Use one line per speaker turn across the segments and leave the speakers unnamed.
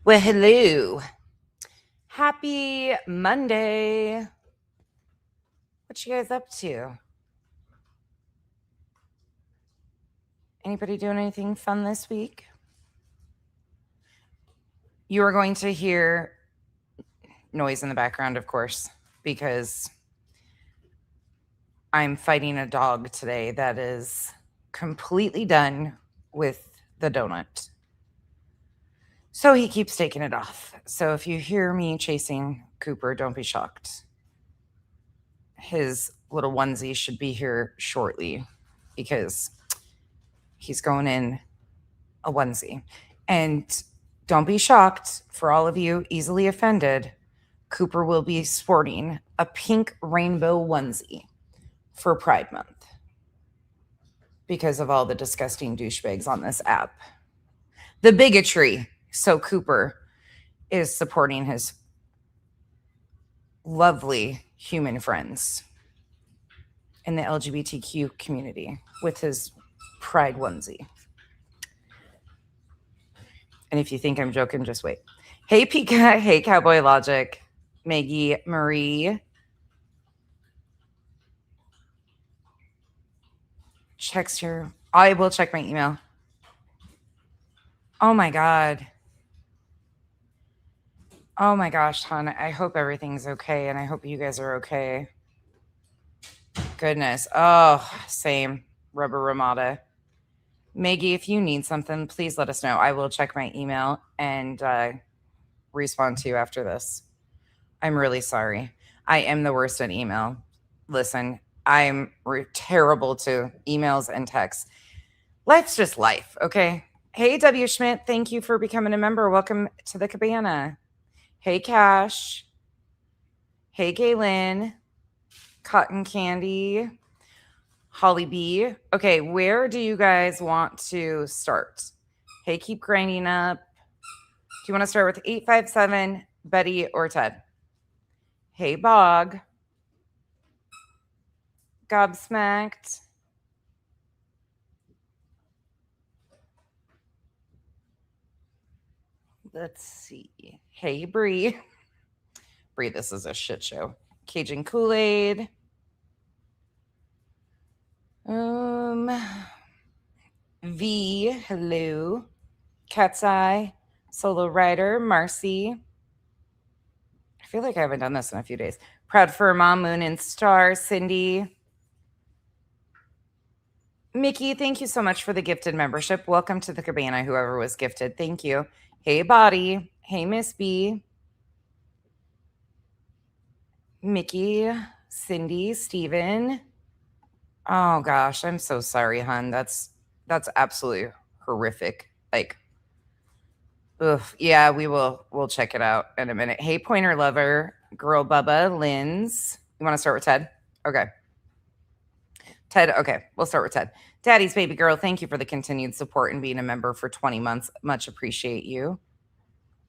Well, hello. Happy Monday. What you guys up to? Anybody doing anything fun this week? You are going to hear noise in the background, of course, because I'm fighting a dog today that is completely done with the donut. So he keeps taking it off. So if you hear me chasing Cooper, don't be shocked. His little onesie should be here shortly because he's going in a onesie. And don't be shocked, for all of you easily offended, Cooper will be sporting a pink rainbow onesie for Pride Month because of all the disgusting douchebags on this app. The bigotry. So Cooper is supporting his lovely human friends in the LGBTQ community with his Pride onesie. And if you think I'm joking, just wait. Hey, Pika. Hey, Cowboy Logic. Maggie Marie. Checks your... I will check my email. Oh, my God. Oh, my gosh, hon. I hope everything's okay, and I hope you guys are okay. Goodness. Oh, same. Rubber Ramada. Maggie, if you need something, please let us know. I will check my email and respond to you after this. I'm really sorry. I am the worst at email. Listen, I'm terrible to emails and texts. Life's just life, okay? Hey, W. Schmidt, thank you for becoming a member. Welcome to the cabana. Hey, Cash. Hey, Gaylin. Cotton Candy. Holly B. Okay, where do you guys want to start? Hey, keep grinding up. Do you want to start with 857, Betty, or Ted? Hey, Bog. Gobsmacked. Let's see. Hey, Bree. Bree, this is a shit show. Cajun Kool-Aid. V, hello. Cat's Eye, Solo Rider, Marcy. I feel like I haven't done this in a few days. Proud for Mom, Moon and Star, Cindy. Mickey, thank you so much for the gifted membership. Welcome to the cabana, whoever was gifted. Thank you. Hey, Body. Hey, Miss B. Mickey, Cindy, Steven. Oh, gosh, I'm so sorry, hon. That's absolutely horrific. Like, ugh, yeah, we'll check it out in a minute. Hey, Pointer Lover, Girl Bubba, Linz. You want to start with Ted? Okay. Ted, okay, we'll start with Ted. Daddy's baby girl, thank you for the continued support and being a member for 20 months. Much appreciate you.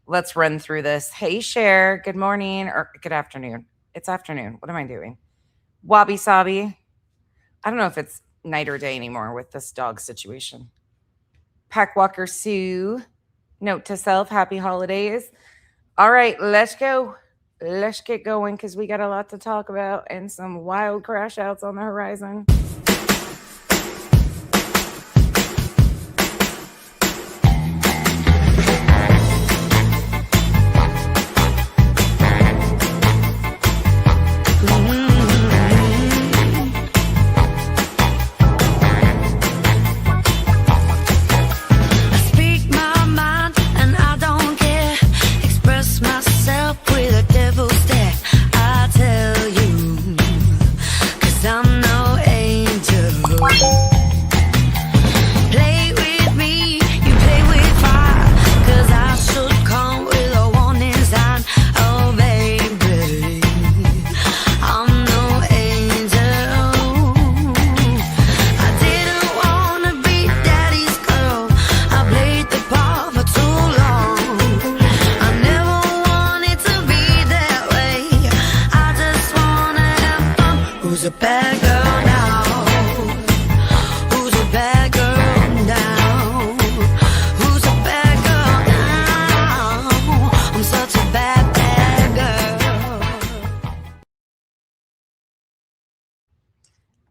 Let's run through this. Hey, Cher, good morning or good afternoon. It's afternoon. What am I doing? Wabi Sabi. I don't know if it's night or day anymore with this dog situation. Packwalker Sue. Note to self, happy holidays. All right, let's go. Let's get going because we got a lot to talk about and some wild crash outs on the horizon.
I'm no angel.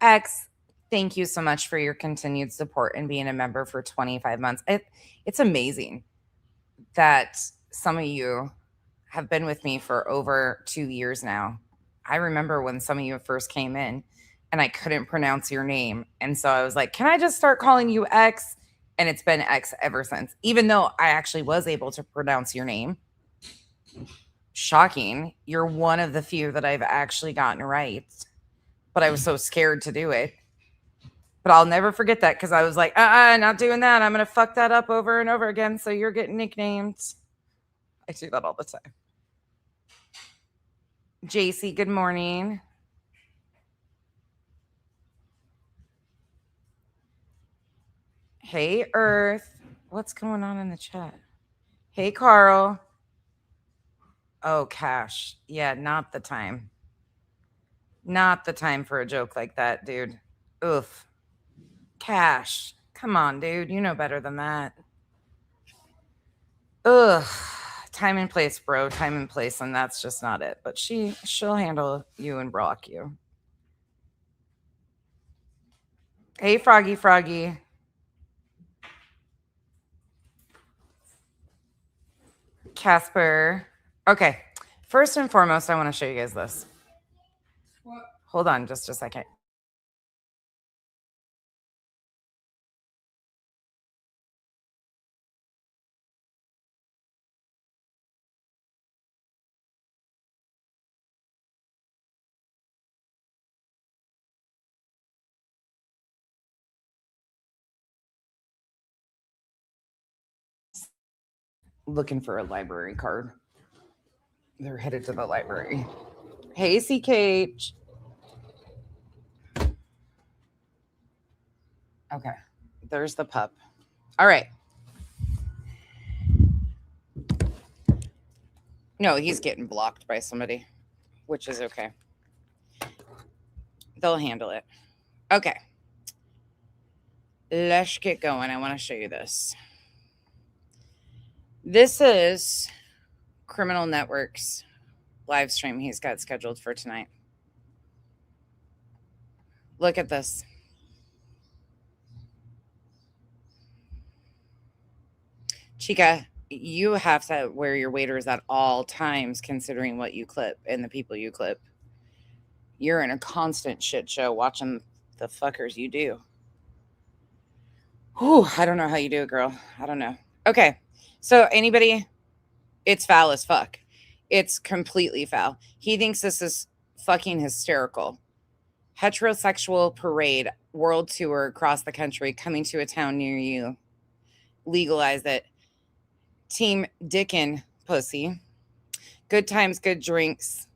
X, thank you so much for your continued support and being a member for 25 months. It's amazing that some of you have been with me for over 2 years now. I remember when some of you first came in and I couldn't pronounce your name. And so I was like, can I just start calling you X? And it's been X ever since, even though I actually was able to pronounce your name. Shocking. You're one of the few that I've actually gotten right, but I was so scared to do it. But I'll never forget that because I was like, not doing that. I'm going to fuck that up over and over again. So you're getting nicknamed. I do that all the time. JC, good morning. Hey, Earth. What's going on in the chat? Hey, Carl. Oh, Cash. Yeah, not the time. Not the time for a joke like that, dude. Oof. Cash. Come on, dude. You know better than that. Ugh. Time and place, bro. Time and place, and that's just not it. But she'll handle you and block you. Hey, Froggy. Casper. Okay. First and foremost, I want to show you guys this. What? Hold on just a second. Looking for a library card. They're headed to the library. Hey, CKH. Okay. There's the pup. All right. No, he's getting blocked by somebody, which is okay. They'll handle it. Okay. Let's get going. I want to show you this. This is Criminal Network's live stream he's got scheduled for tonight. Look at this. Chica, you have to wear your waders at all times, considering what you clip and the people you clip. You're in a constant shit show watching the fuckers you do. Whew, I don't know how you do it, girl. I don't know. Okay. So anybody, it's foul as fuck. It's completely foul. He thinks this is fucking hysterical. Heterosexual parade world tour across the country coming to a town near you. Legalize it. Team Dickin' pussy. Good times, good drinks.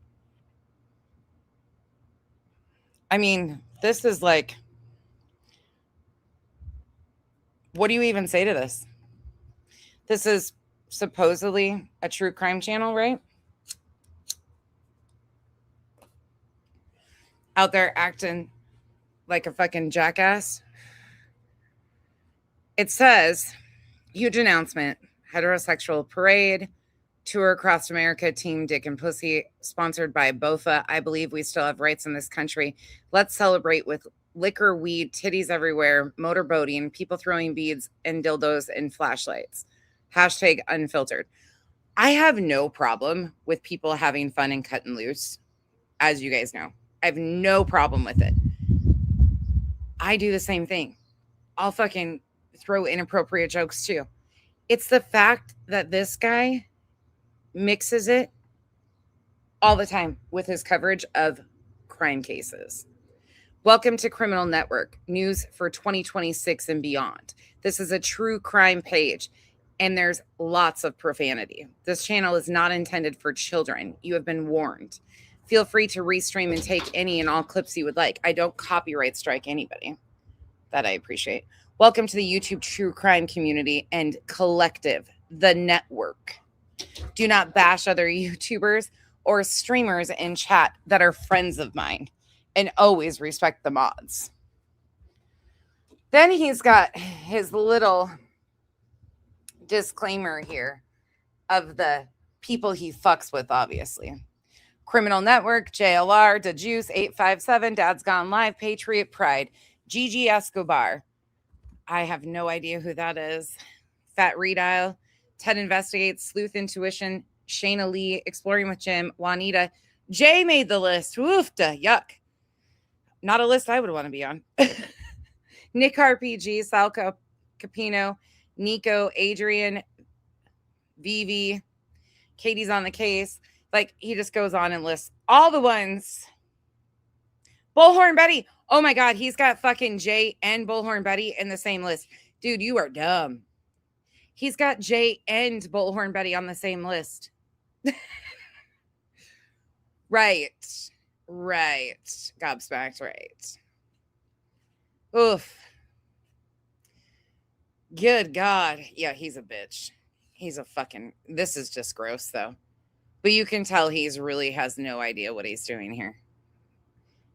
I mean, this is like, what do you even say to this? This is supposedly a true crime channel, right? Out there acting like a fucking jackass. It says, huge announcement, heterosexual parade, tour across America, Team Dick and Pussy, sponsored by BOFA. I believe we still have rights in this country. Let's celebrate with liquor, weed, titties everywhere, motorboating, people throwing beads and dildos and flashlights. Hashtag unfiltered. I have no problem with people having fun and cutting loose, as you guys know. I have no problem with it. I do the same thing. I'll fucking throw inappropriate jokes too. It's the fact that this guy mixes it all the time with his coverage of crime cases. Welcome to Criminal Network, news for 2026 and beyond. This is a true crime page, and there's lots of profanity. This channel is not intended for children. You have been warned. Feel free to restream and take any and all clips you would like. I don't copyright strike anybody. That I appreciate. Welcome to the YouTube true crime community and collective, the network. Do not bash other YouTubers or streamers in chat that are friends of mine, and always respect the mods. Then he's got his little disclaimer here of the people he fucks with, obviously. Criminal Network, JLR, Da Juice, 857, Dad's Gone Live, Patriot Pride, Gigi Escobar. I have no idea who that is. Fat Redile, Ted Investigates, Sleuth Intuition, Shayna Lee, Exploring with Jim, Juanita. Jay made the list. Woofda, yuck. Not a list I would want to be on. Nick RPG, Sal Capino, Nico, Adrian, Vivi, Katie's on the case. Like, he just goes on and lists all the ones. Bullhorn Betty. Oh my God, he's got fucking Jay and Bullhorn Betty in the same list. Dude, you are dumb. He's got Jay and Bullhorn Betty on the same list. Right. Gobsmacked, right. Oof. Good God. Yeah, he's a bitch. He's a fucking... This is just gross, though. But you can tell he's really has no idea what he's doing here.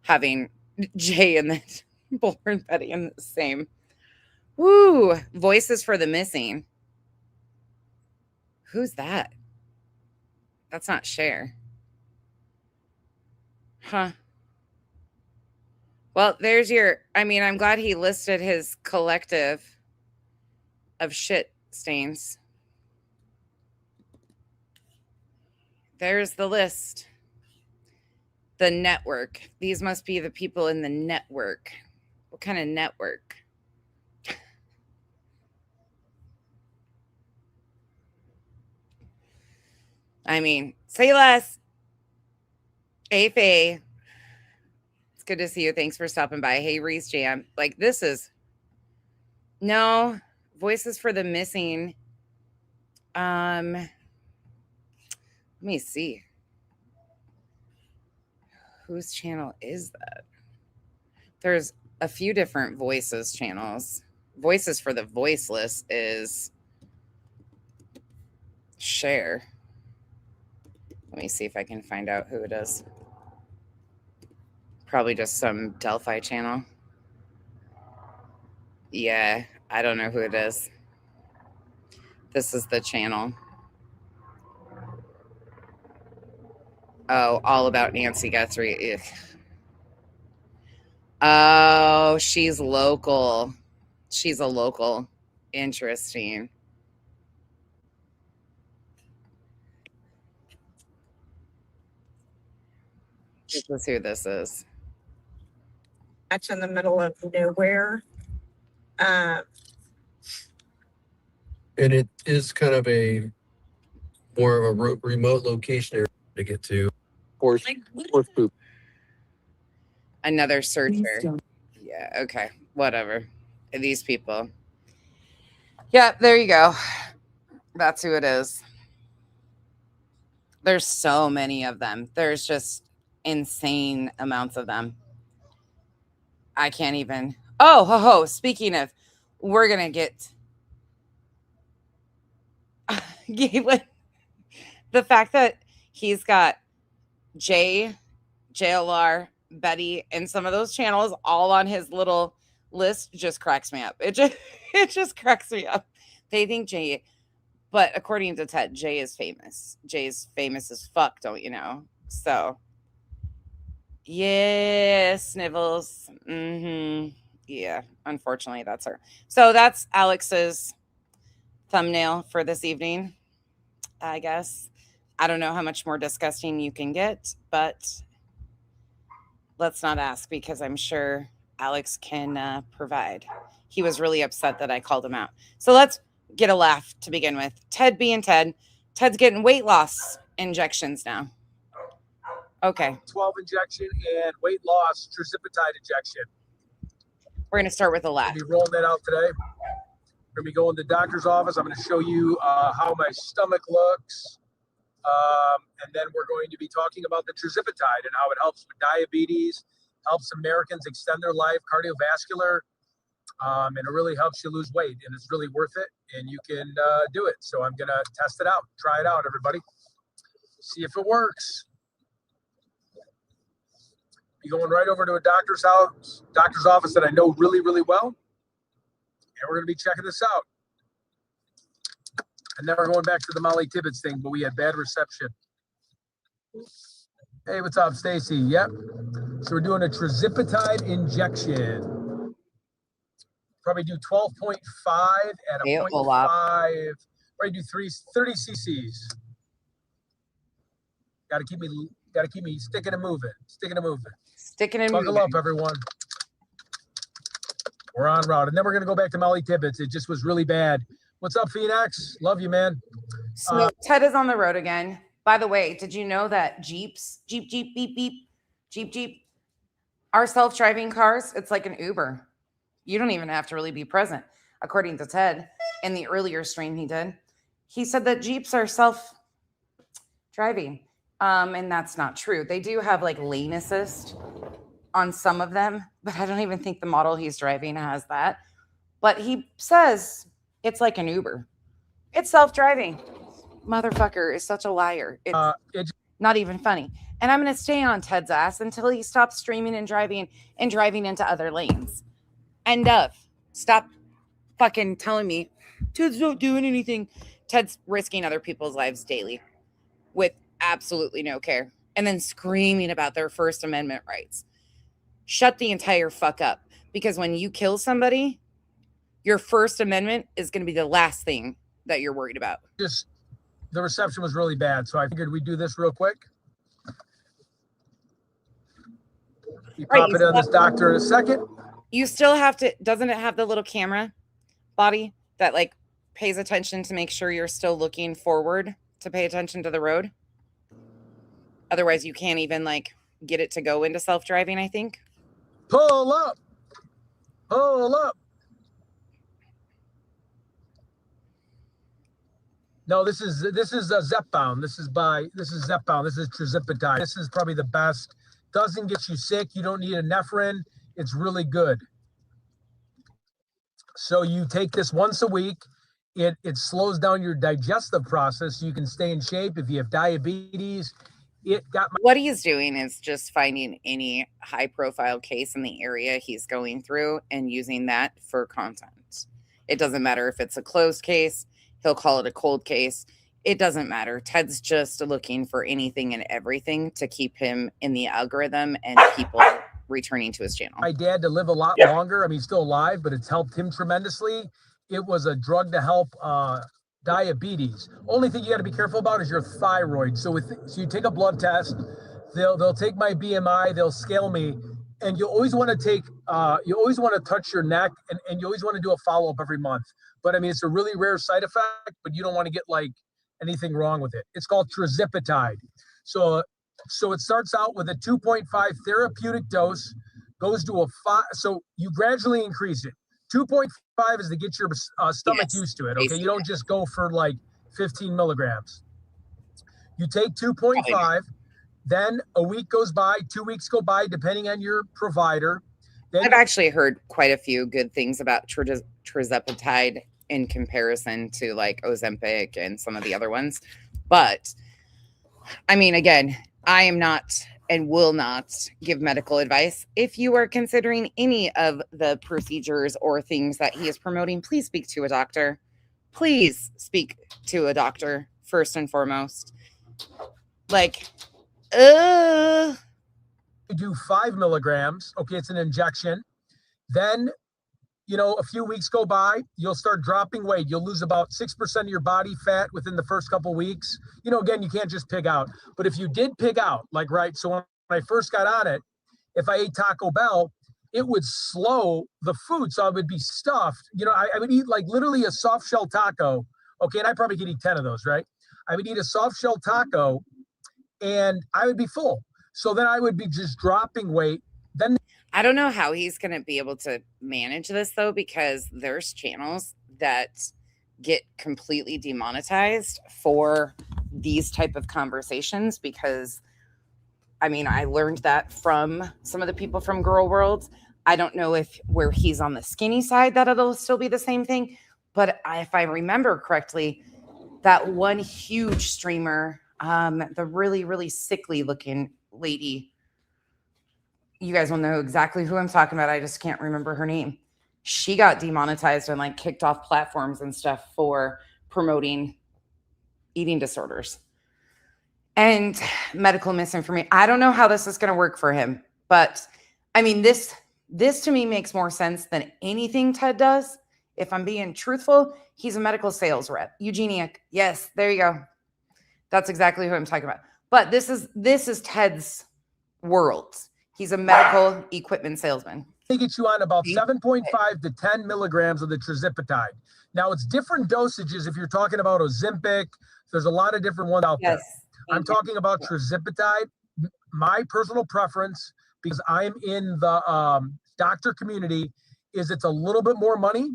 Having Jay and then Bullhorn Betty in the same. Woo! Voices for the Missing. Who's that? That's not Cher. Huh. Well, there's your... I mean, I'm glad he listed his collective of shit stains. There's the list. The network. These must be the people in the network. What kind of network? I mean, say less. Hey, Faye. It's good to see you. Thanks for stopping by. Hey, Reese Jam. Like, this is... No. Voices for the Missing. Let me see. Whose channel is that? There's a few different Voices channels. Voices for the Voiceless is Cher. Let me see if I can find out who it is. Probably just some Delphi channel. Yeah, I don't know who it is. This is the channel. Oh, all about Nancy Guthrie. Ugh. Oh, she's local. She's a local. Interesting. This is who this is.
That's in the middle of nowhere.
And it is kind of a more of a remote location area to get to. Horse poop.
Another searcher. Yeah, okay. Whatever. These people. Yeah, there you go. That's who it is. There's so many of them. There's just insane amounts of them. I can't even. Oh, ho, ho. Speaking of, we're going to get Galen. The fact that he's got Jay, JLR, Betty, and some of those channels all on his little list just cracks me up. It just cracks me up. They think Jay, but according to Ted, Jay is famous. Jay's famous as fuck, don't you know? So, yeah, Snivels. Yeah, unfortunately, that's her. So that's Alex's thumbnail for this evening, I guess. I don't know how much more disgusting you can get, but let's not ask because I'm sure Alex can provide. He was really upset that I called him out. So let's get a laugh to begin with. Ted being Ted. Ted's getting weight loss injections now. Okay.
12 injection and weight loss tirzepatide injection.
We're going to start with a laugh.
We'll be rolling that out today. We're going to be going to the doctor's office. I'm going to show you how my stomach looks. And then we're going to be talking about the tirzepatide and how it helps with diabetes, helps Americans extend their life, cardiovascular, and it really helps you lose weight. And it's really worth it, and you can do it. So I'm going to test it out. Try it out, everybody. See if it works. Be going right over to a doctor's office that I know really, really well. And we're going to be checking this out. And then we're going back to the Molly Tibbetts thing, but we had bad reception. Hey, what's up, Stacy? Yep. So we're doing a trizipatide injection. Probably do 12.5 at a
Hey,
0.5.
Olaf.
Probably do 30 cc's. Got to keep me sticking and moving.
Sticking and
Buckle
moving.
up, everyone. We're on route. And then we're going to go back to Molly Tibbetts. It just was really bad. What's up, Phoenix? Love you, man.
So Ted is on the road again. By the way, did you know that Jeep, are self-driving cars? It's like an Uber. You don't even have to really be present. According to Ted, in the earlier stream he did, he said that Jeeps are self-driving. And that's not true. They do have like lane assist on some of them, but I don't even think the model he's driving has that. But he says it's like an Uber. It's self-driving. Motherfucker is such a liar. It's not even funny. And I'm going to stay on Ted's ass until he stops streaming and driving into other lanes. End of. Stop fucking telling me Ted's not doing anything. Ted's risking other people's lives daily with absolutely no care. And then screaming about their First Amendment rights. Shut the entire fuck up. Because when you kill somebody, your First Amendment is going to be the last thing that you're worried about.
Just the reception was really bad, so I figured we'd do this real quick. You pop it on this doctor in a second.
You still have to, doesn't it have the little camera body that like pays attention to make sure you're still looking forward to pay attention to the road? Otherwise, you can't even like get it to go into self-driving, I think.
Pull up. No, this is Zepbound. This is Zepbound. This is trizipatide. This is probably the best. Doesn't get you sick. You don't need a nephrine. It's really good. So you take this once a week. It slows down your digestive process. So you can stay in shape if you have diabetes. What
he's doing is just finding any high-profile case in the area he's going through and using that for content. It doesn't matter if it's a closed case. He'll call it a cold case. It doesn't matter. Ted's just looking for anything and everything to keep him in the algorithm and people returning to his channel.
My dad to live a lot longer. I mean, he's still alive, but it's helped him tremendously. It was a drug to help diabetes. Only thing you got to be careful about is your thyroid. So you take a blood test. They'll take my BMI. They'll scale me, and you always want to take. You always want to touch your neck, and you always want to do a follow up every month. But I mean, it's a really rare side effect, but you don't want to get like anything wrong with it. It's called trizipatide. So it starts out with a 2.5 therapeutic dose, goes to a 5. So you gradually increase it. 2.5 is to get your stomach used to it. Okay, you don't just go for like 15 milligrams. You take 2.5, then a week goes by, 2 weeks go by, depending on your provider. Then
I've actually heard quite a few good things about trizipatide in comparison to like Ozempic and some of the other ones. But I mean, again, I am not and will not give medical advice. If you are considering any of the procedures or things that he is promoting, please speak to a doctor. Please speak to a doctor first and foremost. Like,
you do 5 milligrams. Okay, it's an injection. Then, a few weeks go by, you'll start dropping weight. You'll lose about 6% of your body fat within the first couple of weeks. Again, you can't just pig out. But if you did pig out, like, right, so when I first got on it, if I ate Taco Bell, it would slow the food. So I would be stuffed. I would eat like literally a soft shell taco. Okay, and I probably could eat 10 of those, right? I would eat a soft shell taco and I would be full. So then I would be just dropping weight. Then
I don't know how he's going to be able to manage this, though, because there's channels that get completely demonetized for these type of conversations. Because, I mean, I learned that from some of the people from Girl World. I don't know if where he's on the skinny side that it'll still be the same thing. But if I remember correctly, that one huge streamer, the really, really sickly looking lady, you guys will know exactly who I'm talking about. I just can't remember her name. She got demonetized and like kicked off platforms and stuff for promoting eating disorders. and medical misinformation. I don't know how this is going to work for him, but I mean, this to me makes more sense than anything Ted does. If I'm being truthful, he's a medical sales rep. Eugenia. Yes, there you go. That's exactly who I'm talking about. But this is Ted's world. He's a medical equipment salesman.
They get you on about 7.5 to 10 milligrams of the trizipatide. Now, it's different dosages if you're talking about Ozempic. There's a lot of different ones out there. I'm talking about trizipatide. My personal preference, because I'm in the doctor community, is it's a little bit more money,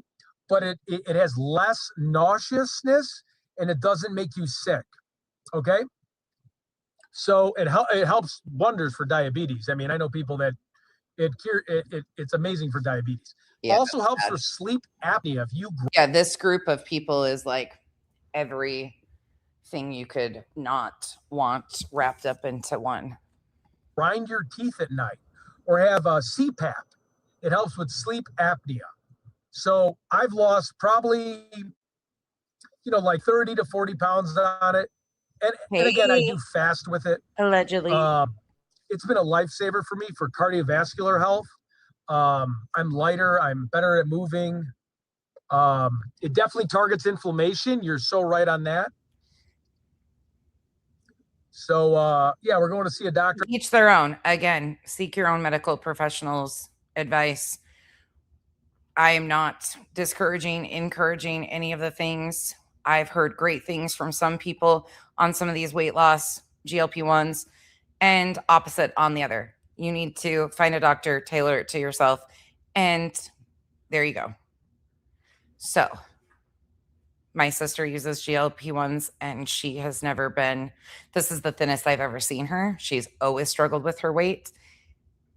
but it has less nauseousness and it doesn't make you sick. Okay? So it helps wonders for diabetes. I mean, I know people that it's amazing for diabetes.
Yeah,
also helps for sleep apnea.
This group of people is like everything you could not want wrapped up into one.
Grind your teeth at night or have a CPAP. It helps with sleep apnea. So I've lost probably, like 30 to 40 pounds on it. And again, I do fast with it.
Allegedly.
It's been a lifesaver for me for cardiovascular health. I'm lighter. I'm better at moving. It definitely targets inflammation. You're so right on that. So, we're going to see a doctor.
Each their own. Again, seek your own medical professional's advice. I am not discouraging, encouraging any of the things. I've heard great things from some people on some of these weight loss GLP-1s and opposite on the other. You need to find a doctor, tailor it to yourself, and there you go. So my sister uses GLP-1s and she has never been, this is the thinnest I've ever seen her. She's always struggled with her weight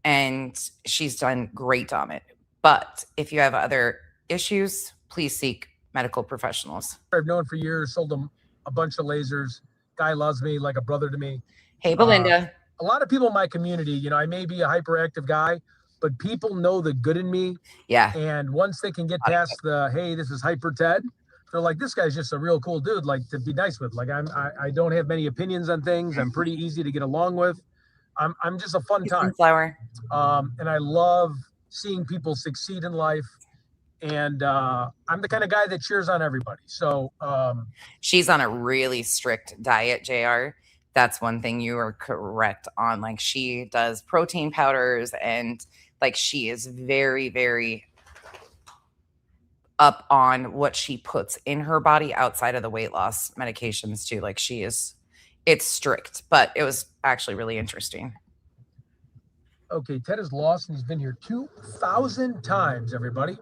and she's done great on it. But if you have other issues, please seek medical professionals.
I've known for years, sold him a bunch of lasers. Guy loves me like a brother to me.
Hey, Belinda.
A lot of people in my community, I may be a hyperactive guy, but people know the good in me.
Yeah.
And once they can get past the, hey, this is Hyper Ted, they're like, this guy's just a real cool dude, like to be nice with. Like I don't have many opinions on things. I'm pretty easy to get along with. I'm just a fun time.
Flower.
And I love seeing people succeed in life. And I'm the kind of guy that cheers on everybody. So
she's on a really strict diet, JR. That's one thing you are correct on. Like she does protein powders and like she is very, very up on what she puts in her body outside of the weight loss medications too. Like it's strict, but it was actually really interesting.
Okay, Ted is lost and he's been here 2,000 times, everybody.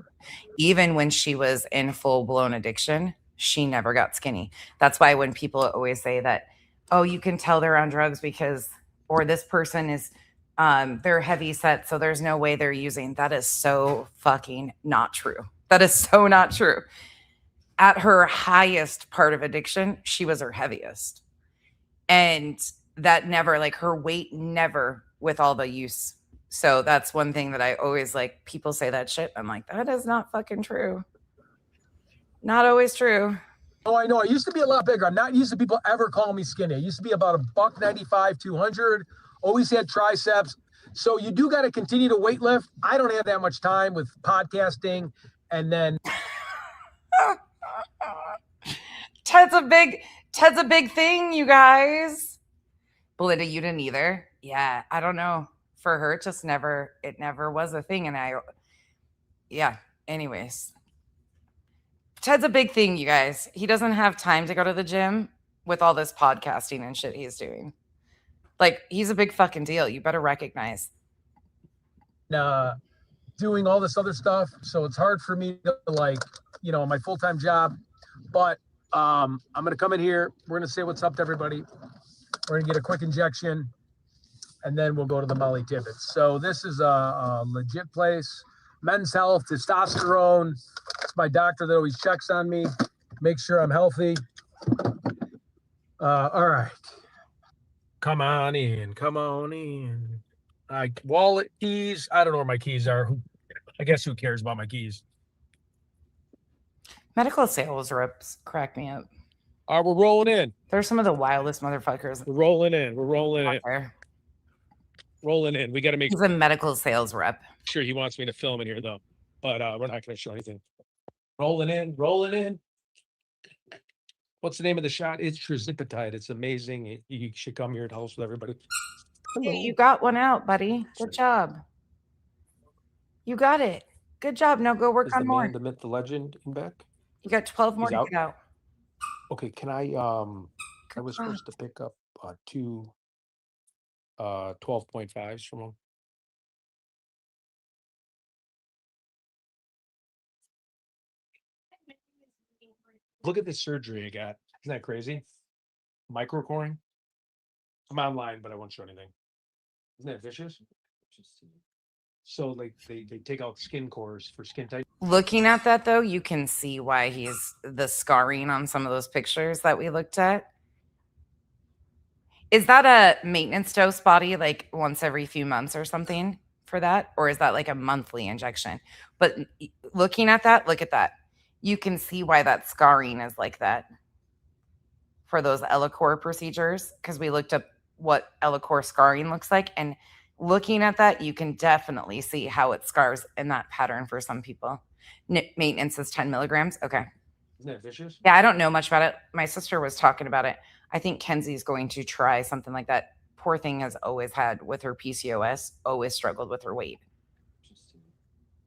Even when she was in full-blown addiction, she never got skinny. That's why when people always say that, oh, you can tell they're on drugs because, or this person is, they're heavy set, so there's no way they're using. That is so fucking not true. That is so not true. At her highest part of addiction, she was her heaviest. And that never, like her weight never with all the use. So that's one thing that I always like, people say that shit. I'm like, that is not fucking true. Not always true.
Oh, I know. I used to be a lot bigger. I'm not used to people ever calling me skinny. I used to be about $195, 200. Always had triceps. So you do got to continue to weight lift. I don't have that much time with podcasting. And then
Ted's a big thing, you guys. Belinda, you didn't either. Yeah, I don't know. For her, it never was a thing. And anyways. Ted's a big thing, you guys. He doesn't have time to go to the gym with all this podcasting and shit he's doing. Like, he's a big fucking deal. You better recognize.
Doing all this other stuff. So it's hard for me to my full-time job. But I'm going to come in here. We're going to say what's up to everybody. We're going to get a quick injection. And then we'll go to the Molly Tibbetts. So this is a legit place. Men's Health, testosterone. It's my doctor that always checks on me, makes sure I'm healthy. All right. Come on in. Wallet, keys. I don't know where my keys are. I guess who cares about my keys?
Medical sales reps crack me up.
All right, we're rolling in.
They're some of the wildest motherfuckers
We're rolling in. We're rolling in.
out there.
Rolling in. We got to make
He's a medical sales rep.
sure he wants me to film in here though, but we're not going to show anything. Rolling in. Rolling in. What's the name of the shot? It's Trizipatide. It's amazing. You should come here and host with everybody. Hello.
You got one out, buddy. Good job. You got it. Good job. Now go work
Is
on
the
more.
man, the myth, the legend in back?
You got 12 more
He's
to
out?
get out.
Okay, can I
Good
was
job.
supposed to pick up two 12.5s from him. Look at this surgery I got. Isn't that crazy? Microcoring. I'm online, but I won't show anything. Isn't that vicious? So like they take out skin cores for skin tight.
Looking at that though, you can see why he's the scarring on some of those pictures that we looked at. Is that a maintenance dose, body, like once every few months or something for that? Or is that like a monthly injection? But looking at that, look at that. You can see why that scarring is like that for those Ellacor procedures, because we looked up what Ellacor scarring looks like. And looking at that, you can definitely see how it scars in that pattern for some people. Maintenance is 10 milligrams. Okay.
Isn't that vicious?
Yeah, I don't know much about it. My sister was talking about it. I think Kenzie's going to try something like that. Poor thing has always had with her PCOS, always struggled with her weight.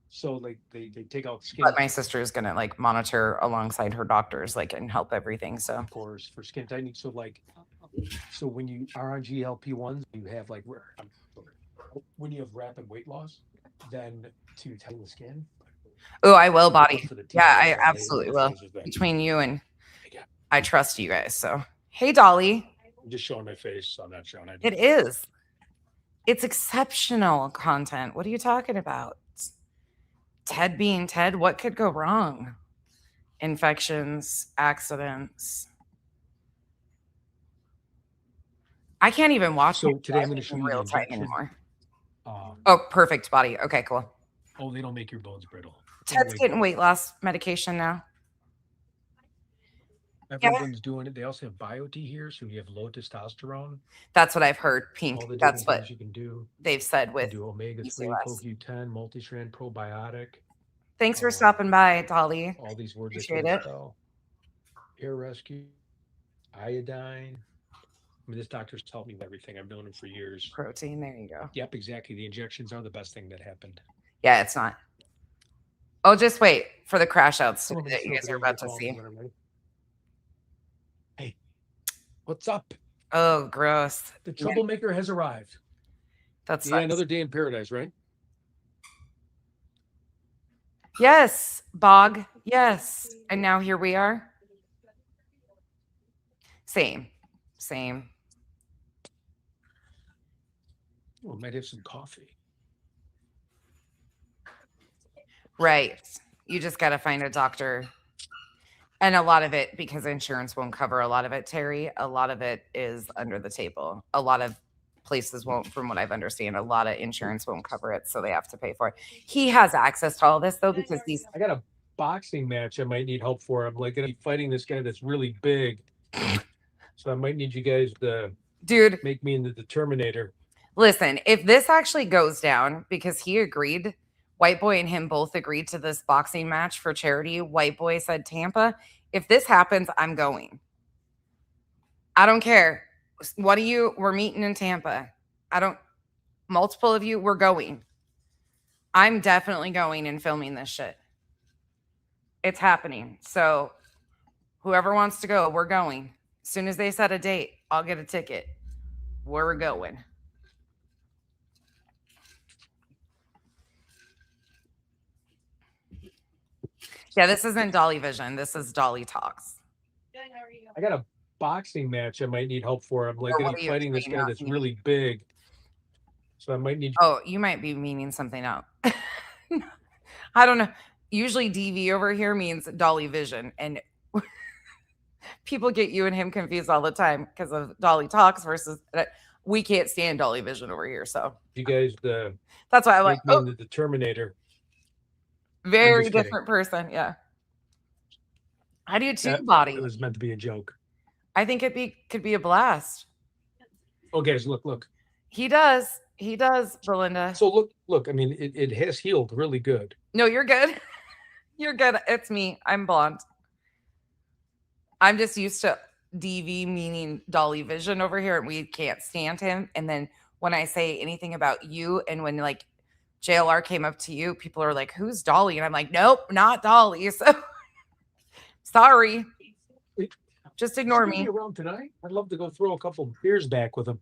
So like they take out skin
But my sister is going to like monitor alongside her doctors, like, and help everything. So
cores for skin tightening. So like, so when you are on GLP-1s, you have like when you have rapid weight loss, then to tighten the skin.
oh, I will, body.
For the
Yeah, I
teenagers,
absolutely will.
that.
Between you and
Yeah.
I trust you guys. So hey, Dolly.
I'm just showing my face on that show. And
It is. It's exceptional content. What are you talking about? Ted being Ted, what could go wrong? Infections, accidents. I can't even watch
So
it
today I'm going to show
in
you the
real time
injection.
anymore. Oh, perfect, body. Okay, cool.
Oh, they don't make your bones brittle.
Ted's getting weight loss medication now.
Everyone's doing it. They also have BioT here, so you have low testosterone.
That's what I've heard. Pink.
All the
That's
different
what
things you can do.
they've said
You
with
can do omega-3,
PCOS.
CoQ10, multi-strand probiotic.
Thanks for stopping by, Dolly.
All these words.
Appreciate
that
it.
spell. Air rescue, iodine. I mean, this doctor's told me everything. I've known him for years.
Protein. There you go.
Yep, exactly. The injections are the best thing that happened.
Yeah, it's not. Oh, just wait for the crash outs
Some of them
that you
show
guys are
videos
about
they
to
call
see.
me when I'm ready. Hey, what's up?
Oh, gross.
The troublemaker has arrived.
That's
Yeah, another day in paradise, right?
yes, Bog. Yes. And now here we are. Same.
Oh, might have some coffee.
Right. You just got to find a doctor. And a lot of it, because insurance won't cover a lot of it, Terry, a lot of it is under the table. A lot of places won't, from what I've understand, a lot of insurance won't cover it. So they have to pay for it. He has access to all this though, because these.
I got a boxing match I might need help for. I'm like going to be fighting this guy that's really big. So I might need you guys to
Dude,
make me into the Terminator.
listen, if this actually goes down, because he agreed, White Boy and him both agreed to this boxing match for charity. White Boy said Tampa. If this happens, I'm going. I don't care. What do you? We're meeting in Tampa. Multiple of you, we're going. I'm definitely going and filming this shit. It's happening. So whoever wants to go, we're going. As soon as they set a date, I'll get a ticket. We're going. Yeah, this isn't Dolly Vision. This is Dolly Talks.
I got a boxing match I might need help for. I'm like
What
going
are
to
you
be fighting this
explaining
guy
out
that's
to me?
really big. So I might need.
Oh, you might be meaning something else. I don't know. Usually DV over here means Dolly Vision. And people get you and him confused all the time because of Dolly Talks versus we can't stand Dolly Vision over here. So
You guys
that's why I like
make me into the Terminator.
very
just kidding.
different person. Yeah. I do too,
It
body.
was meant to be a joke.
I think could be a blast.
Oh, guys, look.
He does, Belinda.
So look. I mean, it has healed really good.
No, you're good. You're good. It's me. I'm blonde. I'm just used to DV, meaning Dolly Vision over here, and we can't stand him. And then when I say anything about you, and when like JLR came up to you, people are like, "Who's Dolly?" And I'm like, "Nope, not Dolly." So sorry. Just ignore
Is he
me.
gonna be around tonight? I'd love to go throw a couple beers back with him.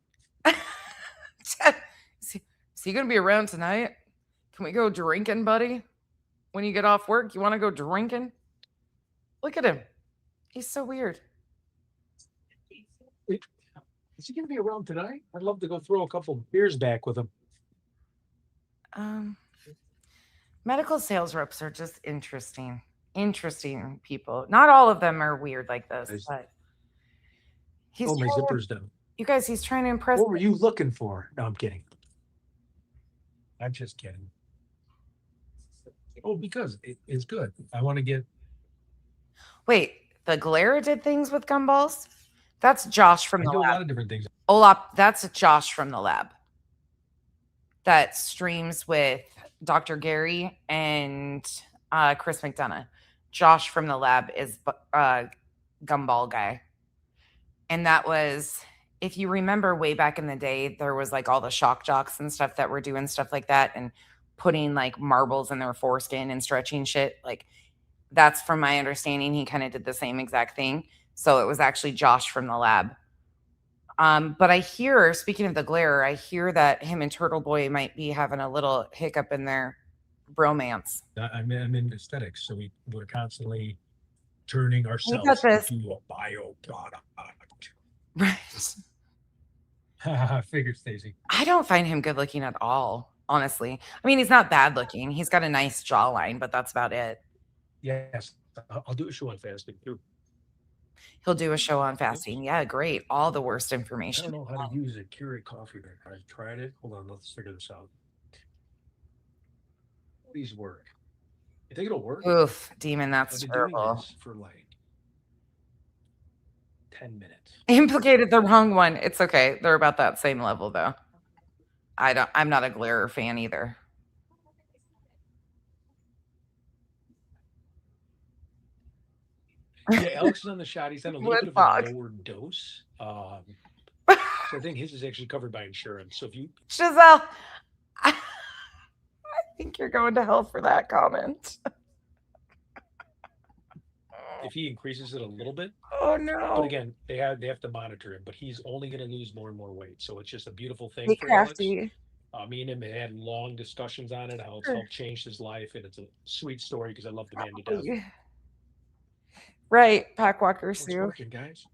Is he gonna be around tonight? Can we go drinking, buddy? When you get off work, you want to go drinking? Look at him. He's so weird.
Is he gonna be around tonight? I'd love to go throw a couple beers back with him.
Medical sales reps are just interesting people. Not all of them are weird like this, but he's
Oh, my
trying-
zipper's down.
you guys, he's trying to impress
What were you looking for? No, I'm kidding. I'm just kidding. Oh, because it's good. I want to get.
Wait, the Glare did things with gumballs? That's Josh from
I
the
do a lot
lab.
of different things.
Olap, that's Josh from the lab. That streams with Dr. Gary and Chris McDonough. Josh from the lab is gumball guy. And that was, if you remember way back in the day, there was like all the shock jocks and stuff that were doing stuff like that and putting like marbles in their foreskin and stretching shit. Like that's from my understanding. He kind of did the same exact thing. So it was actually Josh from the lab. But I hear, speaking of the Glare, I hear that him and Turtle Boy might be having a little hiccup in their bromance.
I'm in aesthetics, so we're constantly turning ourselves
this.
into a bio product.
Right.
Figure, Stacy.
I don't find him good looking at all, honestly. I mean, he's not bad looking. He's got a nice jawline, but that's about it.
Yes, I'll do a show on fasting too.
He'll do a show on fasting. Yeah, great. All the worst
I
information.
don't know how to use a Keurig coffee maker. I tried it. Hold on, let's figure this out. Please work. You think it'll work?
Oof, demon,
I've
that's
been doing
terrible.
this for like 10 minutes.
Implicated the wrong one. It's okay. They're about that same level though. I'm not a Glare fan either.
Yeah, Alex is on the shot. He's on a little bit of a lower dose. So I think his is actually covered by insurance. So if you
Giselle, I think you're going to hell for that comment.
if he increases it a little bit,
Oh no.
but again, they have to monitor him. But he's only going to lose more and more weight. So it's just a beautiful thing
Be
for Alex.
crafty.
Me and him had long discussions on it, how it's helped change his life, and it's a sweet story because I love the man to death.
Yeah. Right, Packwalker
It's
Sue.
working, guys.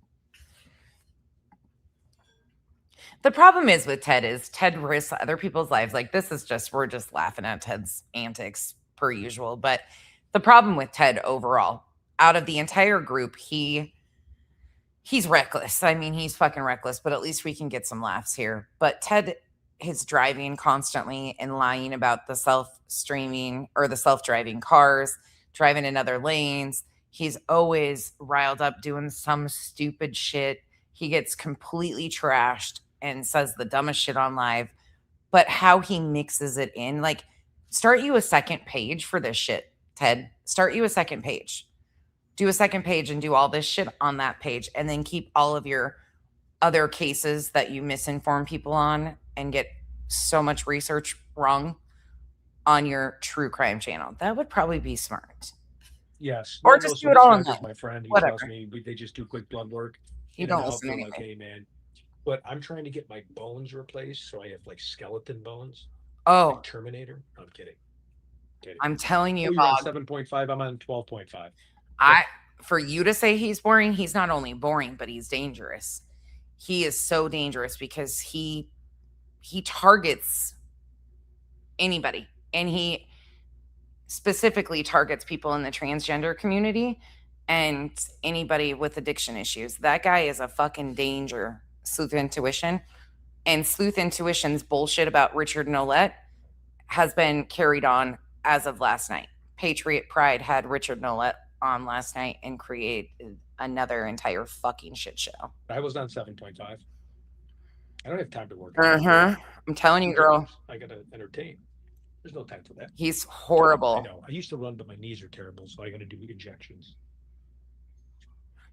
The problem is with Ted is Ted risks other people's lives. Like this is just, we're just laughing at Ted's antics per usual. But the problem with Ted overall, out of the entire group, he's reckless. I mean, he's fucking reckless, but at least we can get some laughs here. But Ted is driving constantly and lying about the self-streaming or the self-driving cars, driving in other lanes. He's always riled up doing some stupid shit. He gets completely trashed and says the dumbest shit on live. But how he mixes it in, like, start you a second page for this shit, Ted. Start you a second page. Do a second page and do all this shit on that page. And then keep all of your other cases that you misinform people on and get so much research wrong on your true crime channel. That would probably be smart.
Yes.
Or just do it all in one.
My friend, he
Whatever.
tells me they just do quick blood work.
You
and
don't
I'll
listen to
feel like,
anything.
hey, man. But I'm trying to get my bones replaced, so I have like skeleton bones.
Oh,
Like Terminator. I'm kidding.
I'm telling
Oh,
you,
you're on
Bob,
7.5. I'm on 12.5.
for you to say he's boring, he's not only boring, but he's dangerous. He is so dangerous because he targets anybody, and he specifically targets people in the transgender community and anybody with addiction issues. That guy is a fucking danger. Sleuth Intuition. And Sleuth Intuition's bullshit about Richard Nolette has been carried on as of last night. Patriot Pride had Richard Nolette on last night and created another entire fucking shit show.
I was on 7.5. I don't have time to work.
I'm telling you, girl.
I gotta entertain. There's no time for that.
He's
I
horrible.
know. I used to run, but my knees are terrible, so I gotta do injections.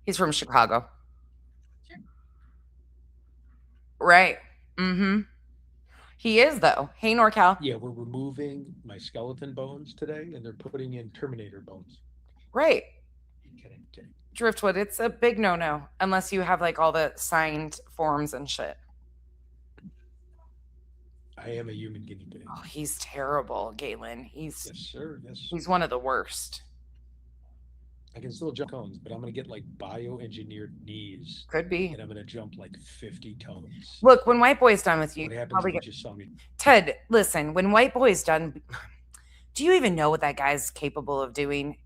He's from Chicago. Right. He is, though. Hey, NorCal.
Yeah, we're removing my skeleton bones today, and they're putting in Terminator bones.
Right.
Kidding.
Driftwood, it's a big no-no unless you have like all the signed forms and shit.
I am a human guinea pig.
Oh, he's terrible, Galen.
Yes, sir. Yes.
He's one of the worst.
I can still jump cones, but I'm gonna get like bioengineered knees,
Could be.
and I'm gonna jump like 50 tones.
Look, when White Boy's done with you,
What happens
probably
if you
get...
just saw me?
Ted, listen, when White Boy's done, do you even know what that guy's capable of doing?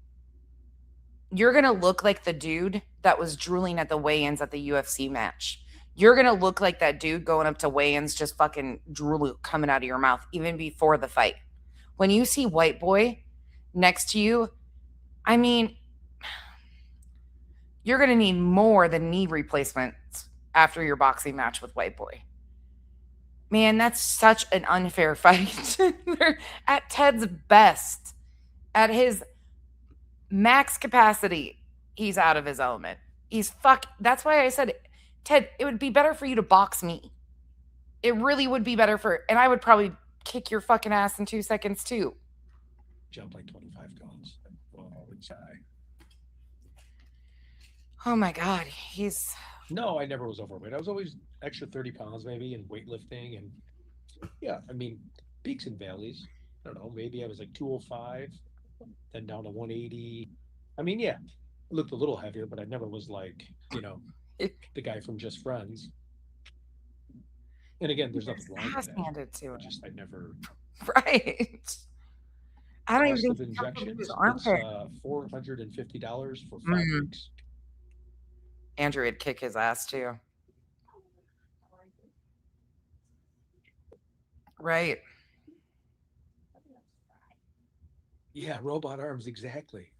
You're going to look like the dude that was drooling at the weigh-ins at the UFC match. You're going to look like that dude going up to weigh-ins, just fucking drool coming out of your mouth, even before the fight. When you see White Boy next to you, I mean, you're going to need more than knee replacements after your boxing match with White Boy. Man, that's such an unfair fight. At Ted's best, at his max capacity, he's out of his element. That's why I said, Ted, it would be better for you to box me. It really would be better and I would probably kick your fucking ass in 2 seconds too.
Jump like 25 tones.
Oh my God.
No, I never was overweight. I was always extra 30 pounds maybe in weightlifting. And yeah, I mean, peaks and valleys. I don't know, maybe I was like 205, then down to 180. I mean, yeah, I looked a little heavier, but I never was like, the guy from Just Friends. And again, there's nothing wrong with that.
Handed to him.
I never.
Right. I don't even think
injections. It's $450 for 5 weeks.
Andrew would kick his ass too. Right.
Yeah, robot arms, exactly.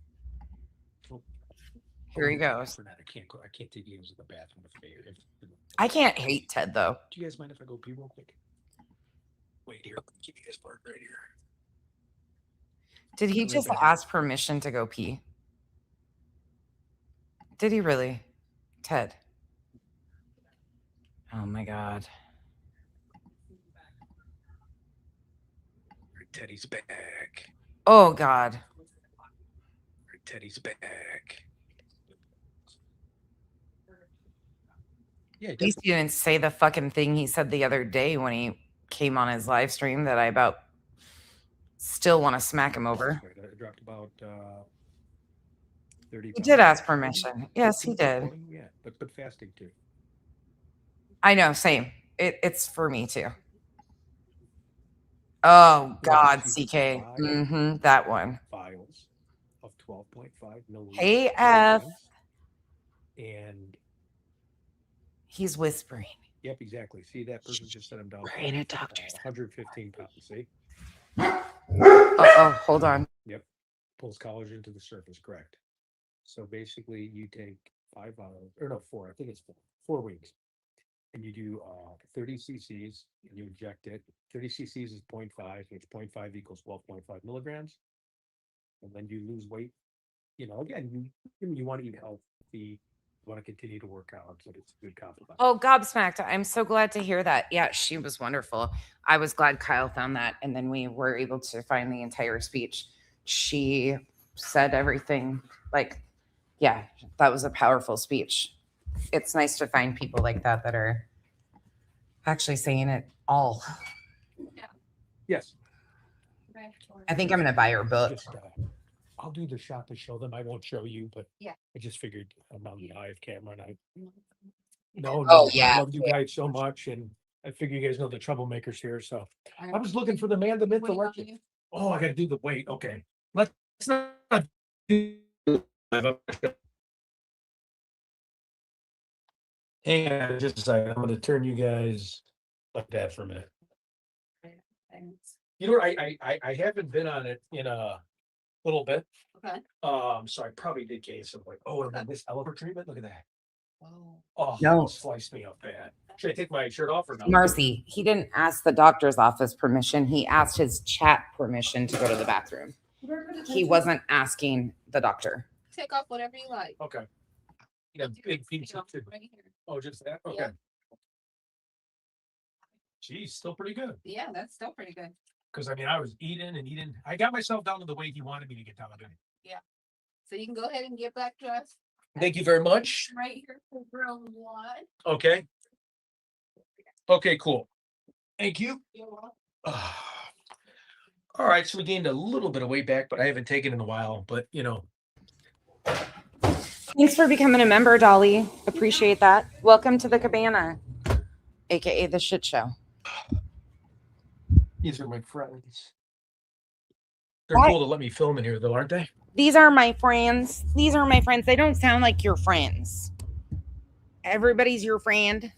Here he goes.
I can't take you to the bathroom with me.
I can't hate Ted though.
Do you guys mind if I go pee real quick? Wait here. Give you guys part right here.
Did he just ask permission to go pee? Did he really? Ted. Oh my God.
Teddy's back.
Oh God.
Teddy's back. Yeah,
At least he didn't say the fucking thing he said the other day when he came on his live stream that I about still want to smack him over.
I dropped about 30 pounds.
He did ask permission. Yes, he did.
Yeah, but fasting too.
I know, same. It's for me too. Oh God, CK. That one.
Files of 12.5 milliliters.
Hey F.
And
he's whispering.
Yep, exactly. See, that person just set him down.
We're in a doctor's.
115 pounds. See?
Oh, hold on.
Yep. Pulls collagen to the surface. Correct. So basically, you take 5 hours, or no, 4. I think it's 4 weeks, and you do 30 cc's, and you inject it. 30 cc's is 0.5, which 0.5 equals 12.5 milligrams, and then you lose weight. Again, you want to eat healthy. You want to continue to work out, so it's a good compliment.
Oh, gobsmacked. I'm so glad to hear that. Yeah, she was wonderful. I was glad Kyle found that, and then we were able to find the entire speech. She said everything. Yeah, that was a powerful speech. It's nice to find people like that are actually saying it all.
Yes.
I think I'm going to buy her book.
I'll do the shot to show them. I won't show you, but
Yeah.
I just figured I'm on the live camera and
yeah.
I love you guys so much, and I figure you guys know the troublemakers here. So I was looking for the man, the myth, the legend. Oh, I got to do the weight. Okay, let's not do. Hang on just a second. I'm going to turn you guys like that for a minute. You know, I haven't been on it in a little bit.
Okay.
So I probably did gain some weight. Oh, and then this elevator treatment, look at that.
Oh.
Oh,
No.
it sliced me up bad. Should I take my shirt off or not?
Marcy, he didn't ask the doctor's office permission. He asked his chat permission to go to the bathroom. He wasn't asking the doctor.
Take off whatever you like.
Okay. Yeah, big pizza too.
Right here.
Oh, just that? Okay.
Yeah.
Geez, still pretty good.
Yeah, that's still pretty good.
Because I mean, I was eating and eating. I got myself down to the weight he wanted me to get down to.
So you can go ahead and get back dressed.
Thank you very much.
Right here for room 1.
Okay. Okay, cool. Thank you.
You're welcome.
All right, so we gained a little bit of weight back, but I haven't taken in a while. But you know,
Thanks for becoming a member, Dolly. Appreciate that. Welcome to the cabana, aka the shit show.
these are my friends. They're
What?
cool to let me film in here, though, aren't they?
These are my friends. These are my friends. They don't sound like your friends. Everybody's your friend.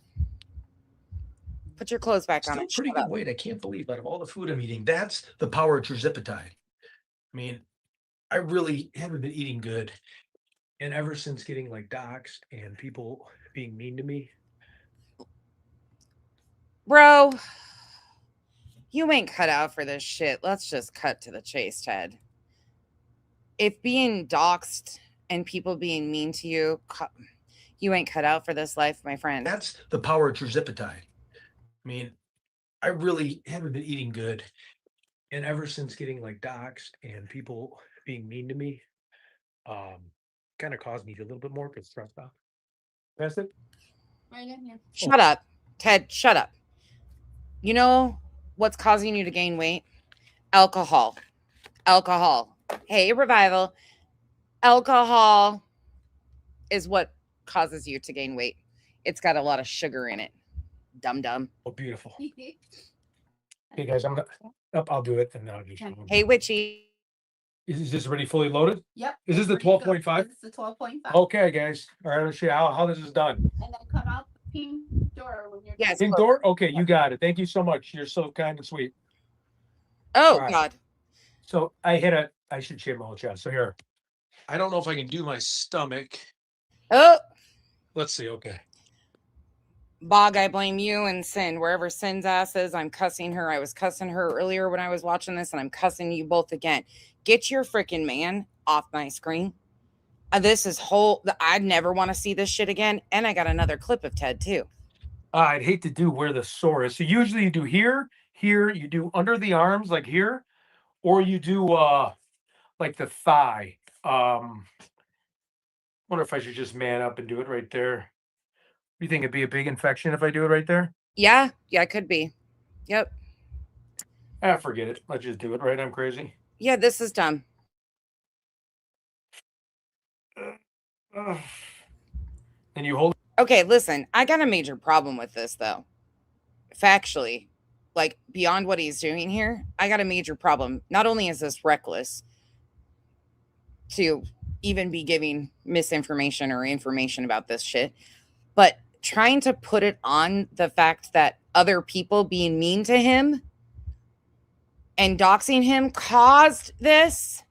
Put your clothes back on.
Still
It.
pretty
Shut
good
up.
weight. I can't believe out of all the food I'm eating, that's the power of terzipatide. I mean, I really haven't been eating good. And ever since getting like doxxed and people being mean to me,
Bro, you ain't cut out for this shit. Let's just cut to the chase, Ted. If being doxxed and people being mean to you, you ain't cut out for this life, my friend.
that's the power of terzipatide. I mean, I really haven't been eating good. And ever since getting like doxxed and people being mean to me, kind of caused me to a little bit more get stressed out. Pass it?
Right in here.
Shut up, Ted. Shut up. You know what's causing you to gain weight? Alcohol. Alcohol. Hey, Revival. Alcohol is what causes you to gain weight. It's got a lot of sugar in it. Dum dum.
Oh, beautiful. Hey guys, I'm gonna. I'll do it and then I'll just.
Hey, Witchy.
Is this already fully loaded?
Yep.
Is this the
ready to go.
12.5?
This is the 12.5.
Okay, guys. All right, let's see how this is done.
And then cut out the pink door when you're
Yes.
Pink door? Okay, you got it. Thank you so much. You're so kind and sweet.
Oh,
Right.
God.
So I should shave my whole chest. So here. I don't know if I can do my stomach.
Oh,
Let's see. Okay.
Bog, I blame you and Sin. Wherever Sin's ass is, I'm cussing her. I was cussing her earlier when I was watching this, and I'm cussing you both again. Get your freaking man off my screen. This is I'd never want to see this shit again. And I got another clip of Ted, too.
I'd hate to do where the sore is. So usually you do here, you do under the arms, like here, or you do like the thigh. Wonder if I should just man up and do it right there. You think it'd be a big infection if I do it right there?
Yeah, it could be. Yep.
Forget it. Let's just do it, right? I'm crazy.
Yeah, this is dumb.
And you hold.
Okay, listen, I got a major problem with this, though. Factually, like beyond what he's doing here, I got a major problem. Not only is this reckless to even be giving misinformation or information about this shit, but trying to put it on the fact that other people being mean to him and doxing him caused this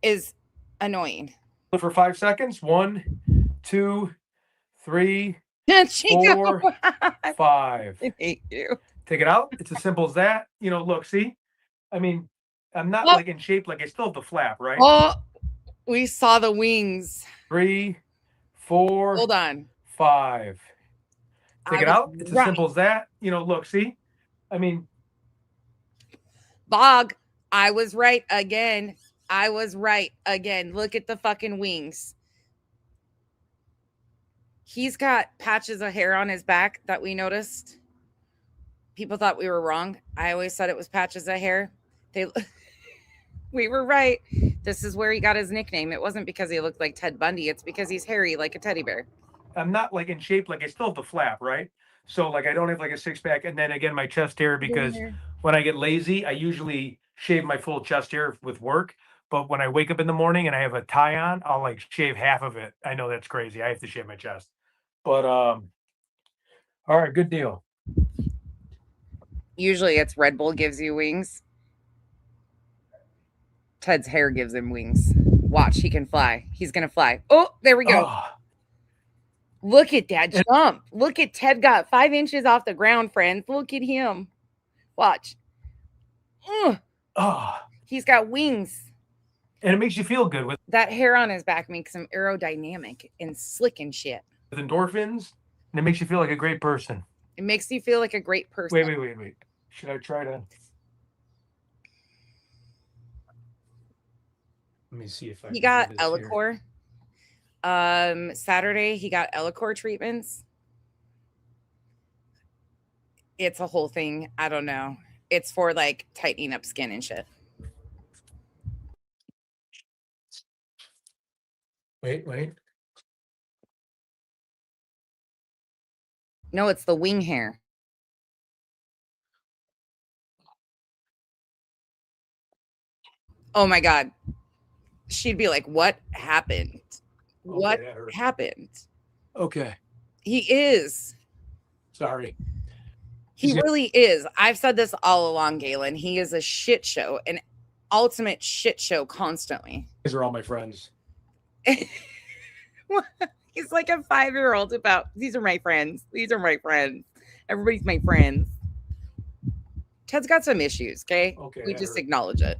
is annoying.
For 5 seconds. 1, 2, 3,
Chico,
4, 5.
I hate you.
Take it out. It's as simple as that. You know, look, see? I mean, I'm not
Oh.
like in shape, like I still have the flap, right?
Oh, we saw the wings.
3, 4,
Hold on.
5. Take
I
it out.
was
It's
right.
as simple as that. You know, look, see? I mean,
Bog, I was right again. Look at the fucking wings. He's got patches of hair on his back that we noticed. People thought we were wrong. I always said it was patches of hair. We were right. This is where he got his nickname. It wasn't because he looked like Ted Bundy. It's because he's hairy like a teddy bear.
I'm not like in shape, like I still have the flap, right? So like I don't have like a 6-pack. And then again, my chest hair, because when I get lazy, I usually shave my full chest hair with work. But when I wake up in the morning and I have a tie on, I'll like shave half of it. I know that's crazy. I have to shave my chest. But all right, good deal.
Usually it's Red Bull gives you wings. Ted's hair gives him wings. Watch, he can fly. He's gonna fly. Oh, there we go.
Oh,
Look at that jump. Look at Ted got 5 inches off the ground, friends. Look at him. Watch.
oh.
He's got wings.
And it makes you feel good with
That hair on his back makes him aerodynamic and slick and shit.
endorphins, and it makes you feel like a great person.
It makes you feel like a great person.
Wait. Should I try to? Let me see if I.
He
can
got
do this here.
Ellicor. Saturday, he got Ellicor treatments. It's a whole thing. I don't know. It's for like tightening up skin and shit.
Wait.
No, it's the wing hair. Oh my God. She'd be like, what happened? What
that hurt.
happened?
Okay.
He is.
Sorry.
He really is. I've said this all along, Galen. He is a shit show, an ultimate shit show constantly.
These are all my friends.
He's like a 5-year-old about, these are my friends. These are my friends. Everybody's my friends. Ted's got some issues, okay?
Okay.
We just acknowledge it.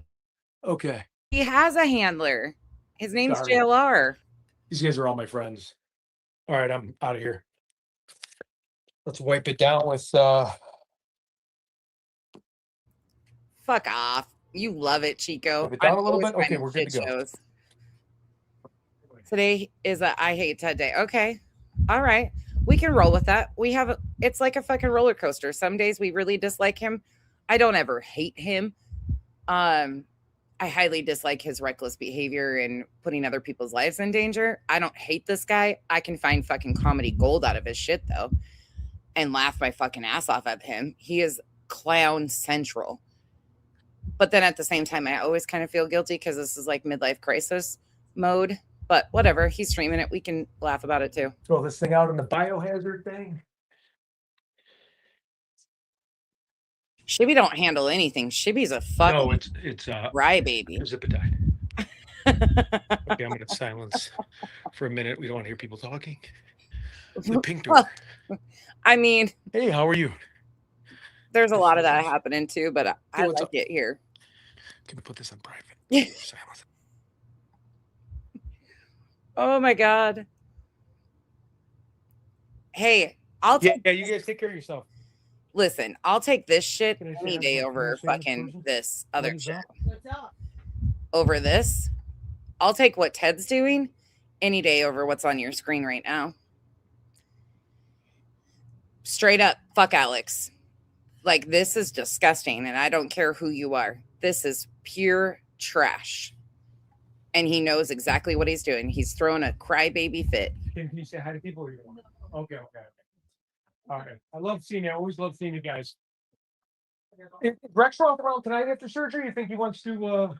Okay.
He has a handler. His name's
Sorry.
JLR.
These guys are all my friends. All right, I'm out of here. Let's wipe it down with
Fuck off. You love it, Chico.
Wipe it down
I'm
a little
always
bit? Okay,
finding
we're good to
shit
go.
shows. Today is a I hate Ted day. Okay. All right. We can roll with that. It's like a fucking roller coaster. Some days we really dislike him. I don't ever hate him. I highly dislike his reckless behavior and putting other people's lives in danger. I don't hate this guy. I can find fucking comedy gold out of his shit though and laugh my fucking ass off at him. He is clown central. But then at the same time, I always kind of feel guilty because this is like midlife crisis mode. But whatever, he's streaming it. We can laugh about it too.
throw this thing out in the biohazard thing.
Shibby don't handle anything. Shibby's a fucking
No, it's
rye baby.
Zipidine. Okay, I'm gonna silence for a minute. We don't want to hear people talking. The pink door.
I mean,
Hey, how are you?
there's a lot of that happening too, but I
what's
like
up?
it here.
Can we put this on private? Silence.
Oh my God. Hey, I'll take
Yeah, you guys take care of yourself.
listen, I'll take this shit
Can I
any
say
day
hi? Can I
over
say hi,
fucking
person?
this
What
other
is
shit.
that?
What's up?
Over this. I'll take what Ted's doing any day over what's on your screen right now. Straight up, fuck Alex. Like, this is disgusting, and I don't care who you are. This is pure trash. And he knows exactly what he's doing. He's throwing a crybaby fit.
Can you say hi to people? Or you don't? Okay. All right. I love seeing you. I always love seeing you guys. Is Rex walking around tonight after surgery? You think he wants to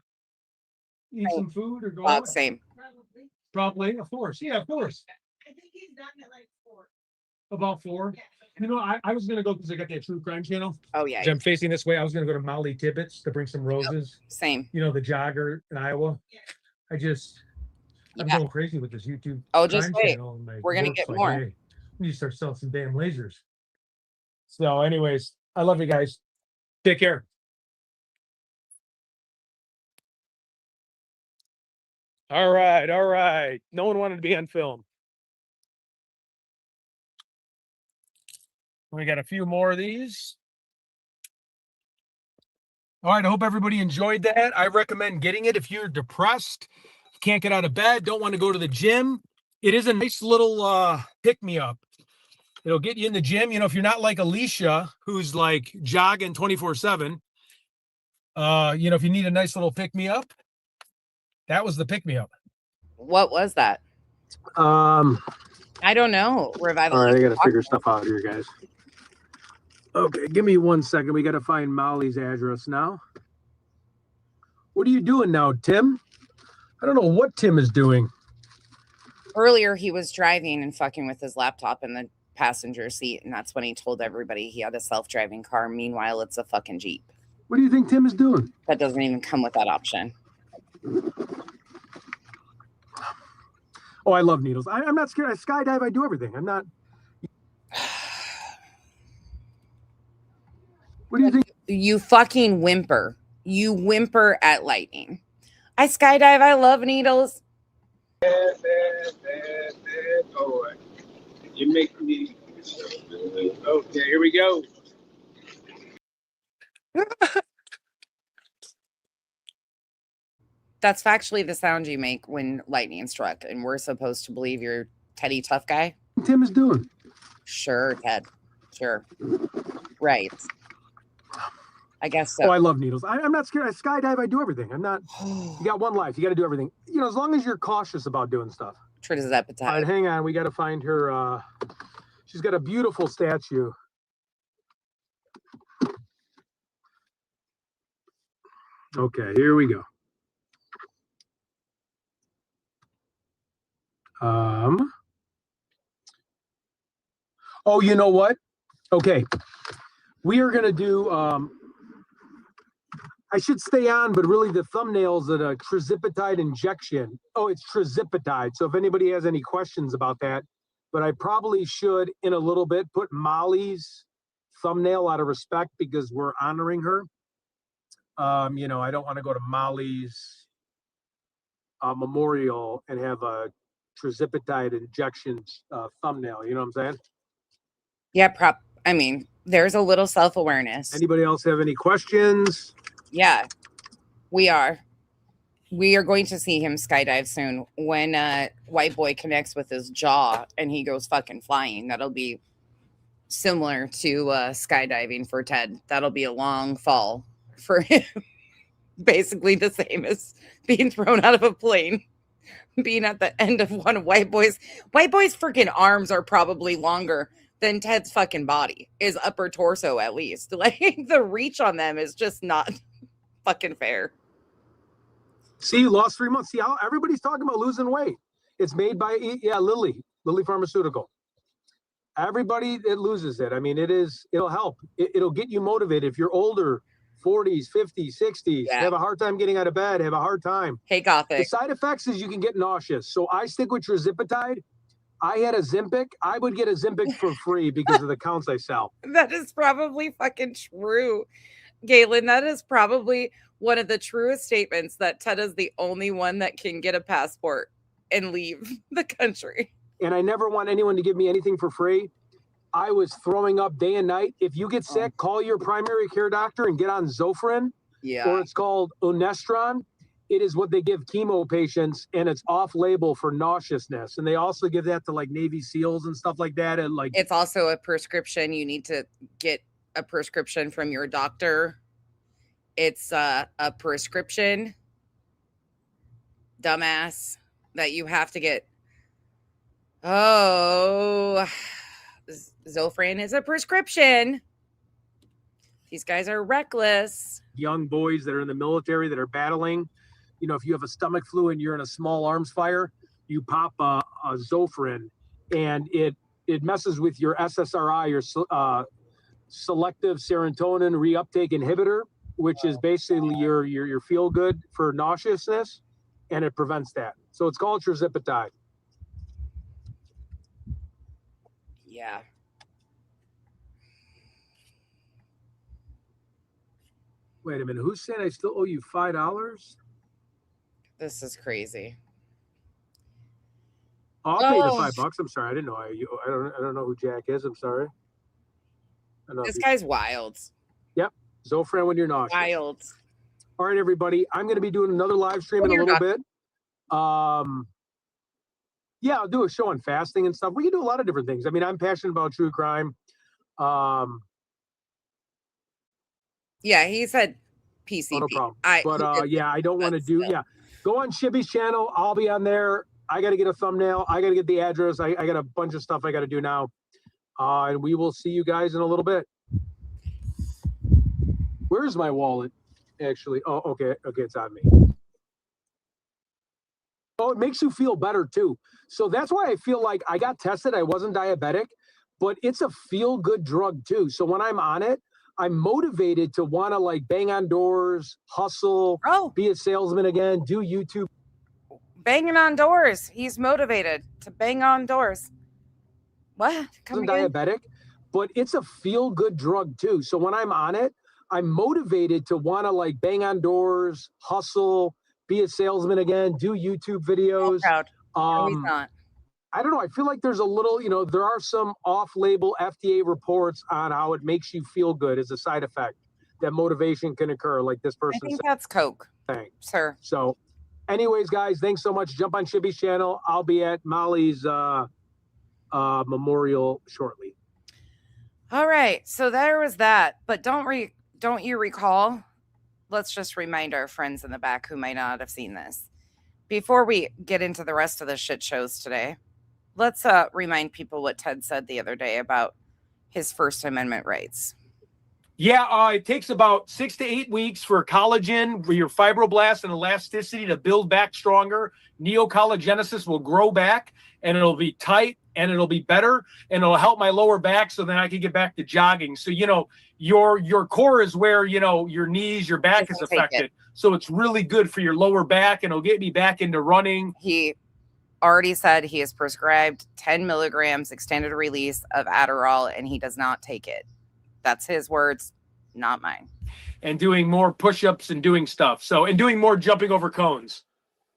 eat some food or go out?
Same.
Probably.
Probably, of course. Yeah, of course.
I think he's done at like 4.
About 4.
Yeah.
You know, I was gonna go because I got that true crime channel.
Oh, yeah.
I'm facing this way. I was gonna go to Molly Tippett's to bring some roses.
Same.
You know, the jogger in Iowa.
Yeah.
I'm
Yeah.
going crazy with this YouTube
Oh, just
crime
wait.
channel. And my
We're gonna
work's
get
like,
more.
hey, you need to start selling some damn lasers. So, anyways, I love you guys. Take care. All right. No one wanted to be on film. We got a few more of these. All right, I hope everybody enjoyed that. I recommend getting it if you're depressed, can't get out of bed, don't want to go to the gym. It is a nice little pick-me-up. It'll get you in the gym. You know, if you're not like Alicia, who's like jogging 24/7, you know, if you need a nice little pick-me-up, that was the pick-me-up.
What was that?
All
I don't know. Revival.
right, I got to figure stuff out here, guys. Okay, give me 1 second. We got to find Molly's address now. What are you doing now, Tim? I don't know what Tim is doing.
Earlier, he was driving and fucking with his laptop in the passenger seat, and that's when he told everybody he had a self-driving car. Meanwhile, it's a fucking Jeep.
What do you think Tim is doing?
That doesn't even come with that option.
Oh, I love needles. I'm not scared. I skydive. I do everything. I'm not. What do you think?
You fucking whimper. You whimper at lightning. I skydive. I love needles.
Bad boy. You make me. Okay, here we go.
That's factually the sound you make when lightning struck, and we're supposed to believe you're Teddy Tough Guy?
Tim is doing.
Sure, Ted. Sure. Right. I guess so.
Oh, I love needles. I'm not scared. I skydive. I do everything. I'm not. You got one life. You got to do everything. You know, as long as you're cautious about doing stuff.
Trizepatide.
All right, hang on. We got to find her. She's got a beautiful statue. Okay, here we go. Oh, you know what? Okay. We are going to do, I should stay on, but really the thumbnail's at a trizipatide injection. Oh, it's trizipatide. So if anybody has any questions about that, but I probably should in a little bit put Molly's thumbnail out of respect because we're honoring her. You know, I don't want to go to Molly's memorial and have a trizipatide injections thumbnail. You know what I'm saying?
Yeah, I mean, there's a little self-awareness.
Anybody else have any questions?
Yeah, we are. We are going to see him skydive soon. When White Boy connects with his jaw and he goes fucking flying, that'll be similar to skydiving for Ted. That'll be a long fall for him. Basically the same as being thrown out of a plane. Being at the end of one of White Boy's freaking arms are probably longer than Ted's fucking body, his upper torso at least. Like the reach on them is just not fucking fair.
See, you lost 3 months. See how everybody's talking about losing weight. It's made by Lilly Pharmaceutical. Everybody that loses it, I mean, it'll help. It'll get you motivated. If you're older, 40s, 50s, 60s, have a hard time getting out of bed, have a hard time.
Hey, Gothic.
The side effects is you can get nauseous. So I stick with trizipatide. I had a Zimpic. I would get a Zimpic for free because of the counts I sell.
That is probably fucking true. Galen, that is probably one of the truest statements, that Ted is the only one that can get a passport and leave the country.
And I never want anyone to give me anything for free. I was throwing up day and night. If you get sick, call your primary care doctor and get on Zofran.
Yeah.
Or it's called Onestron. It is what they give chemo patients, and it's off-label for nauseousness. And they also give that to like Navy SEALs and stuff like that. And like,
it's also a prescription. You need to get a prescription from your doctor. It's a prescription, dumbass, that you have to get. Oh, Zofran is a prescription. These guys are reckless.
Young boys that are in the military that are battling. You know, if you have a stomach flu and you're in a small arms fire, you pop a Zofran, and it messes with your SSRI, your selective serotonin reuptake inhibitor, which is basically your feel good for nauseousness, and it prevents that. So it's called trizipatide.
Yeah.
Wait a minute. Who said I still owe you $5?
This is crazy.
I'll pay the $5. I'm sorry. I didn't know. I don't know who Jack is. I'm sorry.
This guy's wild.
Yep. Zofran when you're nauseous.
Wild.
All right, everybody. I'm going to be doing another live stream in a little bit. Yeah, I'll do a show on fasting and stuff. We can do a lot of different things. I mean, I'm passionate about true crime.
Yeah, he said PCP.
No problem. Yeah, I don't want to do. Yeah, go on Shibby's channel. I'll be on there. I got to get a thumbnail. I got to get the address. I got a bunch of stuff I got to do now. And we will see you guys in a little bit. Where's my wallet? Actually, oh, okay, it's on me. Oh, it makes you feel better too. So that's why I feel like I got tested. I wasn't diabetic, but it's a feel-good drug too. So when I'm on it, I'm motivated to want to like bang on doors, hustle,
Oh,
be a salesman again, do YouTube.
banging on doors. He's motivated to bang on doors. What? Come
I'm
again?
diabetic, but it's a feel-good drug too. So when I'm on it, I'm motivated to want to like bang on doors, hustle, be a salesman again, do YouTube videos.
Proud. No, he's not.
I don't know. I feel like there's a little, there are some off-label FDA reports on how it makes you feel good as a side effect that motivation can occur, like this
I
person
think that's Coke,
saying.
sir.
So anyways, guys, thanks so much. Jump on Chippy's channel. I'll be at Molly's memorial shortly.
All right. So there was that. But don't you recall? Let's just remind our friends in the back who might not have seen this. Before we get into the rest of the shit shows today, let's remind people what Ted said the other day about his First Amendment rights.
Yeah, it takes about 6 to 8 weeks for collagen, for your fibroblasts and elasticity to build back stronger. Neocollagenesis will grow back, and it'll be tight, and it'll be better, and it'll help my lower back so then I can get back to jogging. So, your core is where, your knees, your back is affected. So it's really good for your lower back, and it'll get me back into running.
He already said he is prescribed 10 milligrams extended release of Adderall, and he does not take it. That's his words, not mine.
And doing more push-ups and doing stuff. And doing more jumping over cones.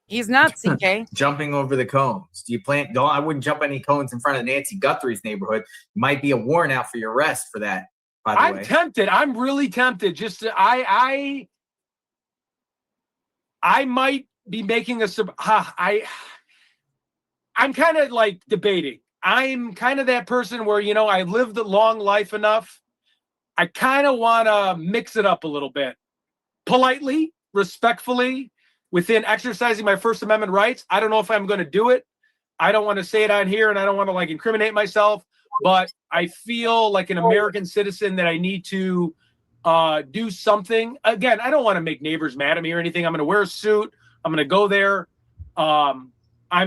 He's not, CK.
Jumping over the cones. Do you plan? I wouldn't jump any cones in front of Nancy Guthrie's neighborhood. Might be a warrant out for your arrest for that. By the way,
I'm tempted. I'm really tempted. I might be making I'm kind of like debating. I'm kind of that person where, I lived a long life enough. I kind of want to mix it up a little bit. Politely, respectfully, within exercising my First Amendment rights. I don't know if I'm going to do it. I don't want to say it on here, and I don't want to incriminate myself, but I feel like an American citizen that I need to do something. Again, I don't want to make neighbors mad at me or anything. I'm going to wear a suit. I'm going to go there. I'm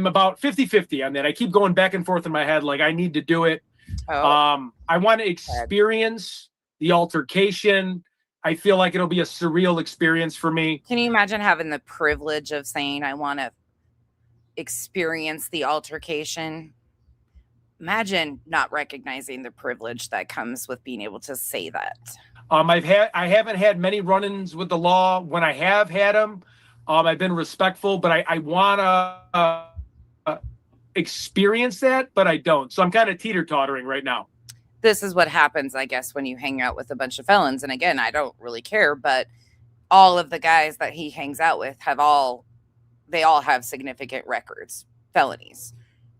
about 50-50 on that. I keep going back and forth in my head. I need to do it. I want to experience the altercation. I feel like it'll be a surreal experience for me.
Can you imagine having the privilege of saying, I want to experience the altercation? Imagine not recognizing the privilege that comes with being able to say that.
I haven't had many run-ins with the law. When I have had them, I've been respectful, but I want to experience that, but I don't. So I'm kind of teeter-tottering right now.
This is what happens, I guess, when you hang out with a bunch of felons. And again, I don't really care, but all of the guys that he hangs out with they all have significant records, felonies.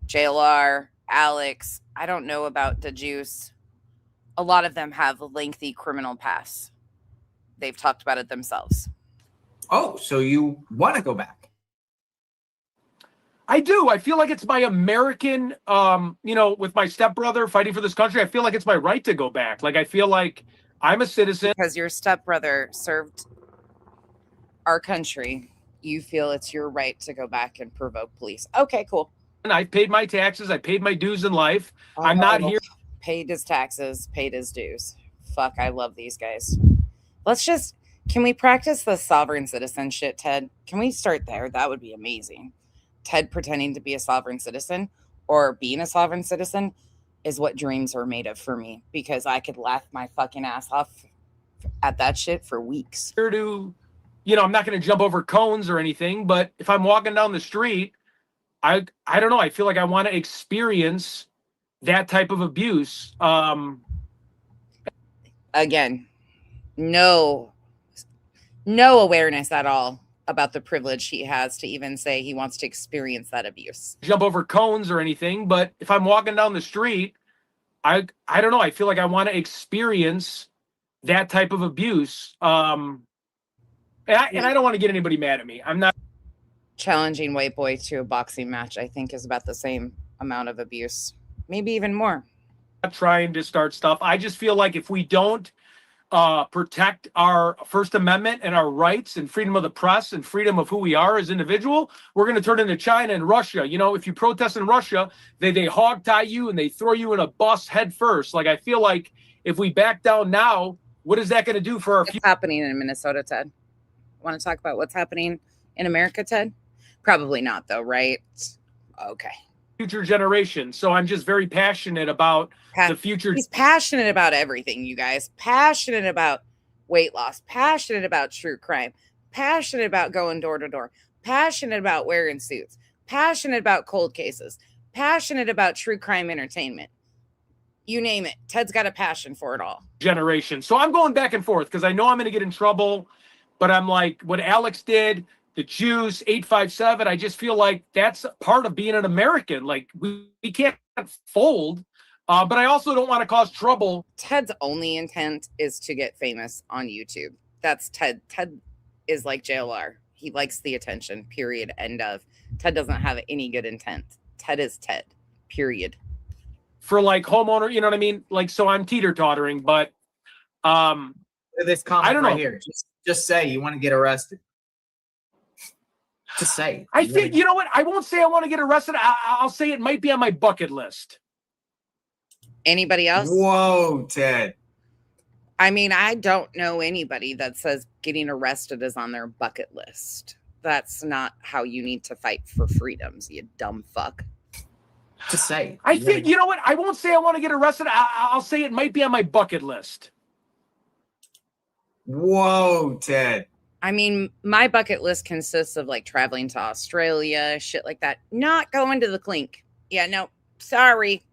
JLR, Alex, I don't know about DeJuice. A lot of them have lengthy criminal pasts. They've talked about it themselves.
Oh, so you want to go back?
I do. I feel like it's my American, with my stepbrother fighting for this country. I feel like it's my right to go back. I feel like I'm a citizen.
Because your stepbrother served our country, you feel it's your right to go back and provoke police. Okay, cool.
And I paid my taxes. I paid my dues in life. I'm not here.
Paid his taxes, paid his dues. Fuck, I love these guys. Can we practice the sovereign citizen shit, Ted? Can we start there? That would be amazing. Ted pretending to be a sovereign citizen or being a sovereign citizen is what dreams are made of for me, because I could laugh my fucking ass off at that shit for weeks.
I'm not going to jump over cones or anything, but if I'm walking down the street, I don't know. I feel like I want to experience that type of abuse.
Again, no awareness at all about the privilege he has to even say he wants to experience that abuse.
Jump over cones or anything, but if I'm walking down the street, I don't know. I feel like I want to experience that type of abuse. And I don't want to get anybody mad at me. I'm not
challenging white boy to a boxing match. I think is about the same amount of abuse, maybe even more.
Not trying to start stuff. I just feel like if we don't protect our First Amendment and our rights and freedom of the press and freedom of who we are as individual, we're going to turn into China and Russia. If you protest in Russia, they hog tie you and they throw you in a bus head first. I feel like if we back down now, What is that going to do for our
What's happening in Minnesota, Ted? Want to talk about what's happening in America, Ted? Probably not, though, right? Okay.
future generation? So I'm just very passionate about the future.
He's passionate about everything, you guys. Passionate about weight loss, passionate about true crime, passionate about going door to door, passionate about wearing suits, passionate about cold cases, passionate about true crime entertainment. You name it. Ted's got a passion for it all.
Generation. So I'm going back and forth because I know I'm going to get in trouble, but I'm like, what Alex did, the Juice, 857, I just feel like that's part of being an American. Like, we can't fold, but I also don't want to cause trouble.
Ted's only intent is to get famous on YouTube. That's Ted. Ted is like JLR. He likes the attention, period, end of. Ted doesn't have any good intent. Ted is Ted, period.
For like homeowner, you know what I mean? Like, so I'm teeter-tottering, but
this comment
I don't know.
right here. Just say you want to get arrested. Just say.
I think, you know what? I won't say I want to get arrested. I'll say it might be on my bucket list.
Anybody else?
Whoa, Ted.
I mean, I don't know anybody that says getting arrested is on their bucket list. That's not how you need to fight for freedoms, you dumb fuck.
Just say.
I think, you know what? I won't say I want to get arrested. I'll say it might be on my bucket list.
Whoa, Ted.
I mean, my bucket list consists of like traveling to Australia, shit like that. Not going to the clink. Yeah, no, sorry.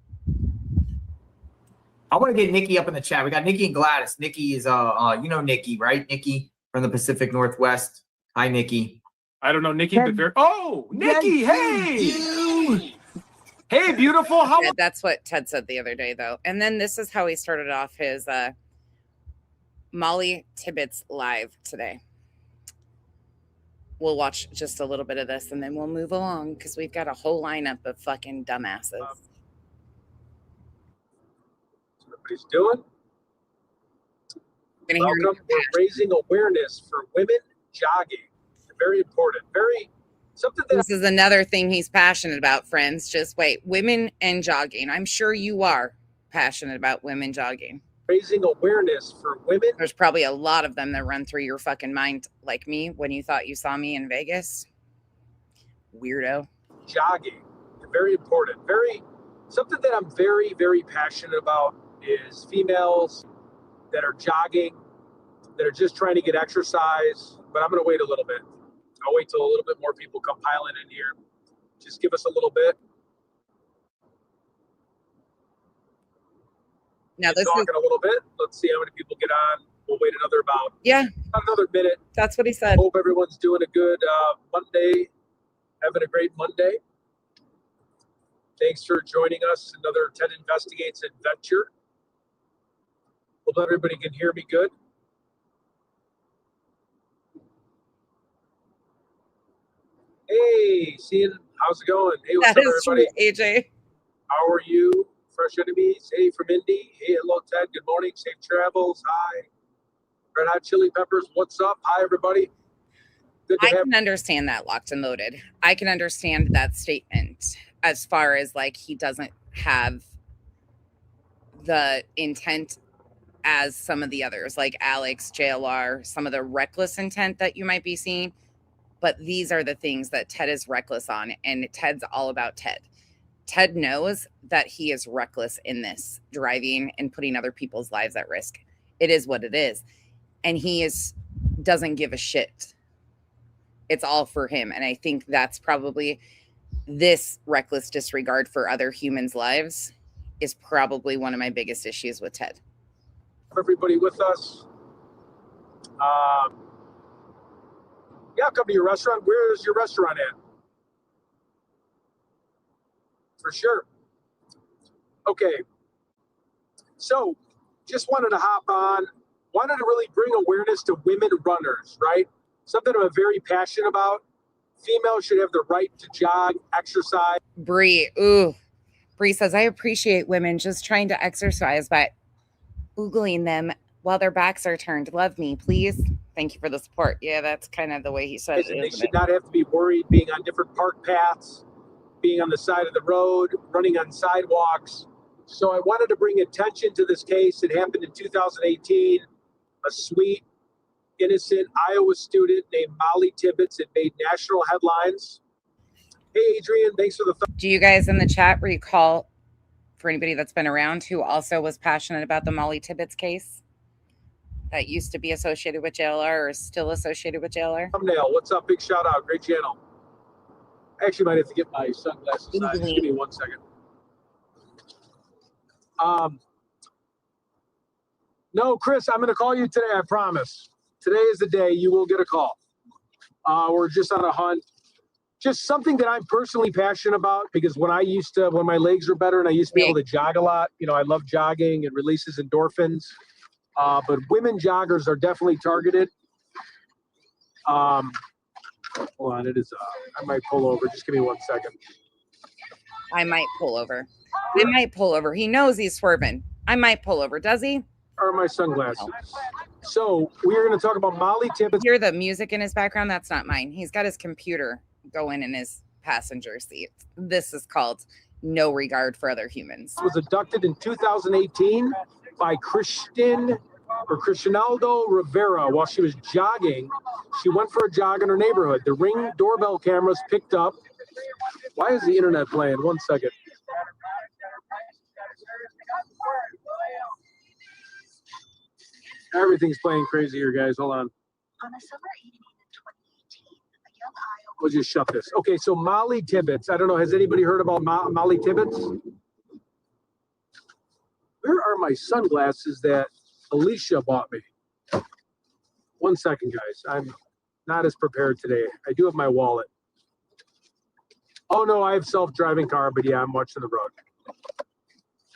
I want to get Nikki up in the chat. We got Nikki and Gladys. Nikki is you know Nikki, right? Nikki from the Pacific Northwest. Hi, Nikki.
I don't know Nikki, but very. Oh, Nikki! Hey, hey, beautiful. How?
Yeah, that's what Ted said the other day, though. And then this is how he started off his Molly Tibbetts live today. We'll watch just a little bit of this and then we'll move along because we've got a whole lineup of fucking dumbasses.
Everybody's doing. Welcome. We're raising awareness for women jogging. Very important. Very something that
this is another thing he's passionate about, friends. Just wait. Women and jogging. I'm sure you are passionate about women jogging.
Raising awareness for women.
There's probably a lot of them that run through your fucking mind like me when you thought you saw me in Vegas. Weirdo.
Jogging. Very important. Very something that I'm very, very passionate about is females that are jogging, that are just trying to get exercise. But I'm going to wait a little bit. I'll wait till a little bit more people come piling in here. Just give us a little bit.
Now this
talking
is
a little bit. Let's see how many people get on. We'll wait another another minute.
That's what he said.
Hope everyone's doing a good Monday, having a great Monday. Thanks for joining us. Another Ted Investigates adventure. Hope everybody can hear me good. Hey, seeing how's it going? Hey, what's
That
up,
is
everybody?
true, AJ.
How are you? Fresh Enemies. Hey, from Indy. Hey, hello, Ted. Good morning. Safe travels. Hi. Red Hot Chili Peppers. What's up? Hi, everybody. Good to
I
have
can understand that, Locked and Loaded. I can understand that statement as far as like he doesn't have the intent as some of the others, like Alex, JLR, some of the reckless intent that you might be seeing. But these are the things that Ted is reckless on, and Ted's all about Ted. Ted knows that he is reckless in this, driving and putting other people's lives at risk. It is what it is. And he doesn't give a shit. It's all for him. And I think that's probably this reckless disregard for other humans' lives is probably one of my biggest issues with Ted.
everybody with us. Yeah, come to your restaurant. Where is your restaurant at? For sure. Okay. So just wanted to hop on. Wanted to really bring awareness to women runners, right? Something I'm very passionate about. Females should have the right to jog, exercise.
Bree says, I appreciate women just trying to exercise, but oogling them while their backs are turned. Love me, please. Thank you for the support. Yeah, that's kind of the way he says it.
They should not have to be worried being on different park paths, being on the side of the road, running on sidewalks. So I wanted to bring attention to this case. It happened in 2018. a sweet, innocent Iowa student named Molly Tibbetts. It made national headlines. Hey, Adrian, thanks for the
Do you guys in the chat recall, for anybody that's been around, who also was passionate about the Molly Tibbetts case that used to be associated with JLR or is still associated with JLR?
thumbnail. What's up? Big shout out. Great channel. I actually might have to get my sunglasses on. Just give me 1 second. No, Chris, I'm going to call you today. I promise. Today is the day you will get a call. We're just on a hunt. Just something that I'm personally passionate about, because when my legs were better and I used to be able to jog a lot, I love jogging. It releases endorphins. But women joggers are definitely targeted. Hold on, it is. I might pull over. Just give me 1 second.
I might pull over. I might pull over. He knows he's swerving. I might pull over. Does he?
Are my sunglasses. So we are going to talk about Molly Tibbetts.
Hear the music in his background? That's not mine. He's got his computer going in his passenger seat. This is called no regard for other humans.
Was abducted in 2018 by Cristianaldo Rivera while she was jogging. She went for a jog in her neighborhood. The Ring doorbell cameras picked up. Why is the internet playing? 1 second. Everything's playing crazy here, guys. Hold on.
On a summer evening in 2018, a young Iowa.
We'll just shut this. Okay, so Molly Tibbetts. I don't know. Has anybody heard about Molly Tibbetts? Where are my sunglasses that Alicia bought me? 1 second, guys. I'm not as prepared today. I do have my wallet. Oh, no, I have self-driving car, but yeah, I'm watching the road.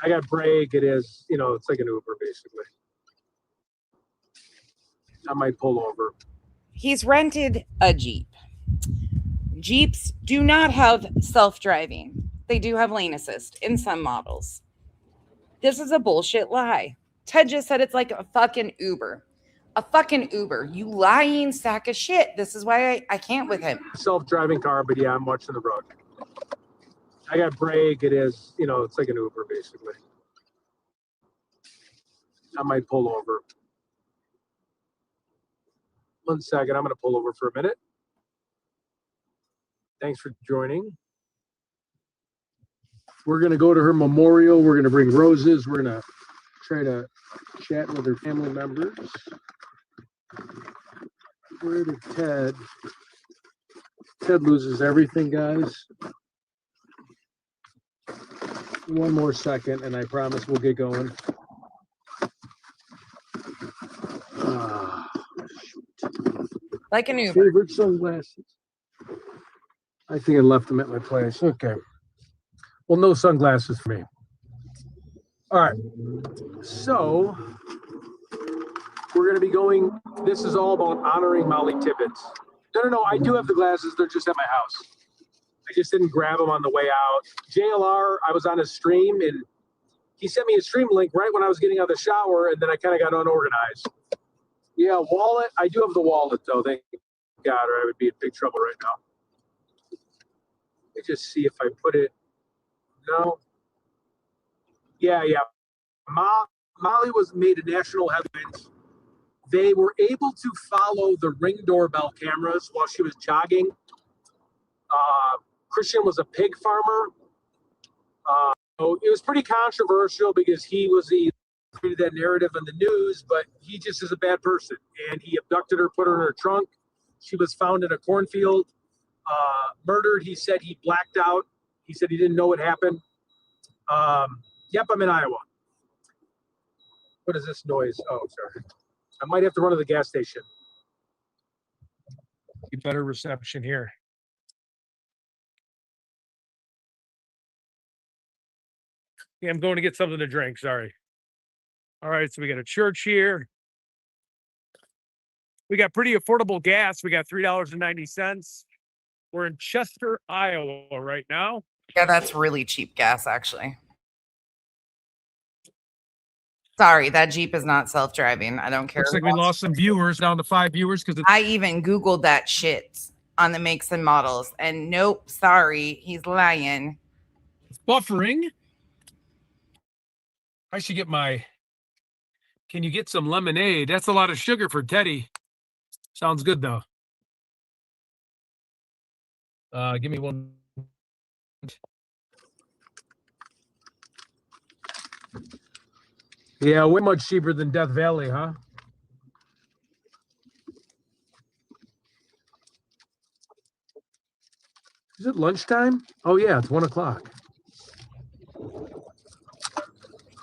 I got brake. It is, it's like an Uber, basically. I might pull over.
He's rented a Jeep. Jeeps do not have self-driving. They do have lane assist in some models. This is a bullshit lie. Ted just said it's like a fucking Uber. A fucking Uber. You lying sack of shit. This is why I can't with him.
Self-driving car, but yeah, I'm watching the road. I got brake. It is, it's like an Uber, basically. I might pull over. 1 second. I'm going to pull over for a minute. Thanks for joining. We're going to go to her memorial. We're going to bring roses. We're going to try to chat with her family members. Where did Ted? Ted loses everything, guys. 1 more second, and I promise we'll get going.
Like an Uber.
Favorite sunglasses. I think I left them at my place. Okay. Well, no sunglasses for me. All right. So we're going to be going. This is all about honoring Molly Tibbetts. No. I do have the glasses. They're just at my house. I just didn't grab them on the way out. JLR, I was on a stream and he sent me a stream link right when I was getting out of the shower, and then I kind of got unorganized. Yeah, wallet. I do have the wallet, though. Thank God, or I would be in big trouble right now. Let me just see if I put it. No. Yeah. Molly was made a national headlines. They were able to follow the Ring doorbell cameras while she was jogging. Christian was a pig farmer. So it was pretty controversial because he created that narrative in the news, but he just is a bad person. And he abducted her, put her in her trunk. She was found in a cornfield, murdered. He said he blacked out. He said he didn't know what happened. Yep, I'm in Iowa. What is this noise? Oh, sorry. I might have to run to the gas station. Get better reception here. Yeah, I'm going to get something to drink. Sorry. All right, so we got a church here. We got pretty affordable gas. We got $3.90. We're in Chester, Iowa right now.
Yeah, that's really cheap gas, actually. Sorry, that Jeep is not self-driving. I don't care.
Looks like we lost some viewers, down to 5 viewers because
I even Googled that shit on the makes and models, and nope, sorry, he's lying.
it's buffering. I should get my Can you get some lemonade? That's a lot of sugar for Teddy. Sounds good though. Give me one. Yeah, way much cheaper than Death Valley, huh? Is it lunchtime? Oh yeah, it's 1 o'clock.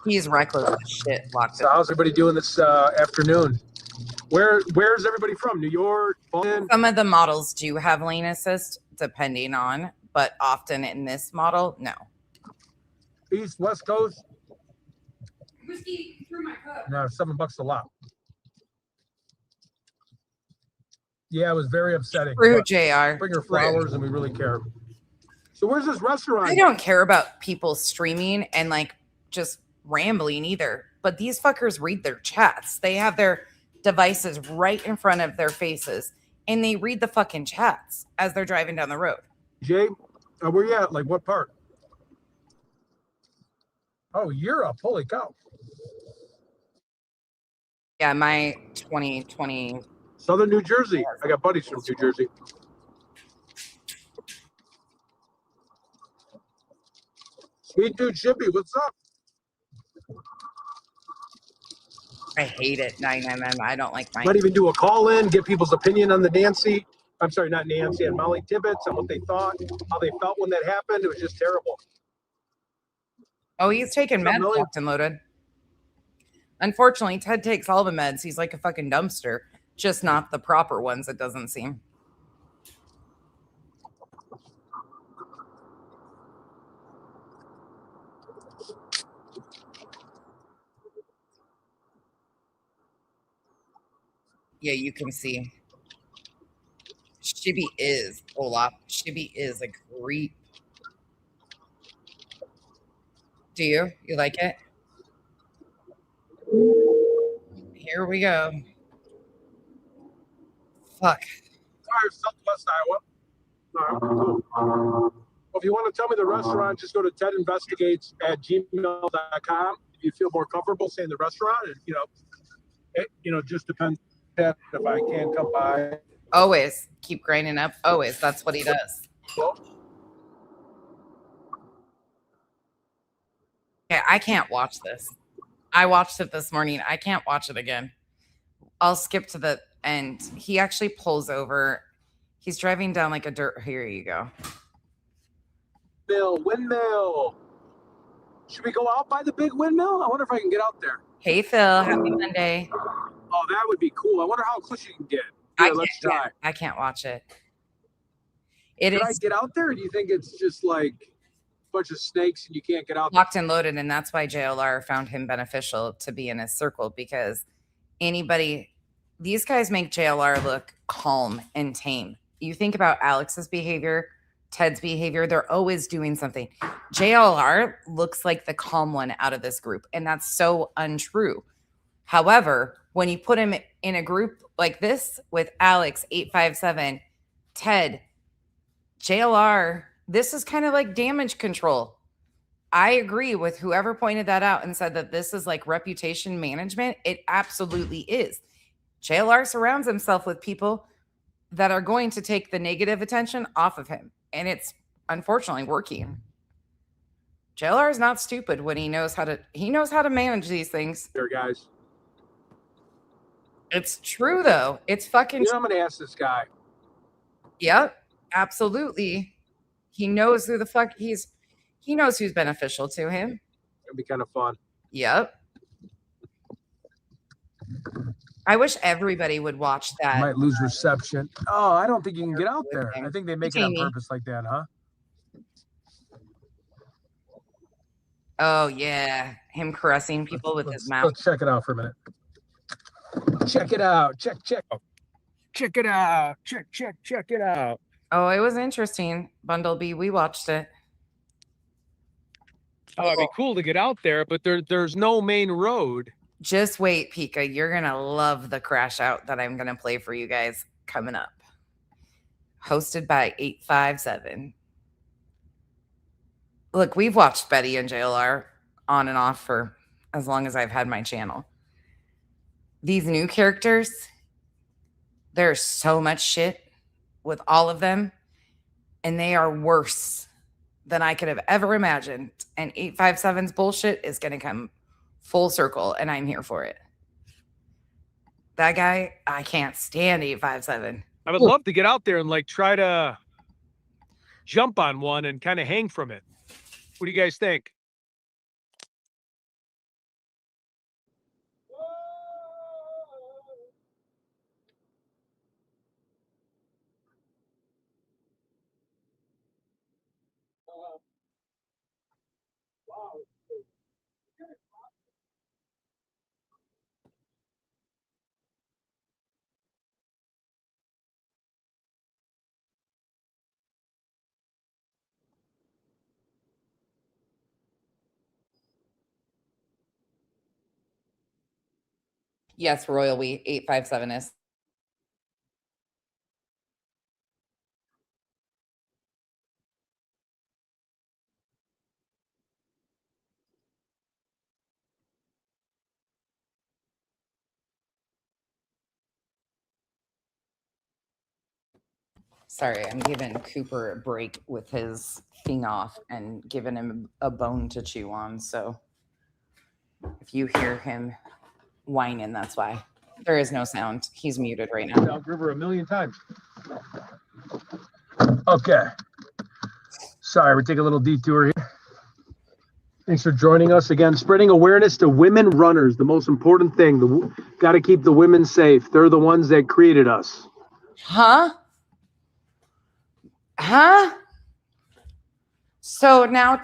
He's reckless as shit. Locked
So
up.
how's everybody doing this afternoon? Where's everybody from? New York, Boston?
Some of the models do have lane assist, depending on, but often in this model, no.
East, West Coast?
Whiskey through my cup.
No, $7 a lot. Yeah, it was very upsetting.
True,
but
JR.
Bring her flowers and we really care. So where's this restaurant?
I don't care about people streaming and like just rambling either, but these fuckers read their chats. They have their devices right in front of their faces and they read the fucking chats as they're driving down the road.
Jay, where you at? Like what part? Oh, Europe. Holy cow.
Yeah, my 2020.
Southern New Jersey. I got buddies from New Jersey. Sweet dude Shippy, what's up?
I hate it. 999. I don't like
Might
mine.
even do a call in, get people's opinion on the Nancy. I'm sorry, not Nancy, and Molly Tibbetts, and what they thought, how they felt when that happened. It was just terrible.
Oh, he's taking meds
Really?
locked and loaded. Unfortunately, Ted takes all the meds. He's like a fucking dumpster, just not the proper ones, it doesn't seem. Yeah, you can see. Shibby is Olaf. Shibby is a creep. Do you? You like it? Here we go. Fuck.
Sorry, Southwest Iowa. All right, cool. Well, if you want to tell me the restaurant, just go to tedinvestigates@gmail.com. If you feel more comfortable saying the restaurant, and it just depends if I can come by.
Always keep grinding up. Always. That's what he does. Okay, I can't watch this. I watched it this morning. I can't watch it again. I'll skip to the end. He actually pulls over. He's driving down like a dirt. Here you go.
Windmill. Should we go out by the big windmill? I wonder if I can get out there.
Hey, Phil. Happy Monday.
Oh, that would be cool. I wonder how close you can get.
I
Yeah,
can't,
let's try.
I can't watch it. It
Can I
is
get out there, or do you think it's just like a bunch of snakes and you can't get out there?
locked and loaded, and that's why JLR found him beneficial to be in his circle, because these guys make JLR look calm and tame. You think about Alex's behavior, Ted's behavior, they're always doing something. JLR looks like the calm one out of this group, and that's so untrue. However, when you put him in a group like this with Alex, 857, Ted, JLR, this is kind of like damage control. I agree with whoever pointed that out and said that this is like reputation management. It absolutely is. JLR surrounds himself with people that are going to take the negative attention off of him. And it's unfortunately working. JLR is not stupid when he knows how to manage these things.
There, guys.
It's true though. It's fucking
I'm gonna ask this guy.
Yep, absolutely. He knows who the fuck he knows who's beneficial to him.
It'd be kind of fun.
Yep. I wish everybody would watch that.
Might lose reception. Oh, I don't think you can get out there. I think they make it on
Jamie.
purpose like that, huh?
Oh yeah, him caressing people with his mouth.
Let's check it out for a minute. Check it out. Check. Check it out. Check it out.
Oh, it was interesting. Bundle B, we watched it.
Oh, it'd be cool to get out there, but there's no main road.
Just wait, Pika. You're gonna love the crash out that I'm gonna play for you guys coming up. Hosted by 857. Look, we've watched Betty and JLR on and off for as long as I've had my channel. these new characters, there's so much shit with all of them, and they are worse than I could have ever imagined. And 857's bullshit is going to come full circle, and I'm here for it. That guy, I can't stand 857.
I would love to get out there and like try to jump on one and kind of hang from it. What do you guys think?
Yes, Royal We 857 is. Sorry, I'm giving Cooper a break with his thing off and giving him a bone to chew on. So if you hear him whining, that's why. There is no sound. He's muted right now.
Down river a million times. Okay. Sorry, we take a little detour here. Thanks for joining us again. Spreading awareness to women runners, the most important thing. Got to keep the women safe. They're the ones that created us.
Huh? Huh? So now,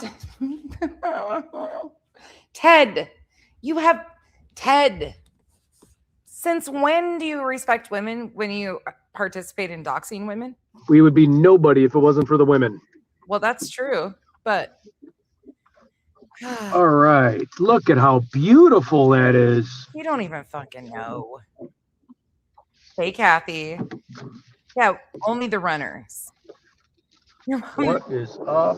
Ted, you have Ted. Since when do you respect women when you participate in doxing women?
We would be nobody if it wasn't for the women.
Well, that's true, but
All right. Look at how beautiful that is.
you don't even fucking know. Hey, Kathy. Yeah, only the runners.
What is up?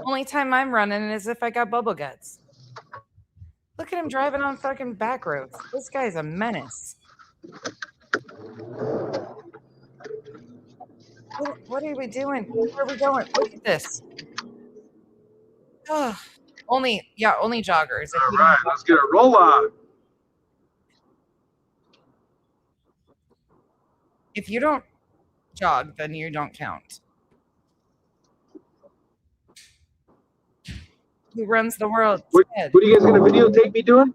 Only time I'm running is if I got bubble guts. Look at him driving on fucking back roads. This guy's a menace. What are we doing? Where are we going? Look at this. Oh, only joggers.
All right, let's get a roll on.
If you don't jog, then you don't count. Who runs the world?
What
Ted.
are you guys gonna videotape me doing?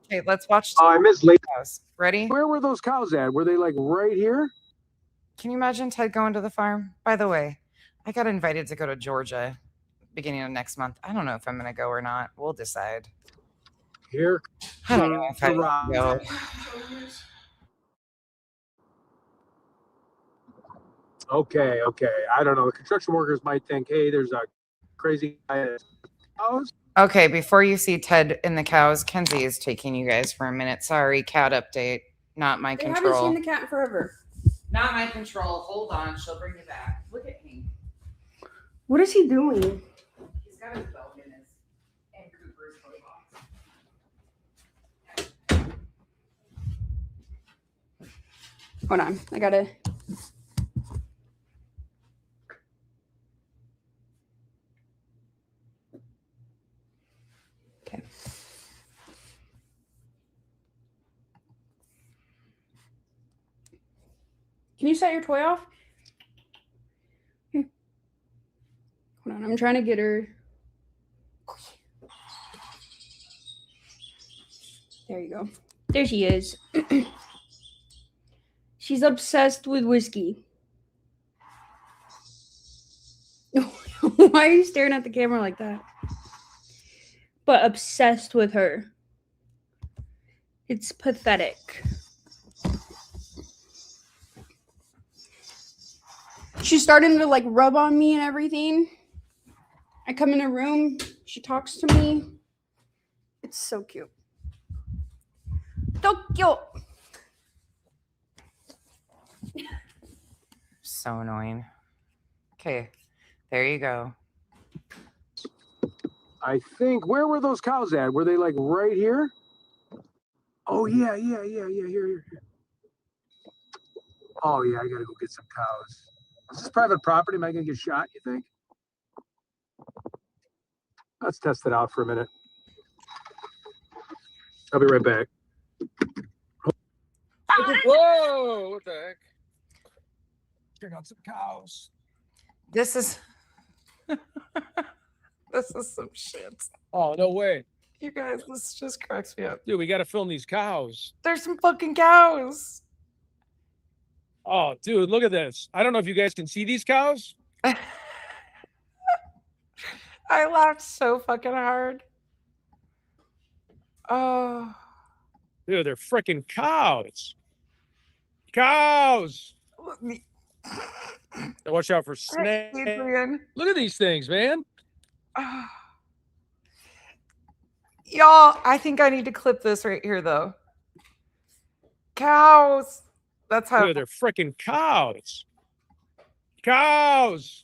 Okay, let's watch
Oh, I missed late.
cows. Ready?
Where were those cows at? Were they like right here?
Can you imagine Ted going to the farm? By the way, I got invited to go to Georgia beginning of next month. I don't know if I'm going to go or not. We'll decide.
Here.
I don't know if I can go.
Okay. I don't know. The construction workers might think, hey, there's a crazy guy.
Okay, before you see Ted and the cows, Kenzie is taking you guys for a minute. Sorry, cat update. Not my
I
control.
haven't seen the cat in forever.
Not my control. Hold on. She'll bring you back. Look at me.
What is he doing?
He's got his belt in his and Cooper's toy box.
Hold on. I gotta.
Okay.
Can you set your toy off? Here. Hold on. I'm trying to get her. There you go. There she is. She's obsessed with whiskey. Why are you staring at the camera like that? But obsessed with her. It's pathetic. She's starting to like rub on me and everything. I come in her room. She talks to me. It's so cute. So cute.
So annoying. Okay, there you go.
I think, where were those cows at? Were they like right here? Oh yeah. Here. Oh yeah, I gotta go get some cows. Is this private property? Am I gonna get shot, you think? Let's test it out for a minute. I'll be right back. Whoa, what the heck? Check out some cows.
This is this is some shit.
Oh, no way.
You guys, this just cracks me up.
Dude, we gotta film these cows.
There's some fucking cows.
Oh, dude, look at this. I don't know if you guys can see these cows.
I laughed so fucking hard. Oh,
Dude, they're freaking cows. Cows.
let me.
Watch out for snakes.
Adrian.
Look at these things, man.
Oh. Y'all, I think I need to clip this right here, though. Cows. That's how.
Dude, they're freaking cows. Cows.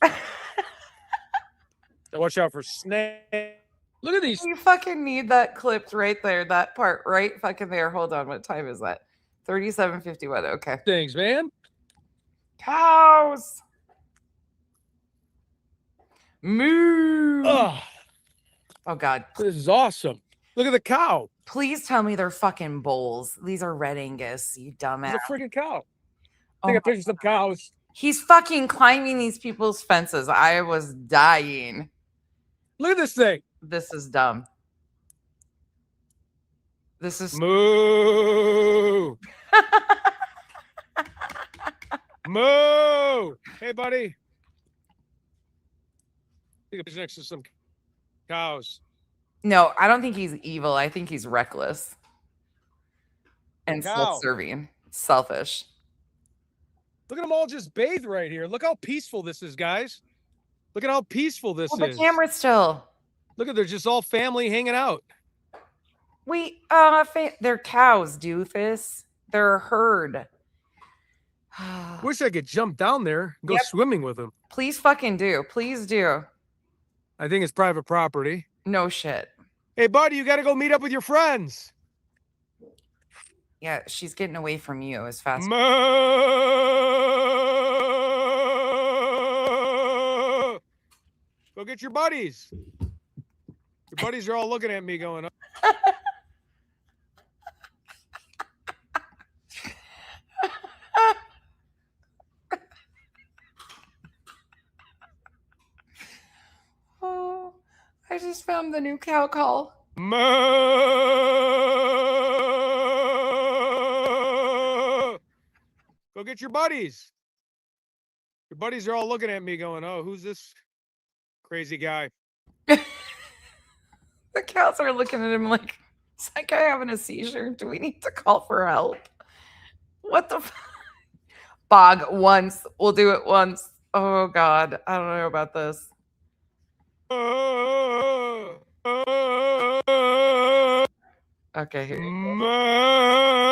Watch out for snakes. Look at these.
You fucking need that clipped right there. That part right fucking there. Hold on. What time is that? 37:51. Okay.
Things, man.
Cows. Moo.
Oh,
Oh, God.
this is awesome. Look at the cow.
Please tell me they're fucking bulls. These are Red Angus, you dumbass.
It's a freaking cow.
Oh
Take a
my
picture of some cows.
He's fucking climbing these people's fences. I was dying.
Look at this thing.
This is dumb. This is
Moo. Moo. Hey, buddy. Take a picture next to some cows.
no, I don't think he's evil. I think he's reckless and
Cow.
self-serving, selfish.
Look at them all just bathed right here. Look how peaceful this is, guys. Look at how peaceful this
Oh, the
is.
camera's still.
Look at, they're just all family hanging out.
They're cows, doofus. They're a herd.
Wish I could jump down there and go
Yep.
swimming with them.
Please fucking do. Please do.
I think it's private property.
No shit.
Hey, buddy, you got to go meet up with your friends.
Yeah, she's getting away from you as fast.
Moo! Go get your buddies. Your buddies are all looking at me going,
Oh, I just found the new cow call.
moo! Go get your buddies. Your buddies are all looking at me going, oh, who's this crazy guy?
The cows are looking at him like, is that guy having a seizure? Do we need to call for help? What the Bog once. We'll do it once. Oh, God. I don't know about this. Okay, here you go.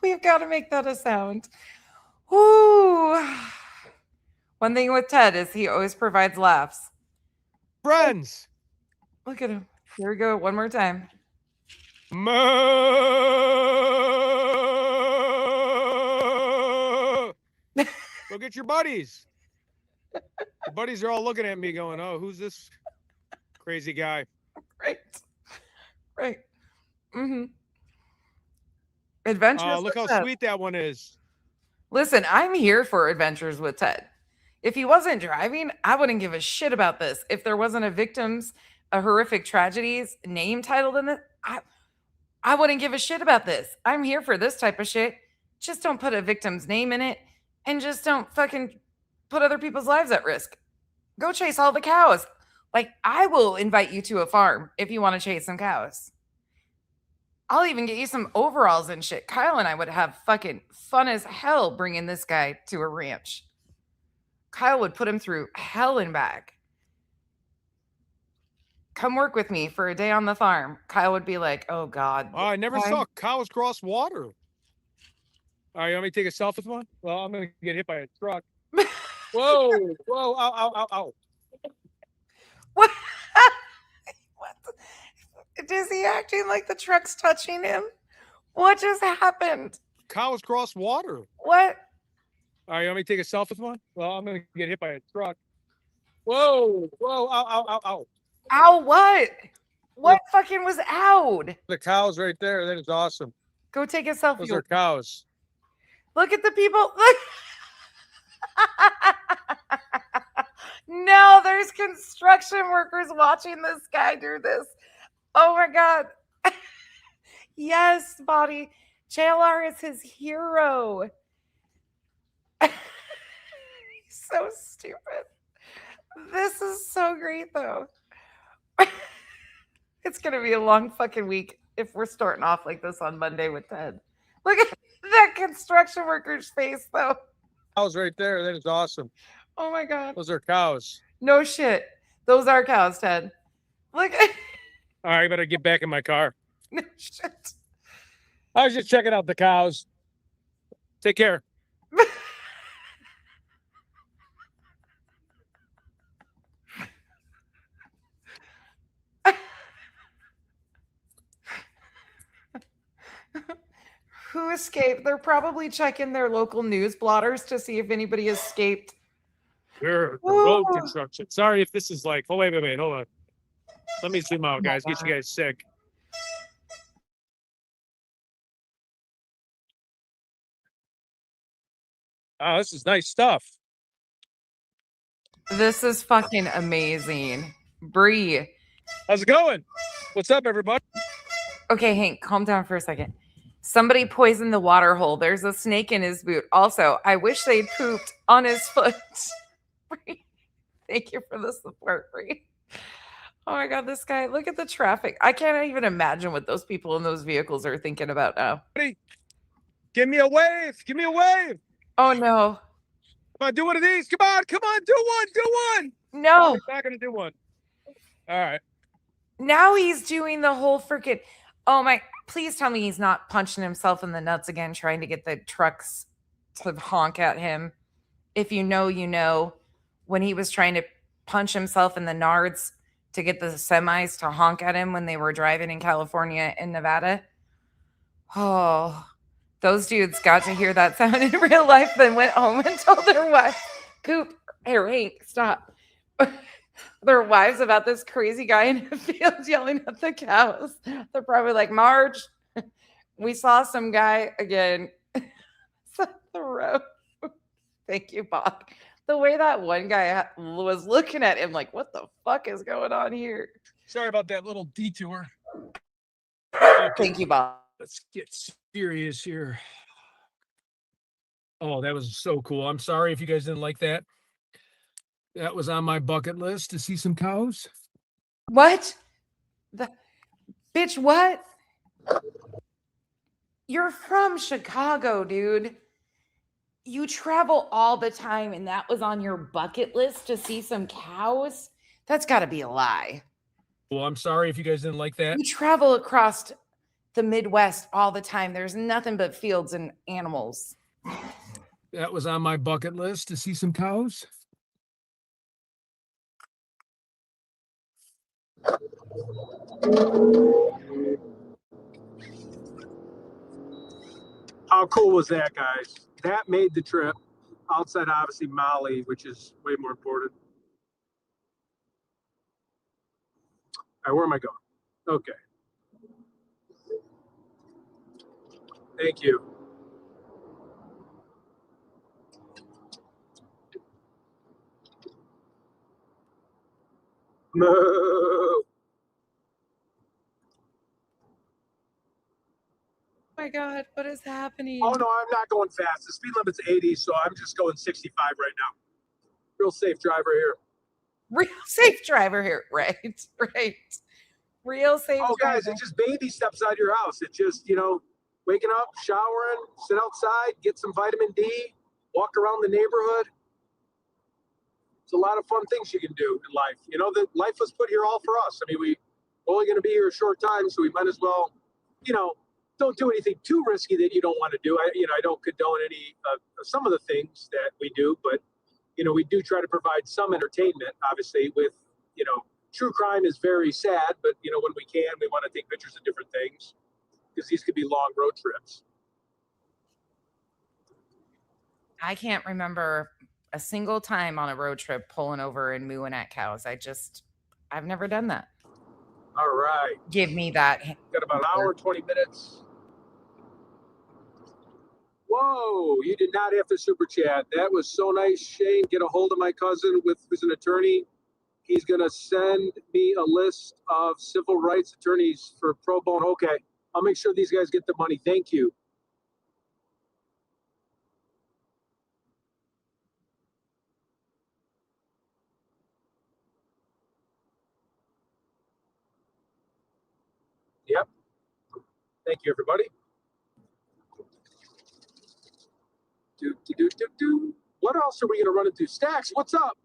We've got to make that a sound. Ooh. One thing with Ted is he always provides laughs.
Friends.
Look at him. Here we go. One more time.
Go get your buddies. Your buddies are all looking at me going, oh, who's this crazy guy?
Right. Right. Mm-hmm. Adventures.
Oh, look
with
how
Ted.
sweet that one is.
Listen, I'm here for adventures with Ted. If he wasn't driving, I wouldn't give a shit about this. If there wasn't a horrific tragedies name titled in it, I wouldn't give a shit about this. I'm here for this type of shit. Just don't put a victim's name in it and just don't fucking put other people's lives at risk. Go chase all the cows. Like, I will invite you to a farm if you want to chase some cows. I'll even get you some overalls and shit. Kyle and I would have fucking fun as hell bringing this guy to a ranch. Kyle would put him through hell and back. Come work with me for a day on the farm. Kyle would be like, oh God.
Oh, I never
why-
saw cows cross water. All right, you want me to take a selfie with one? Well, I'm going to get hit by a truck. Whoa, whoa, ow, ow, ow, ow.
What? What the- Is he acting like the truck's touching him? What just happened?
Cows cross water.
What?
All right, you want me to take a selfie with one? Well, I'm going to get hit by a truck. Whoa, whoa, ow, ow, ow, ow.
Ow, what? What fucking was out?
The cows right there. That is awesome.
Go take a selfie.
Those are cows.
Look at the people. Look. No, there's construction workers watching this guy do this. Oh my God. Yes, Body. JLR is his hero. He's so stupid. This is so great, though. It's going to be a long fucking week if we're starting off like this on Monday with Ted. Look at that construction worker's face, though.
Cows right there. That is awesome.
Oh my God.
Those are cows.
No shit. Those are cows, Ted. Look at.
All right, I better get back in my car.
No shit.
I was just checking out the cows. Take care.
Who escaped? They're probably checking their local news blotters to see if anybody escaped.
Sure, the
Whoa.
road construction. Sorry if this is like, oh, wait, hold on. Let me zoom out, guys. Get you guys sick. Oh, this is nice stuff.
This is fucking amazing. Bree.
How's it going? What's up, everybody?
Okay, Hank, calm down for a second. Somebody poisoned the water hole. There's a snake in his boot. Also, I wish they'd pooped on his foot. Bree, thank you for the support, Bree. Oh my God, this guy, look at the traffic. I can't even imagine what those people in those vehicles are thinking about now.
Give me a wave. Give me a wave.
Oh no.
Come on, do one of these. Come on, do one, do one.
No.
I'm not gonna do one. All right.
Now he's doing the whole freaking. Oh my! Please tell me he's not punching himself in the nuts again, trying to get the trucks to honk at him. If you know, you know. When he was trying to punch himself in the nards to get the semis to honk at him when they were driving in California and Nevada. Oh, those dudes got to hear that sound in real life, then went home and told their wife, "Coop, hey, Hank, stop." Their wives about this crazy guy in the field yelling at the cows. They're probably like, Marge, we saw some guy again. The road. Thank you, Bob. The way that one guy was looking at him like, what the fuck is going on here?
Sorry about that little detour.
Thank you, Bob.
Let's get serious here. Oh, that was so cool. I'm sorry if you guys didn't like that. That was on my bucket list to see some cows.
What? The bitch, what? You're from Chicago, dude. You travel all the time, and that was on your bucket list to see some cows? That's got to be a lie.
Well, I'm sorry if you guys didn't like that.
You travel across the Midwest all the time. There's nothing but fields and animals.
That was on my bucket list to see some cows.
How cool was that, guys? That made the trip outside, obviously, Maui, which is way more important. All right, where am I going? Okay. Thank you. No.
Oh my God, what is happening?
Oh, no, I'm not going fast. The speed limit's 80, so I'm just going 65 right now. Real safe driver here.
Real safe driver here. Right, right. Real safe
Oh,
driver.
guys, it's just baby steps out of your house. It's just, waking up, showering, sit outside, get some vitamin D, walk around the neighborhood. a lot of fun things you can do in life. You know, that life was put here all for us. I mean, we're only going to be here a short time, so we might as well, you know, don't do anything too risky that you don't want to do. I don't condone any some of the things that we do, but you know, we do try to provide some entertainment. Obviously, with true crime is very sad, but you know, when we can, we want to take pictures of different things because these could be long road trips.
I can't remember a single time on a road trip pulling over and mooing at cows. I've never done that.
All right.
Give me that.
Got about an hour, 20 minutes. Whoa, you did not have to super chat. That was so nice, Shane. Get a hold of my cousin who's an attorney. He's going to send me a list of civil rights attorneys for pro bono. Okay, I'll make sure these guys get the money. Thank you. Yep. Thank you, everybody. What else are we going to run into? Stacks, what's up?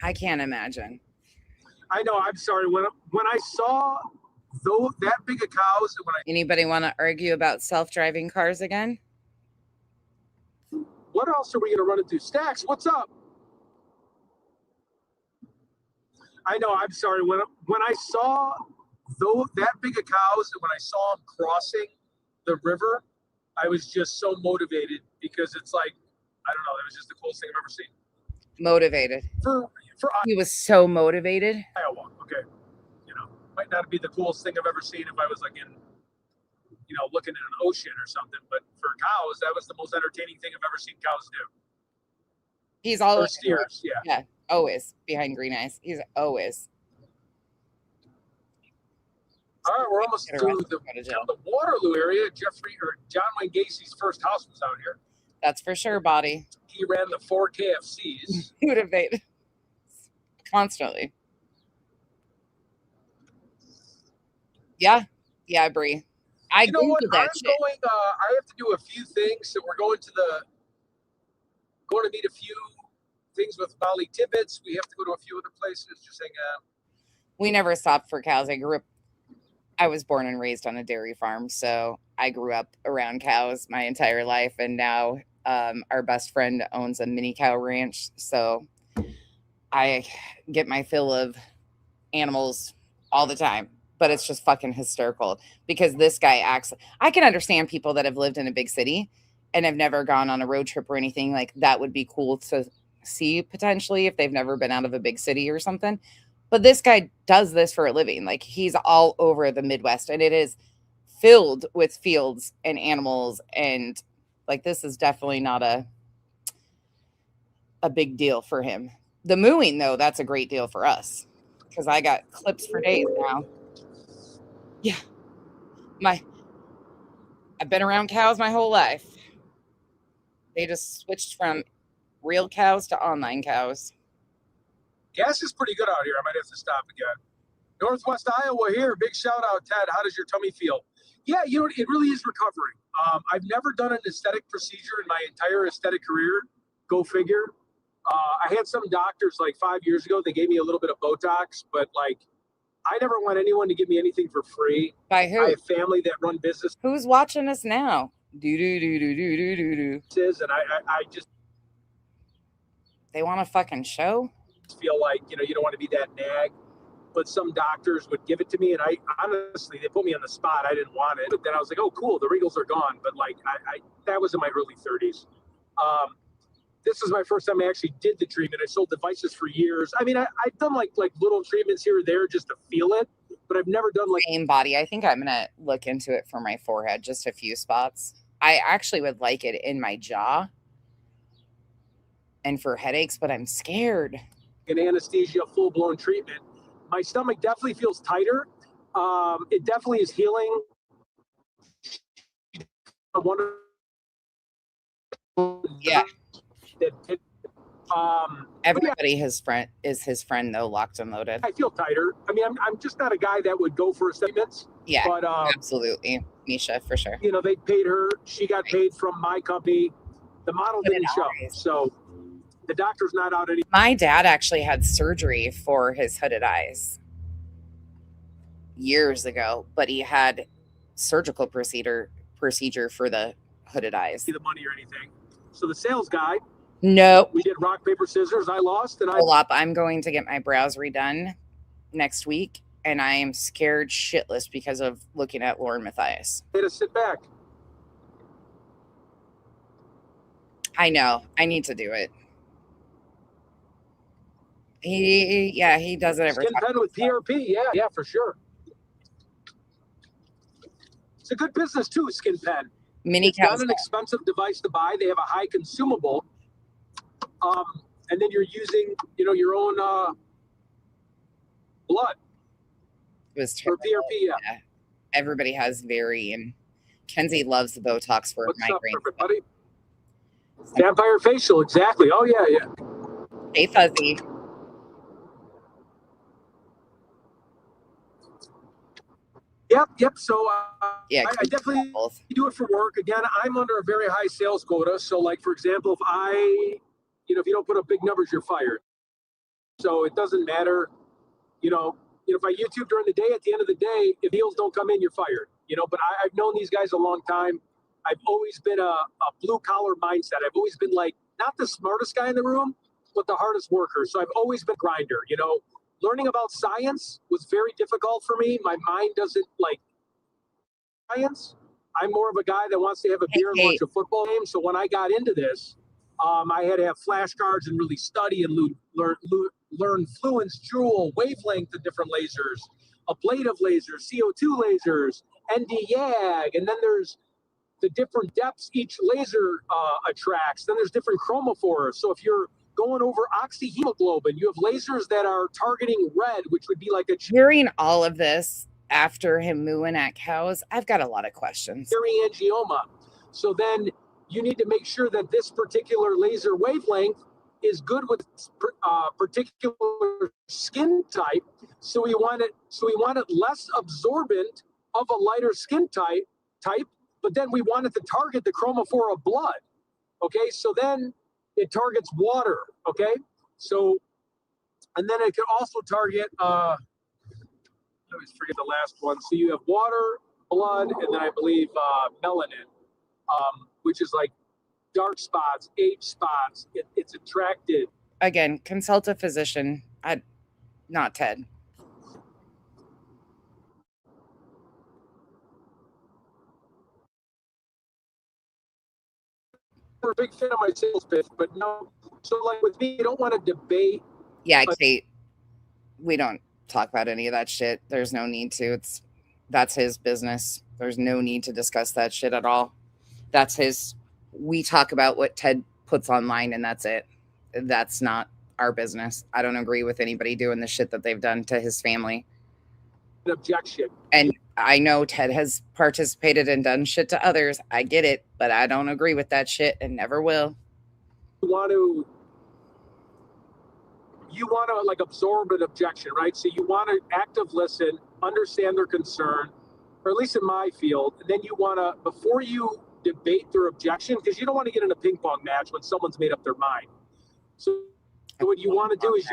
I can't imagine.
I know. I'm sorry. When I saw that big of cows,
Anybody want to argue about self-driving cars again?
What else are we going to run into? Stacks, what's up? I know. I'm sorry. When I saw that big of cows, and when I saw them crossing the river, I was just so motivated because it's like, I don't know, it was just the coolest thing I've ever seen.
Motivated.
For
He was so motivated.
Iowa, okay. You know, might not be the coolest thing I've ever seen if I was like in, looking at an ocean or something, but for cows, that was the most entertaining thing I've ever seen cows do.
He's always
steers, yeah.
Yeah, always behind green eyes. He's always.
All right, we're almost through the Waterloo area. John Wayne Gacy's first house was out here.
That's for sure, Body.
He ran the 4 KFCs.
Motivated. Constantly. Yeah, Bree. I googled that shit.
I have to do a few things. So we're going to meet a few things with Molly Tibbetts. We have to go to a few other places. Just hang out.
We never stopped for cows. I was born and raised on a dairy farm, so I grew up around cows my entire life, and now our best friend owns a mini cow ranch, so I get my fill of animals all the time. But it's just fucking hysterical because this guy acts. I can understand people that have lived in a big city and have never gone on a road trip or anything. Like, that would be cool to see potentially if they've never been out of a big city or something. But this guy does this for a living. Like, he's all over the Midwest, and it is filled with fields and animals. And like, this is definitely not a big deal for him. The mooing, though, that's a great deal for us because I got clips for days now. Yeah. I've been around cows my whole life. They just switched from real cows to online cows.
Gas is pretty good out here. I might have to stop again. Northwest Iowa here. Big shout out, Ted. How does your tummy feel? Yeah, it really is recovering. I've never done an aesthetic procedure in my entire aesthetic career. Go figure. I had some doctors like 5 years ago. They gave me a little bit of Botox, but like, I never want anyone to give me anything for free.
By who?
I have family that run business.
Who's watching us now? And
I just.
They want a fucking show?
Feel like, you don't want to be that nag. But some doctors would give it to me, and I honestly, they put me on the spot. I didn't want it. But then I was like, oh, cool, the wrinkles are gone. But like, that was in my early 30s. This is my first time I actually did the treatment. I sold devices for years. I mean, I've done like little treatments here or there just to feel it, but I've never done like
same body. I think I'm gonna look into it for my forehead, just a few spots. I actually would like it in my jaw and for headaches, but I'm scared.
An anesthesia, full-blown treatment. My stomach definitely feels tighter. It definitely is healing.
Yeah. Everybody
yeah.
is his friend though, locked and loaded.
I feel tighter. I mean, I'm just not a guy that would go for statements.
Yeah,
but
absolutely, Misha, for sure.
They paid her. She got paid from my company. The model didn't show, so The doctor's not out any.
My dad actually had surgery for his hooded eyes years ago, but he had surgical procedure for the hooded eyes.
The money or anything. So the sales guy,
No,
we did rock, paper, scissors. I lost, and I
hold up. I'm going to get my brows redone next week, and I am scared shitless because of looking at Lauren Matthias.
had to sit back.
I know. I need to do it. He does it every
Skin
time.
pen with PRP. Yeah, for sure. It's a good business too, Skin Pen.
Mini
It's not
cows.
an expensive device to buy. They have a high consumable. And then you're using, your own blood
Was
for
terrible.
PRP. Yeah.
Everybody has varying. Kenzie loves the Botox for
What's up,
migraine.
everybody? Vampire facial, exactly. Oh yeah.
Hey, Fuzzy.
Yep. So
Yeah,
I definitely
both.
do it for work. Again, I'm under a very high sales quota. So like, for example, if you don't put up big numbers, you're fired. So it doesn't matter, if I YouTube during the day, at the end of the day, if deals don't come in, you're fired, but I've known these guys a long time. I've always been a blue collar mindset. I've always been like, not the smartest guy in the room, but the hardest worker. So I've always been a grinder, learning about science was very difficult for me. My mind doesn't like science. I'm more of a guy that wants to have a beer and watch a football game. So when I got into this, I had to have flashcards and really study and learn fluence, joule, wavelength of different lasers, ablative lasers, CO2 lasers, ND-YAG, and then there's the different depths each laser attracts. Then there's different chromophores. So if you're going over oxyhemoglobin, you have lasers that are targeting red, which would be like a
Hearing all of this after him mooing at cows, I've got a lot of questions.
cherry angioma. So then you need to make sure that this particular laser wavelength is good with particular skin type. So we want it less absorbent of a lighter skin type, but then we want it to target the chromophore of blood. Okay, so then it targets water. Okay, so and then it can also target I always forget the last one. So you have water, blood, and then I believe melanin, which is like dark spots, age spots. It's attracted.
Again, consult a physician. Not Ted.
We're a big fan of my sales pitch, but no. So like with me, you don't want to debate.
Yeah, Kate. We don't talk about any of that shit. There's no need to. That's his business. There's no need to discuss that shit at all. That's his. We talk about what Ted puts online, and that's it. That's not our business. I don't agree with anybody doing the shit that they've done to his family.
An objection.
And I know Ted has participated and done shit to others. I get it, but I don't agree with that shit and never will.
You want to like absorb an objection, right? So you want to active listen, understand their concern, or at least in my field, and then you want to, before you debate their objection, because you don't want to get in a ping pong match when someone's made up their mind. So what you want to do is,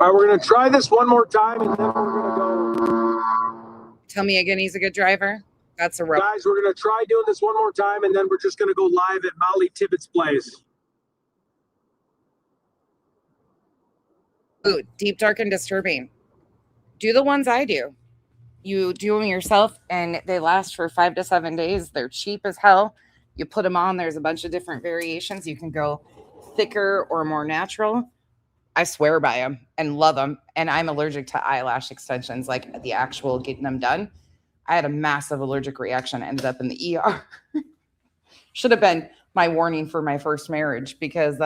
all right, we're going to try this one more time, and then we're going to go.
Tell me again, he's a good driver. That's a rough.
Guys, we're going to try doing this one more time, and then we're just going to go live at Molly Tibbetts' place.
Ooh, deep, dark, and disturbing. Do the ones I do. You do them yourself, and they last for 5 to 7 days. They're cheap as hell. You put them on. There's a bunch of different variations. You can go thicker or more natural. I swear by them and love them. And I'm allergic to eyelash extensions, like the actual getting them done. I had a massive allergic reaction. Ended up in the ER. Should have been my warning for my first marriage, because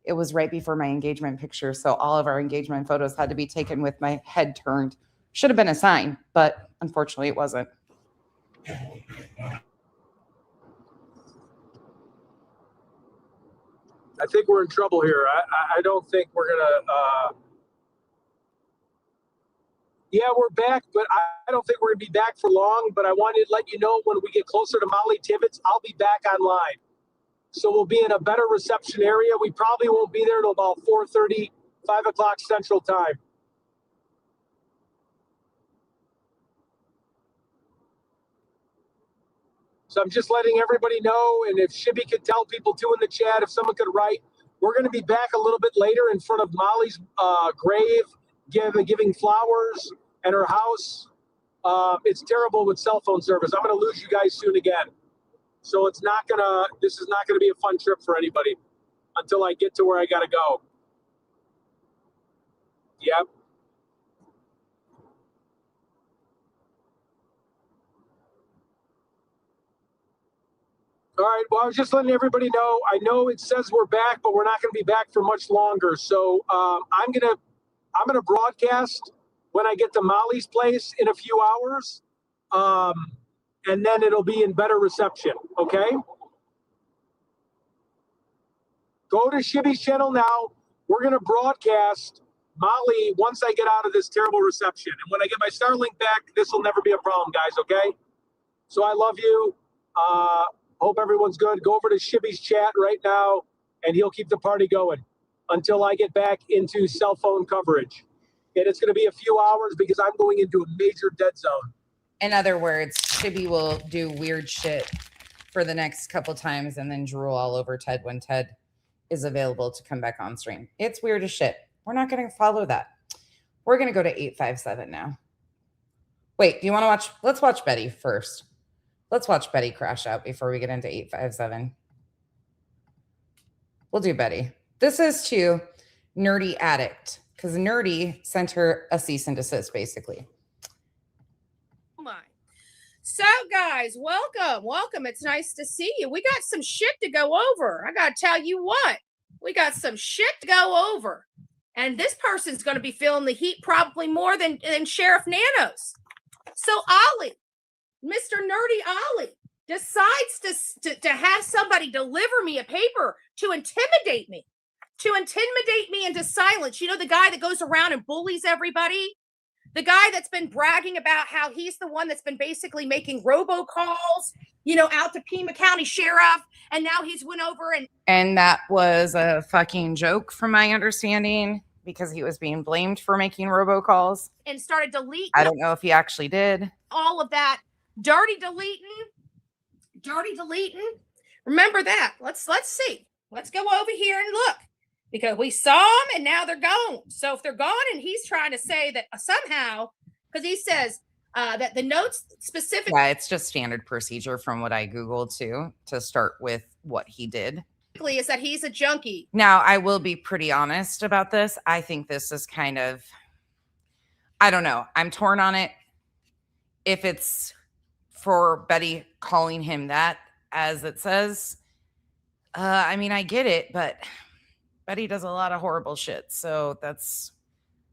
it was right before my engagement picture. So all of our engagement photos had to be taken with my head turned. Should have been a sign, but unfortunately it wasn't.
I think we're in trouble here. I don't think we're going to... Yeah, we're back, but I don't think we're going to be back for long. But I wanted to let you know when we get closer to Molly Tibbetts, I'll be back online. So we'll be in a better reception area. We probably won't be there till about 4:30, 5 o'clock Central Time. So I'm just letting everybody know, and if Shibby could tell people too in the chat, if someone could write, we're going to be back a little bit later in front of Molly's grave, giving flowers and her house. It's terrible with cell phone service. I'm going to lose you guys soon again. So this is not going to be a fun trip for anybody until I get to where I got to go. Yep. All right. Well, I was just letting everybody know. I know it says we're back, but we're not going to be back for much longer. So I'm gonna broadcast when I get to Molly's place in a few hours, and then it'll be in better reception. Okay. Go to Shibby's channel now. We're gonna broadcast Molly once I get out of this terrible reception, and when I get my Starlink back, this will never be a problem, guys. Okay. So I love you. Hope everyone's good. Go over to Shibby's chat right now, and he'll keep the party going until I get back into cell phone coverage. And it's going to be a few hours because I'm going into a major dead zone.
In other words, Shibby will do weird shit for the next couple times and then drool all over Ted when Ted is available to come back on stream. It's weird as shit. We're not going to follow that. We're going to go to 857 now. Wait, do you want to watch? Let's watch Betty first. Let's watch Betty crash out before we get into 857. We'll do Betty. This is to Nerdy Addict because Nerdy sent her a cease and desist, basically.
Oh my. So, guys, welcome. It's nice to see you. We got some shit to go over. I got to tell you what. We got some shit to go over. And this person's going to be feeling the heat probably more than Sheriff Nanos. So, Ollie. Mr. Nerdy Ollie decides to have somebody deliver me a paper to intimidate me into silence. You know, the guy that goes around and bullies everybody, the guy that's been bragging about how he's the one that's been basically making robocalls, you know, out to Pima County Sheriff. And now he's went over
and that was a fucking joke from my understanding because he was being blamed for making robocalls
and started deleting.
I don't know if he actually did.
All of that. Dirty deleting. Remember that. Let's see. Let's go over here and look because we saw them and now they're gone. So if they're gone and he's trying to say that somehow, because he says that the notes specifically.
Yeah, it's just standard procedure from what I Googled too, to start with what he did.
Is that he's a junkie.
Now, I will be pretty honest about this. I think this is kind of, I don't know. I'm torn on it. If it's for Betty calling him that, as it says, I mean, I get it, but Betty does a lot of horrible shit. So that's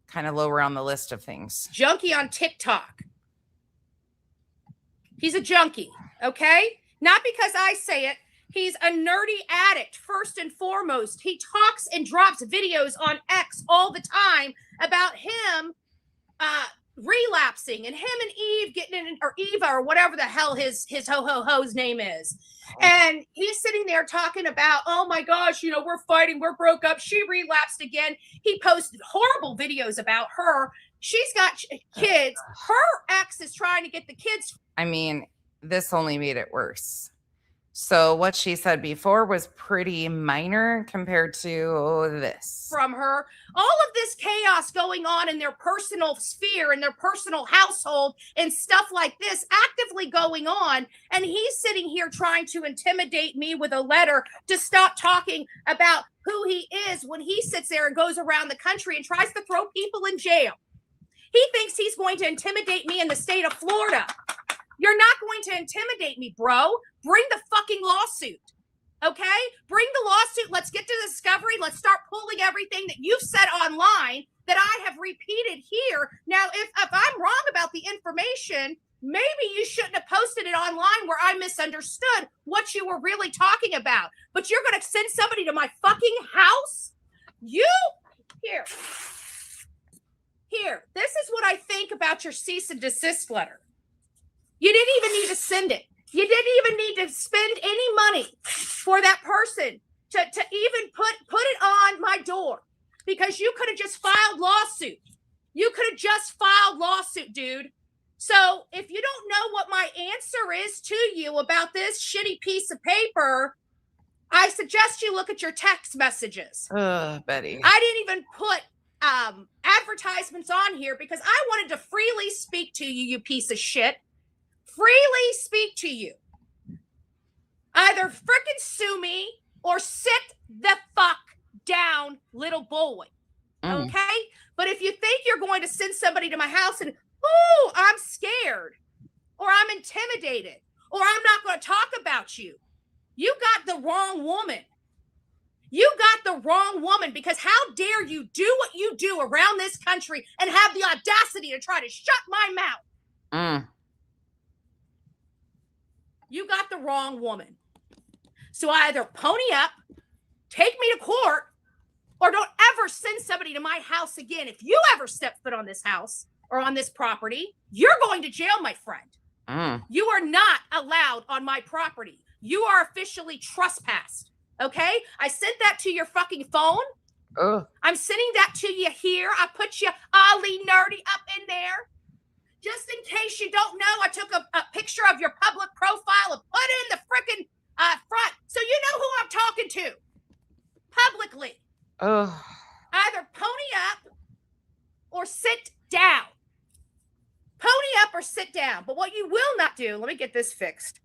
kind of lower on the list of things.
Junkie on TikTok. He's a junkie, okay? Not because I say it. He's a nerdy addict, first and foremost. He talks and drops videos on X all the time about him relapsing and him and Eve getting in, or Eva or whatever the hell his ho's name is. And he's sitting there talking about, oh my gosh, you know, we're fighting, we're broke up, she relapsed again. He posted horrible videos about her. She's got kids. Her ex is trying to get the kids.
I mean, this only made it worse. So what she said before was pretty minor compared to this.
From her. All of this chaos going on in their personal sphere, in their personal household and stuff like this actively going on. And he's sitting here trying to intimidate me with a letter to stop talking about who he is when he sits there and goes around the country and tries to throw people in jail. He thinks he's going to intimidate me in the state of Florida. You're not going to intimidate me, bro. Bring the fucking lawsuit, okay? Bring the lawsuit. Let's get to discovery. Let's start pulling everything that you've said online that I have repeated here. Now, if I'm wrong about the information, maybe you shouldn't have posted it online where I misunderstood what you were really talking about. But you're going to send somebody to my fucking house? Here. This is what I think about your cease and desist letter. You didn't even need to send it. You didn't even need to spend any money for that person to even put it on my door, because you could have just filed lawsuit. You could have just filed lawsuit, dude. So if you don't know what my answer is to you about this shitty piece of paper, I suggest you look at your text messages.
Betty.
I didn't even put advertisements on here because I wanted to freely speak to you, you piece of shit. Freely speak to you. Either frickin' sue me or sit the fuck down, little boy. Okay? But if you think you're going to send somebody to my house and, oh, I'm scared, or I'm intimidated, or I'm not going to talk about you, you got the wrong woman. You got the wrong woman, because how dare you do what you do around this country and have the audacity to try to shut my mouth? You got the wrong woman. So either pony up, take me to court, or don't ever send somebody to my house again. If you ever step foot on this house or on this property, you're going to jail, my friend. You are not allowed on my property. You are officially trespassed. Okay? I sent that to your fucking phone. I'm sending that to you here. I put you Ollie Nerdy up in there. Just in case you don't know, I took a picture of your public profile and put it in the frickin' front. So you know who I'm talking to. Publicly. Either pony up or sit down. Pony up or sit down. But what you will not do, let me get this fixed.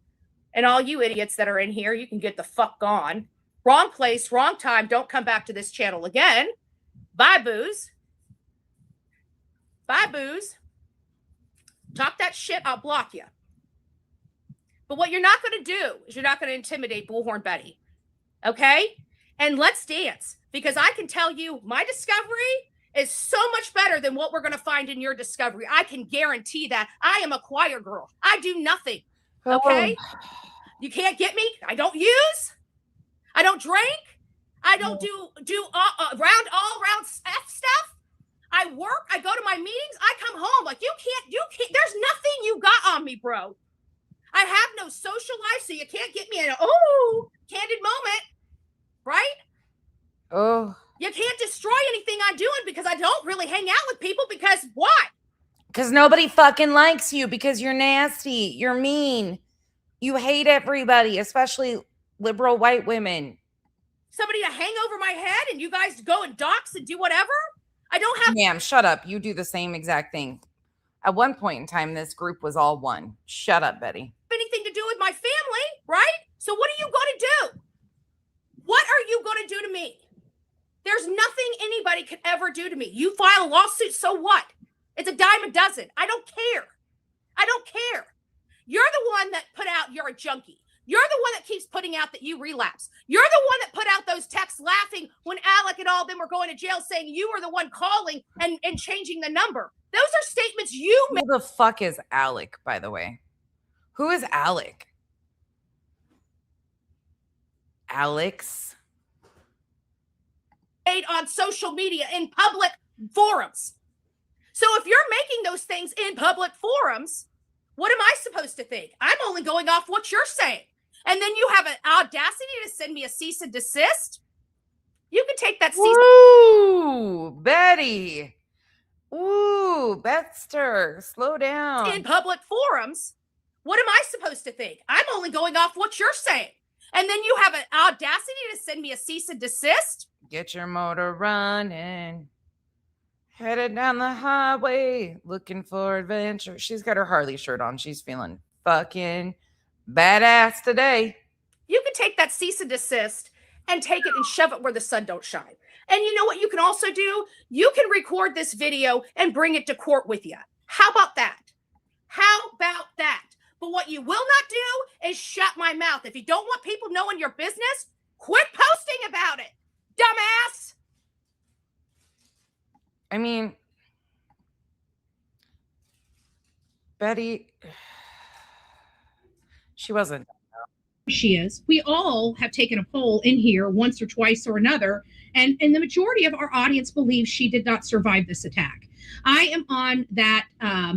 And all you idiots that are in here, you can get the fuck gone. Wrong place, wrong time. Don't come back to this channel again. Bye, booze. Bye, booze. Talk that shit, I'll block you. But what you're not going to do is you're not going to intimidate Bullhorn Betty. Okay? And let's dance. Because I can tell you, my discovery is so much better than what we're going to find in your discovery. I can guarantee that. I am a choir girl. I do nothing. Okay? You can't get me. I don't use. I don't drink. I don't do all round F stuff. I work. I go to my meetings. I come home. Like, you can't, there's nothing you got on me, bro. I have no social life, so you can't get me in a, candid moment. Right? You can't destroy anything I'm doing because I don't really hang out with people because why?
Because nobody fucking likes you, because you're nasty. You're mean. You hate everybody, especially liberal white women.
Somebody to hang over my head and you guys go and dox and do whatever? I don't have.
Ma'am, shut up. You do the same exact thing. At one point in time, this group was all one. Shut up, Betty.
Anything to do with my family, right? So what are you going to do? What are you going to do to me? There's nothing anybody could ever do to me. You file a lawsuit, so what? It's a dime a dozen. I don't care. I don't care. You're the one that put out you're a junkie. You're the one that keeps putting out that you relapse. You're the one that put out those texts laughing when Alec and all of them were going to jail, saying you were the one calling and changing the number. Those are statements you made.
Who the fuck is Alec, by the way? Who is Alec? Alex?
On social media in public forums. So if you're making those things in public forums, what am I supposed to think? I'm only going off what you're saying. And then you have an audacity to send me a cease and desist? You can take that cease.
Ooh, Betty. Ooh, Betster, slow down.
In public forums, what am I supposed to think? I'm only going off what you're saying. And then you have an audacity to send me a cease and desist?
Get your motor running. Headed down the highway, looking for adventure. She's got her Harley shirt on. She's feeling fucking badass today.
You can take that cease and desist and take it and shove it where the sun don't shine. And you know what you can also do? You can record this video and bring it to court with you. How about that? How about that? But what you will not do is shut my mouth. If you don't want people knowing your business, quit posting about it, dumbass.
I mean, Betty, she wasn't.
She is. We all have taken a poll in here once or twice or another, and the majority of our audience believes she did not survive this attack. I am on that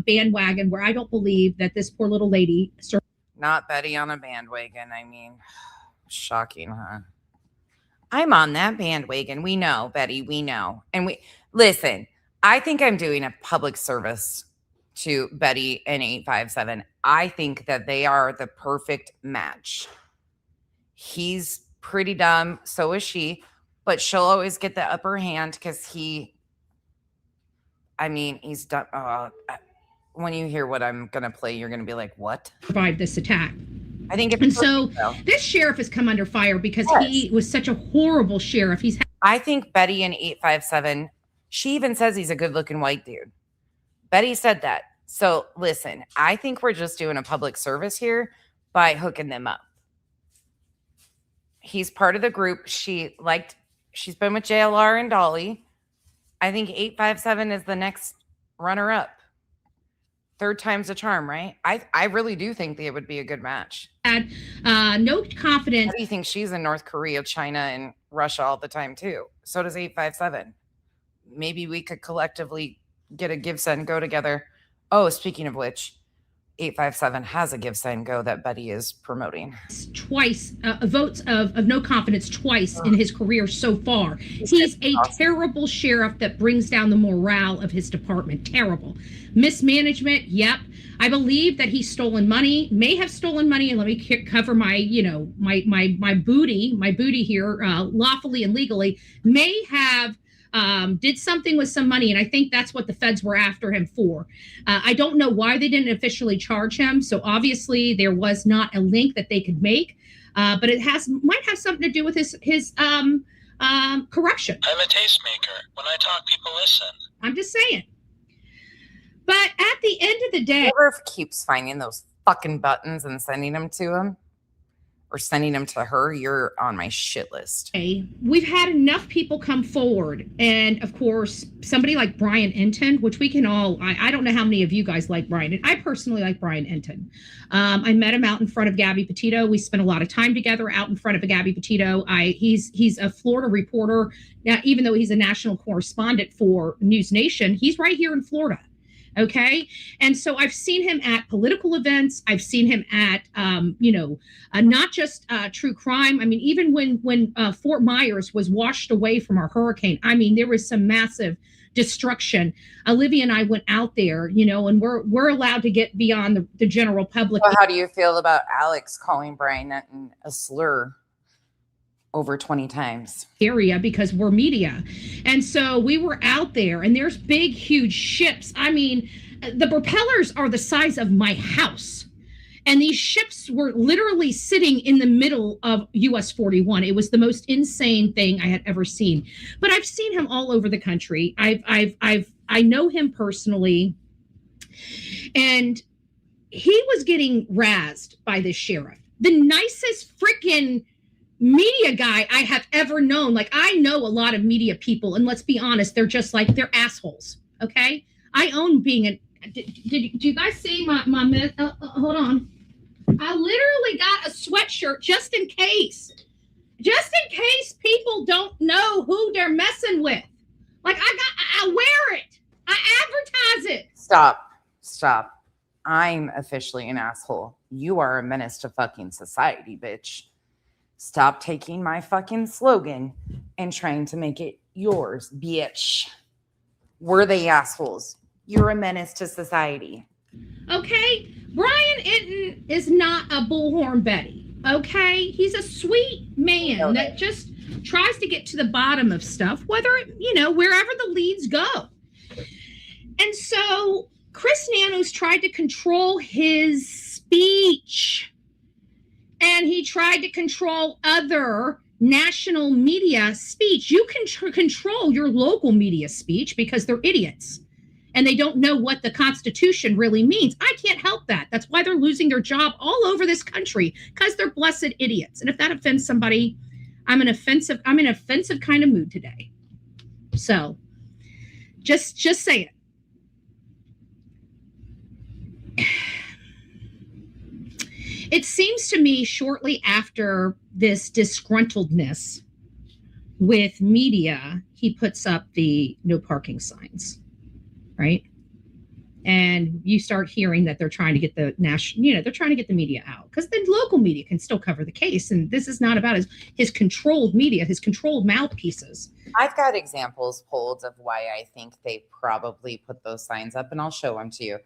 bandwagon where I don't believe that this poor little lady
Not Betty on a bandwagon. I mean, shocking, huh? I'm on that bandwagon. We know, Betty. We know. And we listen, I think I'm doing a public service to Betty and 857. I think that they are the perfect match. He's pretty dumb. So is she. But she'll always get the upper hand because he's done. When you hear what I'm going to play, you're going to be like, what?
Survived this attack.
I think it's
And so
perfect, though.
this sheriff has come under fire because
Yes.
he was such a horrible sheriff.
I think Betty and 857, she even says he's a good looking white dude. Betty said that. So listen, I think we're just doing a public service here by hooking them up. He's part of the group. She's been with JLR and Dolly. I think 857 is the next runner up. Third time's a charm, right? I really do think they would be a good match.
Had no confidence.
Betty thinks she's in North Korea, China, and Russia all the time too. So does 857. Maybe we could collectively get a give, send, go together. Oh, speaking of which, 857 has a give, send, go that Betty is promoting.
Twice, votes of no confidence twice in his career so far. He's a terrible sheriff that brings down the morale of his department. Terrible. Mismanagement, yep. I believe that he's stolen money, may have stolen money, and let me cover my, my booty here, lawfully and legally, may have did something with some money, and I think that's what the feds were after him for. I don't know why they didn't officially charge him, so obviously there was not a link that they could make, but it might have something to do with his corruption.
I'm a tastemaker. When I talk, people listen.
I'm just saying. But at the end of the day,
whoever keeps finding those fucking buttons and sending them to him or sending them to her, you're on my shit list.
We've had enough people come forward. And of course, somebody like Brian Enton, which we can all, I don't know how many of you guys like Brian. I personally like Brian Enton. I met him out in front of Gabby Petito. We spent a lot of time together out in front of Gabby Petito. He's a Florida reporter. Now, even though he's a national correspondent for News Nation, he's right here in Florida. Okay. And so I've seen him at political events. I've seen him at, not just true crime. I mean, even when Fort Myers was washed away from our hurricane, I mean, there was some massive destruction. Olivia and I went out there, and we're allowed to get beyond the general public.
Well, how do you feel about Alex calling Brian Netton a slur over 20 times?
Area because we're media. And so we were out there, and there's big, huge ships. I mean, the propellers are the size of my house. And these ships were literally sitting in the middle of US 41. It was the most insane thing I had ever seen. But I've seen him all over the country. I know him personally. And he was getting razzed by this sheriff. The nicest freaking media guy I have ever known. Like, I know a lot of media people, and let's be honest, they're assholes. Okay, I own being do you guys see my hold on, I literally got a sweatshirt just in case people don't know who they're messing with. Like, I wear it, I advertise it.
Stop. I'm officially an asshole. You are a menace to fucking society, bitch. Stop taking my fucking slogan and trying to make it yours, bitch. We're the assholes. You're a menace to society.
Okay? Brian Enton is not a bullhorn Betty. Okay? He's a sweet man that just tries to get to the bottom of stuff, whether, wherever the leads go. And so Chris Nanos tried to control his speech. And he tried to control other national media speech. You can control your local media speech because they're idiots and they don't know what the Constitution really means. I can't help that. That's why they're losing their job all over this country, because they're blessed idiots. And if that offends somebody, I'm in an offensive kind of mood today. So just say it. It seems to me shortly after this disgruntledness with media, he puts up the no parking signs, right? And you start hearing that they're trying to get the national, they're trying to get the media out, because the local media can still cover the case. And this is not about his controlled media, his controlled mouthpieces.
I've got examples pulled of why I think they probably put those signs up, and I'll show them to you.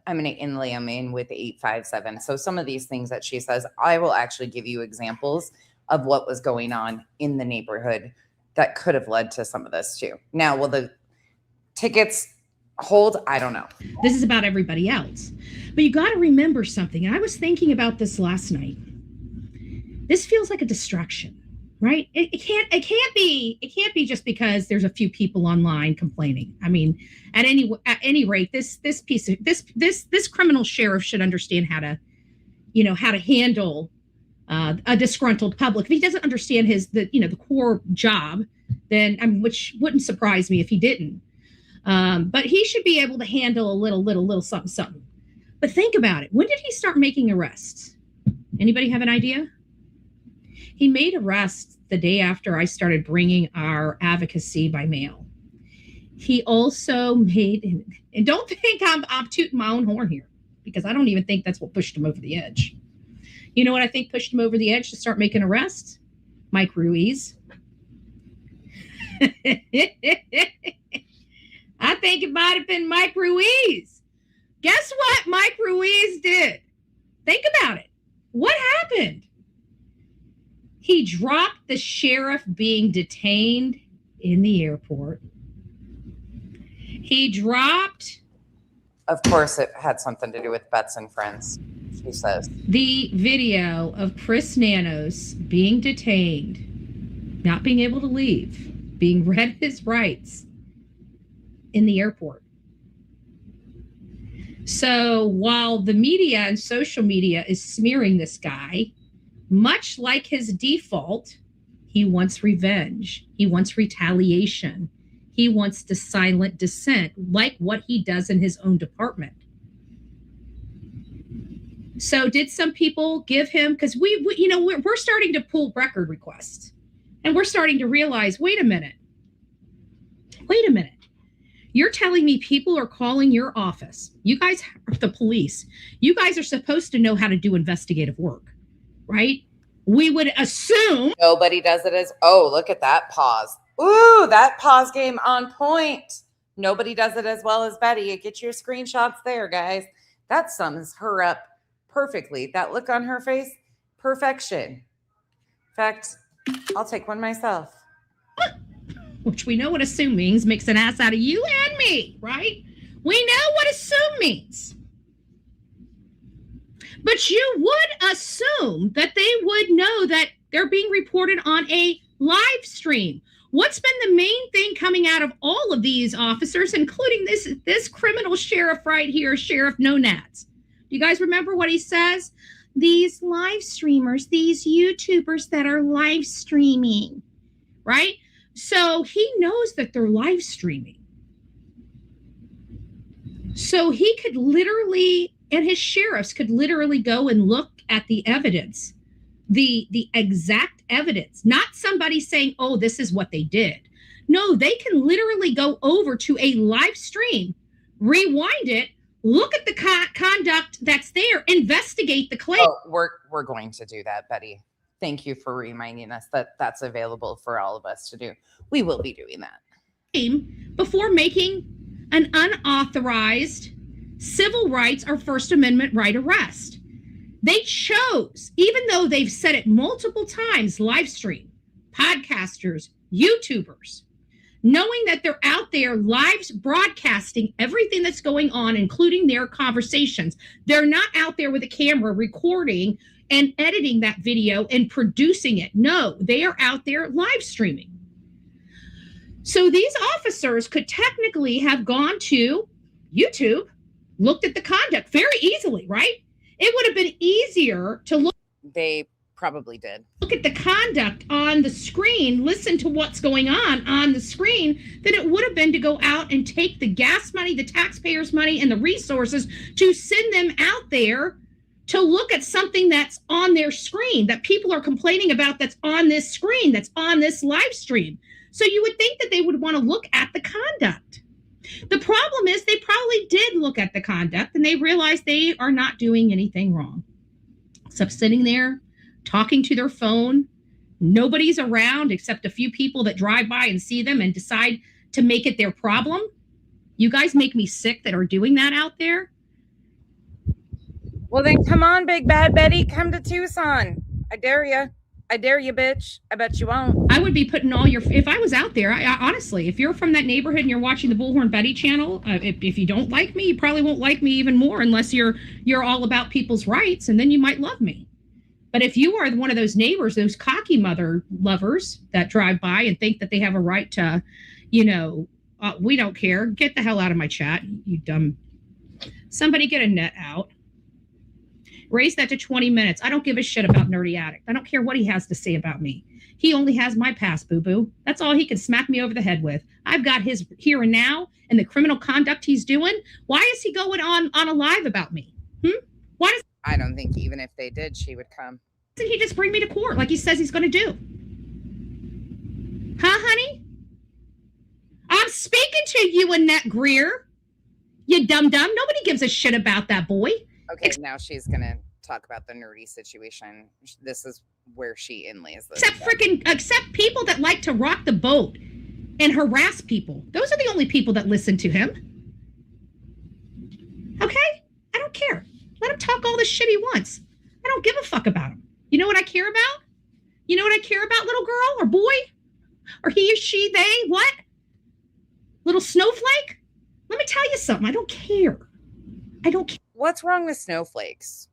I'm going to inlay them in with 857. So some of these things that she says, I will actually give you examples of what was going on in the neighborhood that could have led to some of this too. Now, will the tickets hold? I don't know.
This is about everybody else. But you got to remember something. And I was thinking about this last night. This feels like a distraction, right? It can't be just because there's a few people online complaining. I mean, at any rate, this criminal sheriff should understand how to handle a disgruntled public. If he doesn't understand the core job, then which wouldn't surprise me if he didn't. But he should be able to handle a little something. But think about it. When did he start making arrests? Anybody have an idea? He made arrests the day after I started bringing our advocacy by mail. He also made, and don't think I'm tooting my own horn here, because I don't even think that's what pushed him over the edge. You know what I think pushed him over the edge to start making arrests? Mike Ruiz. I think it might have been Mike Ruiz. Guess what Mike Ruiz did? Think about it. What happened? He dropped the sheriff being detained in the airport. He dropped...
Of course, it had something to do with Bets and Friends, she says.
The video of Chris Nanos being detained, not being able to leave, being read his rights in the airport. So while the media and social media is smearing this guy, much like his default, he wants revenge. He wants retaliation. He wants the silent dissent, like what he does in his own department. So did some people give him, because we're starting to pull record requests, and we're starting to realize, wait a minute. You're telling me people are calling your office. You guys are the police. You guys are supposed to know how to do investigative work, right? We would assume.
Nobody does it as, oh, look at that pause. Ooh, that pause game on point. Nobody does it as well as Betty. Get your screenshots there, guys. That sums her up perfectly. That look on her face, perfection. In fact, I'll take one myself.
Which we know what assume means, makes an ass out of you and me, right? We know what assume means. But you would assume that they would know that they're being reported on a live stream. What's been the main thing coming out of all of these officers, including this criminal sheriff right here, Sheriff No Nats? Do you guys remember what he says? These live streamers, these YouTubers that are live streaming, right? So he knows that they're live streaming. So he could literally, and his sheriffs could literally go and look at the evidence, the exact evidence, not somebody saying, oh, this is what they did. No, they can literally go over to a live stream, rewind it, look at the conduct that's there, investigate the claim.
Oh, we're going to do that, Betty. Thank you for reminding us that that's available for all of us to do. We will be doing that.
Before making an unauthorized civil rights or First Amendment right arrest. They chose, even though they've said it multiple times, live stream, podcasters, YouTubers, knowing that they're out there live broadcasting everything that's going on, including their conversations. They're not out there with a camera recording and editing that video and producing it. No, they are out there live streaming. So these officers could technically have gone to YouTube, looked at the conduct very easily, right? It would have been easier to look.
They probably did.
Look at the conduct on the screen, listen to what's going on the screen, than it would have been to go out and take the gas money, the taxpayers' money, and the resources to send them out there to look at something that's on their screen, that people are complaining about, that's on this screen, that's on this live stream. So you would think that they would want to look at the conduct. The problem is they probably did look at the conduct and they realized they are not doing anything wrong. Except sitting there, talking to their phone. Nobody's around except a few people that drive by and see them and decide to make it their problem. You guys make me sick that are doing that out there.
Well, then come on, Big Bad Betty. Come to Tucson. I dare you. I dare you, bitch. I bet you won't.
I would be putting all your, if I was out there, I honestly, if you're from that neighborhood and you're watching the Bullhorn Betty channel, if you don't like me, you probably won't like me even more unless you're all about people's rights, and then you might love me. But if you are one of those neighbors, those cocky mother lovers that drive by and think that they have a right to, we don't care. Get the hell out of my chat, you dumb. Somebody get a net out. Raise that to 20 minutes. I don't give a shit about Nerdy Addict. I don't care what he has to say about me. He only has my past, boo-boo. That's all he can smack me over the head with. I've got his here and now and the criminal conduct he's doing. Why is he going on a live about me? Why does
I don't think even if they did, she would come.
Doesn't he just bring me to court like he says he's going to do? Huh, honey? I'm speaking to you, Annette Greer. You dum-dum. Nobody gives a shit about that boy.
Okay, now she's going to talk about the nerdy situation. This is where she inlays this.
Except people that like to rock the boat and harass people. Those are the only people that listen to him. Okay? I don't care. Let him talk all the shit he wants. I don't give a fuck about him. You know what I care about? You know what I care about, little girl or boy? Or he, she, they, what? Little snowflake? Let me tell you something. I don't care. I don't care.
What's wrong with snowflakes?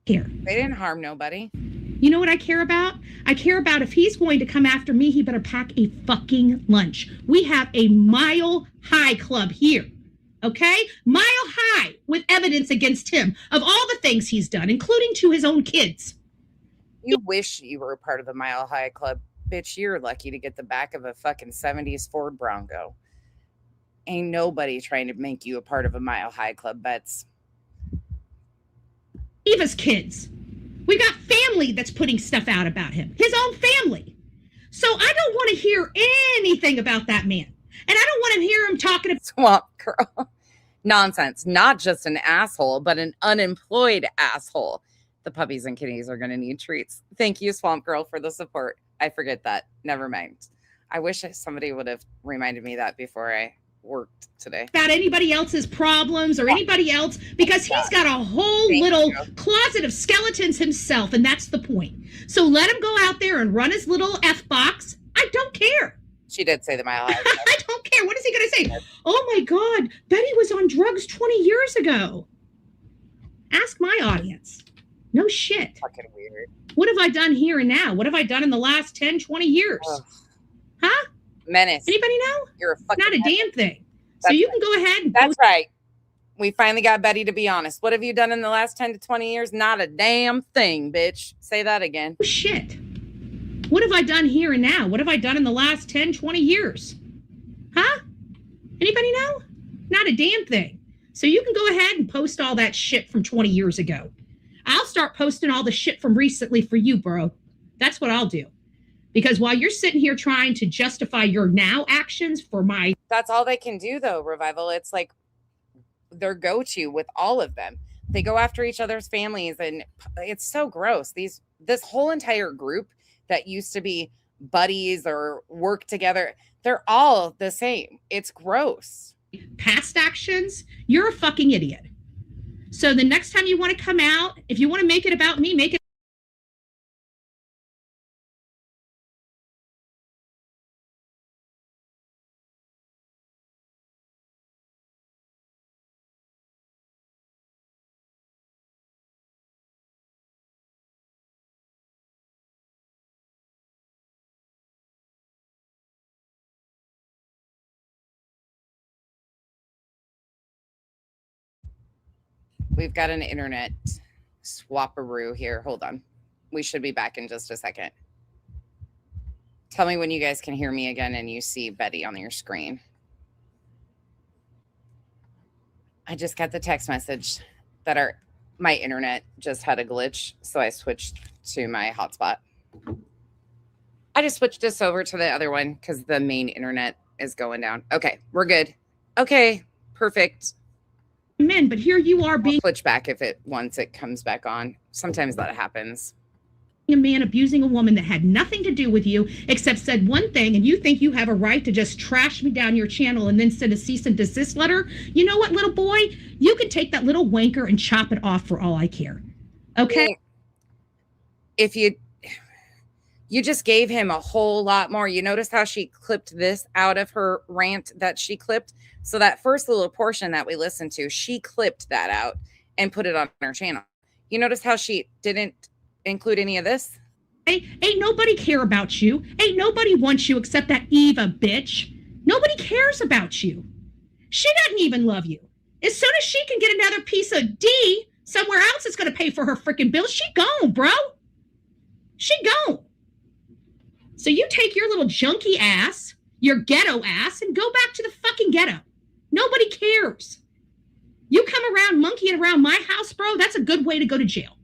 Care.
They didn't harm nobody.
You know what I care about? I care about if he's going to come after me, he better pack a fucking lunch. We have a Mile High Club here. Okay? Mile High with evidence against him of all the things he's done, including to his own kids.
You wish you were a part of the Mile High Club. Bitch, you're lucky to get the back of a fucking 70s Ford Bronco. Ain't nobody trying to make you a part of a Mile High Club, Bets.
Eva's kids. We got family that's putting stuff out about him. His own family. So I don't want to hear anything about that man. And I don't want to hear him talking about
Swamp Girl. Nonsense. Not just an asshole, but an unemployed asshole. The puppies and kitties are going to need treats. Thank you, Swamp Girl, for the support. I forget that. Never mind. I wish somebody would have reminded me that before I worked today.
About anybody else's problems or anybody else, because he's got a whole little closet of skeletons himself, and that's the point. So let him go out there and run his little F-box. I don't care.
She did say the Mile High.
I don't care. What is he going to say? Oh my God, Betty was on drugs 20 years ago. Ask my audience. No shit.
Fucking weird.
What have I done here and now? What have I done in the last 10, 20 years?
Ugh.
Huh?
Menace.
Anybody know?
You're a fucking
Not a
menace.
damn thing. So
That's
you
right.
can go ahead and
That's right. We finally got Betty to be honest. What have you done in the last 10 to 20 years? Not a damn thing, bitch. Say that again.
Oh, shit. What have I done here and now? What have I done in the last 10, 20 years? Huh? Anybody know? Not a damn thing. So you can go ahead and post all that shit from 20 years ago. I'll start posting all the shit from recently for you, bro. That's what I'll do. Because while you're sitting here trying to justify your now actions for my...
That's all they can do, though, Revival. It's like their go-to with all of them. They go after each other's families, and it's so gross. This whole entire group that used to be buddies or work together, they're all the same. It's gross.
Past actions, you're a fucking idiot. So the next time you want to come out, if you want to make it about me, make it.
We've got an internet swap-a-roo here. Hold on. We should be back in just a second. Tell me when you guys can hear me again and you see Betty on your screen. I just got the text message that my internet just had a glitch, so I switched to my hotspot. I just switched this over to the other one because the main internet is going down. Okay, we're good. Okay, perfect.
Men, but here you are being
I'll switch back once it comes back on. Sometimes that happens.
a man abusing a woman that had nothing to do with you except said one thing, and you think you have a right to just trash me down your channel and then send a cease and desist letter? You know what, little boy? You can take that little wanker and chop it off for all I care. Okay?
If you just gave him a whole lot more. You notice how she clipped this out of her rant that she clipped? So that first little portion that we listened to, she clipped that out and put it on her channel. You notice how she didn't include any of this?
Hey, ain't nobody care about you. Ain't nobody wants you except that Eva bitch. Nobody cares about you. She doesn't even love you. As soon as she can get another piece of D somewhere else that's going to pay for her freaking bills, she gone, bro. She gone. So you take your little junky ass, your ghetto ass, and go back to the fucking ghetto. Nobody cares. You come around monkeying around my house, bro, that's a good way to go to jail.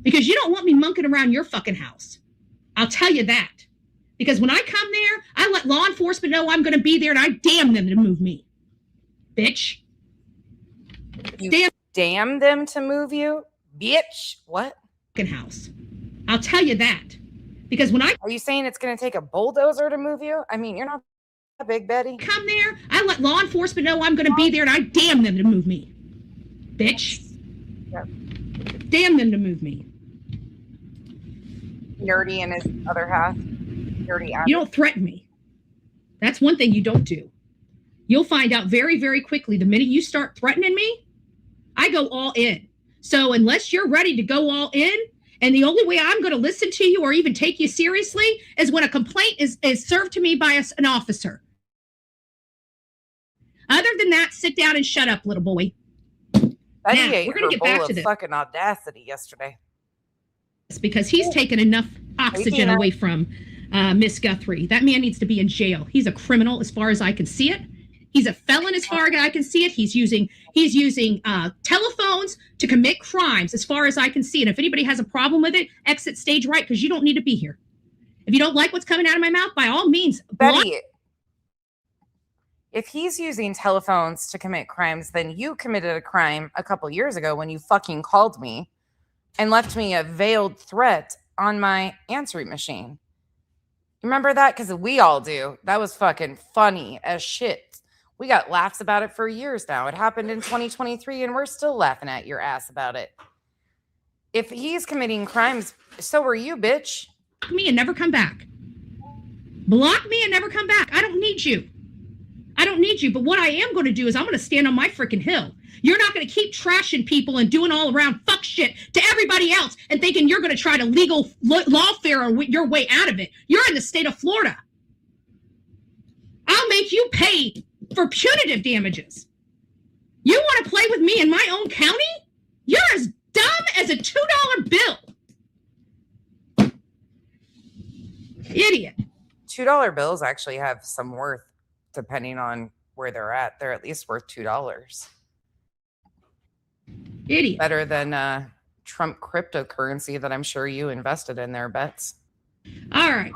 Because you don't want me monkeying around your fucking house. I'll tell you that. Because when I come there, I let law enforcement know I'm going to be there, and I damn them to move me. Bitch.
You damn them to move you? Bitch. What?
Fucking house. I'll tell you that. Because when I...
Are you saying it's going to take a bulldozer to move you? I mean, you're not a big Betty.
Come there, I let law enforcement know I'm going to be there, and I damn them to move me. Bitch.
Yep.
Damn them to move me.
Nerdy in his other half. Nerdy out.
You don't threaten me. That's one thing you don't do. You'll find out very, very quickly the minute you start threatening me, I go all in. So unless you're ready to go all in, and the only way I'm going to listen to you or even take you seriously is when a complaint is served to me by an officer. Other than that, sit down and shut up, little boy.
Betty
Now,
ate
we're going
her
to get
bowl
back
of
to this.
fucking audacity yesterday.
Because he's taken enough oxygen away from Miss Guthrie. That man needs to be in jail. He's a criminal as far as I can see it. He's a felon as far as I can see it. He's using telephones to commit crimes as far as I can see it. If anybody has a problem with it, exit stage right, because you don't need to be here. If you don't like what's coming out of my mouth, by all means,
Betty, if he's using telephones to commit crimes, then you committed a crime a couple years ago when you fucking called me and left me a veiled threat on my answering machine. Remember that? Because we all do. That was fucking funny as shit. We got laughs about it for years now. It happened in 2023, and we're still laughing at your ass about it. If he's committing crimes, so are you, bitch.
Block me and never come back. Block me and never come back. I don't need you. I don't need you. But what I am going to do is I'm going to stand on my freaking hill. You're not going to keep trashing people and doing all around fuck shit to everybody else and thinking you're going to try to legal lawfare your way out of it. You're in the state of Florida. I'll make you pay for punitive damages. You want to play with me in my own county? You're as dumb as a $2 bill. Idiot.
$2 bills actually have some worth depending on where they're at. They're at least worth $2.
Idiot.
Better than Trump cryptocurrency that I'm sure you invested in their bets.
All right.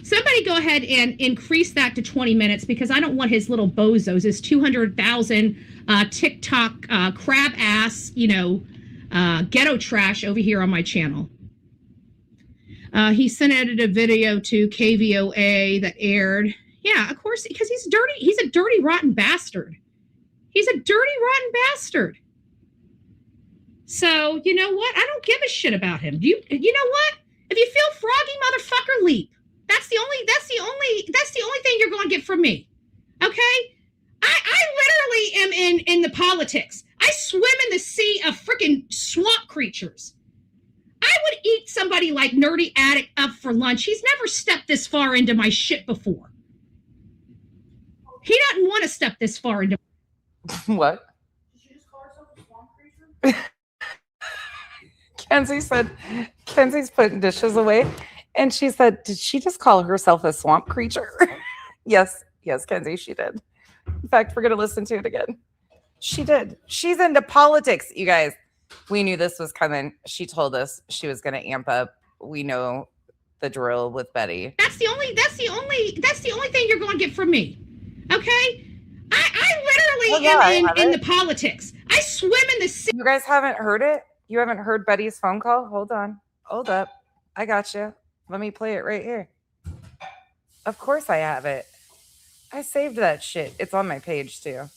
Somebody go ahead and increase that to 20 minutes because I don't want his little bozos, his 200,000 TikTok crab ass, ghetto trash over here on my channel. He sent out a video to KVOA that aired. Yeah, of course, because he's dirty. He's a dirty, rotten bastard. He's a dirty, rotten bastard. So, you know what? I don't give a shit about him. You know what? If you feel froggy, motherfucker, leap. That's the only thing you're going to get from me. Okay? I literally am in the politics. I swim in the sea of freaking swamp creatures. I would eat somebody like Nerdy Addict up for lunch. He's never stepped this far into my shit before. He doesn't want to step this far into.
What?
Did she just call herself a swamp creature?
Kenzie's putting dishes away, and she said, did she just call herself a swamp creature? Yes, Kenzie, she did. In fact, we're going to listen to it again. She did. She's into politics, you guys. We knew this was coming. She told us she was going to amp up. We know the drill with Betty.
That's the only thing you're going it from me. Okay? I literally
Oh, yeah,
am in the politics. I swim in the sea.
You guys haven't heard it? You haven't heard Betty's phone call? Hold on. Hold up. I got you. Let me play it right here. Of course I have it. I saved that shit. It's on my page too.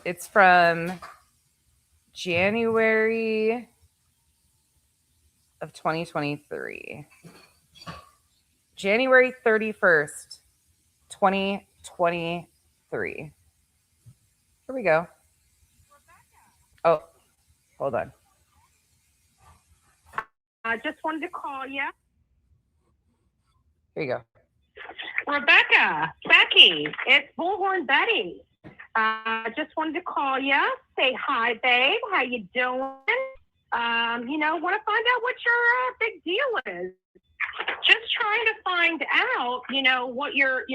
It's from January of 2023. January 31st, 2023. Here we go. Oh, hold on.
I just wanted to call you.
Here you go.
Rebecca, Becky, it's Bullhorn Betty. Just wanted to call you, say hi, babe. How you doing? Want to find out what your big deal is. Just trying to find out, what your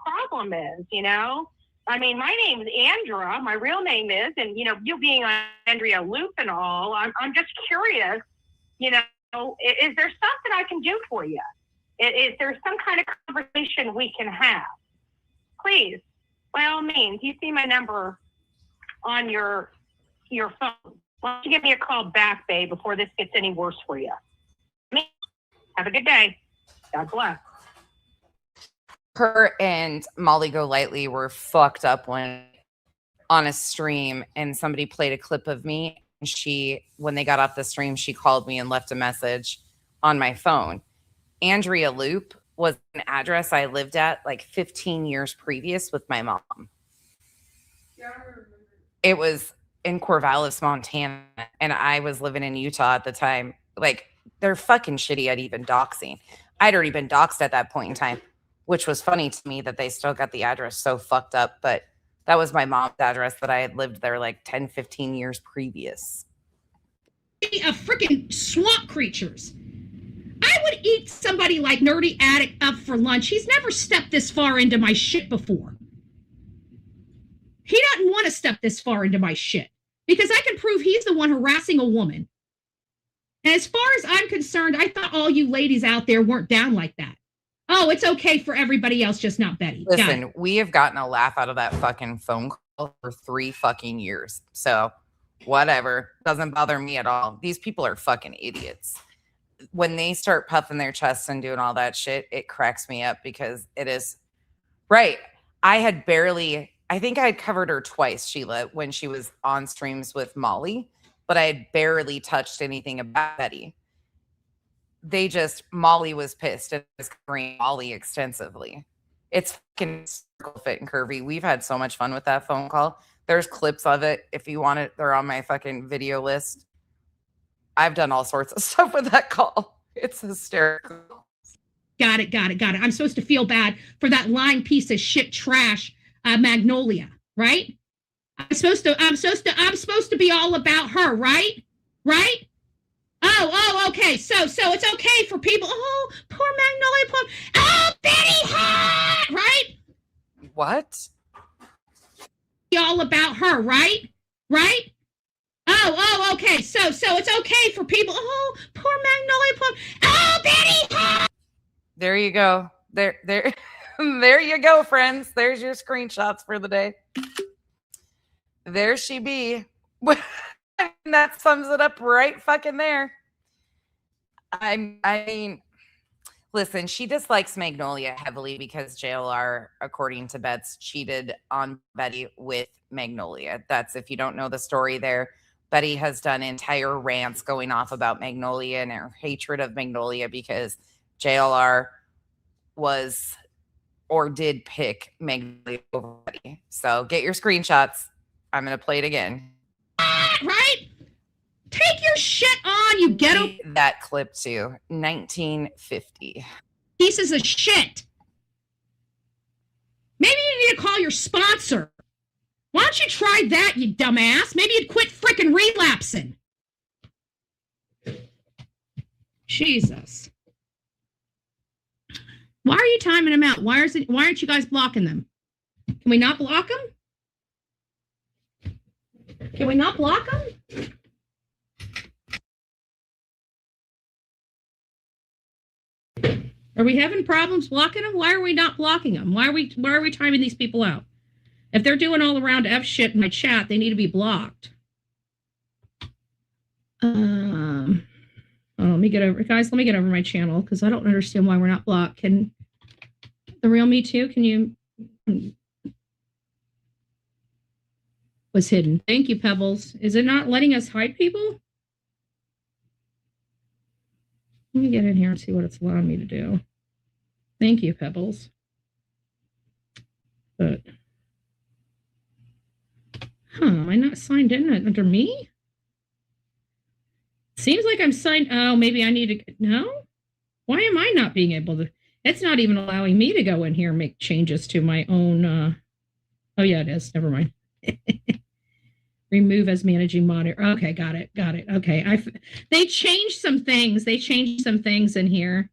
problem is. I mean, my name's Andrea. My real name is, and you being Andrea Loop and all. I'm just curious. Is there something I can do for you? Is there some kind of conversation we can have? Please, by all means, you see my number on your phone. Why don't you give me a call back, babe, before this gets any worse for you? Have a good day. God bless.
Her and Molly Golightly were fucked up on a stream, and somebody played a clip of me. And when they got off the stream, she called me and left a message on my phone. Andrea Loop was an address I lived at like 15 years previous with my mom.
Yeah, I remember.
It was in Corvallis, Montana, and I was living in Utah at the time. Like, they're fucking shitty at even doxing. I'd already been doxed at that point in time, which was funny to me that they still got the address so fucked up. But that was my mom's address that I had lived there like 10, 15 years previous.
A freaking swamp creatures. I would eat somebody like Nerdy Addict up for lunch. He's never stepped this far into my shit before. He doesn't want to step this far into my shit because I can prove he's the one harassing a woman. And as far as I'm concerned, I thought all you ladies out there weren't down like that. Oh, it's okay for everybody else, just not Betty.
Listen, we have gotten a laugh out of that fucking phone call for 3 fucking years. So whatever. Doesn't bother me at all. These people are fucking idiots. When they start puffing their chests and doing all that shit, it cracks me up because it is right. I think I had covered her twice, Sheila, when she was on streams with Molly, but I had barely touched anything about Betty. Molly was pissed and was covering Molly extensively. It's fucking fit and curvy. We've had so much fun with that phone call. There's clips of it. If you want it, they're on my fucking video list. I've done all sorts of stuff with that call. It's hysterical.
Got it. I'm supposed to feel bad for that lying piece of shit trash, Magnolia, right? I'm supposed to be all about her, right? Right? Oh, okay. So it's okay for people. Oh, poor Magnolia, oh, Betty Hart, right?
What?
Be all about her, right? Right? Oh, okay. So it's okay for people. Oh, poor Magnolia, oh, Betty Hart.
There you go. There you go, friends. There's your screenshots for the day. There she be. That sums it up right fucking there. I mean, listen, she dislikes Magnolia heavily because JLR, according to Bets, cheated on Betty with Magnolia. That's, if you don't know the story there, Betty has done entire rants going off about Magnolia and her hatred of Magnolia because JLR was or did pick Magnolia over Betty. So get your screenshots. I'm going to play it again.
Right? Take your shit on, you ghetto.
That clip too. 1950.
Pieces of shit. Maybe you need to call your sponsor. Why don't you try that, you dumbass? Maybe you'd quit freaking relapsing. Jesus. Why are you timing them out? Why aren't you guys blocking them? Can we not block them? Can we not block them? Are we having problems blocking them? Why are we not blocking them? Why are we timing these people out? If they're doing all around F shit in my chat, they need to be blocked. Let me get over, guys. Let me get over my channel because I don't understand why we're not blocked. Can the real me too? Can you? Was hidden. Thank you, Pebbles. Is it not letting us hide people? Let me get in here and see what it's allowing me to do. Thank you, Pebbles. But, am I not signed in under me? Seems like I'm signed. Oh, maybe I need to. No? Why am I not being able to? It's not even allowing me to go in here and make changes to my own. Oh, yeah, it is. Never mind. Remove as managing monitor. Okay, got it. Okay, they changed some things. In here.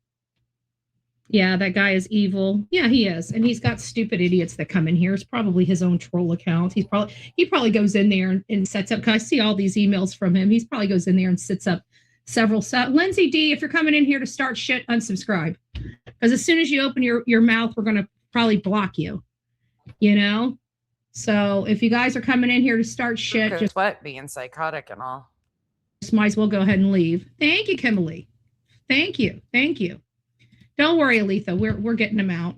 Yeah, that guy is evil. Yeah, he is, and he's got stupid idiots that come in here. It's probably his own troll account. He probably goes in there and sets up. Cause I see all these emails from him. He probably goes in there and sets up several. Lindsay D, if you're coming in here to start shit, unsubscribe. Because as soon as you open your mouth, we're gonna probably block you. You know. So if you guys are coming in here to start shit, just
what being psychotic and all.
Just might as well go ahead and leave. Thank you, Kimberly. Thank you. Don't worry, Aletha. We're getting them out.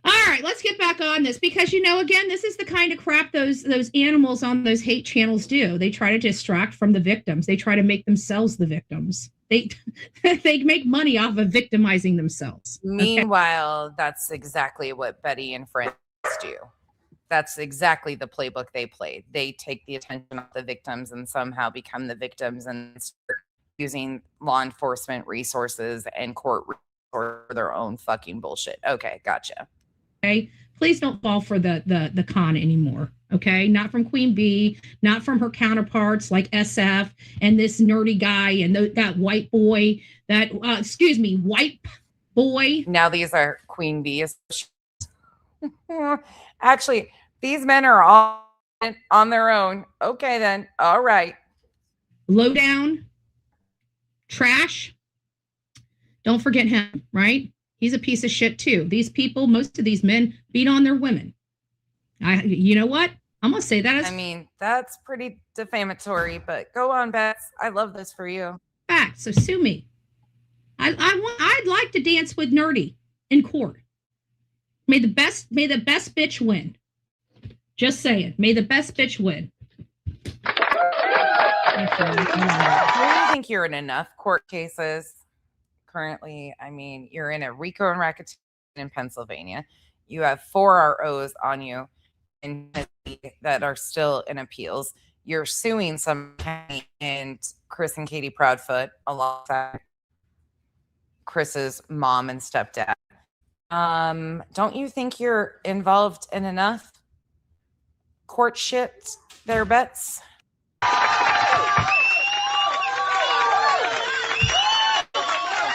All right, let's get back on this because again, this is the kind of crap those animals on those hate channels do. They try to distract from the victims. They try to make themselves the victims. They make money off of victimizing themselves.
Meanwhile, that's exactly what Betty and friends do. That's exactly the playbook they play. They take the attention of the victims and somehow become the victims and start using law enforcement resources and court for their own fucking bullshit. Okay, gotcha.
Okay, please don't fall for the con anymore. Okay, not from Queen Bee, not from her counterparts like SF and this nerdy guy and that white boy. White boy.
Now these are Queen Bees. Actually, these men are all on their own. Okay, then. All right.
Low down. Trash. Don't forget him, right? He's a piece of shit too. These people, most of these men beat on their women. You know what? I'm gonna say that.
That's pretty defamatory, but go on, Beth. I love this for you.
Fact. So sue me. I'd like to dance with Nerdy in court. May the best bitch win. Just saying. May the best bitch win.
Do you think you're in enough court cases currently? You're in a RICO and racketeering in Pennsylvania. You have 4 ROs on you in Tennessee that are still in appeals. You're suing some county and Chris and Katie Proudfoot alongside Chris's mom and stepdad. Don't you think you're involved in enough court shit there, Bets?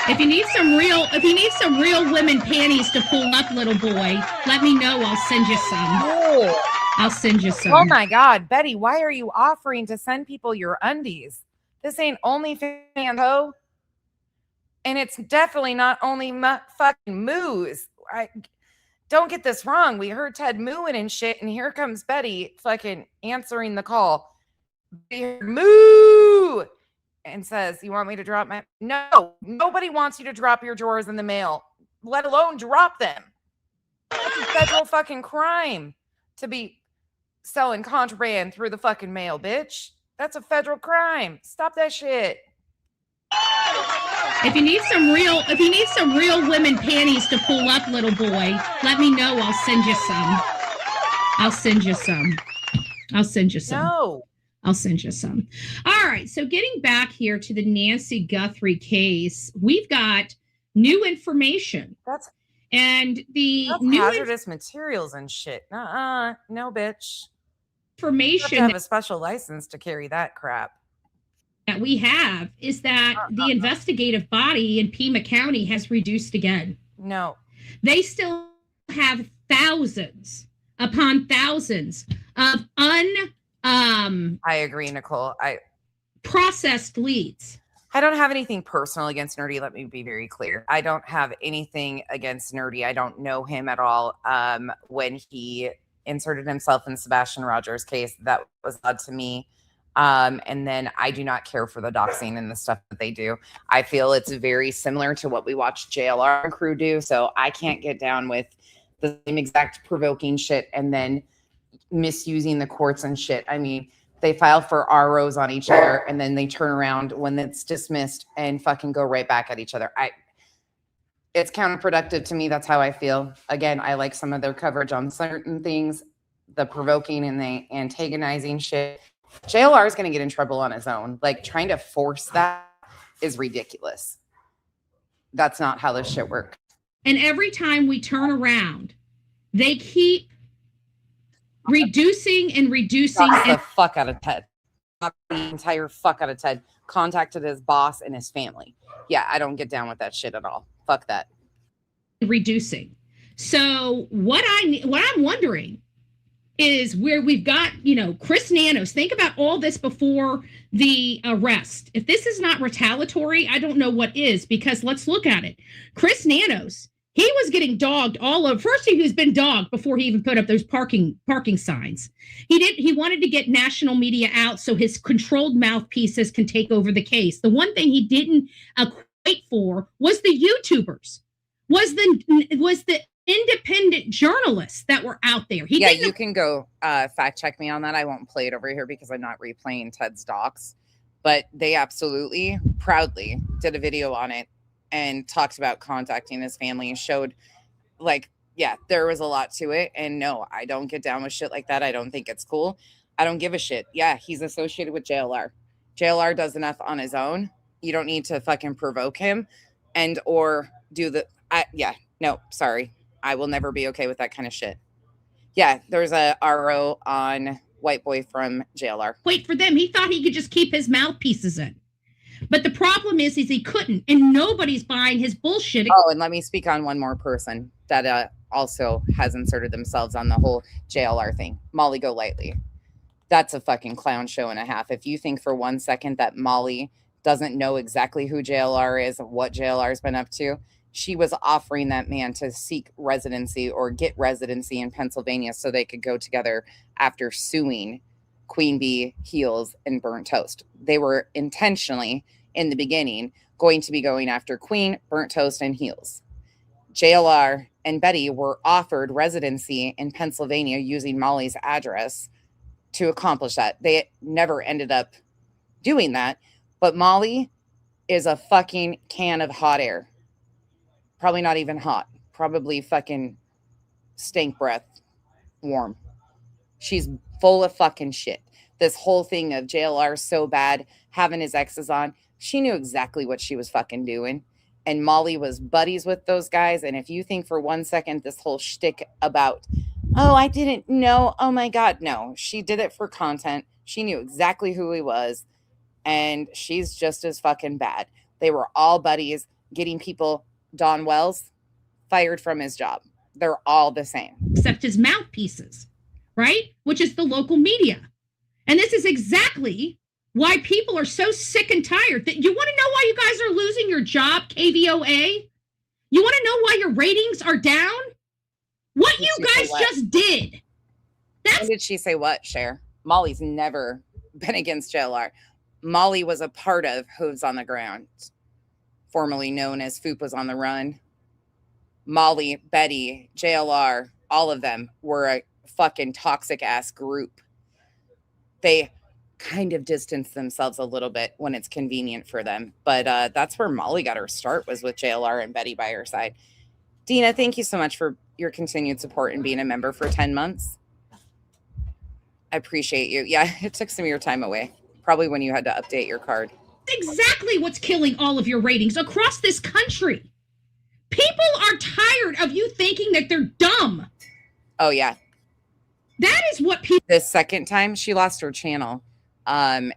If you need some real women panties to pull up, little boy, let me know. I'll send you some. I'll send you some.
Oh my God, Betty, why are you offering to send people your undies? This ain't OnlyFans, ho. And it's definitely not only fucking moos. Don't get this wrong. We heard Ted mooing and shit, and here comes Betty fucking answering the call. Moo! And says, you want me to drop my... No, nobody wants you to drop your drawers in the mail, let alone drop them. It's a federal fucking crime to be selling contraband through the fucking mail, bitch. That's a federal crime. Stop that shit.
If you need some real women panties to pull up, little boy, let me know. I'll send you some. I'll send you some.
No.
I'll send you some. All right. So getting back here to the Nancy Guthrie case, we've got new information.
That's
new
hazardous materials and shit. No, bitch.
Information.
You have to have a special license to carry that crap.
That we have is that the investigative body in Pima County has reduced again.
No.
They still have thousands upon thousands of
I agree, Nicole.
processed leads.
I don't have anything personal against Nerdy. Let me be very clear. I don't have anything against Nerdy. I don't know him at all. When he inserted himself in Sebastian Rogers' case, that was odd to me. And then I do not care for the doxing and the stuff that they do. I feel it's very similar to what we watch JLR and crew do. So I can't get down with the same exact provoking shit and then misusing the courts and shit. I mean, they file for ROs on each other and then they turn around when it's dismissed and fucking go right back at each other. It's counterproductive to me. That's how I feel. Again, I like some of their coverage on certain things, the provoking and the antagonizing shit. JLR is going to get in trouble on his own. Like, trying to force that is ridiculous. That's not how this shit works.
And every time we turn around, they keep reducing and reducing.
The fuck out of Ted. The entire fuck out of Ted. Contacted his boss and his family. Yeah, I don't get down with that shit at all. Fuck that.
Reducing. So what I'm wondering is where we've got, Chris Nanos. Think about all this before the arrest. If this is not retaliatory, I don't know what is, because let's look at it. Chris Nanos, he was getting dogged all over. First, he was been dogged before he even put up those parking signs. He wanted to get national media out so his controlled mouthpieces can take over the case. The one thing he didn't equate for was the YouTubers, was the independent journalists that were out there.
You can go fact check me on that. I won't play it over here because I'm not replaying Ted's docs, but they absolutely proudly did a video on it and talked about contacting his family and showed, like, yeah, there was a lot to it. And no, I don't get down with shit like that. I don't think it's cool. I don't give a shit. Yeah, he's associated with JLR. JLR does enough on his own. You don't need to fucking provoke him and or do the, no, sorry. I will never be okay with that kind of shit. Yeah, there's a RO on White Boy from JLR.
Wait for them. He thought he could just keep his mouthpieces in. But the problem is he couldn't, and nobody's buying his bullshit.
Oh, and let me speak on one more person that also has inserted themselves on the whole JLR thing. Molly Golightly. That's a fucking clown show and a half. If you think for 1 second that Molly doesn't know exactly who JLR is, what JLR's been up to, she was offering that man to seek residency or get residency in Pennsylvania so they could go together after suing Queen Bee, Heels, and Burnt Toast. They were intentionally, in the beginning, going to be going after Queen, Burnt Toast, and Heels. JLR and Betty were offered residency in Pennsylvania using Molly's address to accomplish that. They never ended up doing that, but Molly is a fucking can of hot air. Probably not even hot. Probably fucking stink breath warm. She's full of fucking shit. This whole thing of JLR so bad, having his exes on, she knew exactly what she was fucking doing. And Molly was buddies with those guys. And if you think for 1 second this whole shtick about, oh, I didn't know, oh my God, no. She did it for content. She knew exactly who he was. And she's just as fucking bad. They were all buddies, getting people, Don Wells, fired from his job. They're all the same.
Except his mouthpieces, right? Which is the local media. And this is exactly why people are so sick and tired. That you want to know why you guys are losing your job, KVOA? You want to know why your ratings are down? What you guys just did.
When did she say what, Cher? Molly's never been against JLR. Molly was a part of Hooves on the Ground, formerly known as Foop Was on the Run. Molly, Betty, JLR, all of them were a fucking toxic ass group. They kind of distanced themselves a little bit when it's convenient for them. But that's where Molly got her start, was with JLR and Betty by her side. Dina, thank you so much for your continued support and being a member for 10 months. I appreciate you. Yeah, it took some of your time away. Probably when you had to update your card.
Exactly what's killing all of your ratings across this country. People are tired of you thinking that they're dumb.
Oh, yeah.
That is what people...
The second time she lost her channel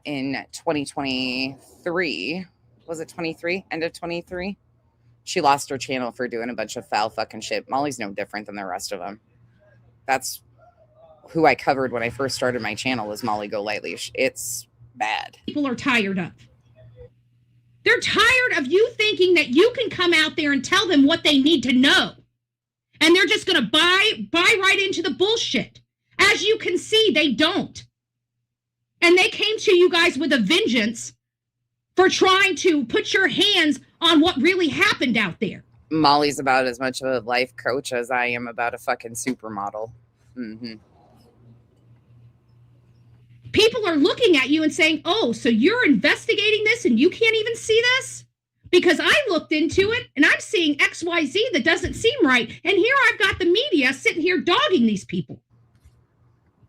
in 2023. Was it 23? End of 23? She lost her channel for doing a bunch of foul fucking shit. Molly's no different than the rest of them. That's who I covered when I first started my channel, was Molly Golightly. It's bad.
People are tired of. They're tired of you thinking that you can come out there and tell them what they need to know. And they're just going to buy right into the bullshit. As you can see, they don't. And they came to you guys with a vengeance for trying to put your hands on what really happened out there.
Molly's about as much of a life coach as I am about a fucking supermodel.
People are looking at you and saying, oh, so you're investigating this and you can't even see this? Because I looked into it and I'm seeing XYZ that doesn't seem right. And here I've got the media sitting here dogging these people.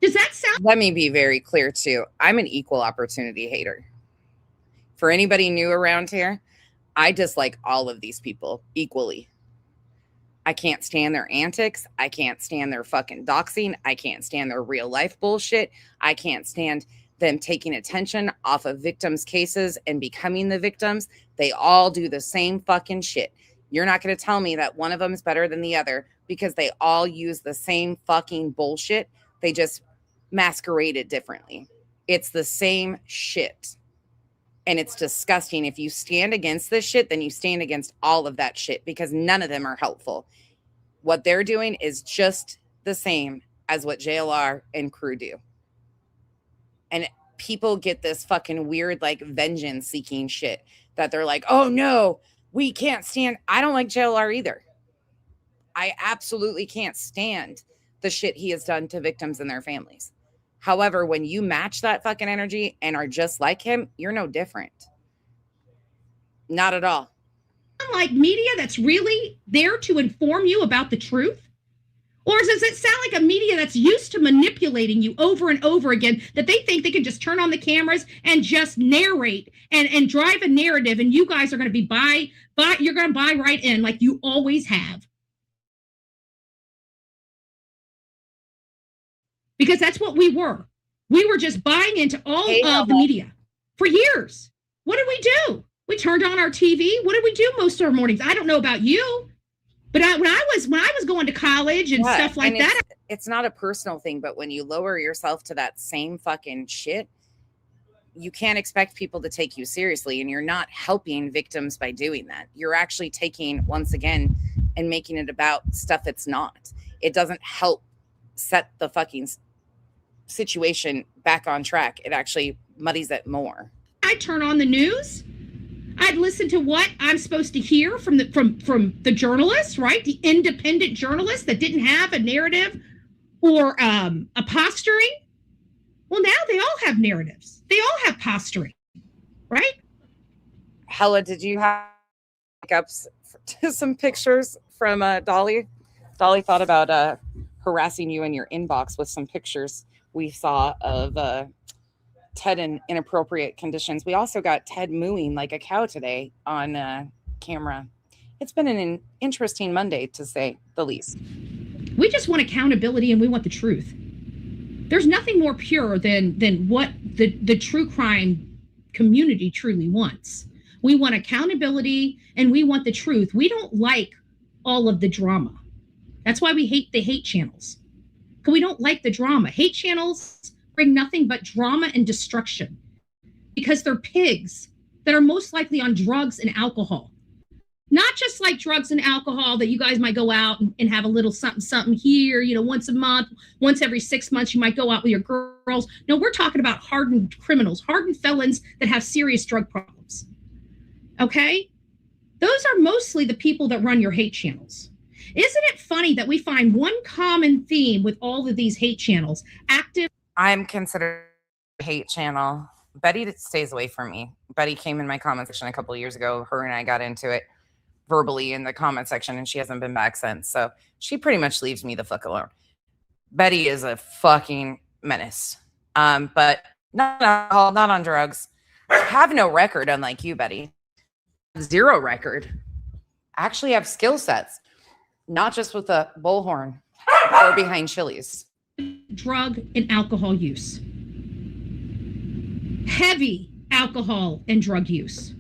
Does that sound?
Let me be very clear too. I'm an equal opportunity hater. For anybody new around here, I dislike all of these people equally. I can't stand their antics. I can't stand their fucking doxing. I can't stand their real life bullshit. I can't stand them taking attention off of victims' cases and becoming the victims. They all do the same fucking shit. You're not going to tell me that one of them is better than the other because they all use the same fucking bullshit. They just masquerade it differently. It's the same shit. And it's disgusting. If you stand against this shit, then you stand against all of that shit because none of them are helpful. What they're doing is just the same as what JLR and crew do. And people get this fucking weird, like, vengeance seeking shit that they're like, oh no, we can't stand. I don't like JLR either. I absolutely can't stand the shit he has done to victims and their families. However, when you match that fucking energy and are just like him, you're no different. Not at all.
Like media that's really there to inform you about the truth? Or does it sound like a media that's used to manipulating you over and over again, that they think they can just turn on the cameras and just narrate and drive a narrative, and you guys are going to be you're going to buy right in like you always have? Because that's what we were. We were just buying into all of the media for years. What did we do? We turned on our TV. What did we do most of our mornings? I don't know about you, but when I was going to college and stuff like that.
It's not a personal thing, but when you lower yourself to that same fucking shit, you can't expect people to take you seriously, and you're not helping victims by doing that. You're actually taking, once again, and making it about stuff it's not. It doesn't help set the fucking situation back on track. It actually muddies it more.
I turn on the news. I'd listen to what I'm supposed to hear from the journalists, right? The independent journalists that didn't have a narrative or a posturing. Well, now they all have narratives. They all have posturing, right?
Hella, did you have backups to some pictures from Dolly? Dolly thought about harassing you in your inbox with some pictures we saw of Ted in inappropriate conditions. We also got Ted mooing like a cow today on camera. It's been an interesting Monday, to say the least.
We just want accountability, and we want the truth. There's nothing more pure than what the true crime community truly wants. We want accountability, and we want the truth. We don't like all of the drama. That's why we hate the hate channels. Because we don't like the drama. Hate channels bring nothing but drama and destruction because they're pigs that are most likely on drugs and alcohol. Not just like drugs and alcohol that you guys might go out and have a little something here, once a month, once every 6 months, you might go out with your girls. No, we're talking about hardened criminals, hardened felons that have serious drug problems. Okay? Those are mostly the people that run your hate channels. Isn't it funny that we find one common theme with all of these hate channels? Active.
I'm considered a hate channel. Betty stays away from me. Betty came in my comment section a couple of years ago. Her and I got into it verbally in the comment section, and she hasn't been back since. So she pretty much leaves me the fuck alone. Betty is a fucking menace. But not on alcohol, not on drugs. Have no record, unlike you, Betty. Zero record. Actually have skill sets. Not just with a bullhorn or behind Chili's.
Drug and alcohol use. Heavy alcohol and drug use.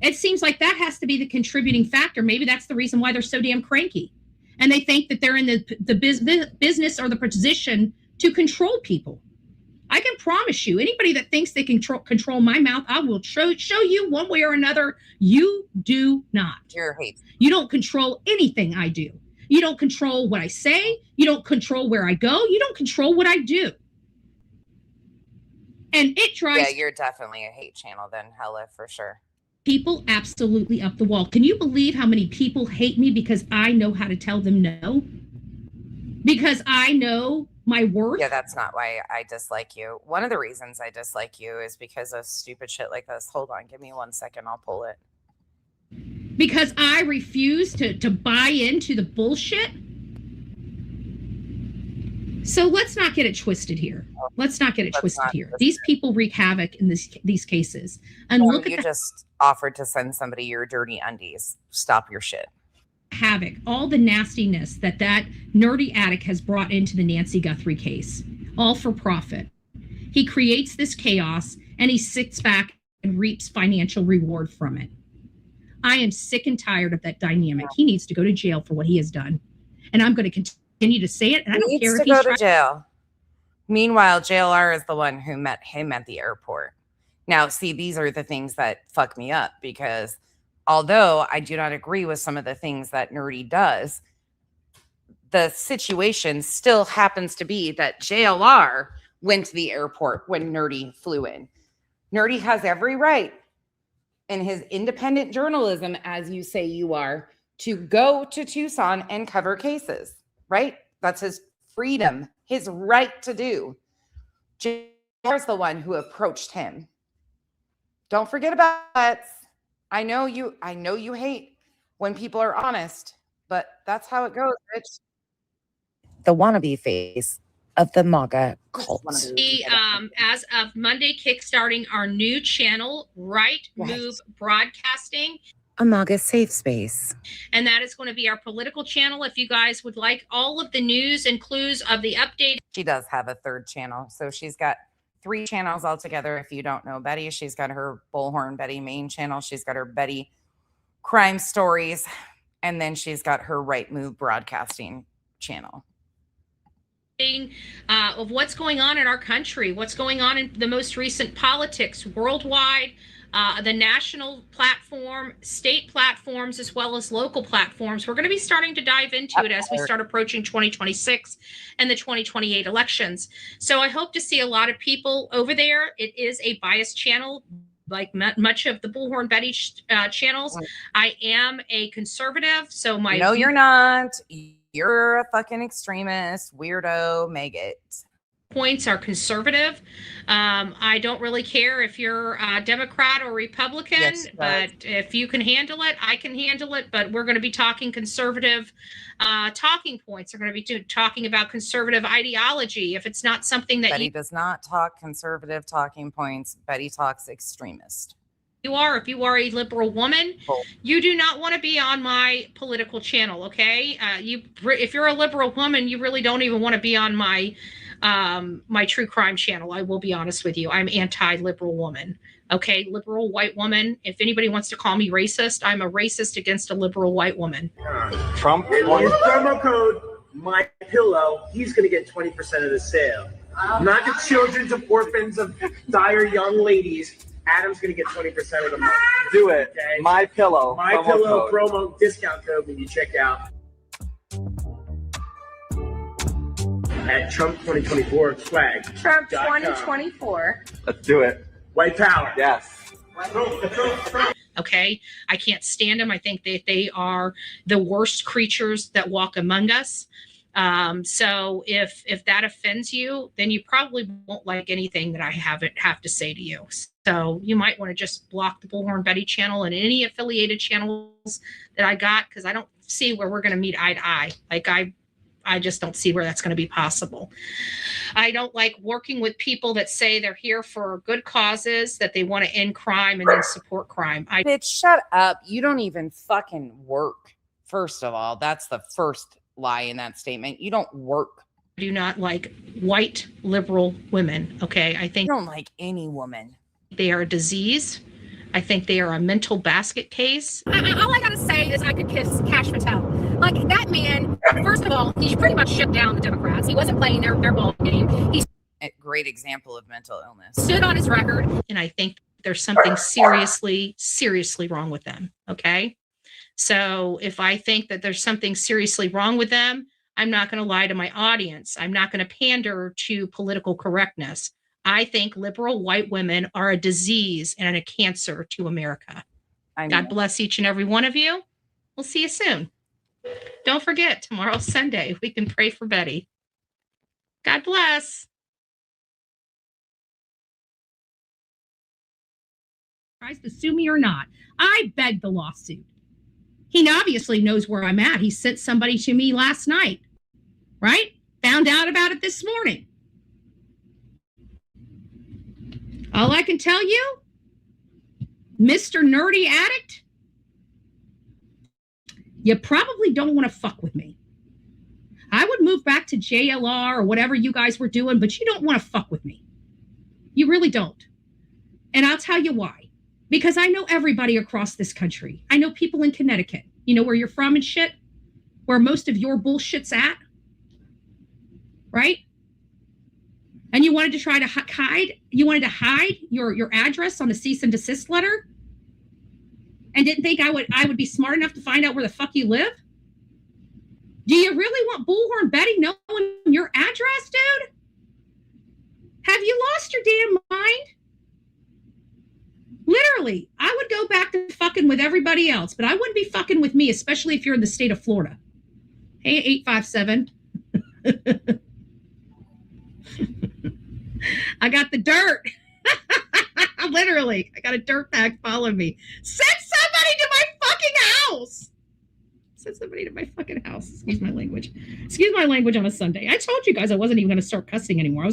It seems like that has to be the contributing factor. Maybe that's the reason why they're so damn cranky. And they think that they're in the business or the position to control people. I can promise you, anybody that thinks they can control my mouth, I will show you one way or another. You do not.
You're hate.
You don't control anything I do. You don't control what I say. You don't control where I go. You don't control what I do. And it drives.
Yeah, you're definitely a hate channel then, Hella, for sure.
People absolutely up the wall. Can you believe how many people hate me because I know how to tell them no? Because I know my worth.
Yeah, that's not why I dislike you. One of the reasons I dislike you is because of stupid shit like this. Hold on, give me 1 second. I'll pull it.
Because I refuse to buy into the bullshit. So let's not get it twisted here. Let's not get it twisted here. These people wreak havoc in these cases. And look at
you just offered to send somebody your dirty undies. Stop your shit.
Havoc, all the nastiness that nerdy addict has brought into the Nancy Guthrie case, all for profit. He creates this chaos and he sits back and reaps financial reward from it. I am sick and tired of that dynamic. He needs to go to jail for what he has done. And I'm going to continue to say it. And I don't care if
he's to go to jail. Meanwhile, JLR is the one who met him at the airport. Now, see, these are the things that fuck me up because although I do not agree with some of the things that Nerdy does, the situation still happens to be that JLR went to the airport when Nerdy flew in. Nerdy has every right in his independent journalism, as you say you are, to go to Tucson and cover cases, right? That's his freedom, his right to do. JLR's the one who approached him. Don't forget about that. I know you hate when people are honest, but that's how it goes, bitch. The wannabe face of the MAGA cult.
As of Monday, kickstarting our new channel, Right Move Broadcasting.
A MAGA safe space.
And that is going to be our political channel. If you guys would like all of the news and clues of the update.
She does have a third channel. So she's got 3 channels altogether. If you don't know Betty, she's got her Bullhorn Betty main channel. She's got her Betty Crime Stories. And then she's got her Right Move Broadcasting channel.
Of what's going on in our country, what's going on in the most recent politics worldwide, the national platform, state platforms, as well as local platforms. We're going to be starting to dive into it as we start approaching 2026 and the 2028 elections. So I hope to see a lot of people over there. It is a biased channel, like much of the Bullhorn Betty channels. I am a conservative, so my—
No, you're not. You're a fucking extremist, weirdo, maggot.
Points are conservative. I don't really care if you're a Democrat or Republican, yes, but if you can handle it, I can handle it. But we're going to be talking conservative talking points. We're going to be talking about conservative ideology. If it's not something that
Betty does not talk conservative talking points. Betty talks extremist.
If you are a liberal woman, you do not want to be on my political channel. Okay, if you're a liberal woman, you really don't even want to be on my my true crime channel. I will be honest with you. I'm anti-liberal woman. Okay, liberal white woman. If anybody wants to call me racist, I'm a racist against a liberal white woman.
Trump. Promo code My Pillow. He's going to get 20% of the sale. Not the children's of orphans of dire young ladies. Adam's going to get 20% of the money.
Do it.
Okay?
My Pillow.
My Pillow promo discount code when you check out at Trump 2024 swag.
Trump 2024.
Let's do it.
White power.
Yes.
Okay, I can't stand them. I think that they are the worst creatures that walk among us. So if that offends you, then you probably won't like anything that I have to say to you. So you might want to just block the Bullhorn Betty channel and any affiliated channels that I got, because I don't see where we're going to meet eye to eye. Like I just don't see where that's going to be possible. I don't like working with people that say they're here for good causes, that they want to end crime and then support crime.
Bitch, shut up. You don't even fucking work. First of all, that's the first lie in that statement. You don't work.
I do not like white liberal women. Okay, I think
you don't like any woman.
They are a disease. I think they are a mental basket case.
All I gotta say is I could kiss Cash Patel. Like, that man, first of all, he pretty much shut down the Democrats. He wasn't playing their ball game.
great example of mental illness.
Stood on his record, and I think there's something seriously, seriously wrong with them. Okay. So if I think that there's something seriously wrong with them, I'm not going to lie to my audience. I'm not going to pander to political correctness. I think liberal white women are a disease and a cancer to America. God bless each and every one of you. We'll see you soon. Don't forget, tomorrow's Sunday. We can pray for Betty. God bless. Tries to sue me or not. I begged the lawsuit. He obviously knows where I'm at. He sent somebody to me last night, right? Found out about it this morning. All I can tell you, Mr. Nerdy Addict, you probably don't want to fuck with me. I would move back to JLR or whatever you guys were doing, but you don't want to fuck with me. You really don't. And I'll tell you why. Because I know everybody across this country. I know people in Connecticut. You know where you're from and shit? Where most of your bullshit's at? Right? And you wanted to try to hide? You wanted to hide your address on the cease and desist letter? And didn't think I would be smart enough to find out where the fuck you live? Do you really want Bullhorn Betty knowing your address, dude? Have you lost your damn mind? Literally, I would go back to fucking with everybody else, but I wouldn't be fucking with me, especially if you're in the state of Florida. Hey, 857. I got the dirt. Literally, I got a dirt bag following me. Send somebody to my fucking house. Send somebody to my fucking house. Excuse my language. Excuse my language on a Sunday. I told you guys I wasn't even going to start cussing anymore. I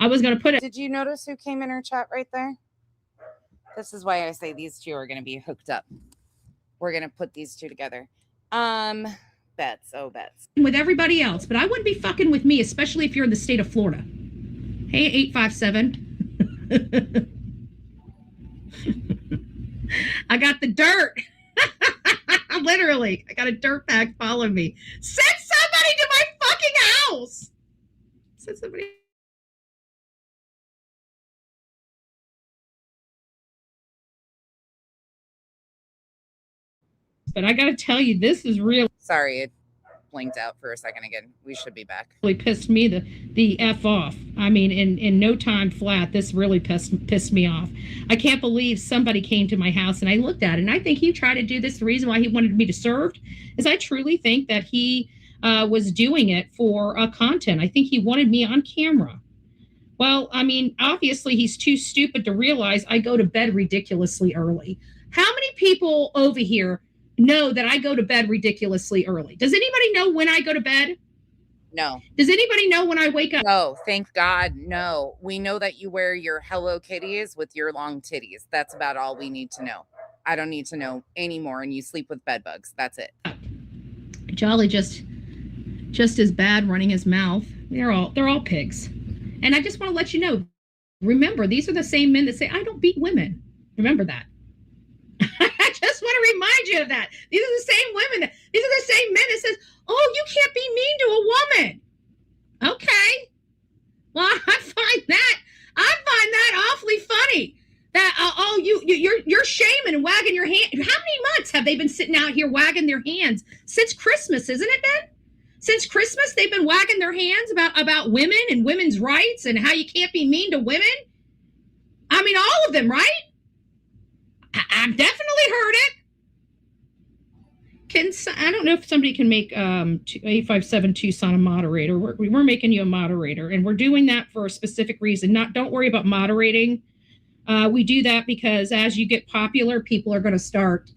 was gonna put it.
Did you notice who came in her chat right there? This is why I say these two are going to be hooked up. We're going to put these two together. Bets. Oh, bets.
With everybody else, but I wouldn't be fucking with me, especially if you're in the state of Florida. Hey, 857. I got the dirt. Literally, I got a dirt bag following me. Send somebody to my fucking house. Send somebody. But I got to tell you, this is real.
Sorry, it blinked out for a second again. We should be back.
Really pissed me the F off. I mean, in no time flat, this really pissed me off. I can't believe somebody came to my house and I looked at it. And I think he tried to do this. The reason why he wanted me to serve is I truly think that he was doing it for content. I think he wanted me on camera. Well, I mean, obviously he's too stupid to realize I go to bed ridiculously early. How many people over here know that I go to bed ridiculously early? Does anybody know when I go to bed?
No.
Does anybody know when I wake up?
No, thank God. No. We know that you wear your Hello Kitties with your long titties. That's about all we need to know. I don't need to know anymore. And you sleep with bed bugs. That's it.
Jolly just as bad running his mouth. They're all pigs. And I just want to let you know, remember, these are the same men that say, I don't beat women. Remember that. I just want to remind you of that. These are the same women. These are the same men that says, oh, you can't be mean to a woman. Okay. Well, I find that awfully funny. That you're shaming and wagging your hand. How many months have they been sitting out here wagging their hands? Since Christmas, isn't it then? Since Christmas, they've been wagging their hands about women and women's rights and how you can't be mean to women. I mean, all of them, right? I've definitely heard it. I don't know if somebody can make 857Tucson a moderator. We're making you a moderator, and we're doing that for a specific reason. Don't worry about moderating. We do that because as you get popular, people are going to start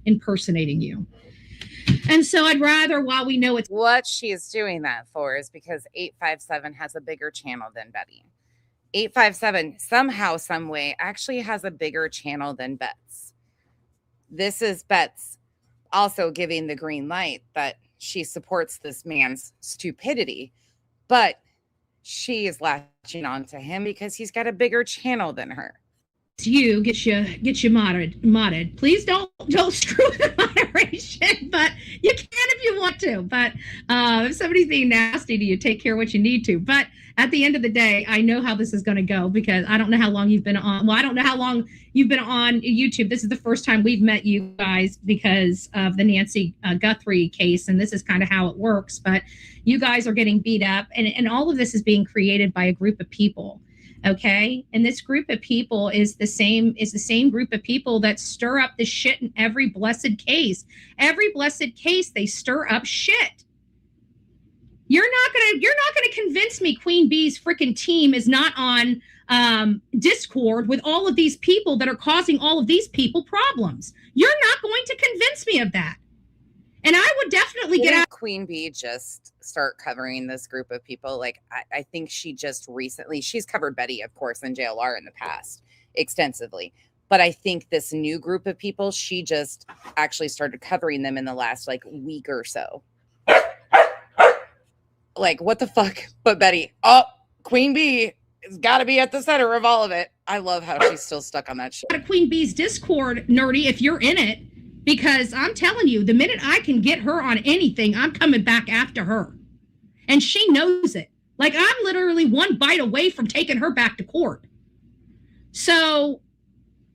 impersonating you. And so I'd rather, while we know it's
what she is doing that for, is because 857 has a bigger channel than Betty. 857 somehow, some way actually has a bigger channel than Bets. This is Bets also giving the green light that she supports this man's stupidity, but she is latching on to him because he's got a bigger channel than her.
You get you modded. Please don't screw the moderation, but you can if you want to. But if somebody's being nasty to you, take care of what you need to. But at the end of the day, I know how this is going to go because I don't know how long you've been on. Well, I don't know how long you've been on YouTube. This is the first time we've met you guys because of the Nancy Guthrie case. And this is kind of how it works. But you guys are getting beat up. And all of this is being created by a group of people. Okay. And this group of people is the same group of people that stir up the shit in every blessed case. Every blessed case, they stir up shit. You're not gonna convince me Queen Bee's freaking team is not on Discord with all of these people that are causing all of these people problems. You're not going to convince me of that. And I would definitely get out.
Queen Bee just start covering this group of people. Like, I think she just recently, she's covered Betty, of course, and JLR in the past extensively. But I think this new group of people, she just actually started covering them in the last like week or so. Like, what the fuck? But Betty, Queen Bee has got to be at the center of all of it. I love how she's still stuck on that shit.
Queen Bee's Discord, Nerdy, if you're in it. Because I'm telling you, the minute I can get her on anything, I'm coming back after her. And she knows it. Like, I'm literally one bite away from taking her back to court. So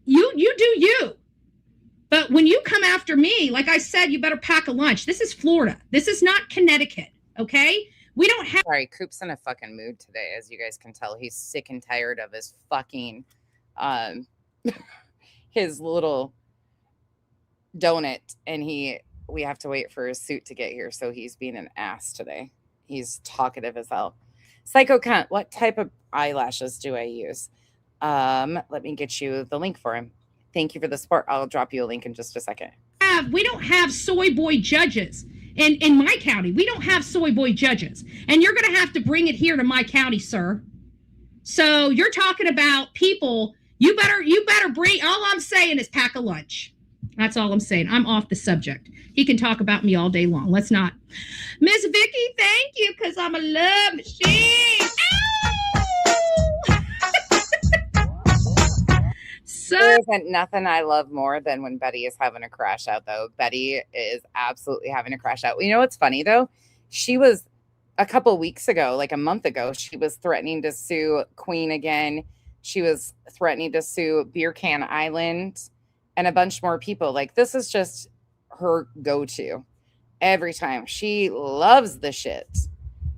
you do you. But when you come after me, like I said, you better pack a lunch. This is Florida. This is not Connecticut, okay? We don't have...
Sorry, Coop's in a fucking mood today, as you guys can tell. He's sick and tired of his fucking, his little... donut, and we have to wait for his suit to get here, so he's being an ass today. He's talkative as hell. Psycho cunt, what type of eyelashes do I use? Let me get you the link for him. Thank you for the support. I'll drop you a link in just a second.
We don't have soy boy judges in my county. We don't have soy boy judges, and you're gonna have to bring it here to my county, sir. So you're talking about people. You better bring. All I'm saying is pack a lunch. That's all I'm saying. I'm off the subject. He can talk about me all day long. Let's not. Miss Vicky, thank you, because I'm a love machine. So
there isn't nothing I love more than when Betty is having a crash out, though. Betty is absolutely having a crash out. You know what's funny, though? She was, a couple weeks ago, like a month ago, she was threatening to sue Queen again. She was threatening to sue Beer Can Island. And a bunch more people. Like, this is just her go-to every time. She loves the shit.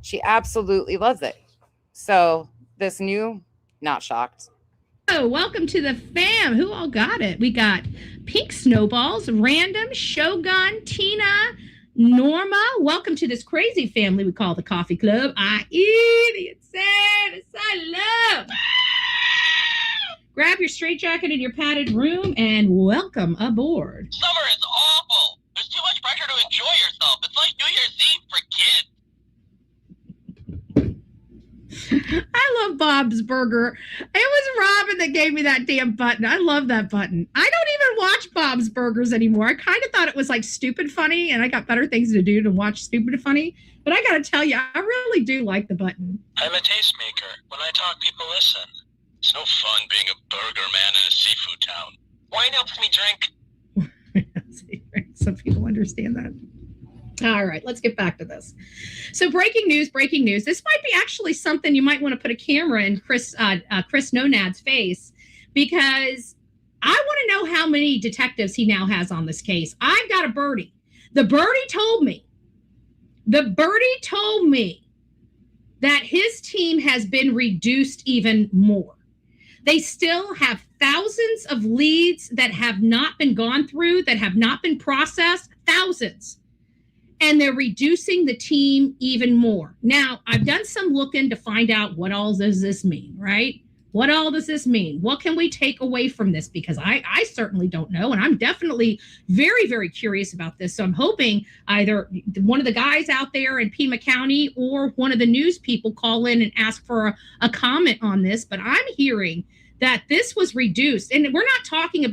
She absolutely loves it. So this new, not shocked.
Oh, welcome to the fam. Who all got it? We got Pink Snowballs, Random, Shogun, Tina, Norma. Welcome to this crazy family we call the Coffee Club. I eat, it's sad, it's I love. Grab your straitjacket in your padded room and welcome aboard.
Summer is awful. There's too much pressure to enjoy yourself. It's like New Year's Eve for kids.
I love Bob's Burger. It was Robin that gave me that damn button. I love that button. I don't even watch Bob's Burgers anymore. I kind of thought it was like stupid funny, and I got better things to do to watch stupid funny. But I got to tell you, I really do like the button.
I'm a tastemaker. When I talk, people listen. It's no fun being a burger man in a seafood town. Wine helps me drink.
Some people understand that. All right, let's get back to this. So breaking news. This might be actually something you might want to put a camera in Chris Nonad's face, because I want to know how many detectives he now has on this case. I've got a birdie. The birdie told me that his team has been reduced even more. They still have thousands of leads that have not been gone through, that have not been processed, thousands. And they're reducing the team even more. Now, I've done some looking to find out what all does this mean, right? What all does this mean? What can we take away from this? Because I certainly don't know. And I'm definitely very, very curious about this. So I'm hoping either one of the guys out there in Pima County or one of the news people call in and ask for a comment on this. But I'm hearing that this was reduced. And we're talking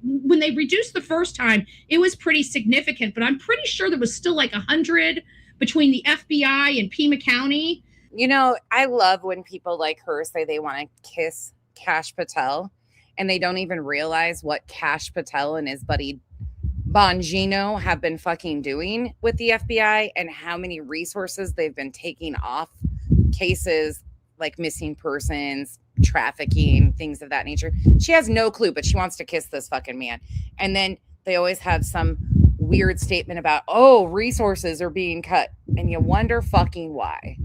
when they reduced the first time, it was pretty significant. But I'm pretty sure there was still like 100 between the FBI and Pima County.
You know, I love when people like her say they want to kiss Kash Patel, and they don't even realize what Kash Patel and his buddy Bongino have been fucking doing with the FBI and how many resources they've been taking off cases like missing persons, trafficking, things of that nature. She has no clue, but she wants to kiss this fucking man. And then they always have some weird statement about, oh, resources are being cut. And you wonder fucking why.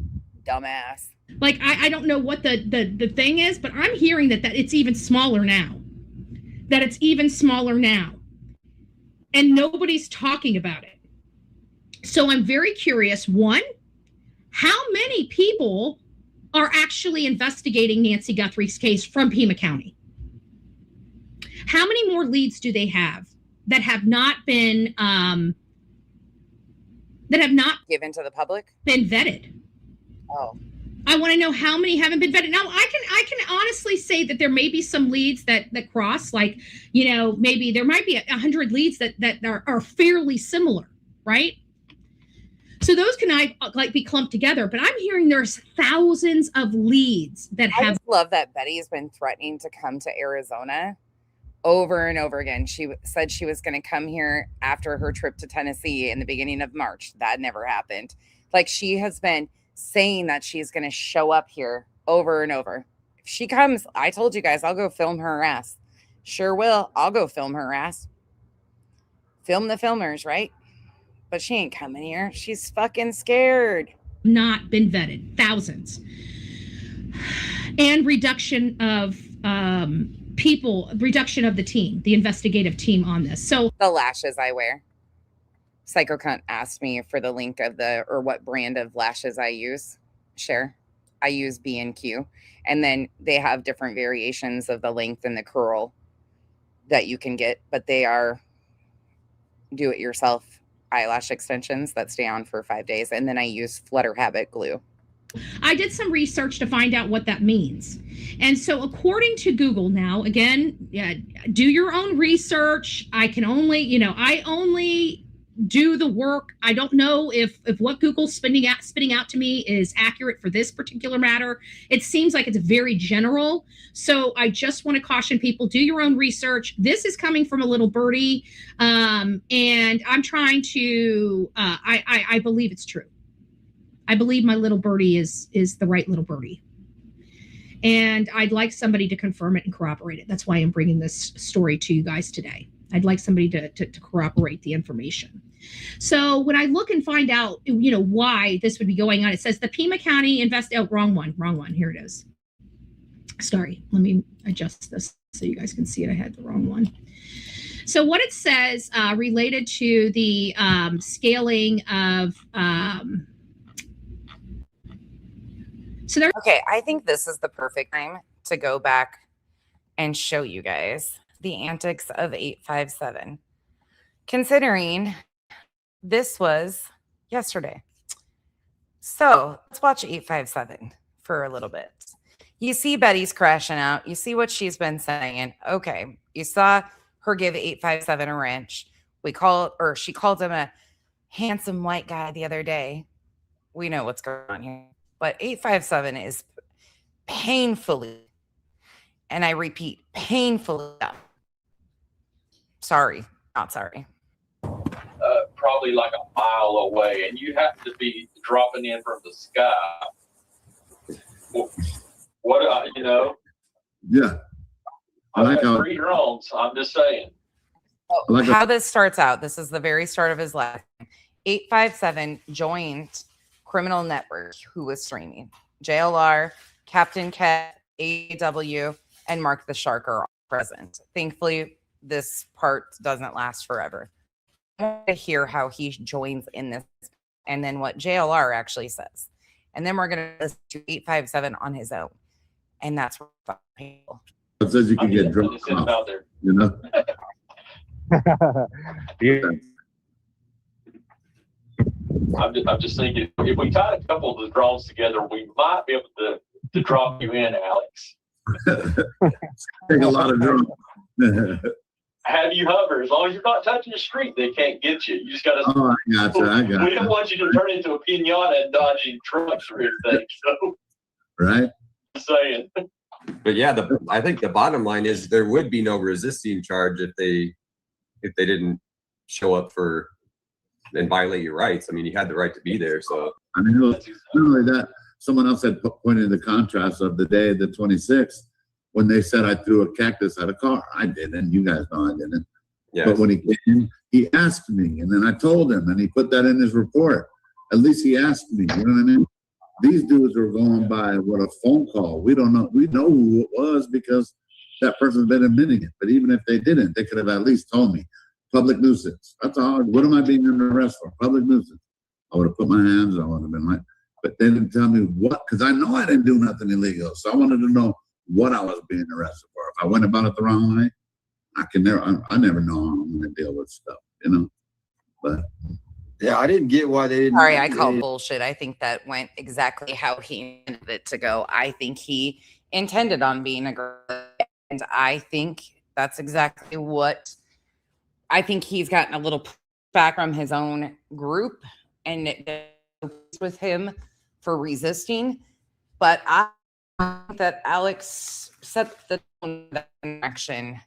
Dumbass.
Like, I don't know what the thing is, but I'm hearing that it's even smaller now. That it's even smaller now. And nobody's talking about it. So I'm very curious, one, how many people are actually investigating Nancy Guthrie's case from Pima County? How many more leads do they have that have not been
given to the public?
Been vetted?
Oh.
I want to know how many haven't been vetted. Now, I can honestly say that there may be some leads that cross, like, you know, maybe there might be 100 leads that are fairly similar, right? So those can like be clumped together, but I'm hearing there's thousands of leads that have.
I just love that Betty's been threatening to come to Arizona over and over again. She said she was going to come here after her trip to Tennessee in the beginning of March. That never happened. Like, she has been saying that she's going to show up here over and over. If she comes, I told you guys, I'll go film her ass. Sure will. I'll go film her ass. Film the filmers, right? But she ain't coming here. She's fucking scared.
Not been vetted. Thousands. And reduction of reduction of the team, the investigative team on this. So
the lashes I wear. Psycho Cunt asked me for the link of what brand of lashes I use. Share. I use B&Q. And then they have different variations of the length and the curl that you can get, but they are do-it-yourself eyelash extensions that stay on for 5 days. And then I use Flutter Habit glue.
I did some research to find out what that means. And so according to Google now, again, do your own research. I only do the work. I don't know if what Google's spitting out to me is accurate for this particular matter. It seems like it's very general. So I just want to caution people, do your own research. This is coming from a little birdie. And I'm trying to, I believe it's true. I believe my little birdie is the right little birdie. And I'd like somebody to confirm it and corroborate it. That's why I'm bringing this story to you guys today. I'd like somebody to corroborate the information. So when I look and find out, why this would be going on, it says the Pima County wrong one. Here it is. Sorry, let me adjust this so you guys can see it. I had the wrong one. So what it says related to the scaling of,
okay, I think this is the perfect time to go back and show you guys the antics of 857. Considering this was yesterday. So let's watch 857 for a little bit. You see Betty's crashing out. You see what she's been saying. Okay, you saw her give 857 a wrench. She called him a handsome white guy the other day. We know what's going on here. But 857 is painfully, and I repeat, painfully up. Sorry, not sorry.
Probably like a mile away, and you have to be dropping in from the sky. What,
Yeah. I like how
3 drones, I'm just saying.
How this starts out, this is the very start of his life. 857 joined Criminal Network, who was streaming. JLR, Captain Cat, AW, and Mark the Shark are all present. Thankfully, this part doesn't last forever. I want to hear how he joins in this, and then what JLR actually says. And then we're going to listen to 857 on his own. And that's painful.
It says you can get drunk off,
Yeah. I'm just thinking, if we tied a couple of the drones together, we might be able to drop you in, Alex.
Take a lot of drones.
Have you hover. As long as you're not touching the street, they can't get you. You just got to.
Oh, I got you.
We don't want you to turn into a pinata and dodging trucks or anything. So,
right?
Just saying.
But yeah, I think the bottom line is there would be no resisting charge if they didn't show up and violate your rights. I mean, you had the right to be there. So
I mean, not only that, someone else had pointed the contrast of the day, the 26th, when they said I threw a cactus at a car. I didn't. You guys know I didn't.
Yes.
But when he came, he asked me, and then I told him, and he put that in his report. At least he asked me. You know what I mean? These dudes are going by what a phone call. We don't know. We know who it was because that person's been admitting it. But even if they didn't, they could have at least told me. Public nuisance. That's all. What am I being under arrest for? Public nuisance. I would have put my hands. I would have been like, but they didn't tell me what, because I know I didn't do nothing illegal. So I wanted to know what I was being arrested for. If I went about it the wrong way, I never know how I'm going to deal with stuff, you know. But
yeah, I didn't get why they didn't.
Sorry, I call bullshit. I think that went exactly how he intended it to go. I think he intended on being aggressive, and I think that's exactly what. I think he's gotten a little back from his own group, and it with him for resisting. But I think that Alex set the tone of that action.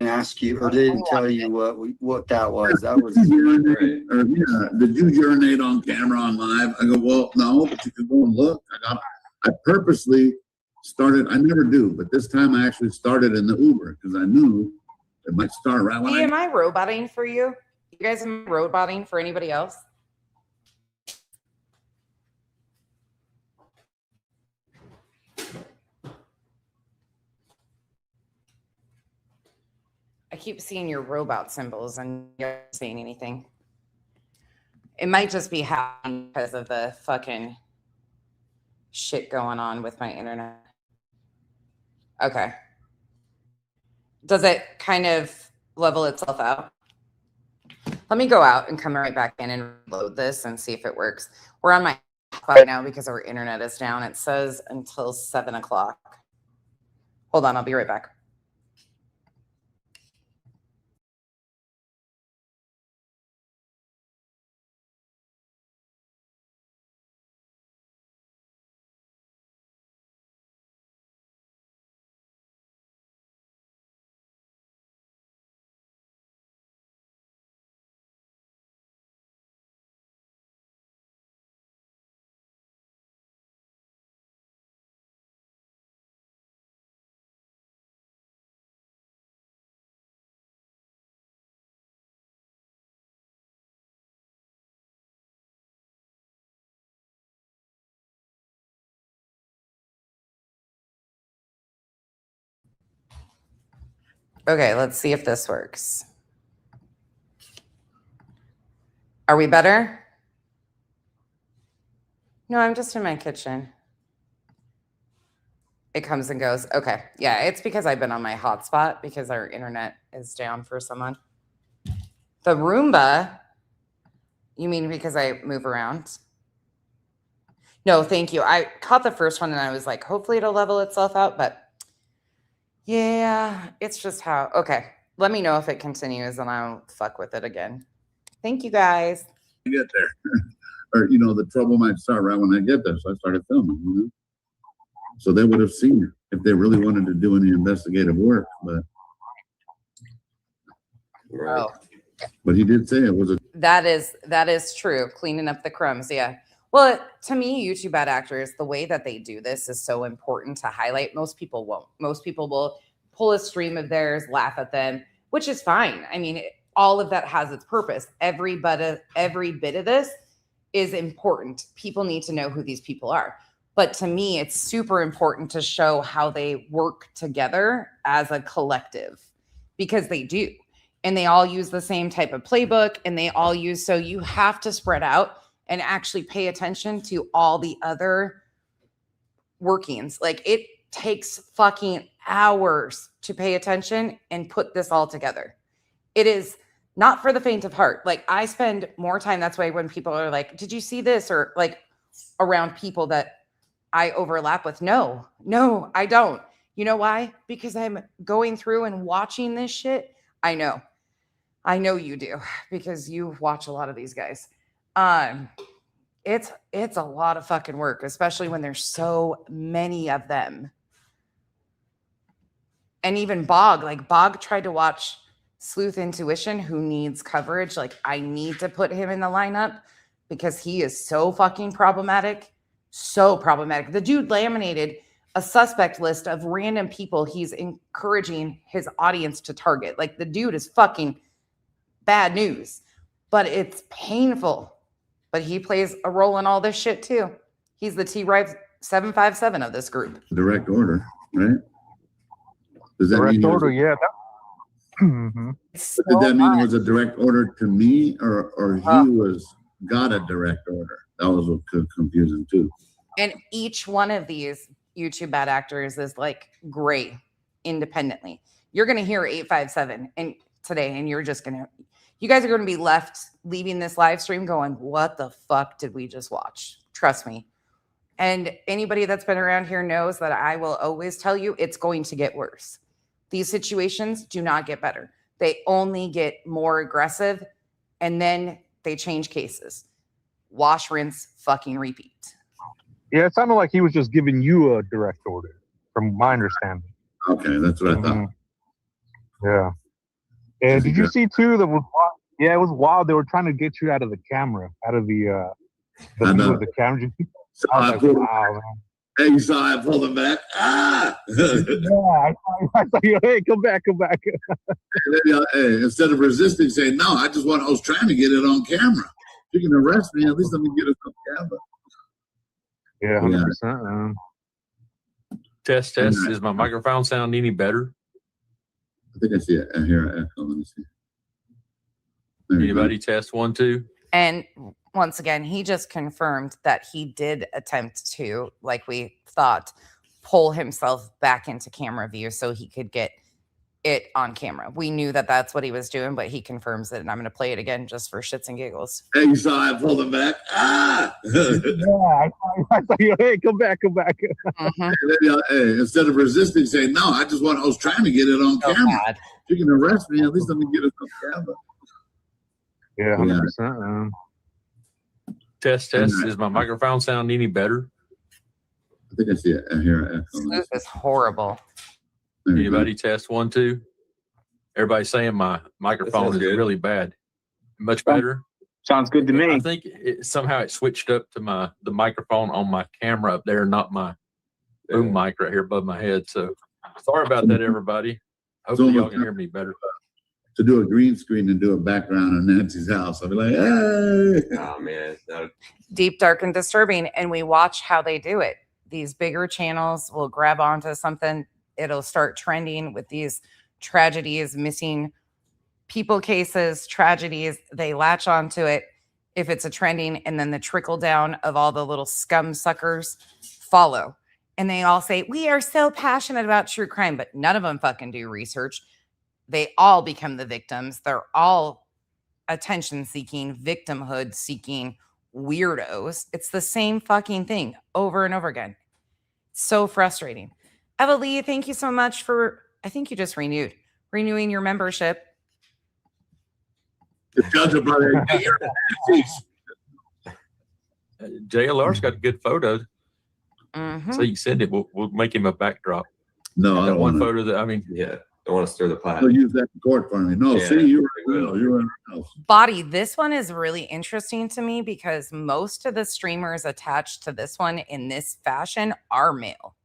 Ask you, or they didn't tell you what that was. That was
did you urinate on camera on live? I go, well, no, but you could go and look. I purposely started. I never do, but this time I actually started in the Uber because I knew it might start right when
Am I roboting for you? You guys am I roboting for anybody else? I keep seeing your robot symbols and you're not saying anything. It might just be happening because of the fucking shit going on with my internet. Okay. Does it kind of level itself out? Let me go out and come right back in and load this and see if it works. We're on my right now because our internet is down. It says until 7 o'clock. Hold on, I'll be right back. Okay, let's see if this works. Are we better? No, I'm just in my kitchen. It comes and goes. Okay. Yeah, it's because I've been on my hotspot because our internet is down for someone. The Roomba, you mean because I move around? No, thank you. I caught the first one and I was like, hopefully it'll level itself out, but yeah, it's just how. Okay, let me know if it continues and I'll fuck with it again. Thank you guys.
Get there. Or, you know, the trouble might start right when I get there. So I started filming, you know. So they would have seen it if they really wanted to do any investigative work. But
Oh,
he did say it was a.
that is true. Cleaning up the crumbs. Yeah. Well, to me, YouTube bad actors, the way that they do this is so important to highlight. Most people won't. Most people will pull a stream of theirs, laugh at them, which is fine. I mean, all of that has its purpose. Every bit of this is important. People need to know who these people are. But to me, it's super important to show how they work together as a collective because they do. And they all use the same type of playbook and they all use, so you have to spread out and actually pay attention to all the other workings. Like it takes fucking hours to pay attention and put this all together. It is not for the faint of heart. Like I spend more time. That's why when people are like, did you see this? Or like around people that I overlap with. No, I don't. You know why? Because I'm going through and watching this shit. I know you do because you watch a lot of these guys. It's a lot of fucking work, especially when there's so many of them. And even Bog tried to watch Sleuth Intuition, who needs coverage. Like I need to put him in the lineup because he is so fucking problematic. So problematic. The dude laminated a suspect list of random people he's encouraging his audience to target. Like, the dude is fucking bad news, but it's painful. But he plays a role in all this shit too. He's the T-Rive 757 of this group.
Direct order, right? Does that
Direct
mean
order, yeah.
Did that mean it was a direct order to me, or he got a direct order? That was what confusing too.
And each one of these YouTube bad actors is like gray independently. You're going to hear 857 and today, and you guys are going to be leaving this live stream going, what the fuck did we just watch? Trust me. And anybody that's been around here knows that I will always tell you it's going to get worse. These situations do not get better. They only get more aggressive, and then they change cases. Wash, rinse, fucking repeat.
Yeah, it sounded like he was just giving you a direct order, from my understanding.
Okay, that's what I thought.
Yeah. And did you see too that was wild? Yeah, it was wild. They were trying to get you out of the camera, out of the view of the camera.
So
I was like, wow, man.
Hey, you saw I pulled him back. Ah!
Yeah, I saw you. Hey, come back.
Hey, instead of resisting, saying, no, I was trying to get it on camera. If you can arrest me, at least let me get it on camera.
Yeah, 100%.
Test. Is my microphone sound any better?
I think I see it. I hear an echo. Let me see.
Anybody test 1, 2?
And once again, he just confirmed that he did attempt to, like we thought, pull himself back into camera view so he could get it on camera. We knew that that's what he was doing, but he confirms it, and I'm going to play it again just for shits and giggles.
Hey, you saw I pulled him back. Ah!
Yeah, I saw you. Hey, come back.
Hey, instead of resisting, saying, no, I was trying to get it on camera. If you can arrest me, at least let me get it on camera.
Yeah, 100%.
Test. Is my microphone sound any better?
I think I see it. I hear an echo.
This is horrible.
Anybody test 1, 2? Everybody's saying my microphone is really bad. Much better.
Sounds good to me.
I think somehow it switched up to the microphone on my camera up there, not my boom mic right here above my head. So sorry about that, everybody. Hopefully y'all can hear me better.
To do a green screen and do a background in Nancy's house, I'll be like, hey.
Oh man,
Deep, dark, and disturbing. And we watch how they do it. These bigger channels will grab onto something. It'll start trending with these tragedies, missing people cases, tragedies. They latch onto it if it's a trending, and then the trickle down of all the little scum suckers follow. And they all say, we are so passionate about true crime, but none of them fucking do research. They all become the victims. They're all attention seeking, victimhood seeking weirdos. It's the same fucking thing over and over again. So frustrating. Eva Lee, thank you so much for, I think you just renewing your membership.
The judge will probably
JLR's got a good photo. So you send it. We'll make him a backdrop.
No, I don't
one
wanna,
photo that
don't want to stir the pot.
They'll use that in court for me. No,
Yeah,
see, you're
they will.
right. You're right.
Body, this one is really interesting to me because most of the streamers attached to this one in this fashion are male.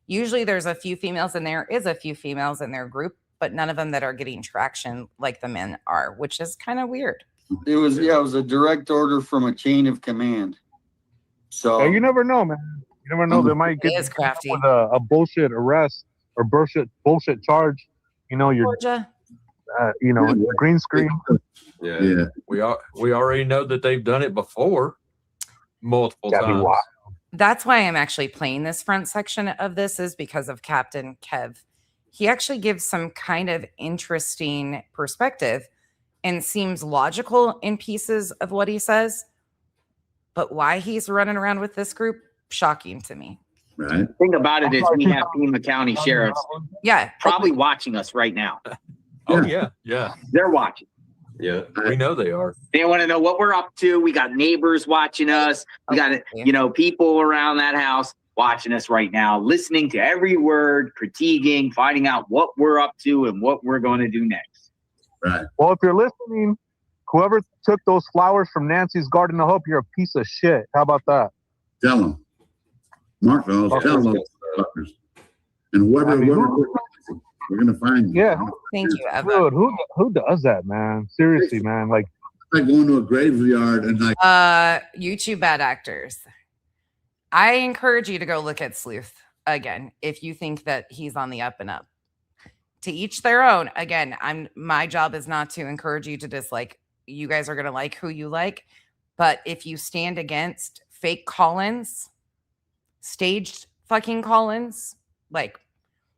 Usually there's a few females, and there is a few females in their group, but none of them that are getting traction like the men are, which is kind of weird.
It was a direct order from a chain of command. So
Yeah, you never know, man. You never know. They might get
is crafty.
with a bullshit arrest or bullshit charge. You know, you're
Georgia.
Green screen.
Yeah.
We already know that they've done it before multiple times.
That's why I'm actually playing this front section of this, is because of Captain Kev. He actually gives some kind of interesting perspective and seems logical in pieces of what he says. But why he's running around with this group, shocking to me.
Right.
The thing about it is we have Pima County sheriffs probably watching us right now.
Oh, yeah.
They're watching.
Yeah.
We know they are.
They want to know what we're up to. We got neighbors watching us. We got, people around that house watching us right now, listening to every word, critiquing, finding out what we're up to and what we're going to do next.
Right.
Well, if you're listening, whoever took those flowers from Nancy's Garden of Hope, you're a piece of shit. How about that?
Tell them. Mark those, tell those fuckers. And whoever, we're gonna find you.
Yeah.
Thank you, Eva.
Dude, who does that, man? Seriously, man. Like
going to a graveyard and like
YouTube bad actors. I encourage you to go look at Sleuth again if you think that he's on the up and up. To each their own. Again, my job is not to encourage you to dislike. You guys are gonna like who you like, but if you stand against fake call-ins, staged fucking call-ins, like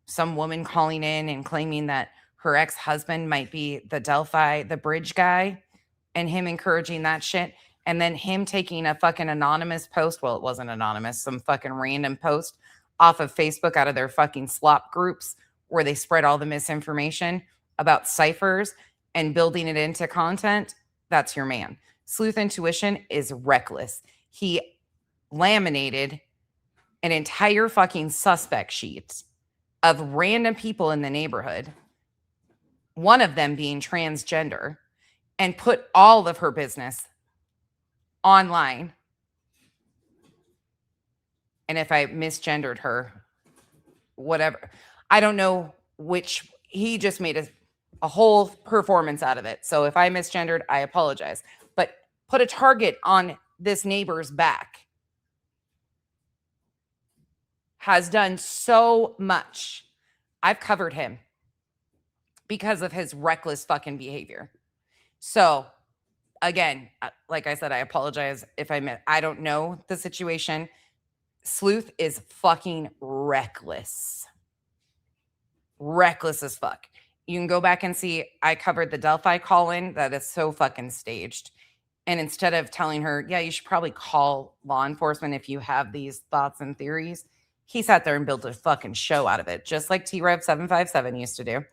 some woman calling in and claiming that her ex-husband might be the Delphi, the bridge guy, and him encouraging that shit, and then him taking a fucking anonymous post, well, it wasn't anonymous, some fucking random post off of Facebook out of their fucking slop groups where they spread all the misinformation about ciphers and building it into content. That's your man. Sleuth Intuition is reckless. He laminated an entire fucking suspect sheet of random people in the neighborhood, one of them being transgender, and put all of her business online. And if I misgendered her, whatever, I don't know which, he just made a whole performance out of it. So if I misgendered, I apologize. But put a target on this neighbor's back. Has done so much. I've covered him because of his reckless fucking behavior. So again, like I said, I apologize if I don't know the situation. Sleuth is fucking reckless. Reckless as fuck. You can go back and see, I covered the Delphi call-in. That is so fucking staged. And instead of telling her, yeah, you should probably call law enforcement if you have these thoughts and theories, he sat there and built a fucking show out of it, just like T-Rev 757 used to do.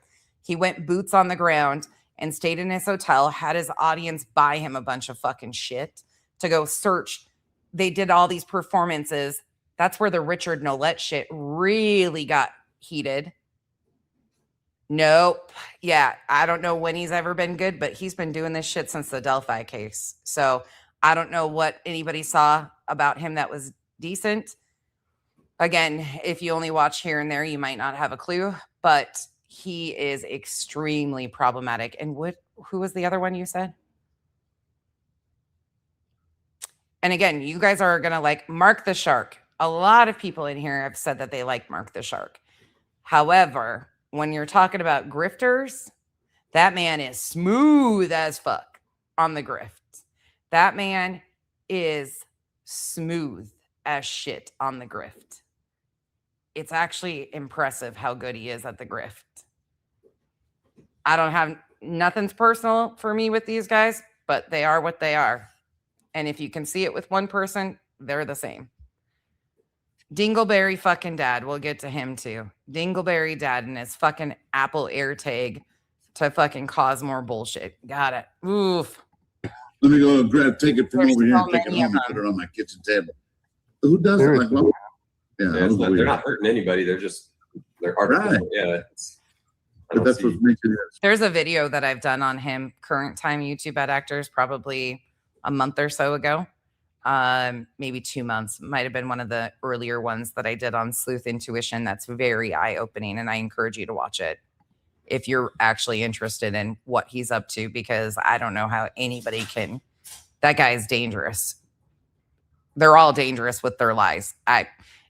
He went boots on the ground and stayed in his hotel, had his audience buy him a bunch of fucking shit to go search. They did all these performances. That's where the Richard Nolette shit really got heated. Nope. Yeah, I don't know when he's ever been good, but he's been doing this shit since the Delphi case. So I don't know what anybody saw about him that was decent. Again, if you only watch here and there, you might not have a clue, but he is extremely problematic. And who was the other one you said? And again, you guys are going to like Mark the Shark. A lot of people in here have said that they like Mark the Shark. However, when you're talking about grifters, that man is smooth as fuck on the grift. That man is smooth as shit on the grift. It's actually impressive how good he is at the grift. I don't have nothing's personal for me with these guys, but they are what they are. And if you can see it with one person, they're the same. Dingleberry fucking dad, we'll get to him too. Dingleberry dad and his fucking Apple AirTag to fucking cause more bullshit. Got it. Oof.
Let me go take it from over here and take it home and put it on my kitchen table. Who does it? Like, well,
they're not hurting anybody. They're artificial.
Right.
Yeah.
But that's what's making it.
There's a video that I've done on him, current time YouTube bad actors, probably a month or so ago. Maybe 2 months. Might have been one of the earlier ones that I did on Sleuth Intuition. That's very eye-opening, and I encourage you to watch it if you're actually interested in what he's up to, because I don't know how anybody can. That guy is dangerous. They're all dangerous with their lies.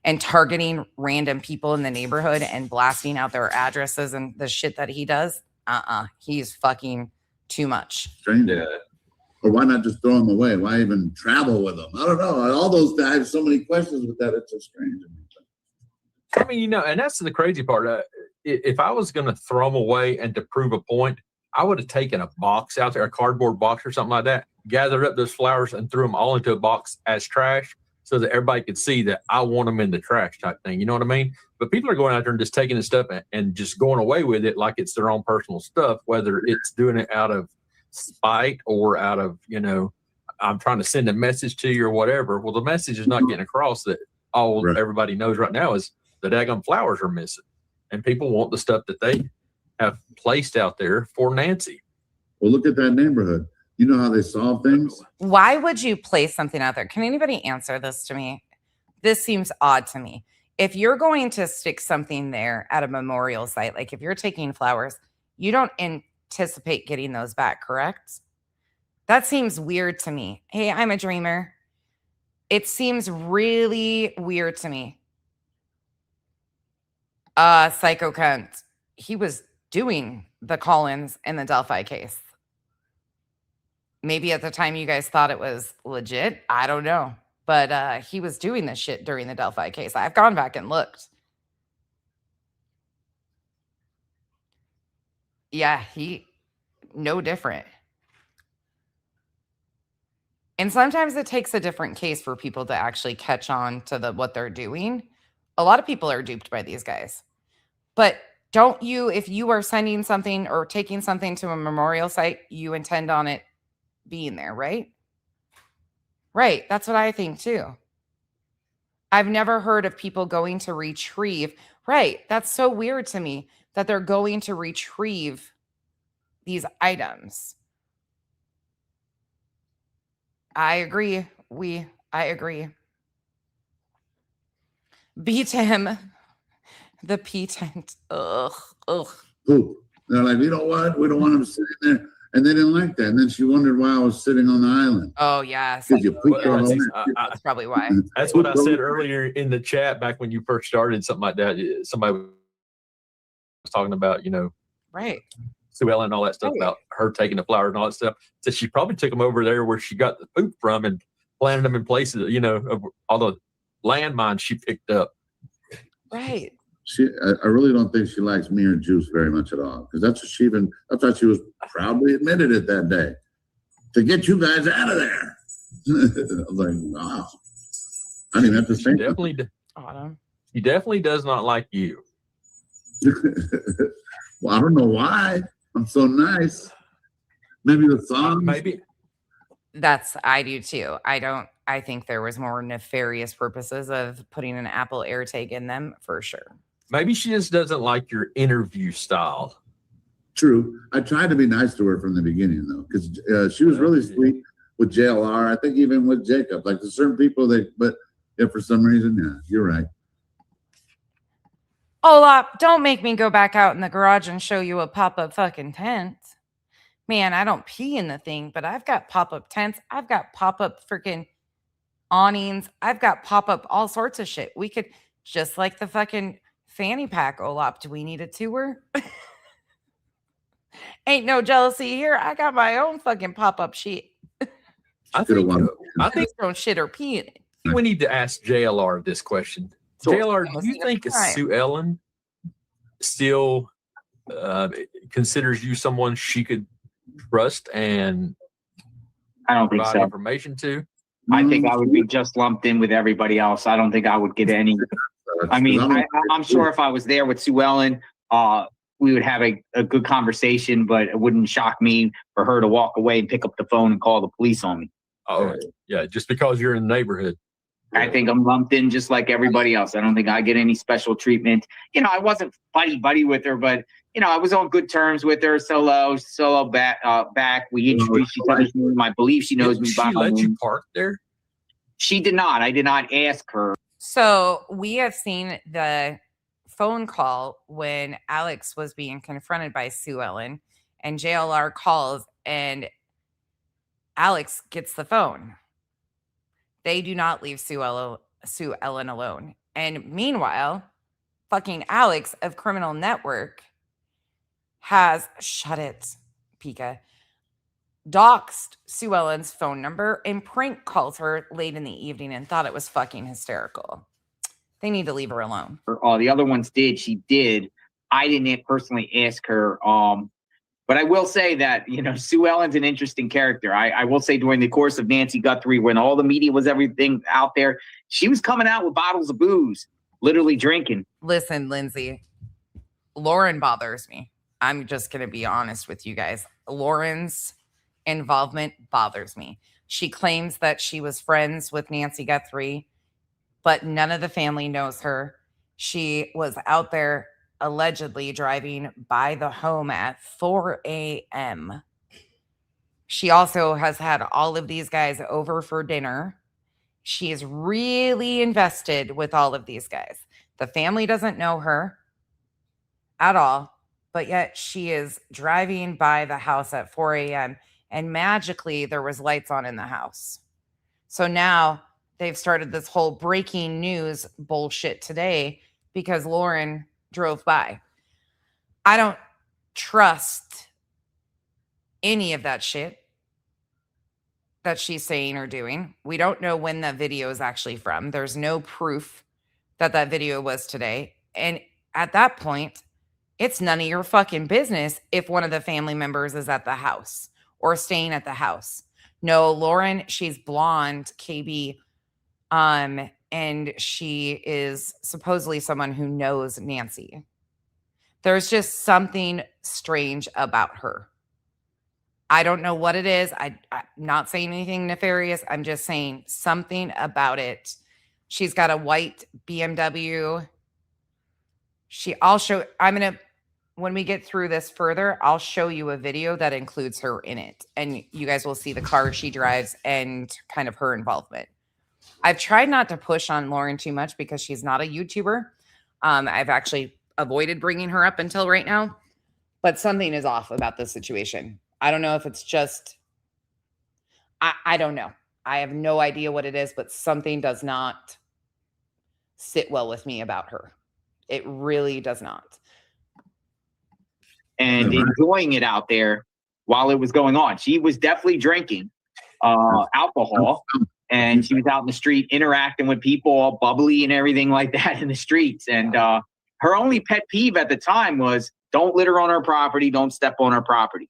And targeting random people in the neighborhood and blasting out their addresses and the shit that he does. He's fucking too much.
Strange. Yeah. Or why not just throw him away? Why even travel with him? I don't know. All those, I have so many questions with that. It's so strange.
I mean, and that's the crazy part. If I was going to throw them away and to prove a point, I would have taken a box out there, a cardboard box or something like that, gathered up those flowers and threw them all into a box as trash so that everybody could see that I want them in the trash type thing. You know what I mean? But people are going out there and just taking this stuff and just going away with it like it's their own personal stuff, whether it's doing it out of spite or out of, I'm trying to send a message to you or whatever. Well, the message is not getting across that everybody knows right now is the daggone flowers are missing. And people want the stuff that they have placed out there for Nancy.
Well, look at that neighborhood. You know how they solve things?
Why would you place something out there? Can anybody answer this to me? This seems odd to me. If you're going to stick something there at a memorial site, like if you're taking flowers, you don't anticipate getting those back, correct? That seems weird to me. Hey, I'm a dreamer. It seems really weird to me. Psycho cunt. He was doing the call-ins in the Delphi case. Maybe at the time you guys thought it was legit. I don't know. But he was doing this shit during the Delphi case. I've gone back and looked. Yeah, no different. And sometimes it takes a different case for people to actually catch on to what they're doing. A lot of people are duped by these guys. But don't you, if you are sending something or taking something to a memorial site, you intend on it being there, right? Right. That's what I think too. I've never heard of people going to retrieve. Right. That's so weird to me that they're going to retrieve these items. I agree. I agree. Beat him. The P tent. Ugh.
Poop. They're like, you know what? We don't want him sitting there. And they didn't like that. And then she wondered why I was sitting on the island.
Oh, yeah.
Because you pooped all over.
That's probably why.
That's what I said earlier in the chat back when you first started, something like that. Somebody was talking about,
right.
Sue Ellen and all that stuff about her taking the flowers and all that stuff. So she probably took them over there where she got the poop from and planted them in places, of all the landmines she picked up.
Right.
I really don't think she likes me or Juice very much at all. Because that's what I thought she was proudly admitted it that day. To get you guys out of there. I was like, wow. I didn't have to say
He definitely does not like you.
Well, I don't know why. I'm so nice. Maybe the song.
Maybe.
I do too. I think there was more nefarious purposes of putting an Apple AirTag in them for sure.
Maybe she just doesn't like your interview style.
True. I tried to be nice to her from the beginning though, because she was really sweet with JLR. I think even with Jacob, like there's certain people but for some reason, yeah, you're right.
Olap, don't make me go back out in the garage and show you a pop-up fucking tent. Man, I don't pee in the thing, but I've got pop-up tents. I've got pop-up freaking awnings. I've got pop-up all sorts of shit. We could, just like the fucking fanny pack, Olap, do we need a tour? Ain't no jealousy here. I got my own fucking pop-up shit.
I think
don't shit or pee in it.
We need to ask JLR this question. JLR, do you think Sue Ellen still considers you someone she could trust and
I don't think
provide
so.
information to?
I think I would be just lumped in with everybody else. I don't think I would get any. I mean, I'm sure if I was there with Sue Ellen, we would have a good conversation, but it wouldn't shock me for her to walk away and pick up the phone and call the police on me.
Oh, yeah, just because you're in the neighborhood.
I think I'm lumped in just like everybody else. I don't think I get any special treatment. I wasn't buddy with her, but I was on good terms with her. Solo back. We introduced each other's name. I believe she knows me by my name.
She let you park there?
She did not. I did not ask her.
So we have seen the phone call when Alex was being confronted by Sue Ellen, and JLR calls and Alex gets the phone. They do not leave Sue Ellen alone. And meanwhile, fucking Alex of Criminal Network has, shut it, Pika, doxed Sue Ellen's phone number and prank called her late in the evening and thought it was fucking hysterical. They need to leave her alone.
The other ones did. She did. I didn't personally ask her. But I will say that, Sue Ellen's an interesting character. I will say during the course of Nancy Guthrie, when all the media was everything out there, she was coming out with bottles of booze, literally drinking.
Listen, Lindsay, Lauren bothers me. I'm just going to be honest with you guys. Lauren's involvement bothers me. She claims that she was friends with Nancy Guthrie, but none of the family knows her. She was out there allegedly driving by the home at 4 a.m. She also has had all of these guys over for dinner She is really invested with all of these guys. The family doesn't know her at all, but yet she is driving by the house at 4 a.m. and magically there was lights on in the house. So now they've started this whole breaking news bullshit today because Lauren drove by. I don't trust any of that shit that she's saying or doing. We don't know when that video is actually from. There's no proof that that video was today. And at that point, it's none of your fucking business if one of the family members is at the house or staying at the house. No, Lauren, she's blonde, KB, and she is supposedly someone who knows Nancy. There's just something strange about her. I don't know what it is. I'm not saying anything nefarious. I'm just saying something about it. She's got a white BMW. When we get through this further, I'll show you a video that includes her in it. And you guys will see the car she drives and kind of her involvement. I've tried not to push on Lauren too much because she's not a YouTuber. I've actually avoided bringing her up until right now. But something is off about this situation. I don't know if it's just, I don't know. I have no idea what it is, but something does not sit well with me about her. It really does not.
And enjoying it out there while it was going on. She was definitely drinking alcohol, and she was out in the street interacting with people, all bubbly and everything like that in the streets. And her only pet peeve at the time was, don't litter on our property, don't step on our property.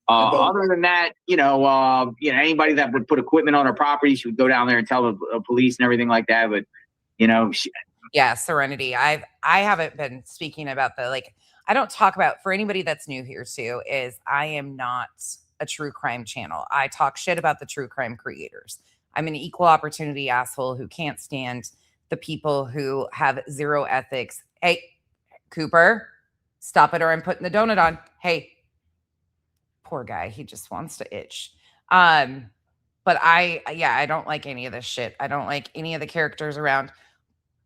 Other than that, anybody that would put equipment on her property, she would go down there and tell the police and everything like that. But
yeah, Serenity. I haven't been speaking about I don't talk about, for anybody that's new here too, is I am not a true crime channel. I talk shit about the true crime creators. I'm an equal opportunity asshole who can't stand the people who have zero ethics. Hey, Cooper, stop it or I'm putting the donut on. Hey, poor guy. He just wants to itch. But I don't like any of this shit. I don't like any of the characters around.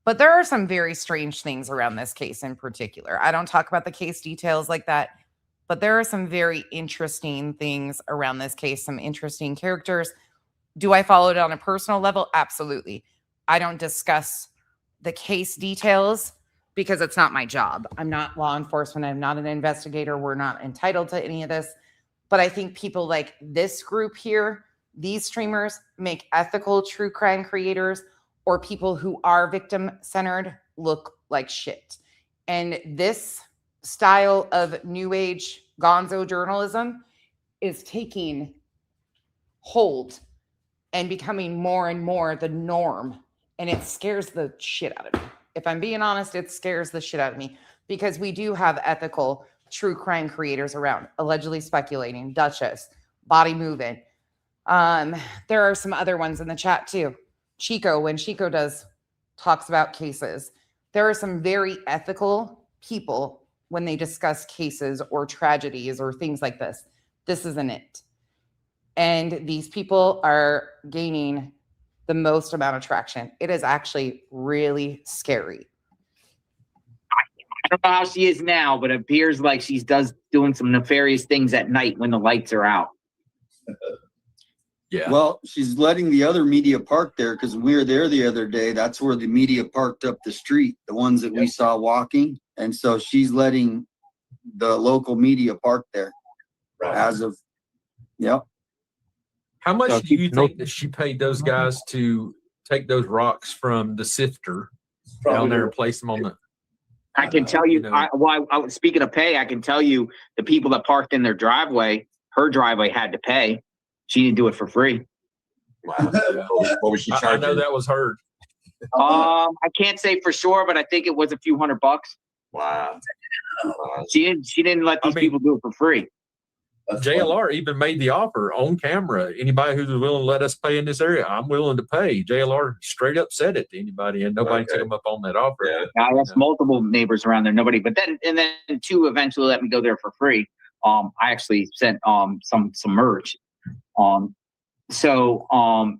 But there are some very strange things around this case in particular. I don't talk about the case details like that, but there are some very interesting things around this case, some interesting characters. Do I follow it on a personal level? Absolutely. I don't discuss the case details because it's not my job. I'm not law enforcement. I'm not an investigator. We're not entitled to any of this. But I think people like this group here, these streamers, make ethical true crime creators or people who are victim-centered look like shit. And this style of new age gonzo journalism is taking hold and becoming more and more the norm. And it scares the shit out of me. If I'm being honest, it scares the shit out of me because we do have ethical true crime creators around, allegedly speculating, Duchess, Body Movement. There are some other ones in the chat too. Chico, when Chico talks about cases, there are some very ethical people when they discuss cases or tragedies or things like this. This isn't it. And these people are gaining the most amount of traction. It is actually really scary.
I don't know how she is now, but it appears like she's doing some nefarious things at night when the lights are out.
Yeah.
Well, she's letting the other media park there because we were there the other day. That's where the media parked up the street, the ones that we saw walking. And so she's letting the local media park there as of, yep.
How much do you think that she paid those guys to take those rocks from the sifter down there and place them on the?
I can tell you, speaking of pay, I can tell you the people that parked in their driveway, her driveway had to pay. She didn't do it for free.
Wow. What was she charging?
I know that was heard.
I can't say for sure, but I think it was a few $100.
Wow.
She didn't let these people do it for free.
JLR even made the offer on camera. Anybody who's willing to let us pay in this area, I'm willing to pay. JLR straight up said it to anybody, and nobody took them up on that offer.
Yeah, I asked multiple neighbors around there, nobody. But then two eventually let me go there for free. I actually sent some merch. So,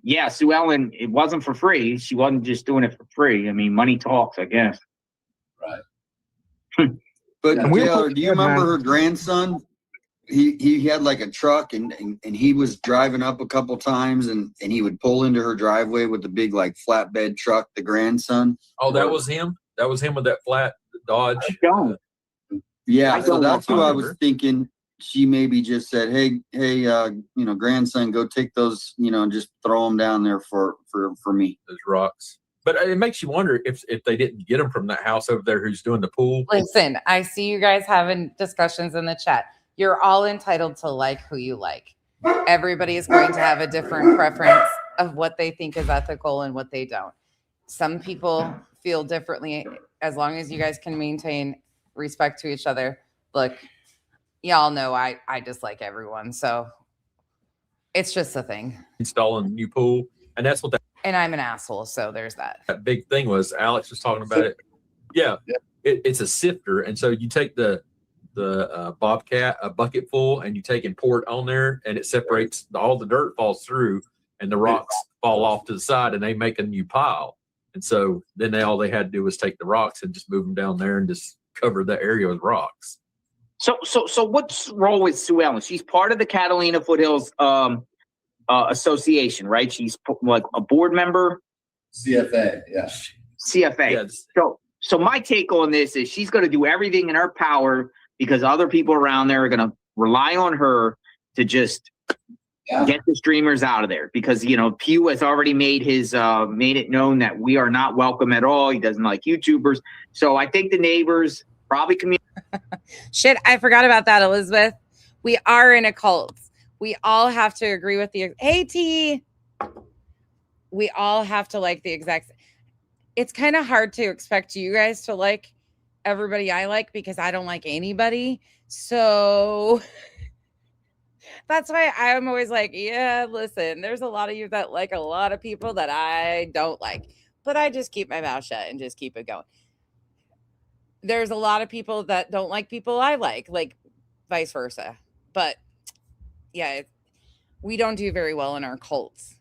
yeah, Sue Ellen, it wasn't for free. She wasn't just doing it for free. I mean, money talks, I guess.
Right.
But
And we were
Taylor, do you
prepared,
remember
man.
her grandson? He had like a truck and he was driving up a couple times and he would pull into her driveway with the big like flatbed truck, the grandson.
Oh, that was him? That was him with that flat Dodge?
I don't.
Yeah,
I
so
don't
that's who I
remember.
was thinking. She maybe just said, hey, grandson, go take those, and just throw them down there for me.
Those rocks. But it makes you wonder if they didn't get them from that house over there who's doing the pool.
Listen, I see you guys having discussions in the chat. You're all entitled to like who you like. Everybody is going to have a different preference of what they think is ethical and what they don't. Some people feel differently. As long as you guys can maintain respect to each other. Look, y'all know I dislike everyone, so it's just a thing.
Installing a new pool. And that's what
And I'm an asshole, so there's that.
that big thing was. Alex was talking about it. Yeah. It's a sifter. And so you take the Bobcat, a bucket full, and you take and pour it on there, and it separates, all the dirt falls through and the rocks fall off to the side, and they make a new pile. And so then all they had to do was take the rocks and just move them down there and just cover the area with rocks.
So what's wrong with Sue Ellen? She's part of the Catalina Foothills Association, right? She's like a board member.
CFA, yeah.
CFA.
Yes.
So my take on this is she's going to do everything in her power because other people around there are going to rely on her to just get the streamers out of there. Because Pew has already made it known that we are not welcome at all. He doesn't like YouTubers. So I think the neighbors probably
Shit, I forgot about that, Elizabeth. We are in a cult. We all have to agree with the hey T. We all have to like the exact. It's kind of hard to expect you guys to like everybody I like because I don't like anybody. So that's why I'm always like, yeah, listen, there's a lot of you that like a lot of people that I don't like, but I just keep my mouth shut and just keep it going. There's a lot of people that don't like people I like vice versa. But yeah, we don't do very well in our cults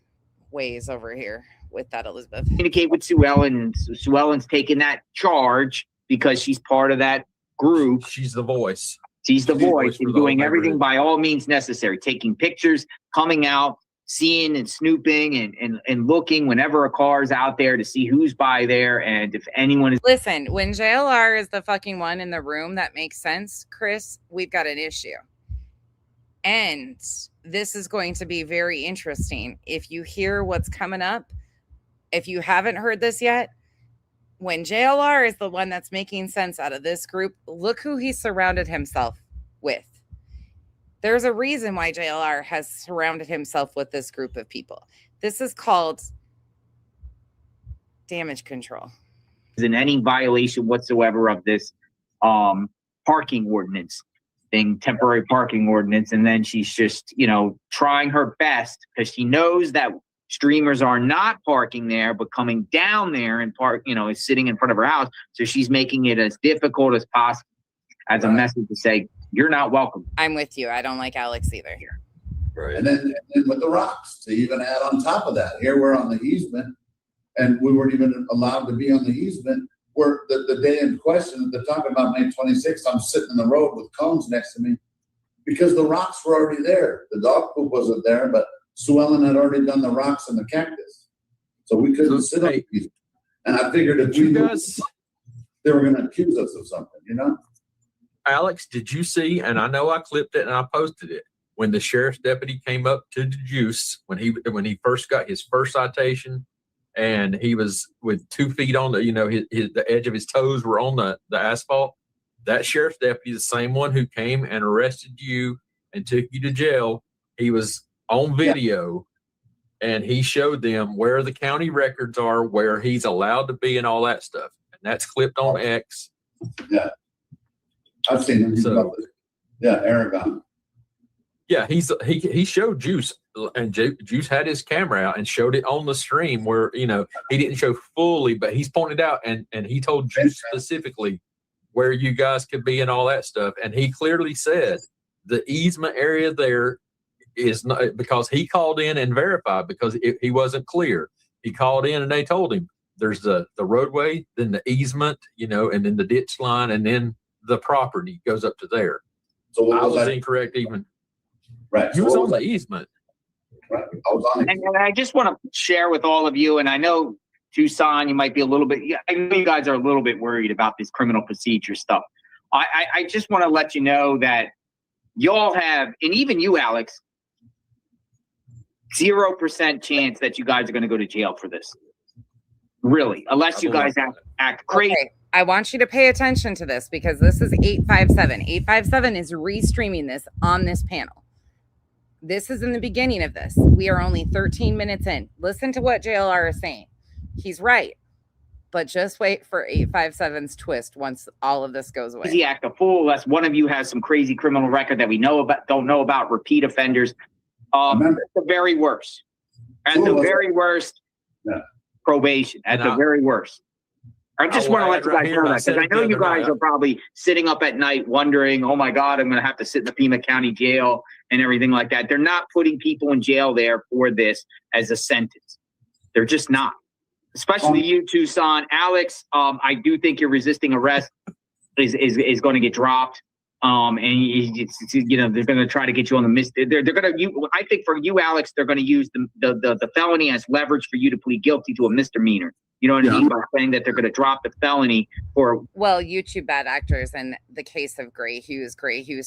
ways over here with that, Elizabeth.
communicate with Sue Ellen, and Sue Ellen's taking that charge because she's part of that group.
She's the voice.
She's the voice
for
and
the
doing
whole
everything
neighborhood.
by all means necessary, taking pictures, coming out, seeing and snooping and looking whenever a car is out there to see who's by there and if anyone is.
Listen, when JLR is the fucking one in the room that makes sense, Chris, we've got an issue. And this is going to be very interesting. If you hear what's coming up, if you haven't heard this yet, when JLR is the one that's making sense out of this group, look who he surrounded himself with. There's a reason why JLR has surrounded himself with this group of people. This is called damage control.
In any violation whatsoever of this parking ordinance thing, temporary parking ordinance. And then she's just, trying her best because she knows that streamers are not parking there, but coming down there and is sitting in front of her house. So she's making it as difficult as possible as a message to say, you're not welcome.
I'm with you. I don't like Alex either.
Right. And then with the rocks, to even add on top of that, here we're on the easement, and we weren't even allowed to be on the easement. Where the day in question, they're talking about May 26th, I'm sitting in the road with cones next to me because the rocks were already there. The dog poop wasn't there, but Sue Ellen had already done the rocks and the cactus. So we couldn't sit on the easement. And I figured if we moved, they were going to accuse us of something,
Alex, did you see, and I know I clipped it and I posted it, when the sheriff's deputy came up to the juice, when he first got his first citation, and he was with 2 feet on the, the edge of his toes were on the asphalt. That sheriff's deputy, the same one who came and arrested you and took you to jail, he was on video, and he showed them where the county records are, where he's allowed to be and all that stuff. And that's clipped on X.
Yeah. I've seen him. Aragon.
Yeah, he showed Juice, and Juice had his camera out and showed it on the stream where, he didn't show fully, but he's pointed out and he told Juice specifically where you guys could be and all that stuff. And he clearly said the easement area there is not, because he called in and verified because he wasn't clear. He called in and they told him there's the roadway, then the easement, and then the ditch line, and then the property goes up to there.
So what
I was
that?
incorrect even.
Right.
He was on the easement.
Right. I was on it.
And I just want to share with all of you, and I know Tucson, you might be a little bit, I know you guys are a little bit worried about this criminal procedure stuff. I just want to let you know that y'all have, and even you, Alex, 0% chance that you guys are going to go to jail for this. Really, unless you guys act crazy.
Okay. I want you to pay attention to this because this is 857. 857 is restreaming this on this panel. This is in the beginning of this. We are only 13 minutes in. Listen to what JLR is saying. He's right. But just wait for 857's twist once all of this goes away.
Crazy act a fool unless one of you has some crazy criminal record that we know about, don't know about, repeat offenders. At the very worst. At the very worst, probation. At the very worst. I just want to let you guys know that because I know you guys are probably sitting up at night wondering, oh my God, I'm going to have to sit in the Pima County jail and everything like that. They're not putting people in jail there for this as a sentence. They're just not. Especially you, Tucson. Alex, I do think your resisting arrest is going to get dropped. And they're going to try to get you on the miss. They're going to. I think for you, Alex, they're going to use the felony as leverage for you to plead guilty to a misdemeanor. You know what I mean? By saying that they're going to drop the felony for.
Well, YouTube bad actors, and the case of Gray Hughes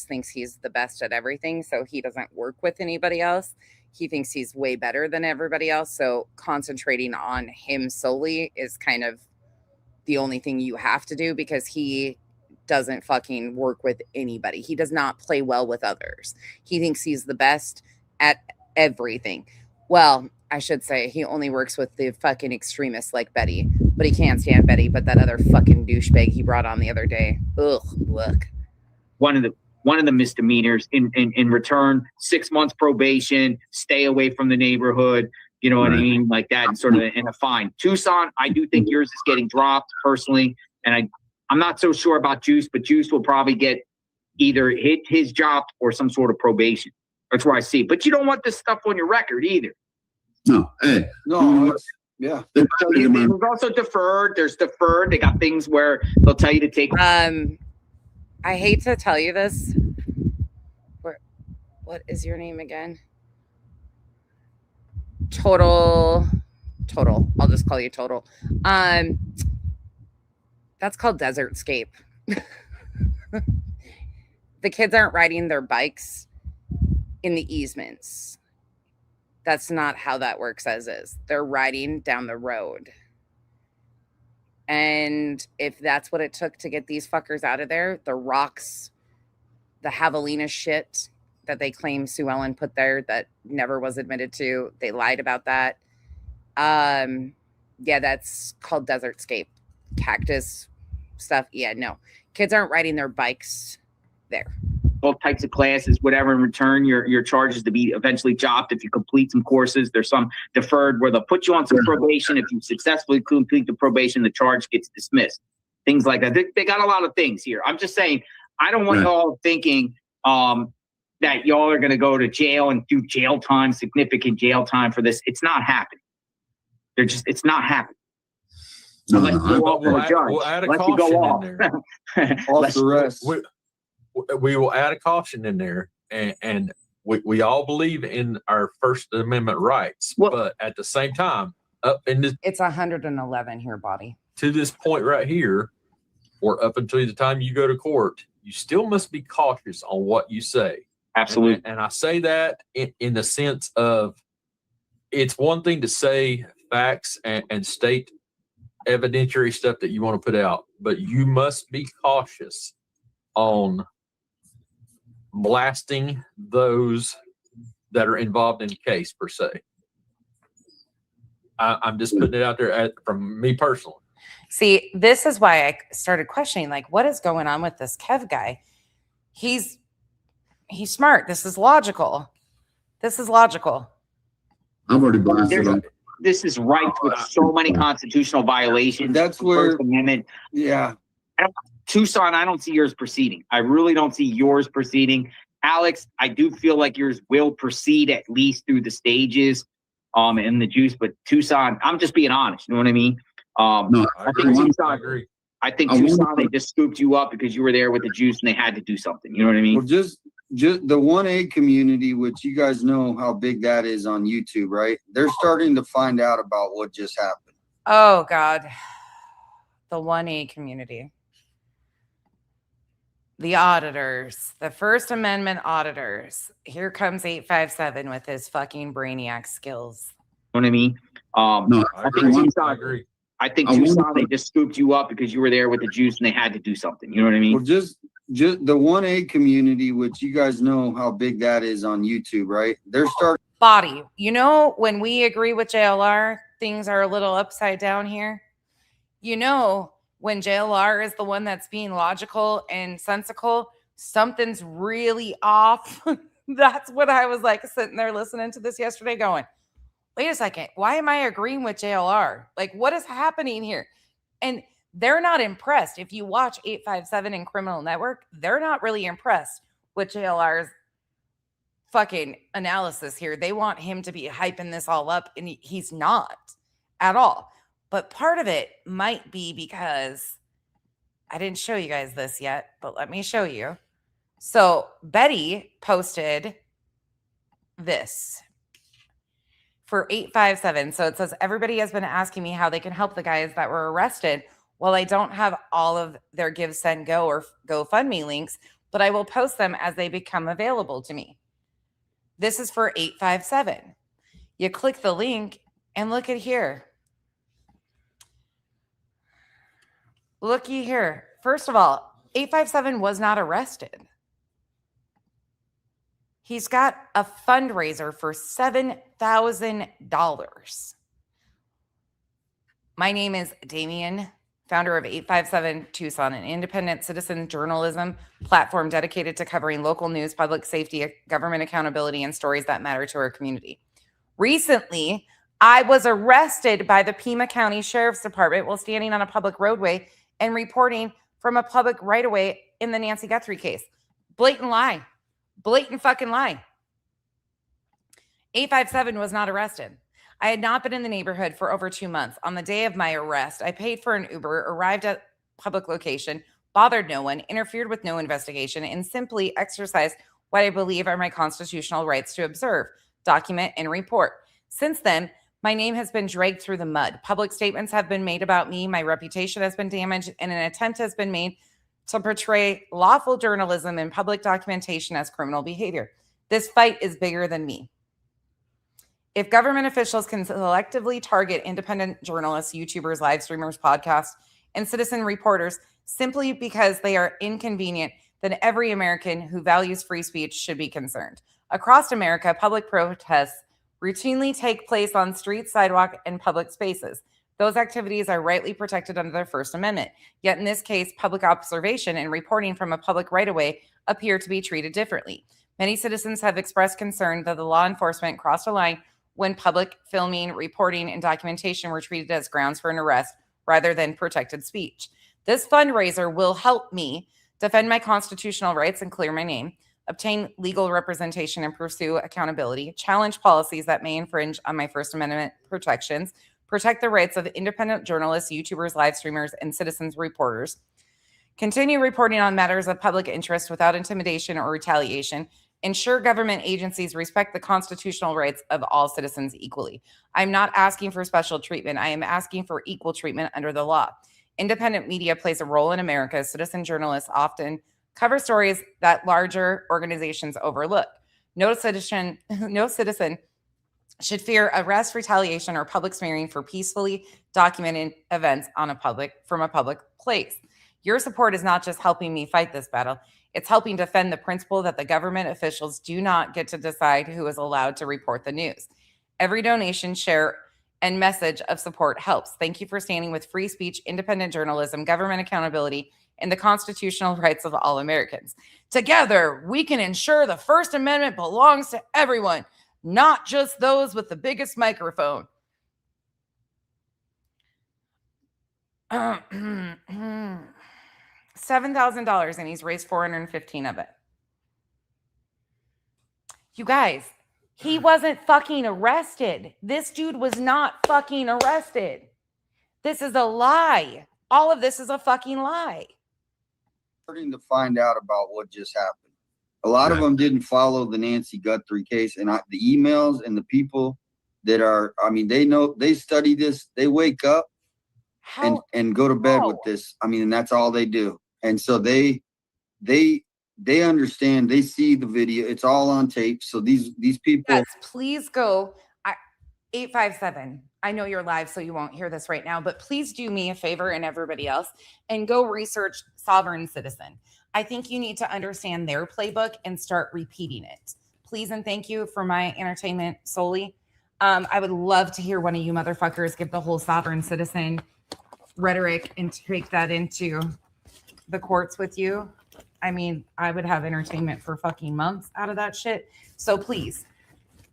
thinks he's the best at everything, so he doesn't work with anybody else. He thinks he's way better than everybody else. So concentrating on him solely is kind of the only thing you have to do because he doesn't fucking work with anybody. He does not play well with others. He thinks he's the best at everything. Well, I should say he only works with the fucking extremists like Betty, but he can't stand Betty, but that other fucking douchebag he brought on the other day. Ugh, look.
One of the misdemeanors in return, 6 months probation, stay away from the neighborhood, you know what I mean? Like that, sort of in a fine. Tucson, I do think yours is getting dropped personally. And I'm not so sure about Juice, but Juice will probably get either his job or some sort of probation. That's where I see. But you don't want this stuff on your record either.
No, hey.
No, yeah.
So there's also deferred. There's deferred. They got things where they'll tell you to take.
I hate to tell you this. What is your name again? Total. I'll just call you Total. That's called Desertscape. The kids aren't riding their bikes in the easements. That's not how that works as is. They're riding down the road. And if that's what it took to get these fuckers out of there, the rocks, the javelina shit that they claim Sue Ellen put there that never was admitted to, they lied about that. Yeah, that's called Desertscape. Cactus stuff. Yeah, no. Kids aren't riding their bikes there.
Both types of classes, whatever. In return, your charge is to be eventually dropped if you complete some courses. There's some deferred where they'll put you on some probation. If you successfully complete the probation, the charge gets dismissed. Things like that. They got a lot of things here. I'm just saying, I don't want y'all thinking that y'all are going to go to jail and do jail time, significant jail time for this. It's not happening. It's not happening. Unless you go off from a judge.
We'll add a
Unless you go
caution
off.
in there.
Off the rest.
We will add a caution in there, and we all believe in our First Amendment rights, but at the same time, up in this,
it's 111 here, body.
To this point right here, or up until the time you go to court, you still must be cautious on what you say.
Absolutely.
And I say that in the sense of it's one thing to say facts and state evidentiary stuff that you want to put out, but you must be cautious on blasting those that are involved in the case per se. I'm just putting it out there from me personally.
See, this is why I started questioning, like, what is going on with this Kev guy? He's smart. This is logical.
I've already blasted him.
This is right with so many constitutional violations.
That's where
First Amendment.
Yeah.
Tucson, I don't see yours proceeding. I really don't see yours proceeding. Alex, I do feel like yours will proceed at least through the stages in the juice, but Tucson, I'm just being honest. You know what I mean?
No,
I think Tucson, I think Tucson, they just scooped you up because you were there with the juice and they had to do something. You know what I mean?
Well, just the 1A community, which you guys know how big that is on YouTube, right? They're starting to find out about what just happened.
Oh God. The 1A community. The auditors, the First Amendment auditors. Here comes 857 with his fucking brainiac skills.
You know what I mean?
No,
I agree. I think Tucson, they just scooped you up because you were there with the juice and they had to do something. You know what I mean?
Well, just the 1A community, which you guys know how big that is on YouTube, right? They're starting.
Body. You know, when we agree with JLR, things are a little upside down here. You know, when JLR is the one that's being logical and sensical, something's really off. That's what I was like sitting there listening to this yesterday going, wait a second, why am I agreeing with JLR? Like, what is happening here? And they're not impressed. If you watch 857 and Criminal Network, they're not really impressed with JLR's fucking analysis here. They want him to be hyping this all up, and he's not at all. But part of it might be because I didn't show you guys this yet, but let me show you. So Betty posted this for 857. So it says, everybody has been asking me how they can help the guys that were arrested. Well, I don't have all of their Give, Send, Go or GoFundMe links, but I will post them as they become available to me. This is for 857. You click the link and look at here. Looky here. First of all, 857 was not arrested. He's got a fundraiser for $7,000. My name is Damien, founder of 857Tucson, an independent citizen journalism platform dedicated to covering local news, public safety, government accountability, and stories that matter to our community. Recently, I was arrested by the Pima County Sheriff's Department while standing on a public roadway and reporting from a public right-of-way in the Nancy Guthrie case. Blatant lie. Blatant fucking lie. 857 was not arrested. I had not been in the neighborhood for over 2 months. On the day of my arrest, I paid for an Uber, arrived at public location, bothered no one, interfered with no investigation, and simply exercised what I believe are my constitutional rights to observe, document, and report. Since then, my name has been dragged through the mud. Public statements have been made about me. My reputation has been damaged, and an attempt has been made to portray lawful journalism and public documentation as criminal behavior. This fight is bigger than me. If government officials can selectively target independent journalists, YouTubers, live streamers, podcasts, and citizen reporters simply because they are inconvenient, then every American who values free speech should be concerned. Across America, public protests routinely take place on streets, sidewalk, and public spaces. Those activities are rightly protected under the First Amendment. Yet in this case, public observation and reporting from a public right-of-way appear to be treated differently. Many citizens have expressed concern that the law enforcement crossed a line when public filming, reporting, and documentation were treated as grounds for an arrest rather than protected speech. This fundraiser will help me defend my constitutional rights and clear my name, obtain legal representation and pursue accountability, challenge policies that may infringe on my First Amendment protections, protect the rights of independent journalists, YouTubers, live streamers, and citizens reporters, continue reporting on matters of public interest without intimidation or retaliation, ensure government agencies respect the constitutional rights of all citizens equally. I'm not asking for special treatment. I am asking for equal treatment under the law. Independent media plays a role in America. Citizen journalists often cover stories that larger organizations overlook. No citizen should fear arrest, retaliation, or public smearing for peacefully documented events from a public place. Your support is not just helping me fight this battle, it's helping defend the principle that the government officials do not get to decide who is allowed to report the news. Every donation, share, and message of support helps. Thank you for standing with free speech, independent journalism, government accountability, and the constitutional rights of all Americans. Together, we can ensure the First Amendment belongs to everyone, not just those with the biggest microphone. $7,000, and he's raised $415 of it. You guys, he wasn't fucking arrested. This dude was not fucking arrested. This is a lie. All of this is a fucking lie.
Starting to find out about what just happened. A lot of them didn't follow the Nancy Guthrie case, and the emails and the people that are, I mean, they know, they study this, they wake up and go to bed with this. I mean, and that's all they do. And so they understand, they see the video, it's all on tape. So these people.
Yes, please go. 857. I know you're live, so you won't hear this right now, but please do me a favor and everybody else and go research Sovereign Citizen. I think you need to understand their playbook and start repeating it. Please and thank you for my entertainment solely. I would love to hear one of you motherfuckers give the whole Sovereign Citizen rhetoric and take that into the courts with you. I mean, I would have entertainment for fucking months out of that shit. So please,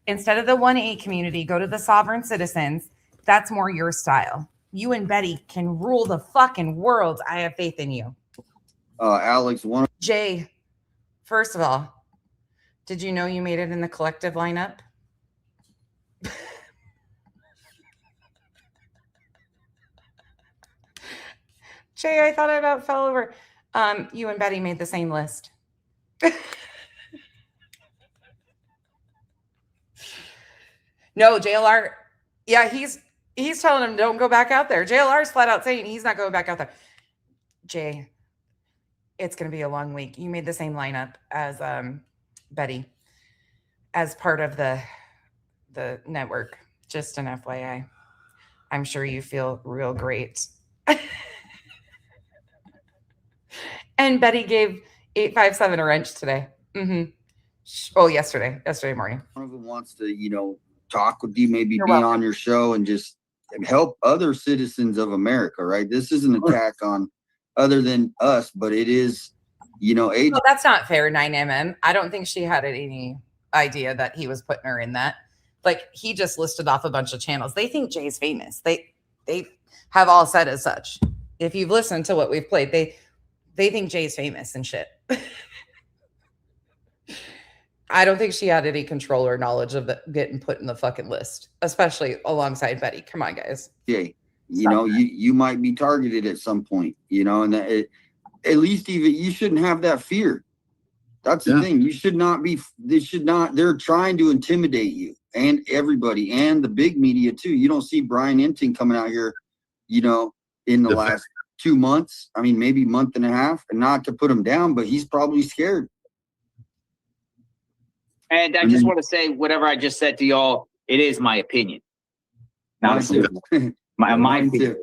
instead of the 1A community, go to the Sovereign Citizens. That's more your style. You and Betty can rule the fucking world. I have faith in you.
Alex,
Jay, first of all, did you know you made it in the collective lineup? Jay, I thought I about fell over. You and Betty made the same list. No, JLR. Yeah, he's telling him don't go back out there. JLR's flat out saying he's not going back out there. Jay, it's going to be a long week. You made the same lineup as Betty as part of the network. Just an FYI. I'm sure you feel real great. And Betty gave 857 a wrench today. Oh, yesterday morning.
One of them wants to, talk with you, maybe be on your show and just help other citizens of America, right? This is an attack on other than us, but it is, age.
Well, that's not fair, 9mm. I don't think she had any idea that he was putting her in that. Like, he just listed off a bunch of channels. They think Jay's famous. They have all said as such. If you've listened to what we've played, they think Jay's famous and shit. I don't think she had any control or knowledge of getting put in the fucking list, especially alongside Betty. Come on, guys.
Jay, you might be targeted at some point, and at least even you shouldn't have that fear. That's the thing. You should not be, they're trying to intimidate you and everybody and the big media too. You don't see Brian Enting coming out here, in the last 2 months, I mean, maybe month and a half, and not to put him down, but he's probably scared.
And I just want to say, whatever I just said to y'all, it is my opinion. Not my opinion.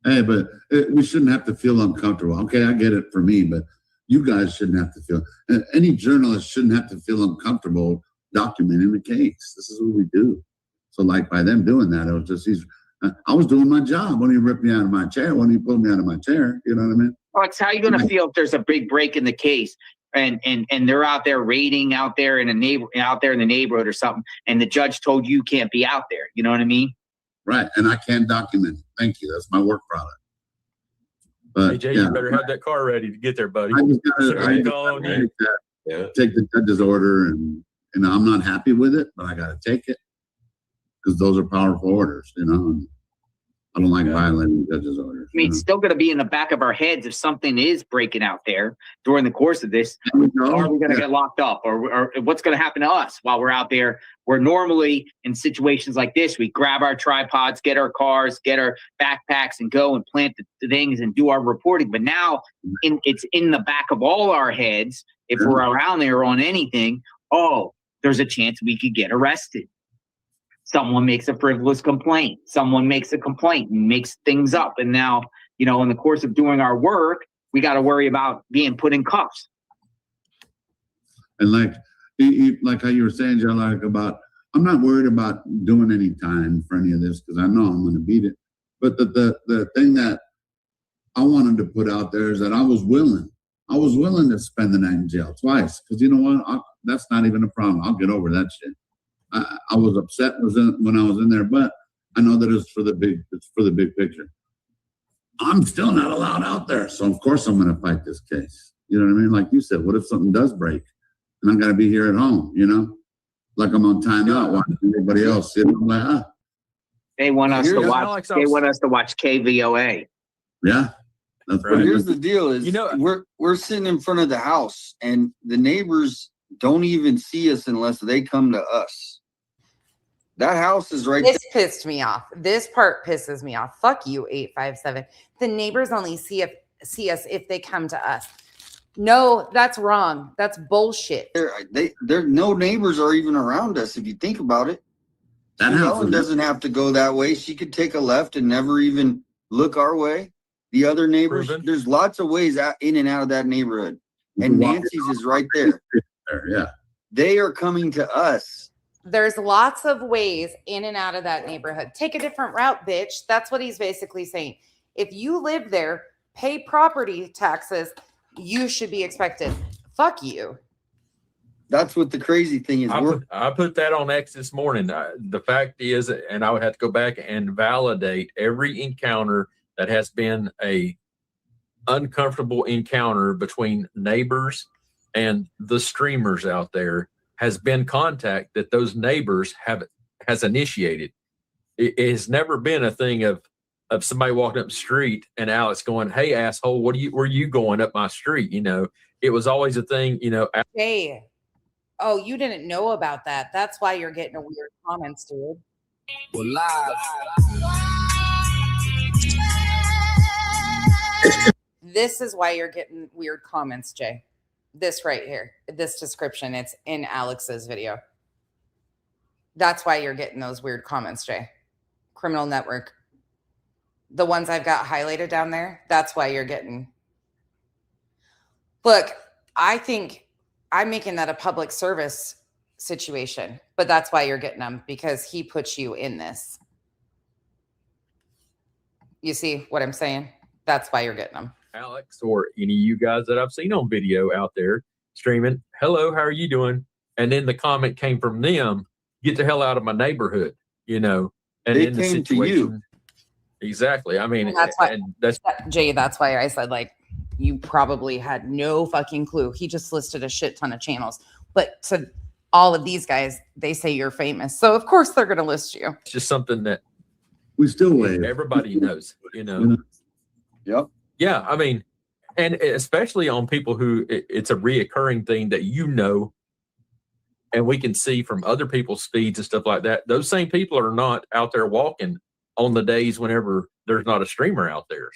Hey, but we shouldn't have to feel uncomfortable. Okay, I get it for me, but you guys shouldn't have to feel. Any journalist shouldn't have to feel uncomfortable documenting the case. This is what we do. So, like by them doing that, it was just I was doing my job when he ripped me out of my chair. When he pulled me out of my chair, you know what I mean?
Alex, how are you going to feel if there's a big break in the case? And they're out there raiding out there in the neighborhood or something, and the judge told you can't be out there. You know what I mean?
Right, and I can't document it. Thank you. That's my work product. But
hey Jay, you better have that car ready to get there, buddy.
I just gotta take the judge's order, and I'm not happy with it, but I got to take it because those are powerful orders. And I don't like violating the judge's orders.
I mean, it's still going to be in the back of our heads if something is breaking out there during the course of this. Are we going to get locked up, or what's going to happen to us while we're out there? Where normally in situations like this, we grab our tripods, get our cars, get our backpacks, and go and plant the things and do our reporting. But now it's in the back of all our heads. If we're around there on anything, there's a chance we could get arrested. Someone makes a frivolous complaint. Someone makes a complaint and makes things up. And now, in the course of doing our work, we got to worry about being put in cuffs.
And like how you were saying, Joe, about, I'm not worried about doing any time for any of this because I know I'm going to beat it. But the thing that I wanted to put out there is that I was willing to spend the night in jail twice because you know what? That's not even a problem. I'll get over that shit. I was upset when I was in there, but I know that it's for the big picture. I'm still not allowed out there, so of course I'm going to fight this case. You know what I mean? Like you said, what if something does break? and I'm gonna be here at home, you know, like I'm on timeout watching everybody else sit. I'm like,
They want us to
Here's-
watch.
Alex,
They want us to watch KVOA.
yeah. That's
But here's the deal: is
You know-
we're sitting in front of the house, and the neighbors don't even see us unless they come to us. That house is right
This pissed me off. This part pisses me off. Fuck you, 857. The neighbors only see us if they come to us. No, that's wrong. That's bullshit.
there. No neighbors are even around us. If you think about it,
That
Sue
house
Ellen
is-
doesn't have to go that way. She could take a left and never even look our way. The other neighbors,
Proven.
there's lots of ways out, in and out of that neighborhood. And
walk
Nancy's is right there.
Yeah.
They are coming to us.
There's lots of ways in and out of that neighborhood. Take a different route, bitch. That's what he's basically saying. If you live there, pay property taxes, you should be expected. Fuck you.
That's what the crazy thing is.
I put that on X this morning. The fact is, and I would have to go back and validate every encounter that has been a uncomfortable encounter between neighbors and the streamers out there has been contact that those neighbors has initiated. It has never been a thing of somebody walking up the street and Alex going, "Hey, asshole, where you going up my street?" You know, it was always a thing, you know.
Hey. Oh, you didn't know about that. That's why you're getting a weird comments, dude.
Well, live.
This is why you're getting weird comments, Jay. This right here, this description, it's in Alex's video. That's why you're getting those weird comments, Jay. Criminal Network. The ones I've got highlighted down there, that's why you're getting. Look, I think I'm making that a public service situation, but that's why you're getting them, because he puts you in this. You see what I'm saying? That's why you're getting them.
Alex or any of you guys that I've seen on video out there streaming, "Hello, how are you doing?" And then the comment came from them, "Get the hell out of my neighborhood," you know. And
They
in the
came to
situation,
you.
Exactly. I mean,
And that's why,
and that's
Jay, that's why I said, like, you probably had no fucking clue. He just listed a shit ton of channels. But to all of these guys, they say you're famous. So, of course, they're going to list you.
it's just something that
We still wave.
everybody knows, you know.
Yep.
Yeah, I mean, and especially on people who it's a reoccurring thing that you know, and we can see from other people's feeds and stuff like that. Those same people are not out there walking on the days whenever there's not a streamer out there.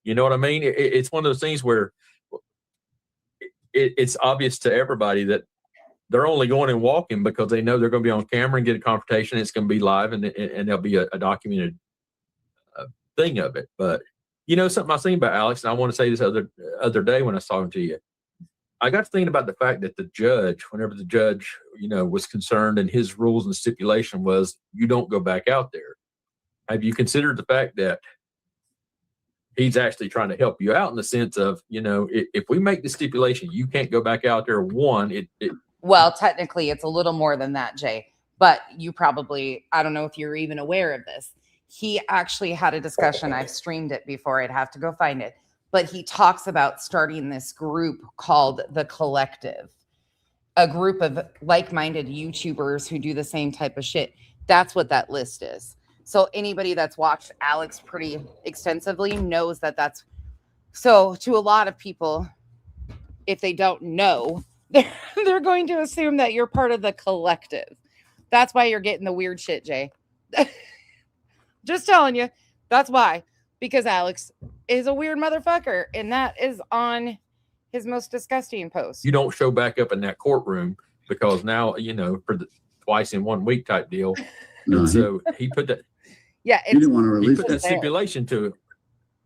You know what I mean? It's one of those things where it's obvious to everybody that they're only going and walking because they know they're going to be on camera and get a confrontation. It's going to be live, and there'll be a documented thing of it. But you know, something I seen about Alex, and I want to say this other day when I was talking to you, I got to thinking about the fact that the judge, whenever the judge, you know, was concerned, and his rules and stipulation was you don't go back out there. Have you considered the fact that he's actually trying to help you out in the sense of, you know, if we make the stipulation, you can't go back out there. One,
Well, technically, it's a little more than that, Jay. But you probably, I don't know if you're even aware of this. He actually had a discussion. I've streamed it before. I'd have to go find it. But he talks about starting this group called The Collective, a group of like-minded YouTubers who do the same type of shit. That's what that list is. So anybody that's watched Alex pretty extensively knows that that's so. To a lot of people, if they don't know, they're going to assume that you're part of The Collective. That's why you're getting the weird shit, Jay. Just telling you, that's why. Because Alex is a weird motherfucker, and that is on his most disgusting post.
you don't show back up in that courtroom because now, you know, for the twice in 1 week type deal.
No,
So he put that.
Yeah,
he didn't want to
He
release
put
me.
that stipulation to it.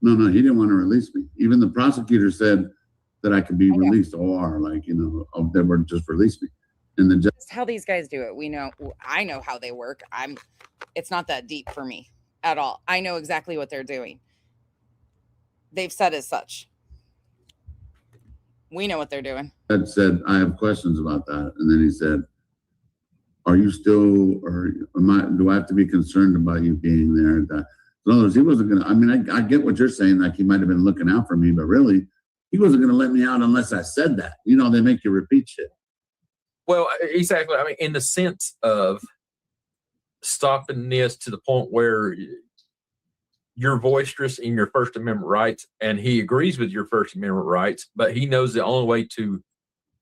No, he didn't want to release me. Even the prosecutor said that I could be released, or like, you know, they were just release me. And the judge,
That's how these guys do it. We know. I know how they work. It's not that deep for me at all. I know exactly what they're doing. They've said as such. We know what they're doing.
said, I have questions about that. And then he said, are you still, or do I have to be concerned about you being there? In other words, he wasn't going to, I mean, I get what you're saying, like he might have been looking out for me, but really, he wasn't going to let me out unless I said that. You know, they make you repeat shit.
Well, exactly. I mean, in the sense of stopping this to the point where you're boisterous in your First Amendment rights, and he agrees with your First Amendment rights, but he knows the only way to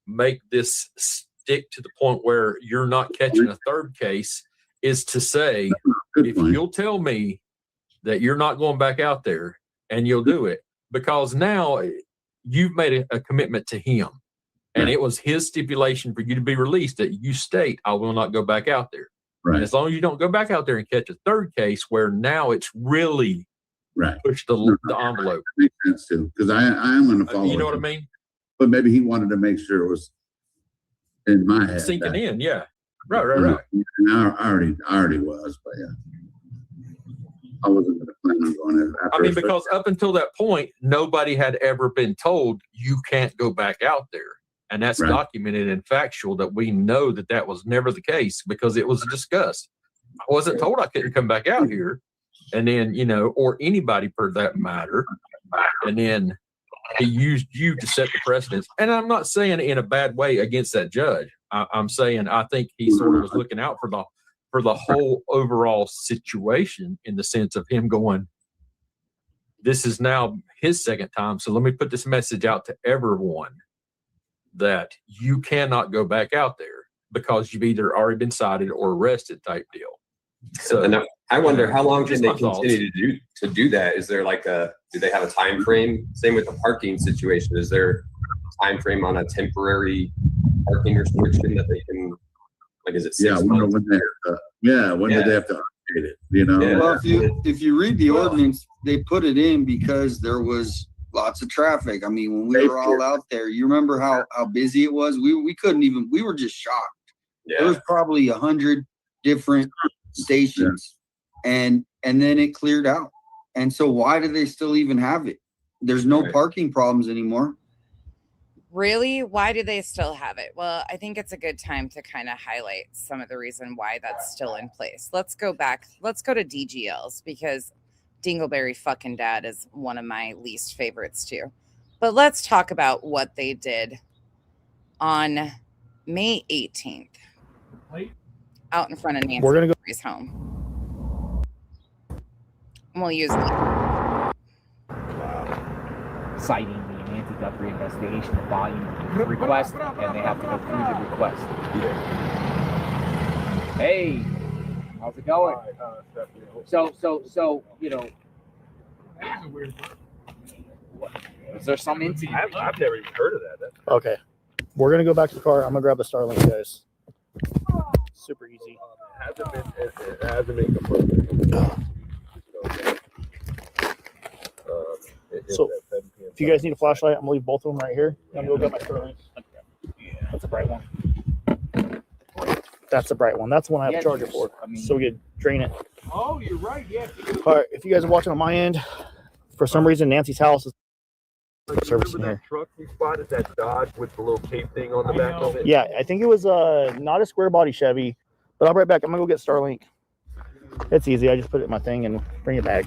make this stick to the point where you're not catching a third case is to say, if you'll tell me that you're not going back out there, and you'll do it, because now you've made a commitment to him, and it was his stipulation for you to be released that you state, I will not go back out there.
Right.
And as long as you don't go back out there and catch a third case where now it's really pushed the envelope.
Makes sense too, because I am going to follow.
You know what I mean?
But maybe he wanted to make sure it was in my head.
Sinking in, yeah. Right.
And I already was, but yeah. I wasn't going to plan on going in.
I mean, because up until that point, nobody had ever been told you can't go back out there. And that's documented and factual that we know that that was never the case because it was discussed. I wasn't told I couldn't come back out here. And then, you know, or anybody for that matter. And then he used you to set the precedence. And I'm not saying in a bad way against that judge. I'm saying I think he sort of was looking out for the whole overall situation in the sense of him going, this is now his second time. So let me put this message out to everyone that you cannot go back out there because you've either already been cited or arrested type deal. So
and I wonder how long can
just
they
my thoughts.
continue to do that? Is there like do they have a time frame? Same with the parking situation. Is there a time frame on a temporary parking restriction that they can, like, is it 6 months?
When did they have to update it? You know?
Yeah.
Well, if you read the ordinance, they put it in because there was lots of traffic. I mean, when we were all out there, you remember how busy it was? We couldn't even, we were just shocked.
Yeah.
There was probably 100 different stations and then it cleared out. And so why do they still even have it? There's no parking problems anymore.
Really? Why do they still have it? Well, I think it's a good time to kind of highlight some of the reason why that's still in place. Let's go back. Let's go to DGLs because Dingleberry fucking Dad is one of my least favorites too. But let's talk about what they did on May 18th out in front of Nancy Curry's home. And we'll use
citing the anti-Guthrie investigation, the volume of request, and they have to go through the request. Hey, how's it going? So, you know, is there some incident?
I've never even heard of that.
Okay. We're going to go back to the car. I'm going to grab the Starlink, guys. Super easy.
It hasn't been confirmed.
So, if you guys need a flashlight, I'm going to leave both of them right here. I'm going to go get my Starlink. That's a bright one. That's a bright one. That's the one I have a charger for. So we could drain it.
Oh, you're right. Yeah.
All right. If you guys are watching on my end, for some reason, Nancy's house is service in
Remember
here.
that truck we spotted, that Dodge with the little cape thing on the back of it?
Yeah, I think it was not a square body Chevy, but I'll be right back. I'm going to go get Starlink. It's easy. I just put it in my thing and bring it back.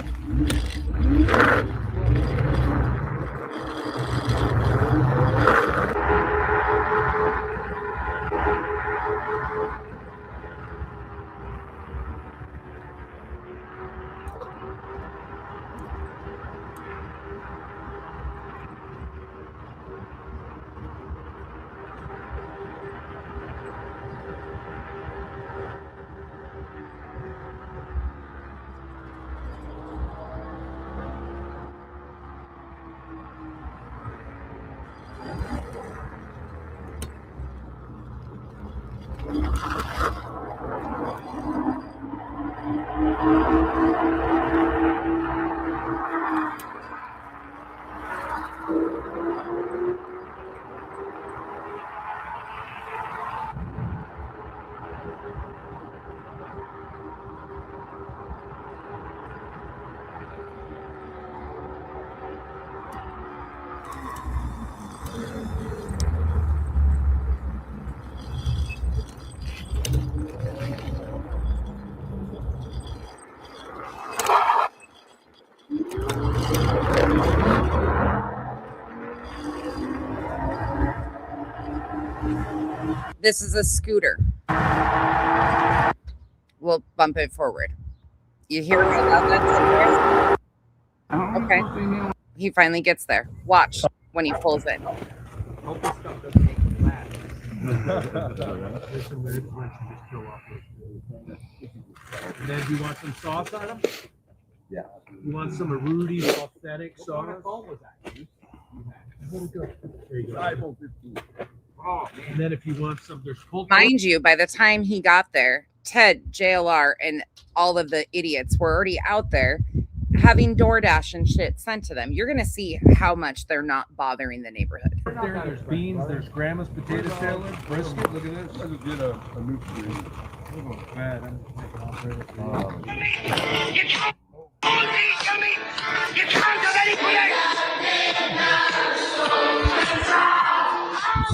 This is a scooter. We'll bump it forward. You hear how loud that is? Okay. He finally gets there. Watch when he pulls in.
And then do you want some sauce on them?
Yeah.
You want some of Rudy's authentic sauce? There you go. And then if you want some, there's full.
Mind you, by the time he got there, Ted, JLR, and all of the idiots were already out there having DoorDash and shit sent to them. You're going to see how much they're not bothering the neighborhood.
There's beans, there's grandma's potato salad, brisket. Look at this. This is a new food. Bad. I'm taking off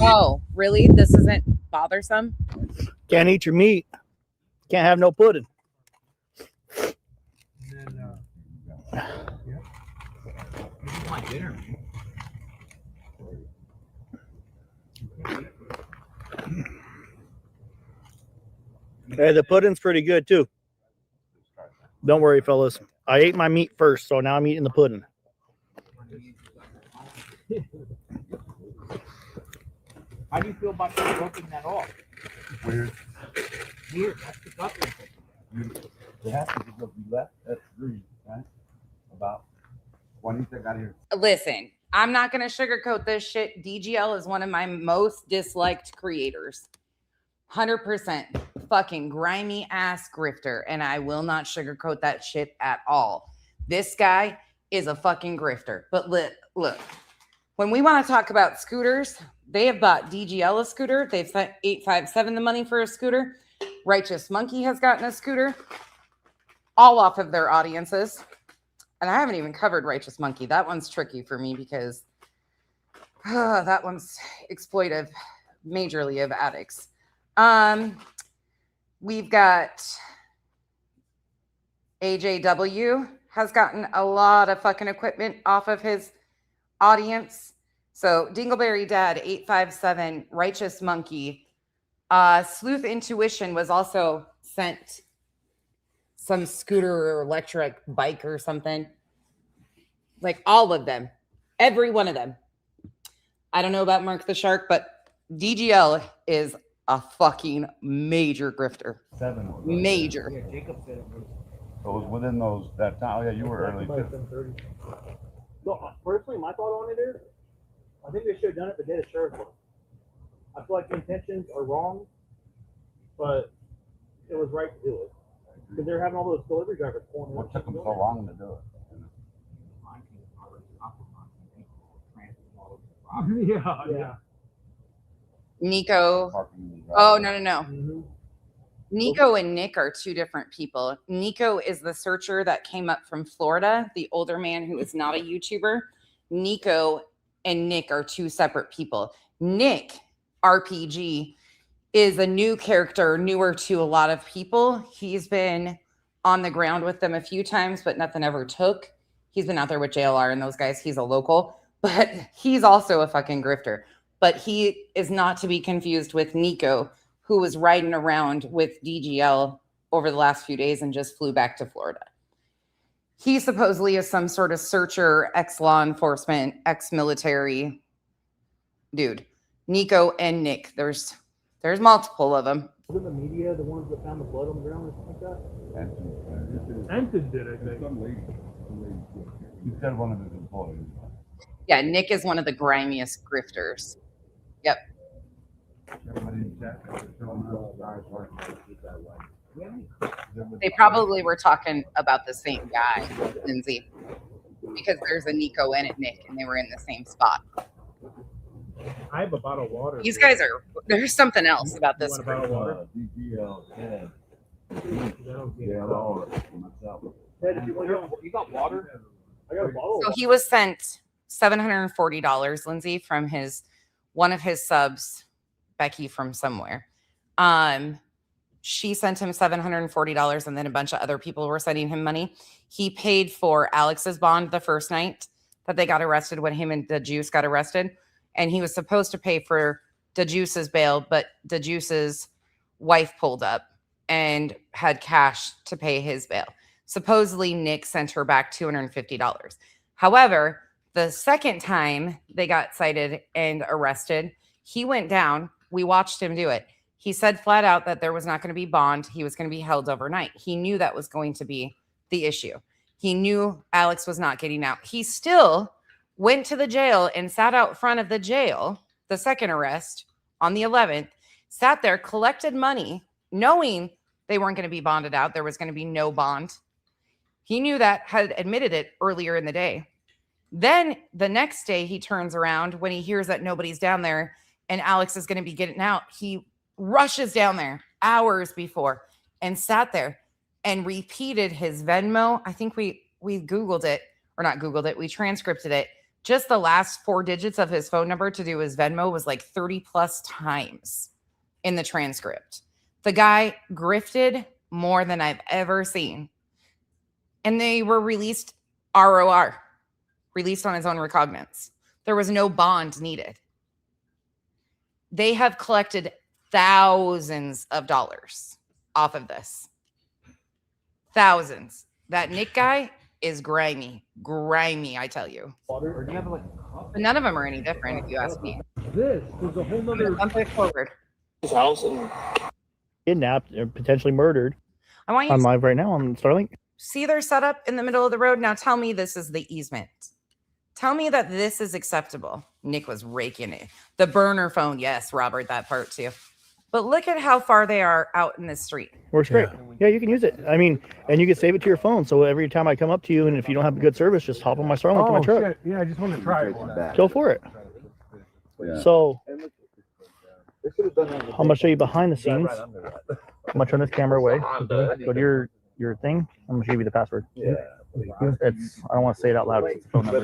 Oh, really? This isn't bothersome?
Can't eat your meat. Can't have no pudding.
my dinner.
Hey, the pudding's pretty good too. Don't worry, fellas. I ate my meat first, so now I'm eating the pudding.
How do you feel about working that off?
Weird.
Weird. That's the guppy.
They have to because we left at 3, right? About when he got here.
Listen, I'm not going to sugarcoat this shit. DGL is one of my most disliked creators. 100% fucking grimy ass grifter. And I will not sugarcoat that shit at all. This guy is a fucking grifter. But look, when we want to talk about scooters, they have bought DGL a scooter. They've sent 857 the money for a scooter. Righteous Monkey has gotten a scooter. All off of their audiences. And I haven't even covered Righteous Monkey. That one's tricky for me because that one's exploitive majorly of addicts. We've got AJW has gotten a lot of fucking equipment off of his audience. So Dingleberry Dad, 857, Righteous Monkey, Sleuth Intuition was also sent some scooter or electric bike or something. Like all of them, every one of them. I don't know about Mark the Shark, but DGL is a fucking major grifter.
7.
Major.
Yeah, Jacob said it was.
So it was within that time. Oh, yeah, you were early too.
So, personally, my thought on it is, I think they should have done it the day the sheriff was. I feel like the intentions are wrong, but it was right to do it. Because they're having all those delivery drivers pulling.
What took them so long to do it?
Yeah.
Nico. Oh, no.
Mm-hmm.
Nico and Nick are two different people. Nico is the searcher that came up from Florida, the older man who is not a YouTuber. Nico and Nick are two separate people. Nick, RPG, is a new character, newer to a lot of people. He's been on the ground with them a few times, but nothing ever took. He's been out there with JLR and those guys. He's a local, but he's also a fucking grifter. But he is not to be confused with Nico, who was riding around with DGL over the last few days and just flew back to Florida. He supposedly is some sort of searcher, ex-law enforcement, ex-military dude. Nico and Nick. There's multiple of them.
Wasn't the media the ones that found the blood on the ground or something like that?
Anton did, I think.
Some lady. You said one of his employees.
Yeah, Nick is one of the grimiest grifters. Yep. They probably were talking about the same guy, Lindsay, because there's a Nico and a Nick, and they were in the same spot.
I have a bottle of water.
These guys are, there's something else about this.
You want a bottle of water?
You got water?
I got a bottle.
So he was sent $740, Lindsay, from one of his subs, Becky from somewhere. She sent him $740, and then a bunch of other people were sending him money. He paid for Alex's bond the first night that they got arrested, when him and the Juice got arrested. And he was supposed to pay for DeJuice's bail, but DeJuice's wife pulled up and had cash to pay his bail. Supposedly, Nick sent her back $250. However, the second time they got cited and arrested, he went down. We watched him do it. He said flat out that there was not going to be bond. He was going to be held overnight. He knew that was going to be the issue. He knew Alex was not getting out. He still went to the jail and sat out front of the jail, the second arrest on the 11th, sat there, collected money, knowing they weren't going to be bonded out. There was going to be no bond. He knew that, had admitted it earlier in the day. Then the next day he turns around when he hears that nobody's down there and Alex is going to be getting out. He rushes down there hours before and sat there and repeated his Venmo. I think we Googled it, or not Googled it. We transcripted it. Just the last 4 digits of his phone number to do his Venmo was like 30 plus times in the transcript. The guy grifted more than I've ever seen. And they were released ROR, released on his own recognizance. There was no bond needed. They have collected thousands of dollars off of this. Thousands. That Nick guy is grimy. Grimy, I tell you. But none of them are any different, if you ask me.
This is a whole nother.
I'm put forward.
Kidnapped or potentially murdered.
I want you
I'm
to
live right now on Starlink.
see their setup in the middle of the road. Now tell me this is the easement. Tell me that this is acceptable. Nick was raking it. The burner phone. Yes, Robert, that part too. But look at how far they are out in the street.
Works great. Yeah, you can use it. I mean, and you can save it to your phone. So every time I come up to you, and if you don't have good service, just hop on my Starlink to my truck.
Shit. Yeah, I just want to try it.
Go for it. So I'm gonna show you behind the scenes. I'm gonna turn this camera away. Go to your thing. I'm gonna give you the password. Yeah. It's, I don't want to say it out loud. It's a phone number.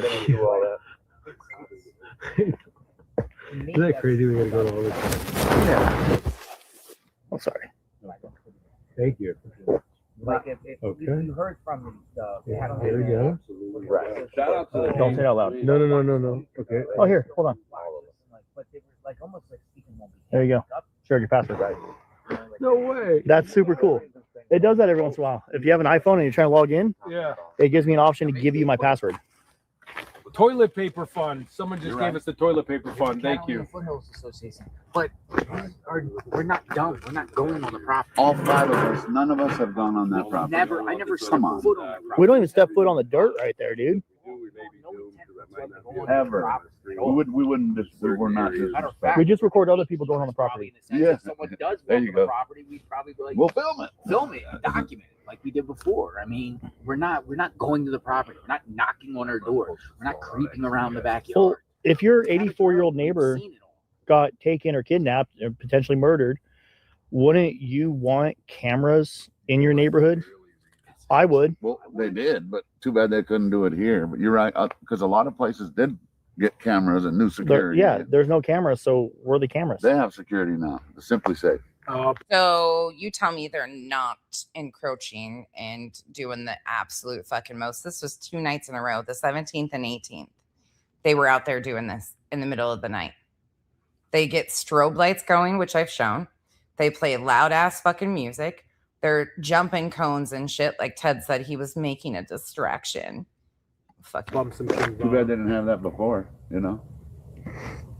Isn't that crazy? We gotta go to all this.
Yeah. Oh, sorry.
Thank you.
Like if
Okay.
you heard from the
There you go.
right.
Shout out to
Don't say it out loud.
No. Okay.
Oh, here, hold on.
But they were like almost like speaking one
There you go. Share your password.
No way.
That's super cool. It does that every once in a while. If you have an iPhone and you're trying to log in,
Yeah.
it gives me an option to give you my password.
Toilet paper fund. Someone just gave us the toilet paper fund. Thank you.
Foothills Association. But we're not done. We're not going on the property.
All 5 of us, none of us have gone on that property.
I never stepped
Come on.
foot on that property.
We don't even step foot on the dirt right there, dude.
Ever. We wouldn't just, we're not
We just record other people going on the property.
Yeah.
If someone does
There
go
you
on the
go.
property, we'd probably be like,
We'll film it.
Film it, document it, like we did before. I mean, we're not going to the property. We're not knocking on our door. We're not creeping around the backyard.
Well, if your 84-year-old neighbor got taken or kidnapped or potentially murdered, wouldn't you want cameras in your neighborhood? I would.
Well, they did, but too bad they couldn't do it here. But you're right, because a lot of places did get cameras and new security.
Yeah, there's no cameras, so where are the cameras?
They have security now. The Simply Safe.
So you tell me they're not encroaching and doing the absolute fucking most. This was 2 nights in a row, the 17th and 18th. They were out there doing this in the middle of the night. They get strobe lights going, which I've shown. They play loud ass fucking music. They're jumping cones and shit. Like Ted said, he was making a distraction. Fucking
Bump some things
Too bad they didn't have that before, you know?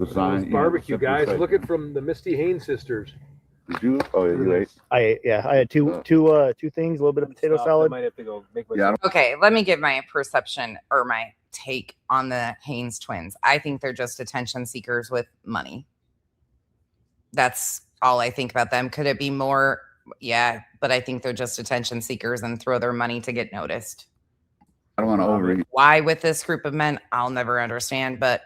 The sign. you know,
Barbecue,
Simply
guys.
Safe.
Look at from the Misty Haynes sisters.
Did you? Oh, yeah, you ate.
I had two things, a little bit of potato
I
salad.
might have to go make
Yeah, I don't-
Okay, let me give my perception or my take on the Haynes twins. I think they're just attention seekers with money. That's all I think about them. Could it be more? Yeah, but I think they're just attention seekers and throw their money to get noticed.
I don't want to overeat.
Why with this group of men, I'll never understand, but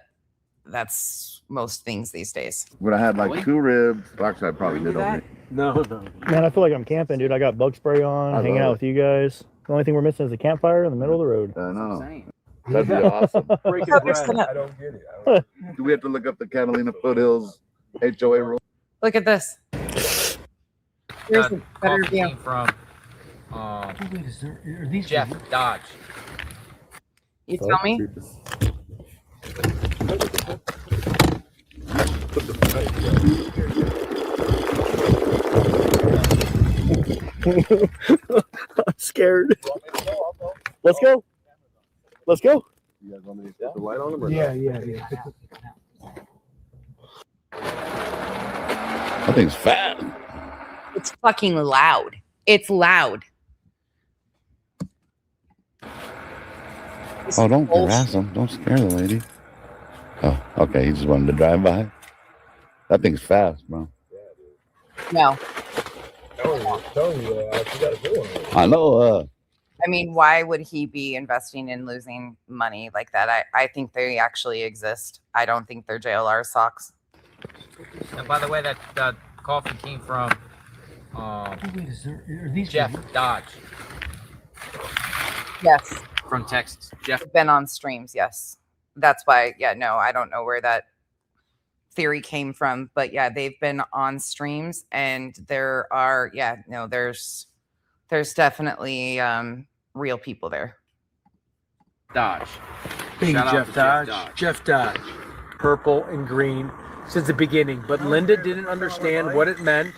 that's most things these days.
But I had like 2 ribs. Actually, I probably did overeat.
No.
Man, I feel like I'm camping, dude. I got bug spray on, hanging out with you guys. The only thing we're missing is a campfire in the middle of the road.
I know. That'd be awesome.
Breaking bread. I don't get it.
Do we have to look up the Catalina Foothills HOA rule?
Look at this. Here's a better
Coffee
view.
came from Jeff Dodge.
You tell me?
I'm scared. Let's go. Let's go.
You guys want me to put the light on them or
Yeah,
not?
yeah.
That thing's fat.
It's fucking loud. It's loud.
Oh, don't harass him. Don't scare the lady. Oh, okay. He just wanted to drive by. That thing's fast, bro.
No.
I know.
I mean, why would he be investing in losing money like that? I think they actually exist. I don't think they're JLR socks.
And by the way, that coffee came from Jeff Dodge
Yes.
from Texas. Jeff.
Been on streams, yes. That's why, yeah, no, I don't know where that theory came from, but yeah, they've been on streams and there are, yeah, no, there's definitely real people there.
Dodge.
Big
Shout out
Jeff
to
Dodge. Jeff Dodge. Purple and green since the beginning. But Linda didn't understand what it meant.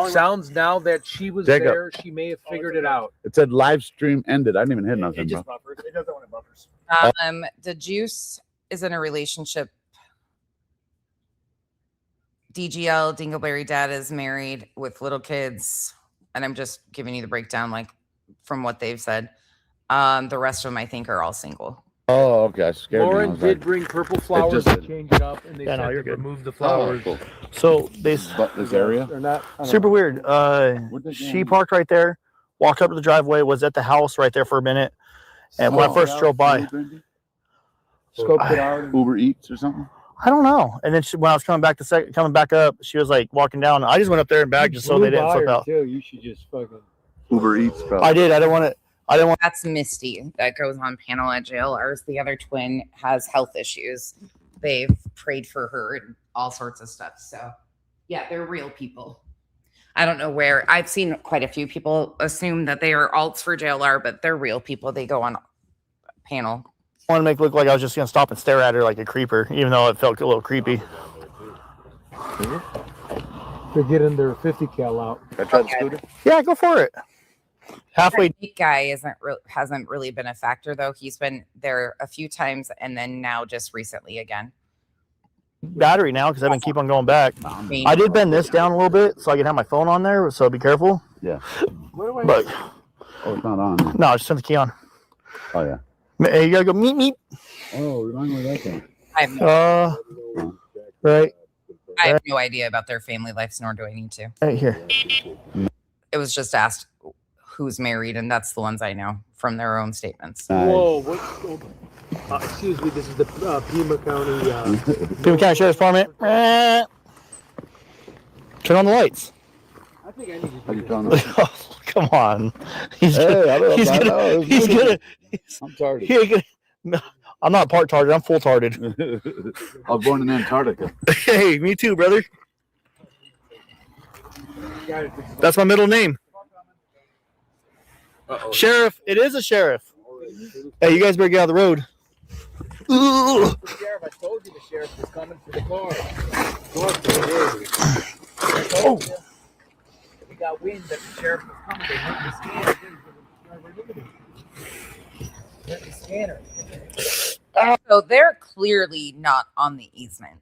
Sounds now that she was
Jacob.
there, she may have figured it out.
It said live stream ended. I didn't even hit nothing, bro.
buffers. It does that when it buffers.
The Juice is in a relationship. DGL, Dingleberry Dad, is married with little kids. And I'm just giving you the breakdown, like from what they've said. The rest of them, I think, are all single.
Oh, okay. I scared me. I
Lauren
was
did
like,
bring purple flowers
just-
to change it up, and they
Yeah, no,
said
you're
to
good.
remove the flowers.
cool.
So they
This area?
They're not I don't
super
know.
weird. She parked right there, walked up to the driveway, was at the house right there for a minute, and when I first drove by,
Scoped it out. Uber Eats or something.
I don't know. And then when I was coming back up, she was like walking down. I just went up there and back just so they didn't flip out.
Too. You should just fucking.
Uber Eats, bro.
I did. I didn't want to.
That's Misty that goes on panel at JLR's. The other twin has health issues. They've prayed for her and all sorts of stuff. So, yeah, they're real people. I don't know where. I've seen quite a few people assume that they are alts for JLR, but they're real people. They go on panel.
I want to make it look like I was just going to stop and stare at her like a creeper, even though it felt a little creepy.
They're getting their 50 cal out.
I tried the scooter.
Yeah, go for it. Halfway.
That guy hasn't really been a factor though. He's been there a few times and then now just recently again.
Battery now because I've been keep on going back. I did bend this down a little bit so I can have my phone on there. So be careful.
Yeah.
But
Oh, it's not on.
no, I just turned the key on.
Oh, yeah.
Hey, you gotta go meet.
Oh, remind me of that thing.
I have no,
Right.
I have no idea about their family lives, nor do I need to.
Right here.
It was just asked who's married, and that's the ones I know from their own statements.
Whoa! What? Excuse me. This is the Pima County.
Pima County Sheriff's Department. Turn on the lights.
I think I need to.
How you telling them?
Oh, come on. He's
Hey,
gonna.
I know,
He's
I
gonna.
know.
He's gonna.
I'm tarded.
He ain't gonna. No, I'm not part tarded. I'm full tarded.
I was born in Antarctica.
Hey, me too, brother. That's my middle name. Sheriff. It is a sheriff. Hey, you guys better get out of the road. Ooh.
Sheriff, I told you the sheriff was coming for the car.
Oh.
We got wind that the sheriff was coming. They hit the scanner.
So they're clearly not on the easement.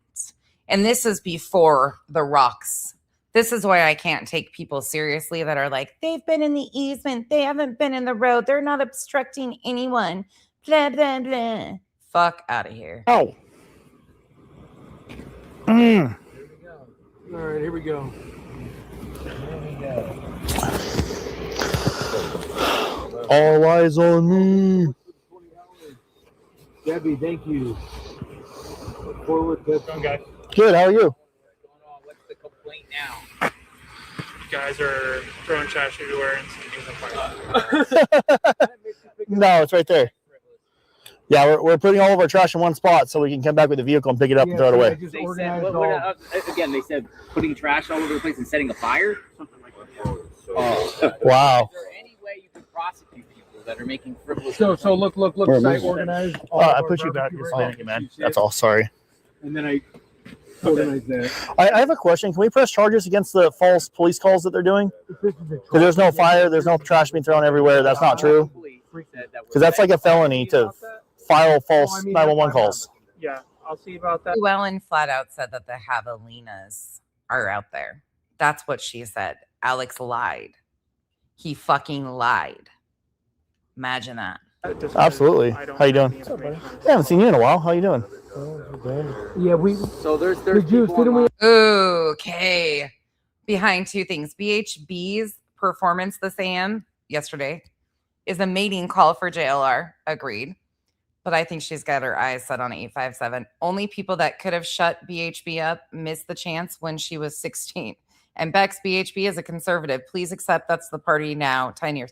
And this is before the rocks. This is why I can't take people seriously that are like, they've been in the easement. They haven't been in the road. They're not obstructing anyone. Blah, blah, blah. Fuck out of here.
Oh.
All right, here we go.
All eyes on me.
Debbie, thank you. Look forward to guys.
Good. How are you?
What's the complaint now?
You guys are throwing trash everywhere and setting things on fire.
No, it's right there. Yeah, we're putting all of our trash in one spot so we can come back with the vehicle and pick it up and throw it away.
They said, again, they said putting trash all over the place and setting a fire? Something like that.
Wow.
Is there any way you can prosecute people that are making frivolous?
So look,
Where am I?
site organized.
I put you back just a minute, man. That's all. Sorry.
And then I Organize that.
I have a question. Can we press charges against the false police calls that they're doing? Because there's no fire, there's no trash being thrown everywhere. That's not true. Because that's like a felony to file false 911 calls.
Yeah, I'll see about that.
Llewellyn flat out said that the javelinas are out there. That's what she said. Alex lied. He fucking lied. Imagine that.
Absolutely. How you doing? I haven't seen you in a while. How you doing?
Yeah, we.
So there's
Juice, didn't we?
Okay. Behind two things. BHB's performance this AM yesterday is a mating call for JLR. Agreed. But I think she's got her eyes set on 857. Only people that could have shut BHB up missed the chance when she was 16. And Beck's BHB is a conservative. Please accept that's the party now. 10 years.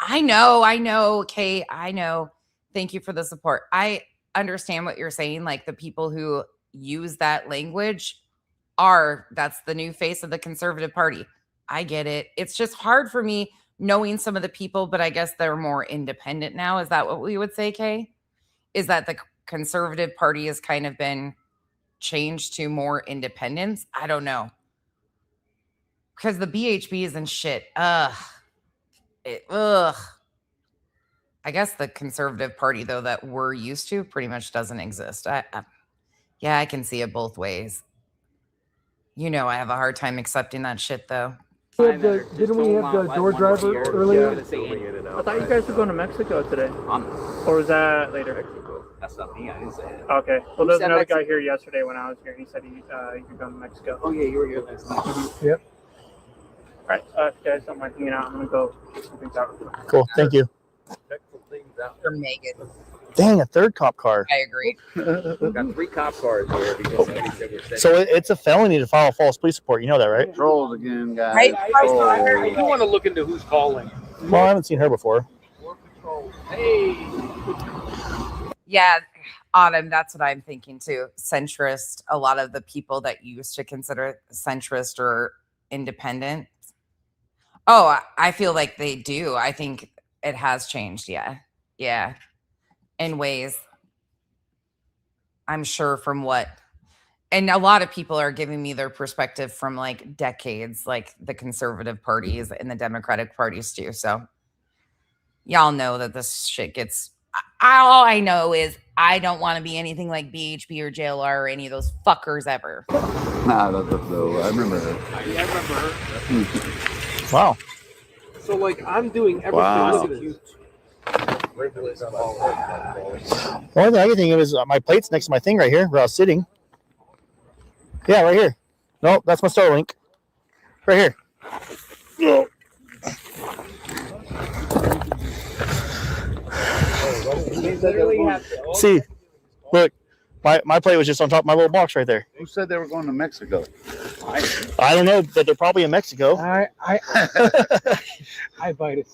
I know, Kate. I know. Thank you for the support. I understand what you're saying. Like the people who use that language that's the new face of the conservative party. I get it. It's just hard for me knowing some of the people, but I guess they're more independent now. Is that what we would say, Kay? Is that the conservative party has kind of been changed to more independence? I don't know. Because the BHBs and shit, I guess the conservative party, though, that we're used to pretty much doesn't exist. Yeah, I can see it both ways. You know, I have a hard time accepting that shit, though.
Didn't we have the door driver earlier? I thought you guys were going to Mexico today. Or was that later?
That's not me. I didn't say it.
Okay. Well, there's another guy here yesterday when I was here. He said you're going to Mexico.
Oh, yeah, you were here last night.
Yep. All right. If you guys don't mind hanging out, I'm going to go get some things out.
Cool. Thank you.
For Megan.
Dang, a third cop car.
I agree.
We've got 3 cop cars here because somebody said we're sending.
So it's a felony to file a false police report. You know that, right?
Trolls again, guys.
I do want to look into who's calling.
Well, I haven't seen her before.
Hey.
Yeah, Autumn, that's what I'm thinking too. Centrist, a lot of the people that you used to consider centrist or independent. Oh, I feel like they do. I think it has changed. Yeah. Yeah. In ways. I'm sure from what. And a lot of people are giving me their perspective from like decades, like the conservative parties and the Democratic parties too. So y'all know that this shit gets. All I know is I don't want to be anything like BHB or JLR or any of those fuckers ever.
Nah, no, I remember her.
I remember her.
Wow.
So, like, I'm doing everything.
Wow.
With you.
The only thing I can think of is my plate's next to my thing right here where I was sitting. Yeah, right here. No, that's my Starlink. Right here. See, look, my plate was just on top of my little box right there.
Who said they were going to Mexico?
I don't know, but they're probably in Mexico.
I bite it.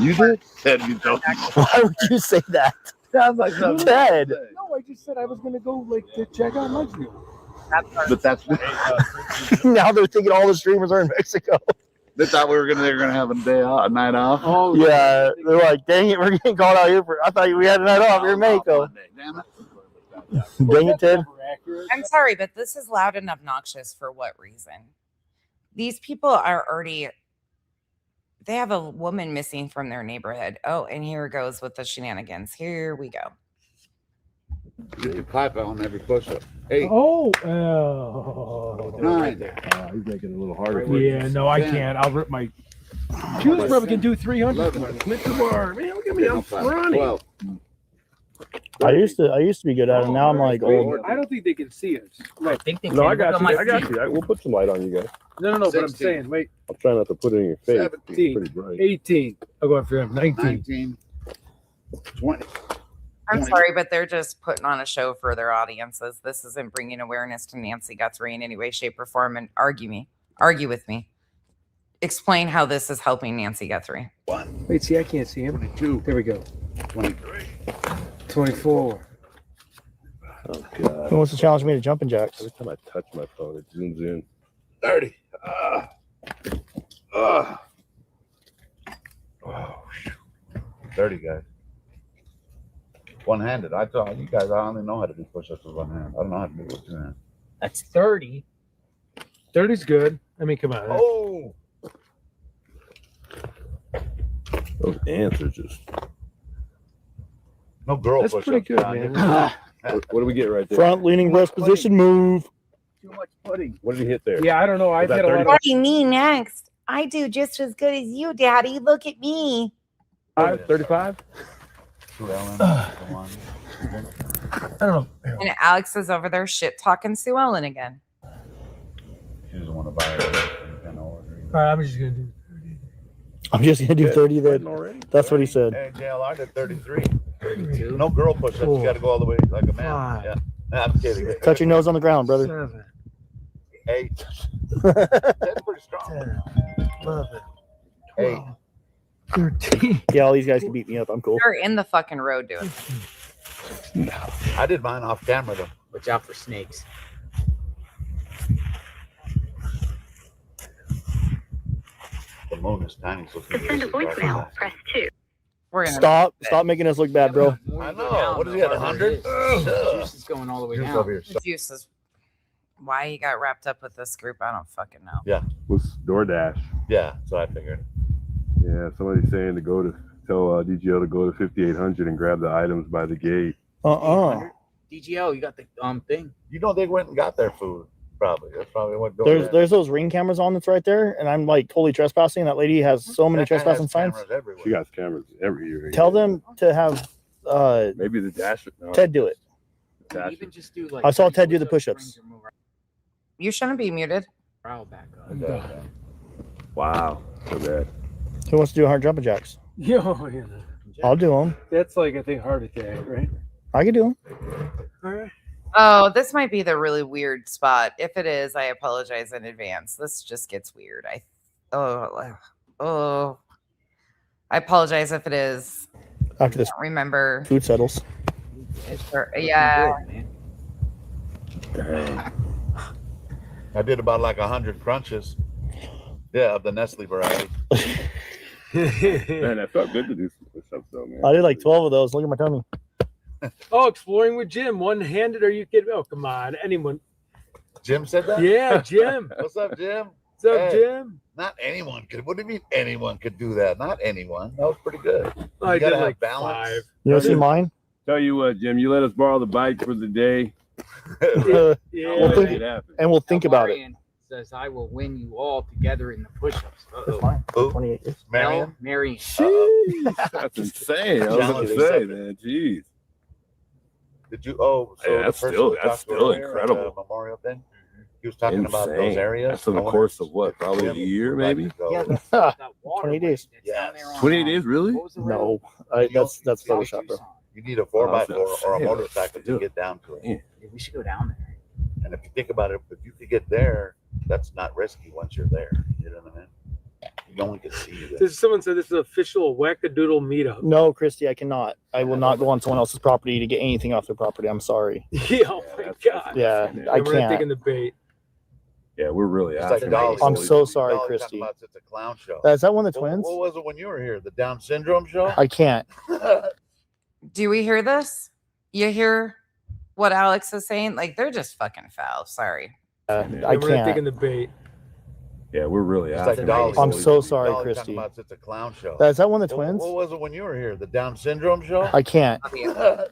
You did? Ted, you don't.
Why would you say that?
Sounds like something.
Ted.
No, I just said I was going to go, like, to check out Mexico.
But that's
now they're thinking all the streamers are in Mexico.
they thought they were gonna have a day off, a night off.
Oh yeah, they're like, dang it, we're getting called out here for. I thought we had a night off. You're in Mexico.
Damn it.
Dang it, Ted.
I'm sorry, but this is loud and obnoxious for what reason? These people are already. They have a woman missing from their neighborhood. Oh, and here it goes with the shenanigans. Here we go.
Get your pipe on every push-up. 8.
Oh,
9.
he's making it a little harder. Yeah, no, I can't. I'll rip my. Juice probably can do 300. Lift the bar, man. Look at me, I'm running.
12.
I used to be good at it. Now I'm like old.
I don't think they can see us.
I think they
No,
can.
I got
Look
you.
at my
I got
feet.
you. We'll put some light on you guys.
No, but I'm
16.
saying, wait.
I'll try not to put it in your face.
17,
It's pretty bright.
18. I'll go after him. 19.
19. 20.
I'm sorry, but they're just putting on a show for their audiences. This isn't bringing awareness to Nancy Guthrie in any way, shape, or form. And argue with me. Explain how this is helping Nancy Guthrie.
1.
Wait, see, I can't see him.
22.
There we go.
23.
24.
Oh god!
Who wants to challenge me to jumping jacks?
Every time I touch my phone, it zooms in.
30.
Oh, 30 guys.
One-handed. I thought you guys, I only know how to do push-ups with one hand. I don't know how to do it with two hands.
That's 30.
30's good. I mean, come on.
Oh,
Those ants are just.
no girl
That's
push-ups.
pretty good,
John.
man.
What do we get right there?
Front leaning rest position move.
Too much pudding.
What did he hit there?
Yeah, I don't know. I've
that
had a lot
30?
of.
What do you mean next? I do just as good as you, Daddy. Look at me.
35?
Two Ellen, one.
I don't know.
And Alex is over there shit talking Sue Ellen again.
She doesn't want to buy it.
All right, I'm just gonna do.
I'm just gonna do 30 then. That's what he said.
Hey, JLR did 33. 32. No girl push-ups. You got to go all the way like a man.
Five.
Yeah. Nah, I'm kidding.
Touch your nose on the ground, brother.
7,
8. That's pretty strong.
11,
8.
13.
Yeah, all these guys can beat me up. I'm cool.
You're in the fucking road doing it.
I did mine off camera though.
Watch out for snakes.
The moon is tiny, so
To send a voicemail, press 2.
We're gonna
Stop making us look bad, bro.
I know. What is he at 100?
Juice is going all the way
Juice
down.
over here.
The juices. Why you got wrapped up with this group, I don't fucking know.
Yeah.
What's DoorDash?
Yeah. So I figured.
Yeah, somebody's saying to go to tell DGL to go to 5800 and grab the items by the gate.
DGL, you got the thing.
You know they went and got their food. Probably. That's probably what. Going
There's those ring cameras on that's right there, and I'm like totally trespassing. That lady has so many trespassing signs.
She got cameras everywhere.
Tell them to have
maybe the dash. No.
Ted do it.
Even just do like.
I saw Ted do the push-ups.
You shouldn't be muted.
Prowl back up.
Wow, so bad.
Who wants to do 100 jumping jacks?
Yo, yeah.
I'll do them.
That's like I think heart attack, right?
I can do them.
All right.
Oh, this might be the really weird spot. If it is, I apologize in advance. This just gets weird. I apologize if it is.
After this,
I don't remember.
Food settles.
Yeah.
I did about like 100 crunches. Yeah, of the Nestle variety.
Man, that felt good to do some push-ups though, man.
I did like 12 of those. Look at my tummy.
Oh, exploring with Jim. One-handed? Are you kidding? Oh, come on. Anyone?
Jim said that?
Yeah, Jim.
What's up, Jim?
What's up,
Hey,
Jim?
Not anyone could. What do you mean anyone could do that? Not anyone. That was pretty good.
I
You gotta
did
have
like
balance.
5.
You want to see mine?
Tell you what, Jim, you let us borrow the bike for the day.
Yeah.
We'll think,
It happened.
and we'll think about it.
Marion says I will win you all together in the push-ups.
That's fine.
Who?
28 years.
Marion?
Marion.
Jeez, that's insane. I was
Challenge
gonna say,
accepted.
man. Jeez.
Did you? Oh, so
Yeah,
the
that's
person
still-
we
that's
talked to
still
earlier at the
incredible.
Memorial thing. He was talking about those
Insane.
areas.
That's in
I
the
wonder
course
if
of what? Probably a
Jim
year,
would like
maybe.
to go.
Yeah, that's that water
20 days.
that's down there on,
28 days, really?
what was the road?
No, that's
South
Photoshop, bro.
Tucson.
You need a 4x4 or a
Yeah,
motorcycle
do
to
it.
get down to it.
Yeah.
Yeah, we should go down there.
And if you think about it, if you could get there, that's not risky once you're there. You know what I mean? No one can see you there.
Someone said this is official wackadoodle meetup.
No, Christy, I cannot. I will not go on someone else's property to get anything off their property. I'm sorry.
Yeah, oh my God.
Yeah,
Yeah,
I
we're not taking
can't.
the bait.
Yeah, we're really
It's
out.
like Dolly.
I'm so sorry,
Dolly talking
Christy.
about it's a clown show.
Is that one of the twins?
What was it when you were here? The Down syndrome show?
I can't.
Do we hear this? You hear what Alex is saying? Like, they're just fucking foul. Sorry.
I
We're not taking
can't.
the bait.
Yeah, we're really
It's
out.
like Dolly.
I'm so sorry,
Dolly talking
Christy.
about it's a clown show.
Is that one of the twins?
What was it when you were here? The Down syndrome show?
I can't.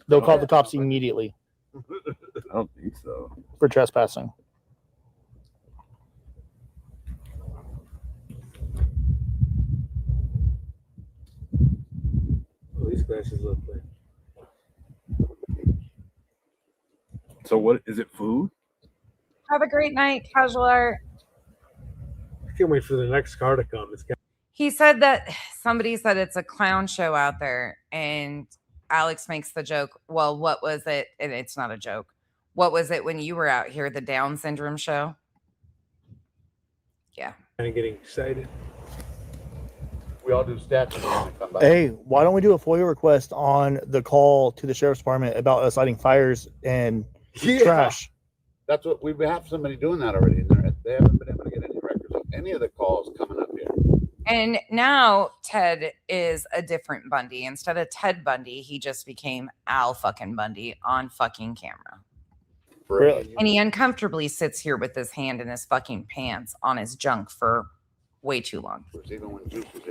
They'll call the cops immediately
I don't think so.
for trespassing.
Oh, these glasses look like.
So what is it? Food?
Have a great night, casual art.
I can't wait for the next car to come. It's got
He said that somebody said it's a clown show out there, and Alex makes the joke, well, what was it? And it's not a joke. What was it when you were out here, the Down syndrome show? Yeah.
kind of getting excited.
We all do stats when we come back.
Hey, why don't we do a FOIA request on the call to the sheriff's department about us lighting fires and trash?
That's what we have somebody doing that already. They haven't been able to get any records of any of the calls coming up here.
And now Ted is a different Bundy. Instead of Ted Bundy, he just became Al fucking Bundy on fucking camera.
Really?
And he uncomfortably sits here with his hand in his fucking pants on his junk for way too long.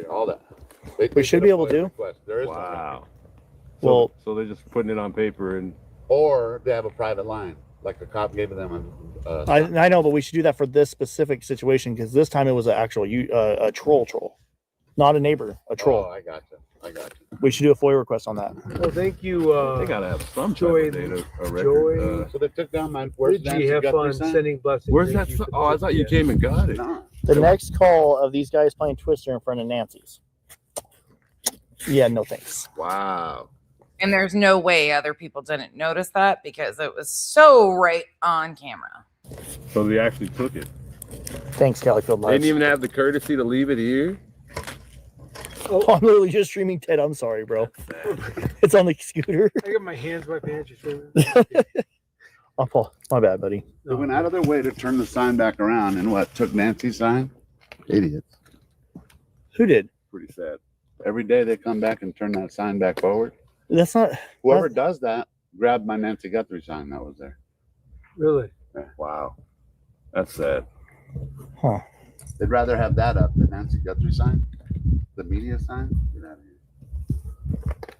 All that.
We should be able to.
There is
Wow.
Well,
so they're just putting it on paper and.
Or they have a private line, like the cop gave them.
I know, but we should do that for this specific situation because this time it was an actual a troll, not a neighbor, a troll.
Oh, I got you.
We should do a FOIA request on that.
Well, thank you.
They gotta have some
Joy,
type of data, a
Joy.
record.
So they took down my.
Did you have fun sending blessings?
Where's
Thank
that?
you for the
Oh, I thought you came and got it.
The next call of these guys playing Twister in front of Nancy's. Yeah, no thanks.
Wow.
And there's no way other people didn't notice that because it was so right on camera.
So they actually took it.
Thanks, Califield Live.
They didn't even have the courtesy to leave it here.
Oh, I'm literally just streaming Ted. I'm sorry, bro. It's on the scooter.
I got my hands in my pants.
Oh, Paul, my bad, buddy.
They went out of their way to turn the sign back around and what? Took Nancy's sign? Idiots.
Who did?
Pretty sad. Every day they come back and turn that sign back forward.
That's not.
Whoever does that, grabbed my Nancy Guthrie sign that was there.
Really?
Yeah.
Wow. That's sad.
Huh.
They'd rather have that up than Nancy Guthrie sign, the media sign. Get out of here.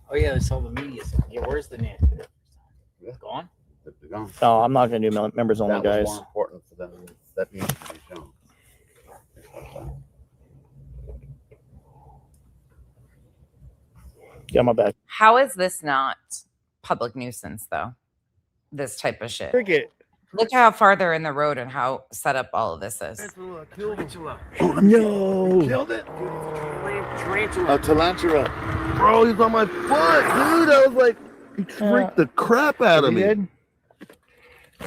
Oh yeah, I saw the media. Yeah, where's the Nancy?
Yeah.
Gone?
They're gone.
No, I'm not going to do members only,
That was
guys.
more important for them. That needs to be shown.
Got my back.
How is this not public nuisance, though? This type of shit.
Cricket.
Look how far they're in the road and how set up all of this is.
Oh, no.
Killed it.
Tarantula.
A tarantula.
Bro, he's on my foot, dude. I was like, he freaked the crap out of me.
Good?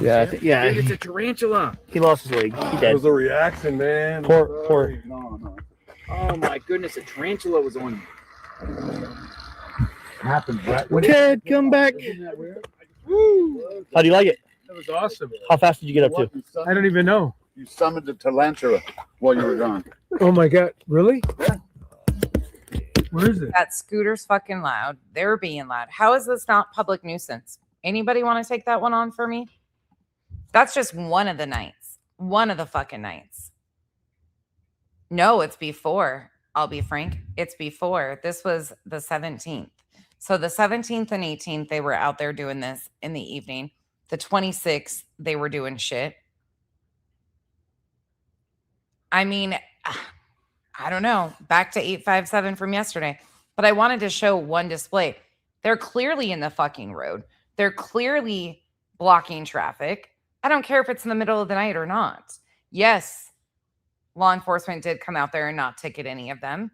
Yeah, I think, yeah.
Dude, it's a tarantula.
He lost his leg. He
It
dead.
was a reaction, man.
Poor.
No.
Oh my goodness, a tarantula was on.
Happened right.
Ted, come back. How do you like it?
That was awesome.
How fast did you get up to?
I don't even know.
You summoned the tarantula while you were gone.
Oh my God! Really?
Yeah.
Where is it?
That scooter's fucking loud. They're being loud. How is this not public nuisance? Anybody want to take that one on for me? That's just one of the nights. One of the fucking nights. No, it's before. I'll be frank. It's before. This was the 17th. So the 17th and 18th, they were out there doing this in the evening. The 26th, they were doing shit. I mean, I don't know. Back to 857 from yesterday. But I wanted to show one display. They're clearly in the fucking road. They're clearly blocking traffic. I don't care if it's in the middle of the night or not. Yes, law enforcement did come out there and not ticket any of them.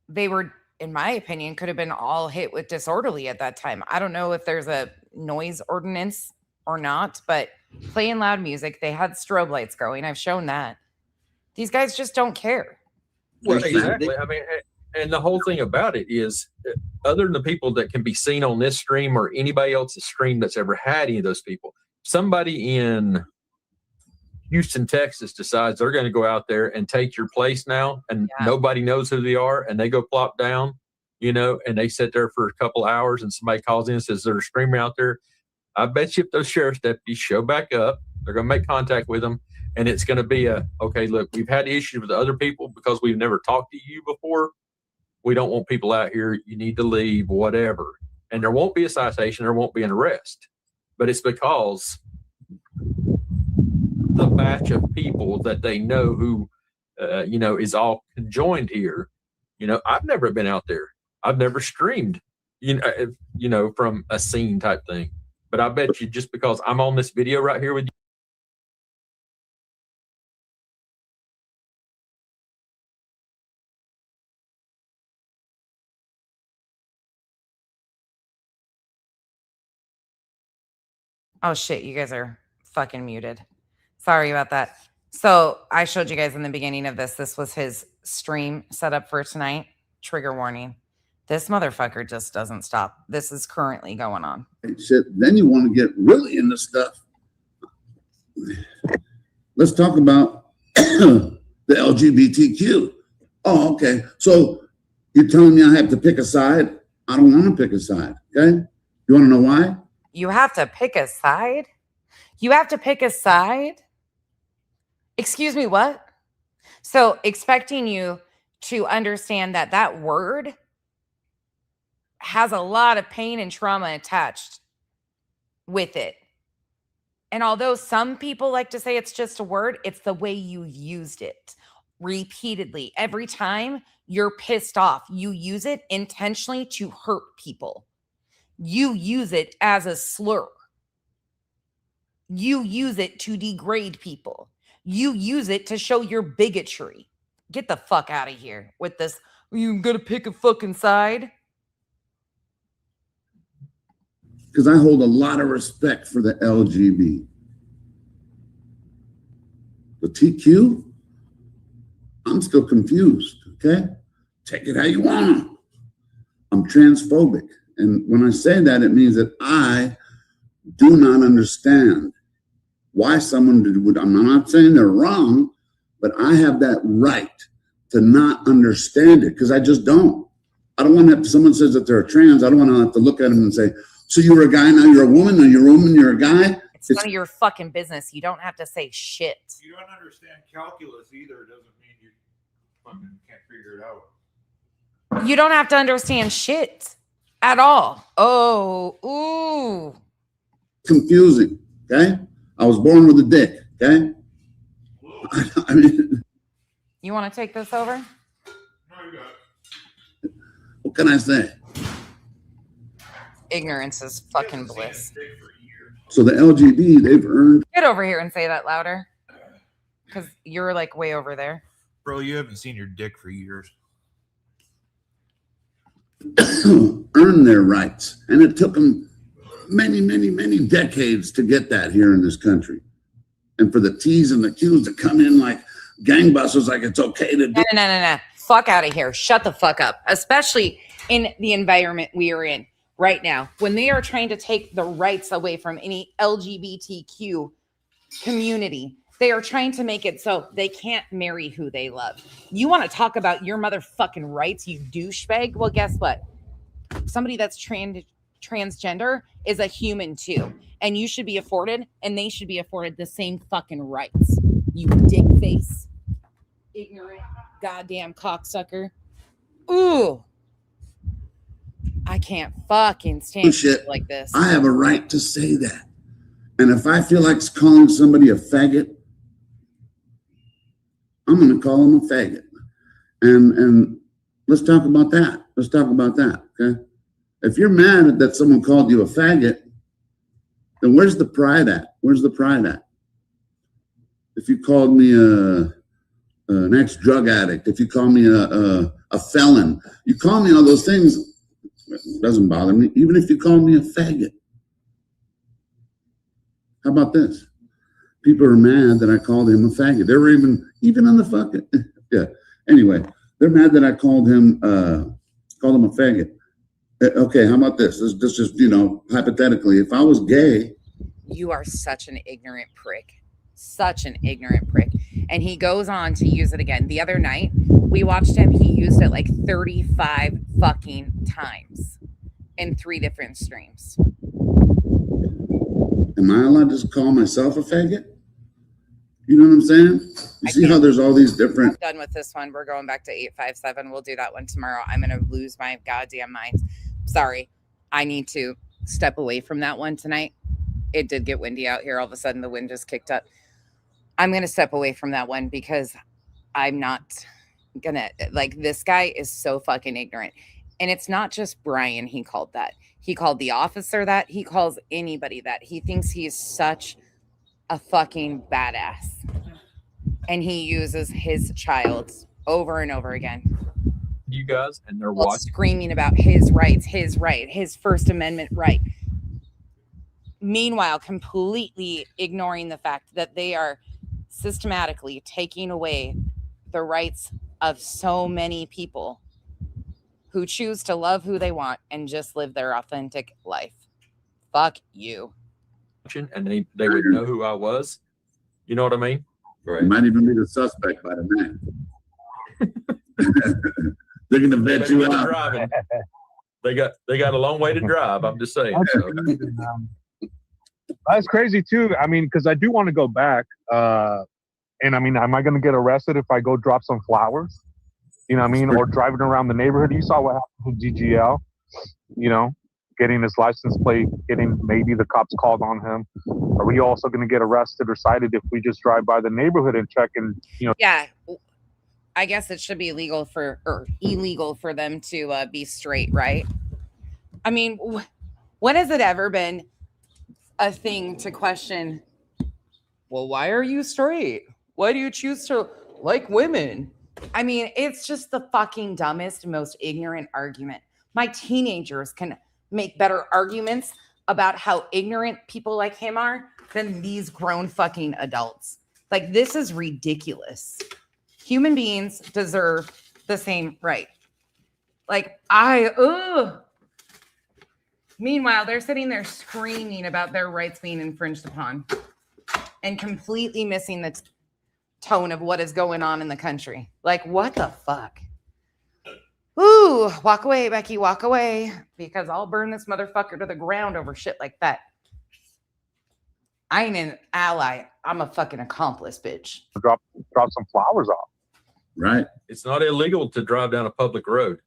They were, in my opinion, could have been all hit with disorderly at that time. I don't know if there's a noise ordinance or not, but playing loud music, they had strobe lights going. I've shown that. These guys just don't care.
Well, exactly. I mean, and the whole thing about it is, other than the people that can be seen on this stream or anybody else's stream that's ever had any of those people, somebody in Houston, Texas decides they're going to go out there and take your place now, and nobody knows who they are, and they go plop down, and they sit there for a couple hours, and somebody calls in and says there's a streamer out there. I bet you if those sheriff's deputies show back up, they're going to make contact with them, and it's going to be okay, look, we've had issues with other people because we've never talked to you before. We don't want people out here. You need to leave, whatever. And there won't be a citation. There won't be an arrest. But it's because the batch of people that they know who, is all conjoined here. I've never been out there. I've never streamed, from a scene type thing. But I bet you just because I'm on this video right here with you.
Oh shit, you guys are fucking muted. Sorry about that. So I showed you guys in the beginning of this. This was his stream setup for tonight. Trigger warning. This motherfucker just doesn't stop. This is currently going on.
Shit, then you want to get really into stuff. Let's talk about the LGBTQ. Oh, okay. So you're telling me I have to pick a side? I don't want to pick a side. Okay. You want to know why?
You have to pick a side? You have to pick a side? Excuse me, what? So expecting you to understand that that word has a lot of pain and trauma attached with it. And although some people like to say it's just a word, it's the way you used it repeatedly. Every time you're pissed off, you use it intentionally to hurt people. You use it as a slur. You use it to degrade people. You use it to show your bigotry. Get the fuck out of here with this. You gonna pick a fucking side?
Because I hold a lot of respect for the LGB. The TQ, I'm still confused, okay? Take it how you want to. I'm transphobic. And when I say that, it means that I do not understand why someone would, I'm not saying they're wrong, but I have that right to not understand it because I just don't. I don't want to have, if someone says that they're a trans, I don't want to have to look at them and say, so you're a guy, now you're a woman, now you're a woman, you're a guy.
It's none of your fucking business. You don't have to say shit.
You don't understand calculus either. It doesn't mean you fucking can't figure it out.
You don't have to understand shit at all. Oh, ooh.
Confusing, okay? I was born with a dick, okay? I mean,
You want to take this over?
No, you got it.
what can I say?
Ignorance is fucking bliss.
So the LGB, they've earned
Get over here and say that louder. Because you're like way over there.
Bro, you haven't seen your dick for years.
earned their rights. And it took them many, many, many decades to get that here in this country. And for the T's and the Q's to come in like gangbusters, like it's okay to do.
No. Fuck out of here. Shut the fuck up. Especially in the environment we are in right now. When they are trying to take the rights away from any LGBTQ community, they are trying to make it so they can't marry who they love. You want to talk about your motherfucking rights, you douchebag? Well, guess what? Somebody that's transgender is a human too. And you should be afforded, and they should be afforded the same fucking rights. You dick face, ignorant, goddamn cocksucker. Ooh. I can't fucking stand shit like this.
I have a right to say that. And if I feel like calling somebody a faggot, I'm going to call them a faggot. And let's talk about that. Let's talk about that, okay? If you're mad that someone called you a faggot, then where's the pride at? Where's the pride at? If you called me an ex-drug addict, if you call me a felon, you call me all those things, it doesn't bother me. Even if you call me a faggot. How about this? People are mad that I called him a faggot. They were even on the fucking, yeah. Anyway, they're mad that I called him a faggot. Okay, how about this? This just, hypothetically, if I was gay.
You are such an ignorant prick. Such an ignorant prick. And he goes on to use it again. The other night, we watched him. He used it like 35 fucking times in 3 different streams.
Am I allowed to just call myself a faggot? You know what I'm saying? You see how there's all these different.
I'm done with this one. We're going back to 857. We'll do that one tomorrow. I'm going to lose my goddamn mind. Sorry. I need to step away from that one tonight. It did get windy out here. All of a sudden, the wind just kicked up. I'm going to step away from that one because I'm not going to, like, this guy is so fucking ignorant. And it's not just Brian he called that. He called the officer that. He calls anybody that. He thinks he's such a fucking badass. And he uses his child over and over again.
You guys, and they're
While
watching.
screaming about his rights, his right, his First Amendment right. Meanwhile, completely ignoring the fact that they are systematically taking away the rights of so many people who choose to love who they want and just live their authentic life. Fuck you.
And they would know who I was. You know what I mean?
Right. Might even be the suspect by the name. They're gonna vet you out.
Driving. They got a long way to drive. I'm just saying. So.
That's crazy too. I mean, because I do want to go back. And I mean, am I going to get arrested if I go drop some flowers? You know what I mean? Or driving around the neighborhood. You saw what happened to DGL. You know, getting his license plate, getting maybe the cops called on him. Are we also going to get arrested or cited if we just drive by the neighborhood and check and, you know?
Yeah. I guess it should be illegal for them to be straight, right? I mean, when has it ever been a thing to question, well, why are you straight? Why do you choose to like women? I mean, it's just the fucking dumbest, most ignorant argument. My teenagers can make better arguments about how ignorant people like him are than these grown fucking adults. Like, this is ridiculous. Human beings deserve the same right. Like, Meanwhile, they're sitting there screaming about their rights being infringed upon and completely missing the tone of what is going on in the country. Like, what the fuck? Ooh, walk away, Becky, walk away, because I'll burn this motherfucker to the ground over shit like that. I ain't an ally. I'm a fucking accomplice, bitch.
Drop some flowers off.
Right.
It's not illegal to drive down a public road.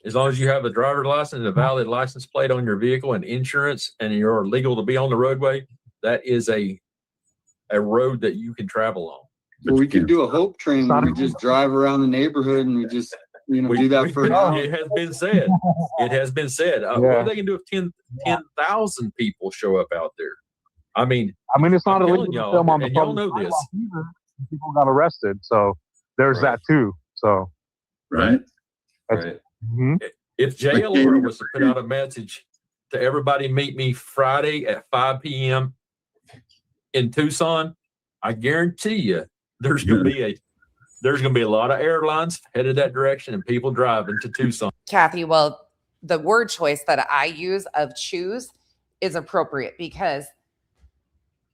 As long as you have a driver's license, a valid license plate on your vehicle and insurance, and you're legal to be on the roadway, that is a road that you can travel on.
Well, we could do a hope train where we just drive around the neighborhood and we just, do that for now.
It has been said. It has been said. What are they going to do if 10,000 people show up out there? I mean,
it's not illegal to film on the
y'all know this.
People got arrested, so there's that too. So,
right.
Mm-hmm.
If JLR was to put out a message to everybody, meet me Friday at 5 p.m. in Tucson, I guarantee you there's going to be a lot of airlines headed that direction and people driving to Tucson.
Kathy, well, the word choice that I use of choose is appropriate because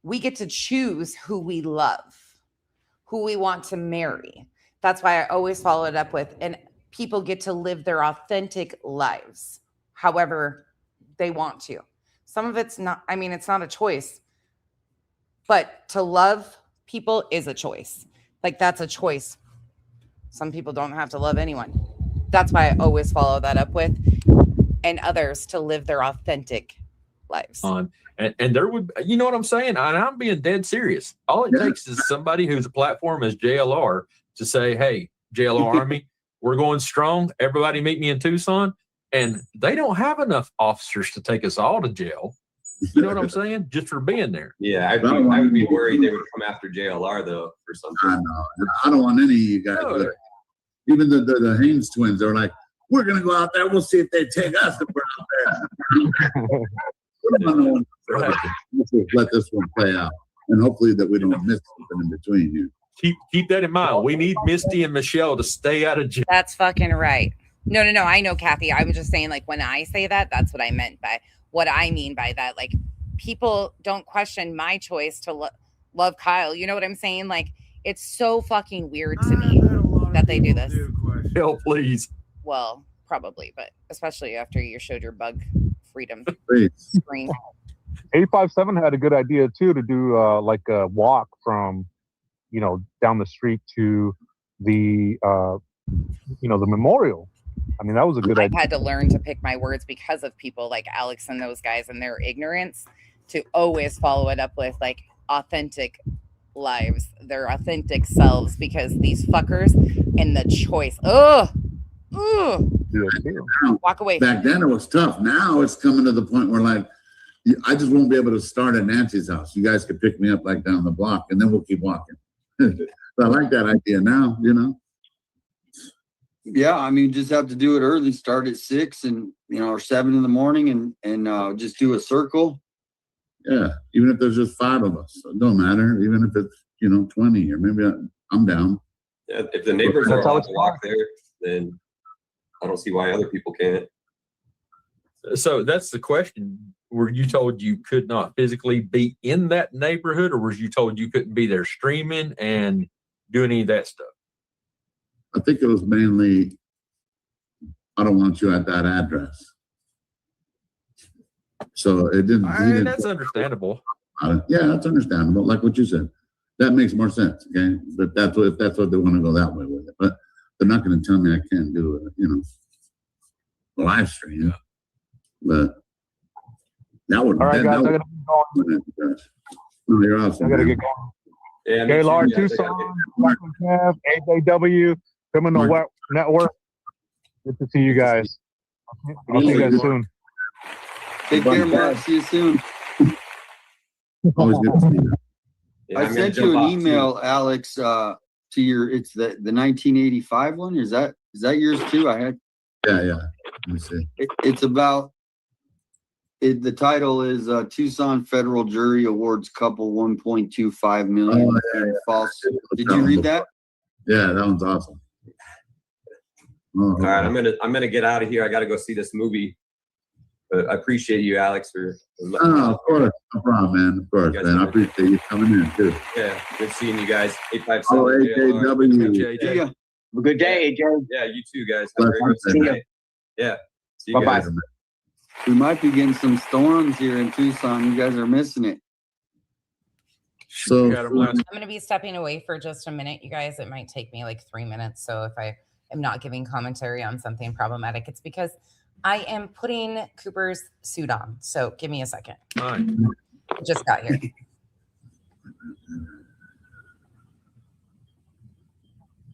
we get to choose who we love, who we want to marry. That's why I always follow it up with, and people get to live their authentic lives however they want to. Some of it's not, it's not a choice, but to love people is a choice. Like, that's a choice. Some people don't have to love anyone. That's why I always follow that up with, and others to live their authentic lives.
And there would, you know what I'm saying? And I'm being dead serious. All it takes is somebody whose platform is JLR to say, hey, JLR Army, we're going strong. Everybody meet me in Tucson. And they don't have enough officers to take us all to jail. You know what I'm saying? Just for being there.
Yeah, I would be worried they would come after JLR though for something.
I know. I don't want any of you guys. No. Even the Haynes twins are like, we're gonna go out there. We'll see if they take us to out there. Let's let this one play out, and hopefully that we don't miss something in between here.
Keep that in mind. We need Misty and Michelle to stay out of jail.
That's fucking right. No. I know, Kathy. I'm just saying, like, when I say that, that's what I meant by what I mean by that. Like, people don't question my choice to love Kyle. You know what I'm saying? Like, it's so fucking weird to me that they do this.
Hell, please.
Well, probably, but especially after you showed your bug freedom screen.
857 had a good idea too to do like a walk from, down the street to the, the memorial. I mean, that was a good idea.
I've had to learn to pick my words because of people like Alex and those guys and their ignorance, to always follow it up with like authentic lives, their authentic selves, because these fuckers and the choice. Walk away.
Back then it was tough. Now it's coming to the point where, like, I just won't be able to start at Nancy's house. You guys could pick me up like down the block and then we'll keep walking. But I like that idea now,
Yeah, just have to do it early. Start at 6 and or 7 in the morning, and just do a circle.
Yeah, even if there's just 5 of us, it don't matter. Even if it's 20, or maybe I'm down.
Yeah, if the neighbors are allowed to walk there, then I don't see why other people can't.
So that's the question. Were you told you could not physically be in that neighborhood, or was you told you couldn't be there streaming and doing any of that stuff?
I think it was mainly, I don't want you at that address. So it didn't.
That's understandable.
Yeah, that's understandable. Like what you said, that makes more sense. Okay, but if that's what they want to go that way with it, but they're not going to tell me I can't do a live stream. But that would.
All right, guys, I gotta get
going. No, you're awesome.
I gotta
man.
get going.
Yeah,
Gaylord Tucson, AJW, Criminal Network. Good to see you guys. I'll see you guys soon.
Take care, Mark. See you soon.
Always good to see you.
Yeah,
I
I'm gonna
sent
jump
you an
off
email, Alex, to your, it's the 1985 one. Is that yours too? I had.
Yeah. Let me see.
It's about, the title is Tucson Federal Jury Awards Couple 1.25 million.
Oh, yeah.
False. Did you read that?
Yeah, that one's awesome.
All right, I'm gonna get out of here. I got to go see this movie. But I appreciate you, Alex, for.
Of course, no problem, man. Of course, man. I appreciate you coming in too.
Yeah, good seeing you guys. 857.
Oh, AJW.
AJ.
Have a good day, AJ.
Yeah, you too, guys. Have a great rest of the day. Yeah. See you
Bye-bye.
guys.
We might be getting some storms here in Tucson. You guys are missing it.
So
I'm going to be stepping away for just a minute, you guys. It might take me like 3 minutes. So if I am not giving commentary on something problematic, it's because I am putting Cooper's suit on. So give me a second.
All right.
I just got here.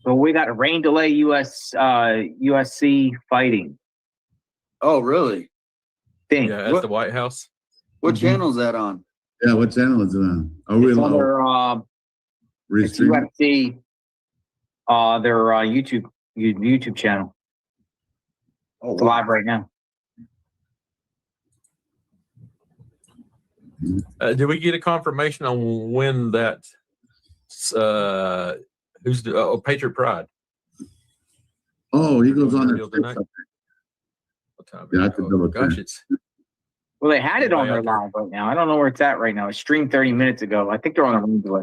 So we got a rain delay USC fighting.
Oh, really?
Thing.
Yeah, at the White House.
What channel is that on?
Yeah, what channel is it on? Are we
It's on
live?
their it's UFC, their YouTube channel.
Oh,
It's live right now.
Did we get a confirmation on when that? Who's the Patriot Pride?
Oh, he goes on there.
Tonight? What time?
Yeah, I could double
Gosh,
check.
it's
Well, they had it on their live right now. I don't know where it's at right now. It streamed 30 minutes ago. I think they're on a rain delay.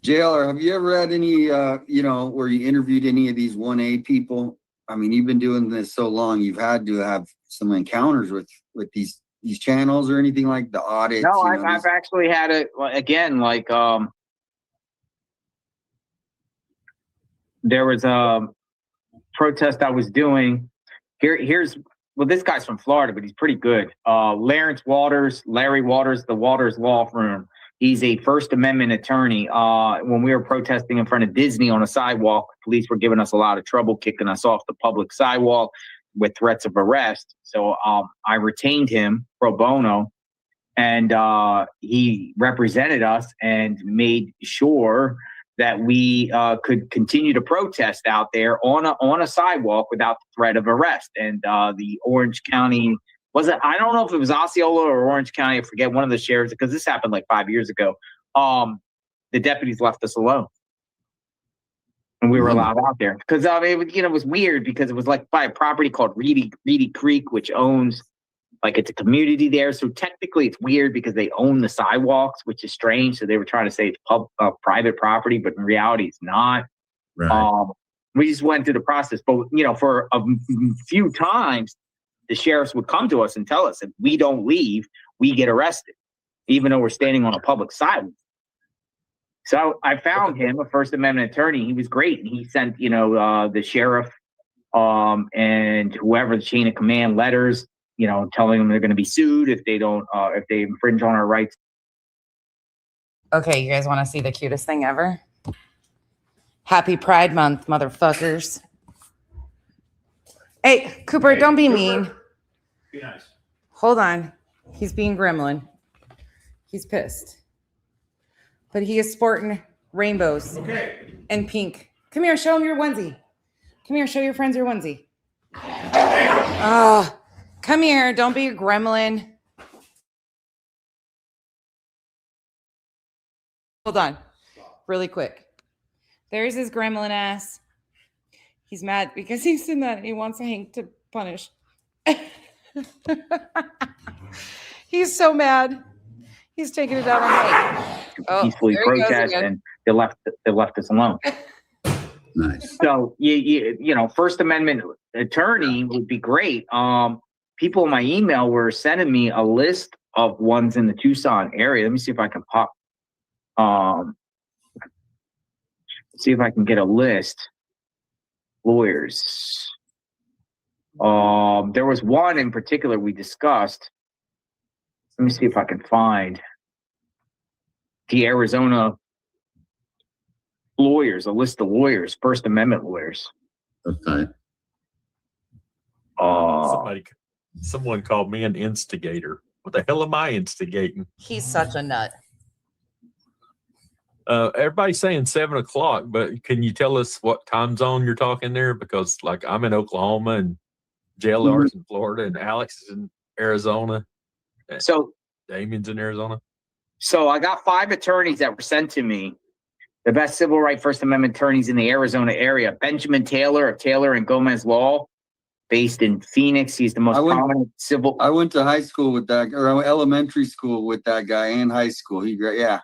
JLR, have you ever had any, where you interviewed any of these 1A people? I mean, you've been doing this so long, you've had to have some encounters with these channels or anything like the audits.
No, I've actually had it again. Like there was a protest I was doing. Here's this guy's from Florida, but he's pretty good. Larry Waters, the Waters Law Firm. He's a First Amendment attorney. When we were protesting in front of Disney on a sidewalk, police were giving us a lot of trouble, kicking us off the public sidewalk with threats of arrest. So I retained him pro bono, and he represented us and made sure that we could continue to protest out there on a sidewalk without the threat of arrest. And the Orange County, I don't know if it was Osceola or Orange County, I forget, one of the sheriffs, because this happened like 5 years ago. The deputies left us alone. And we were allowed out there. Because it was weird because it was like by a property called Reedy Creek, which owns, it's a community there. So technically it's weird because they own the sidewalks, which is strange. So they were trying to say it's private property, but in reality it's not.
Right.
We just went through the process. But, for a few times, the sheriffs would come to us and tell us if we don't leave, we get arrested, even though we're standing on a public sidewalk. So I found him, a First Amendment attorney. He was great. And he sent, the sheriff and whoever, the chain of command letters, telling them they're going to be sued if they don't, if they infringe on our rights.
Okay, you guys want to see the cutest thing ever? Happy Pride Month, motherfuckers. Hey, Cooper, don't be mean.
Be nice.
Hold on. He's being gremlin. He's pissed. But he is sporting rainbows and pink. Come here, show him your onesie. Come here, show your friends your onesie. Oh, come here. Don't be a gremlin. Hold on. Really quick. There's his gremlin ass. He's mad because he's in that and he wants Hank to punish. He's so mad. He's taking it out on Hank.
to
Oh,
peacefully
there he goes
protest,
again.
and they left us alone.
Nice.
So you know, First Amendment attorney would be great. People in my email were sending me a list of ones in the Tucson area. Let me see if I can see if I can get a list. Lawyers. There was one in particular we discussed. Let me see if I can find the Arizona lawyers, a list of lawyers, First Amendment lawyers.
Okay.
Someone called me an instigator. What the hell am I instigating?
He's such a nut.
Everybody's saying 7 o'clock, but can you tell us what time zone you're talking there? Because like I'm in Oklahoma and JLR's in Florida and Alex is in Arizona.
So
Damien's in Arizona.
So I got 5 attorneys that were sent to me. The best civil rights First Amendment attorneys in the Arizona area. Benjamin Taylor of Taylor and Gomez Law, based in Phoenix. He's the most prominent civil.
I went to high school with that, or elementary school with that guy, and high school. Yeah.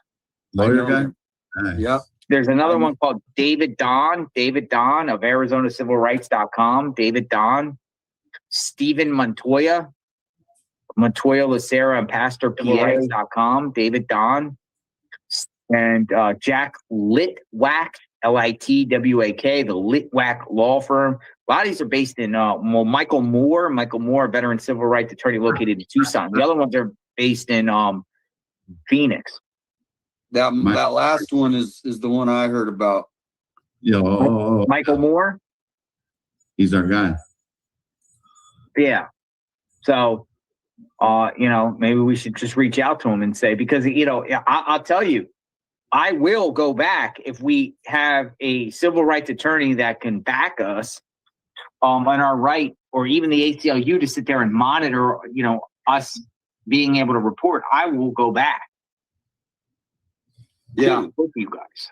Lawyer guy?
Nice. Yep.
There's another one called David Don of ArizonaCivilRights.com. David Don. Stephen Montoya Lacera and PastorPA.com. David Don. And Jack Litwack, Litwak, the Litwack Law Firm. A lot of these are based in Michael Moore, a veteran civil rights attorney located in Tucson. The other ones are based in Phoenix.
That last one is the one I heard about.
Yeah.
Michael Moore.
He's our guy.
Yeah. So, you know, maybe we should just reach out to him and say, because, you know, I'll tell you, I will go back if we have a civil rights attorney that can back us on our right, or even the ACLU to sit there and monitor, you know, us being able to report. I will go back.
Yeah.
With you guys.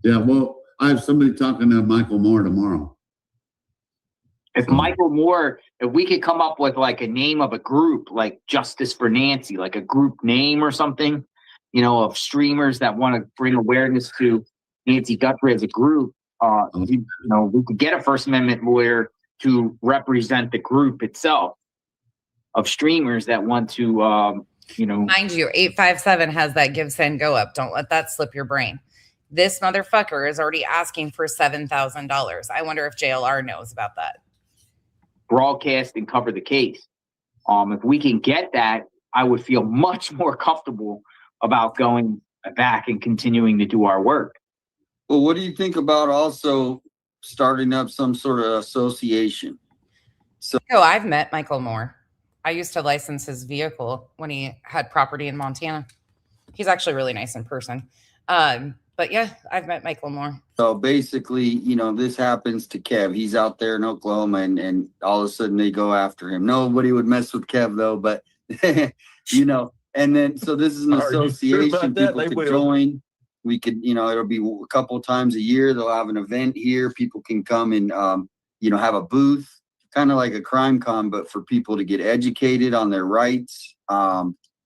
Yeah. Well, I have somebody talking to Michael Moore tomorrow.
If Michael Moore, if we could come up with like a name of a group, like Justice for Nancy, like a group name or something, you know, of streamers that want to bring awareness to Nancy Guthrie as a group, you know, we could get a First Amendment lawyer to represent the group itself of streamers that want to, you know.
Mind you, 857 has that give, send, go up. Don't let that slip your brain. This motherfucker is already asking for $7,000. I wonder if JLR knows about that.
Broadcast and cover the case. If we can get that, I would feel much more comfortable about going back and continuing to do our work.
Well, what do you think about also starting up some sort of association? So,
I've met Michael Moore. I used to license his vehicle when he had property in Montana. He's actually really nice in person. But yeah, I've met Michael Moore.
So basically, you know, this happens to Kev. He's out there in Oklahoma, and all of a sudden they go after him. Nobody would mess with Kev though, but you know, and then so this is an association people could join. We could, you know, it'll be a couple times a year. They'll have an event here. People can come and you know, have a booth, kind of like a crime con, but for people to get educated on their rights.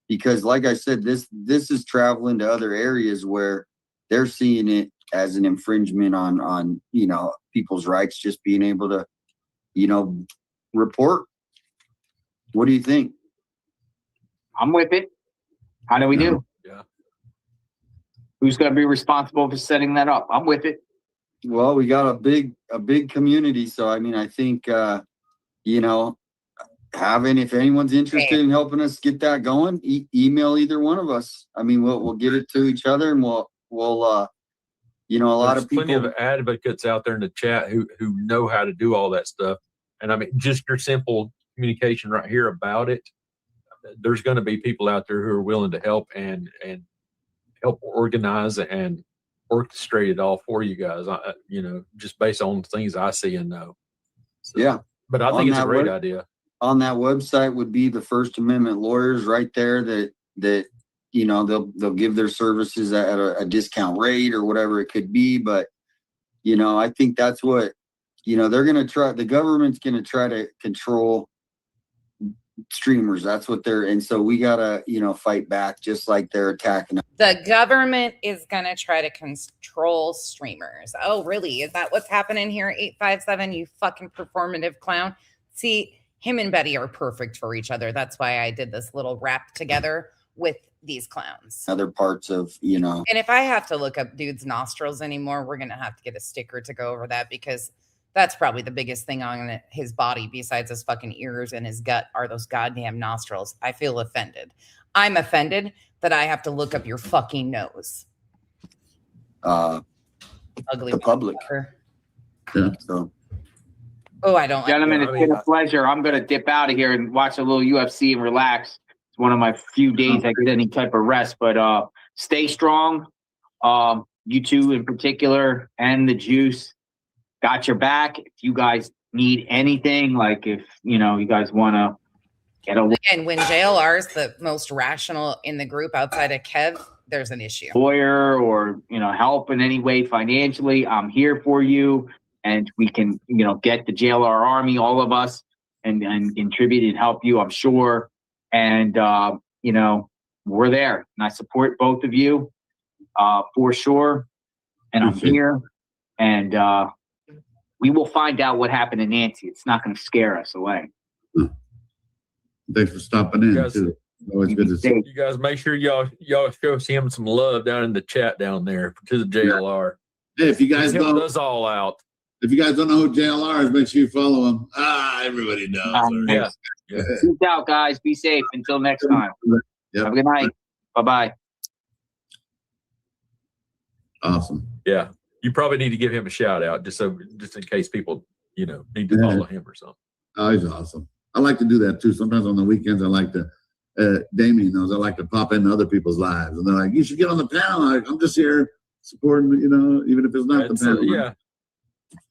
Because like I said, this is traveling to other areas where they're seeing it as an infringement on, you know, people's rights, just being able to, you know, report. What do you think?
I'm with it. How do we do?
Yeah.
Who's going to be responsible for setting that up? I'm with it.
Well, we got a big community. So, I mean, I think, you know, if anyone's interested in helping us get that going, email either one of us. I mean, we'll get it to each other, and we'll you know,
There's plenty of advocates out there in the chat who know how to do all that stuff. And I mean, just your simple communication right here about it. There's going to be people out there who are willing to help and help organize and orchestrate it all for you guys. You know, just based on things I see and know. So,
yeah,
but I think it's a great idea.
On that website would be the First Amendment lawyers right there that you know, they'll give their services at a discount rate or whatever it could be. But, you know, I think that's what, you know, the government's going to try to control streamers. That's what they're, and so we gotta, fight back just like they're attacking us.
The government is going to try to control streamers. Oh, really? Is that what's happening here? 857, you fucking performative clown. See, him and Betty are perfect for each other. That's why I did this little rap together with these clowns.
Other parts of,
And if I have to look up dude's nostrils anymore, we're going to have to get a sticker to go over that, because that's probably the biggest thing on his body besides his fucking ears and his gut are those goddamn nostrils. I feel offended. I'm offended that I have to look up your fucking nose. Ugly
the public. Yeah, so.
Oh, I don't.
Gentlemen, it's been a pleasure. I'm going to dip out of here and watch a little UFC and relax. It's one of my few days I get any type of rest, but stay strong. You two in particular and the Juice got your back. If you guys need anything, like if, you guys want to get a
and when JLR is the most rational in the group outside of Kev, there's an issue.
lawyer or, help in any way financially, I'm here for you. And we can, get the JLR Army, all of us, and contribute and help you, I'm sure. And, we're there. And I support both of you for sure. And I'm here. And we will find out what happened to Nancy. It's not going to scare us away.
Thanks for stopping in,
Guys,
too. Always good to see you.
You guys make sure y'all show him some love down in the chat down there to the JLR.
Hey, if you guys
He's helping
don't,
us all out.
if you guys don't know who JLR is, make sure you follow him. Everybody knows.
Yeah. Peace out, guys. Be safe. Until next time.
Yep.
Have a good night. Bye-bye.
Awesome.
Yeah. You probably need to give him a shout out just in case people, need to follow him or something.
Oh, he's awesome. I like to do that too. Sometimes on the weekends, I like to, Damien knows, I like to pop into other people's lives. And they're like, you should get on the panel. I'm just here supporting, even if it's not the panel.
Yeah.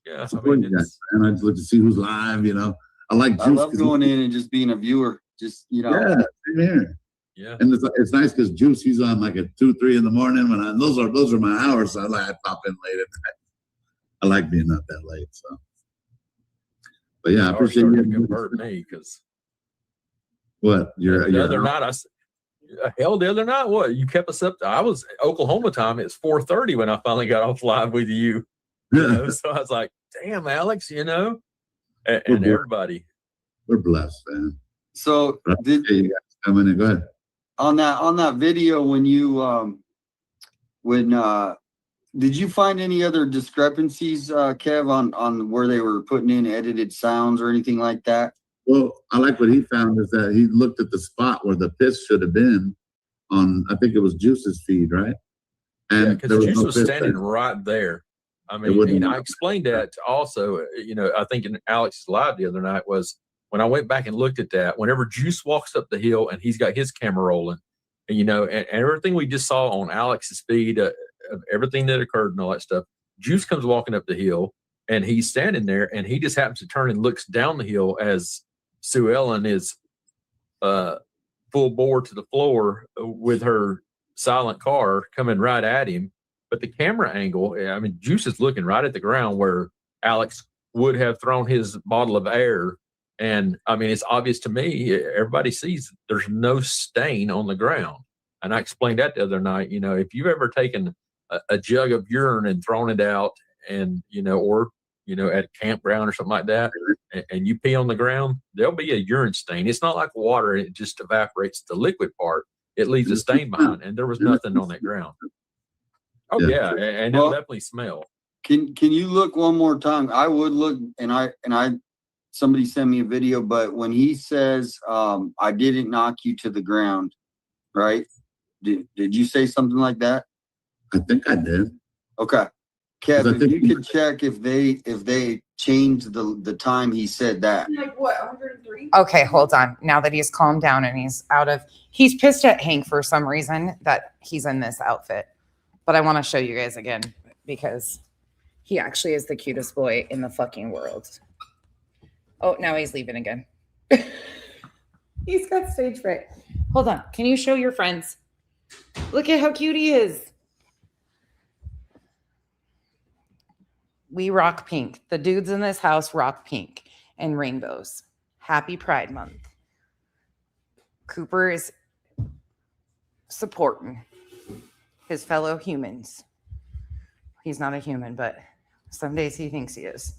Yeah.
Supporting you guys. And I just look to see who's live, I like Juice.
I love going in and just being a viewer. Just,
Yeah, same here.
Yeah.
And it's nice because Juice, he's on like at 2, 3 in the morning when those are my hours. So I pop in late at night. I like being up that late. So, but yeah, I appreciate
you.
You
Convert me because
what
the other night the other night what you kept us up. I was Oklahoma time. It's 4:30 when I finally got off live with you. So I was like, damn, Alex, and everybody.
We're blessed, man.
So
you guys come in and go ahead.
On that video when you did you find any other discrepancies, Kev, on where they were putting in edited sounds or anything like that?
Well, I like what he found is that he looked at the spot where the piss should have been on, I think it was Juice's feed, right? And
because Juice
no
was
piss
standing
there.
right there. I
It
mean,
wouldn't
and I
have-
explained that also, I think in Alex's live the other night was when I went back and looked at that, whenever Juice walks up the hill and he's got his camera rolling, and everything we just saw on Alex's feed, of everything that occurred and all that stuff, Juice comes walking up the hill and he's standing there and he just happens to turn and looks down the hill as Sue Ellen is full bore to the floor with her silent car coming right at him. But the camera angle, I mean, Juice is looking right at the ground where Alex would have thrown his bottle of air. And I mean, it's obvious to me, everybody sees there's no stain on the ground. And I explained that the other night, if you've ever taken a jug of urine and thrown it out and, or, at a campground or something like that, and you pee on the ground, there'll be a urine stain. It's not like water. It just evaporates the liquid part. It leaves a stain behind, and there was nothing on that ground. Oh yeah, and it'll definitely smell.
Can you look one more time? I would look, and I somebody sent me a video, but when he says, I didn't knock you to the ground, right? Did you say something like that?
I think I did.
Okay. Kevin, if you could check if they changed the time he said that.
Like what, 103? Okay, hold on. Now that he's calmed down and he's pissed at Hank for some reason that he's in this outfit. But I want to show you guys again because he actually is the cutest boy in the fucking world. Oh, now he's leaving again. He's got stage fright. Hold on. Can you show your friends? Look at how cute he is. We rock pink. The dudes in this house rock pink and rainbows. Happy Pride Month. Cooper is supporting his fellow humans. He's not a human, but some days he thinks he is.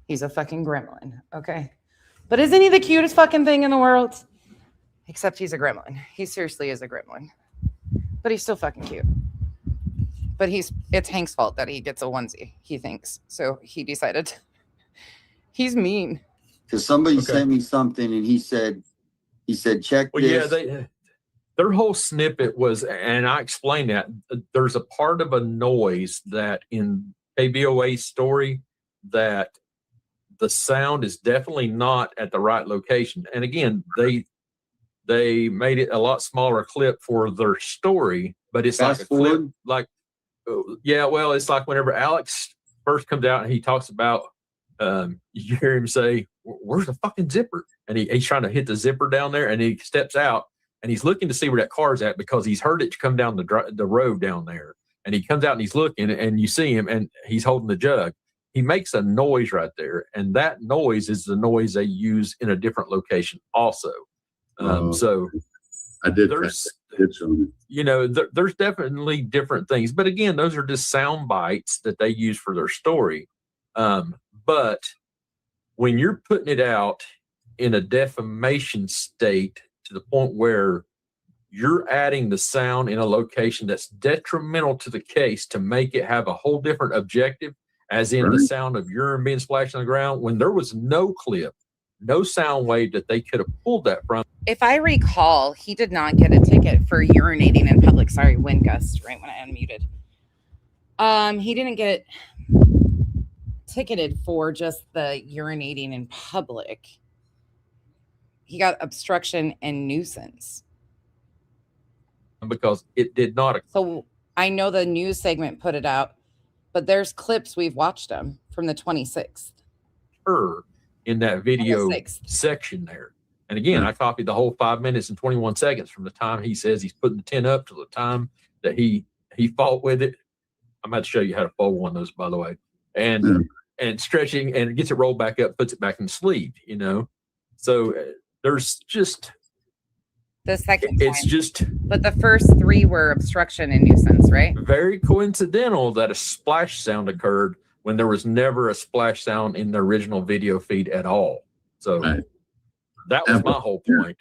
He's a fucking gremlin, okay? But isn't he the cutest fucking thing in the world? Except he's a gremlin. He seriously is a gremlin. But he's still fucking cute. But it's Hank's fault that he gets a onesie, he thinks. So he decided he's mean.
Because somebody sent me something and he said, check this.
Yeah, their whole snippet was, and I explained that there's a part of a noise that in KBOA's story that the sound is definitely not at the right location. And again, they made it a lot smaller clip for their story, but it's like a clip, like, yeah, well, it's like whenever Alex first comes out and he talks about, you hear him say, where's the fucking zipper? And he's trying to hit the zipper down there, and he steps out and he's looking to see where that car's at because he's heard it come down the road down there. And he comes out and he's looking, and you see him and he's holding the jug. He makes a noise right there, and that noise is the noise they use in a different location also. So
I did.
There's definitely different things, but again, those are just sound bites that they use for their story. But when you're putting it out in a defamation state to the point where you're adding the sound in a location that's detrimental to the case to make it have a whole different objective, as in the sound of urine being splashed on the ground, when there was no clip, no sound wave that they could have pulled that from.
If I recall, he did not get a ticket for urinating in public. Sorry, wind gust right when I unmuted. He didn't get ticketed for just the urinating in public. He got obstruction and nuisance.
Because it did not.
So I know the news segment put it out, but there's clips, we've watched them from the 26th.
In that video section there. And again, I copied the whole 5 minutes and 21 seconds from the time he says he's putting the tent up to the time that he fought with it. I'm about to show you how to fold one of those, by the way. And stretching, and gets it rolled back up, puts it back in the sleeve, you know. So there's just
the second
it's
time.
Just
but the first three were obstruction and nuisance, right?
Very coincidental that a splash sound occurred when there was never a splash sound in the original video feed at all. So that was my whole point.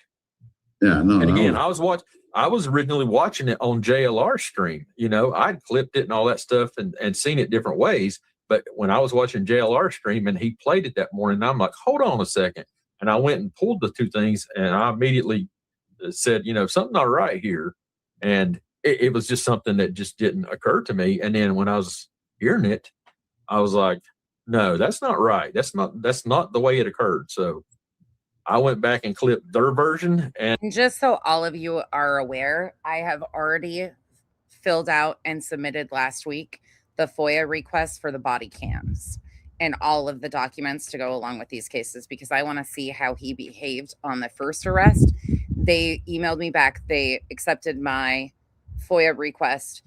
Yeah, no.
And again, I was originally watching it on JLR stream. You know, I'd clipped it and all that stuff and seen it different ways. But when I was watching JLR stream and he played it that morning, I'm like, hold on a second. And I went and pulled the two things, and I immediately said, you know, something not right here. And it was just something that just didn't occur to me. And then when I was hearing it, I was like, no, that's not right. That's not the way it occurred. So I went back and clipped their version. And
just so all of you are aware, I have already filled out and submitted last week the FOIA request for the body cams and all of the documents to go along with these cases, because I want to see how he behaved on the first arrest. They emailed me back. They accepted my FOIA request.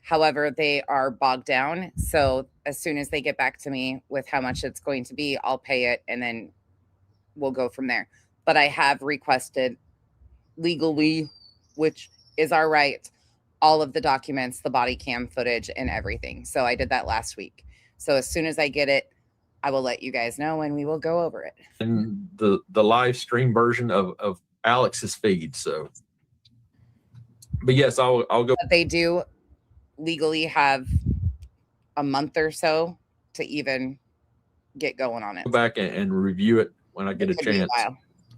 However, they are bogged down. So as soon as they get back to me with how much it's going to be, I'll pay it, and then we'll go from there. But I have requested legally, which is our right, all of the documents, the body cam footage and everything. So I did that last week. So as soon as I get it, I will let you guys know, and we will go over it.
And the live stream version of Alex's feed. So, but yes, I'll go.
But they do legally have a month or so to even get going on it.
Go back and review it when I get a chance.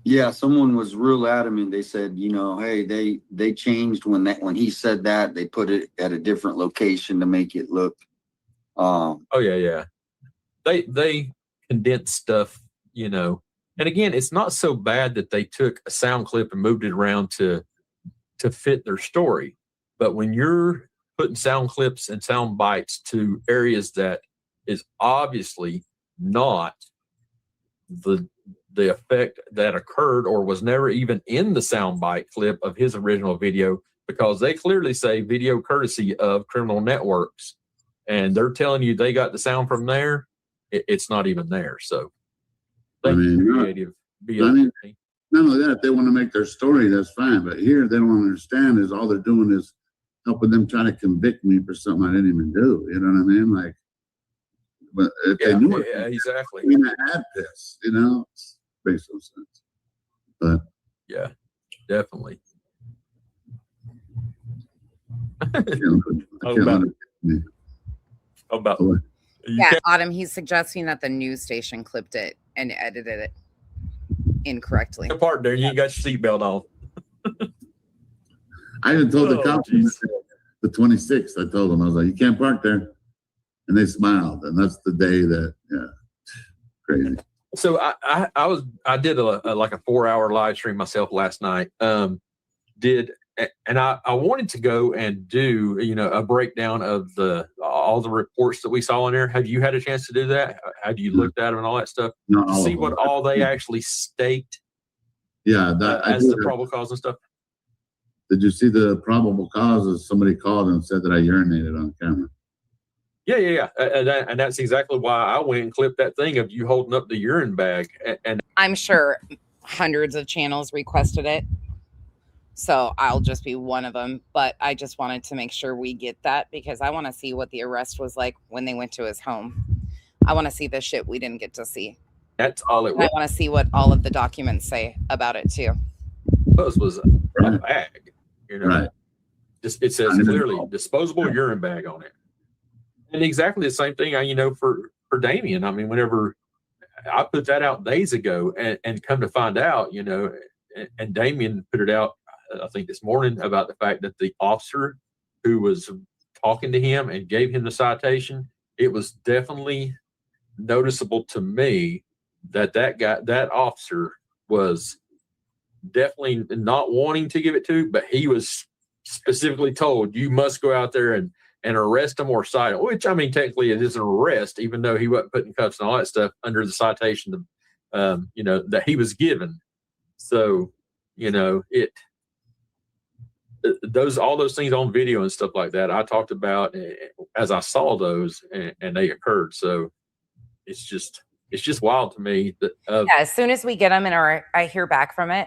Yeah, someone was real adamant. They said, you know, hey, they changed when he said that, they put it at a different location to make it look.
Oh yeah. They condensed stuff, you know. And again, it's not so bad that they took a sound clip and moved it around to fit their story. But when you're putting sound clips and sound bites to areas that is obviously not the effect that occurred or was never even in the soundbite clip of his original video, because they clearly say video courtesy of criminal networks, and they're telling you they got the sound from there. It's not even there. So thank you, creative.
not only that, if they want to make their story, that's fine. But here, they don't understand is all they're doing is helping them try to convict me for something I didn't even do. You know what I mean? Like, but if they knew it,
exactly.
I mean, I had this, you know, it makes no sense. But
yeah, definitely.
Yeah, Autumn, he's suggesting that the news station clipped it and edited it incorrectly.
The part there, you got your seatbelt on.
I even told the cops the 26th. I told them, I was like, you can't park there. And they smiled. And that's the day that, yeah, crazy.
So I did like a 4-hour live stream myself last night. I wanted to go and do, you know, a breakdown of all the reports that we saw in there. Have you had a chance to do that? Have you looked at them and all that stuff?
No,
to see what all they actually staked?
Yeah,
as the probable cause and stuff.
Did you see the probable causes? Somebody called and said that I urinated on camera.
Yeah. And that's exactly why I went and clipped that thing of you holding up the urine bag. And
I'm sure hundreds of channels requested it. So I'll just be one of them. But I just wanted to make sure we get that because I want to see what the arrest was like when they went to his home. I want to see the shit we didn't get to see.
That's all it was.
I want to see what all of the documents say about it too.
It was a bag, you know.
Right.
Just it says clearly disposable urine bag on it. And exactly the same thing, you know, for Damien. I mean, whenever I put that out days ago and come to find out, you know, and Damien put it out, I think this morning, about the fact that the officer who was talking to him and gave him the citation, it was definitely noticeable to me that officer was definitely not wanting to give it to, but he was specifically told, you must go out there and arrest him or cite him, which, I mean, technically it is an arrest, even though he wasn't putting cuffs and all that stuff under the citation, you know, that he was given. So, you know, all those things on video and stuff like that, I talked about as I saw those and they occurred. So it's just wild to me that
yeah, as soon as we get them and I hear back from it,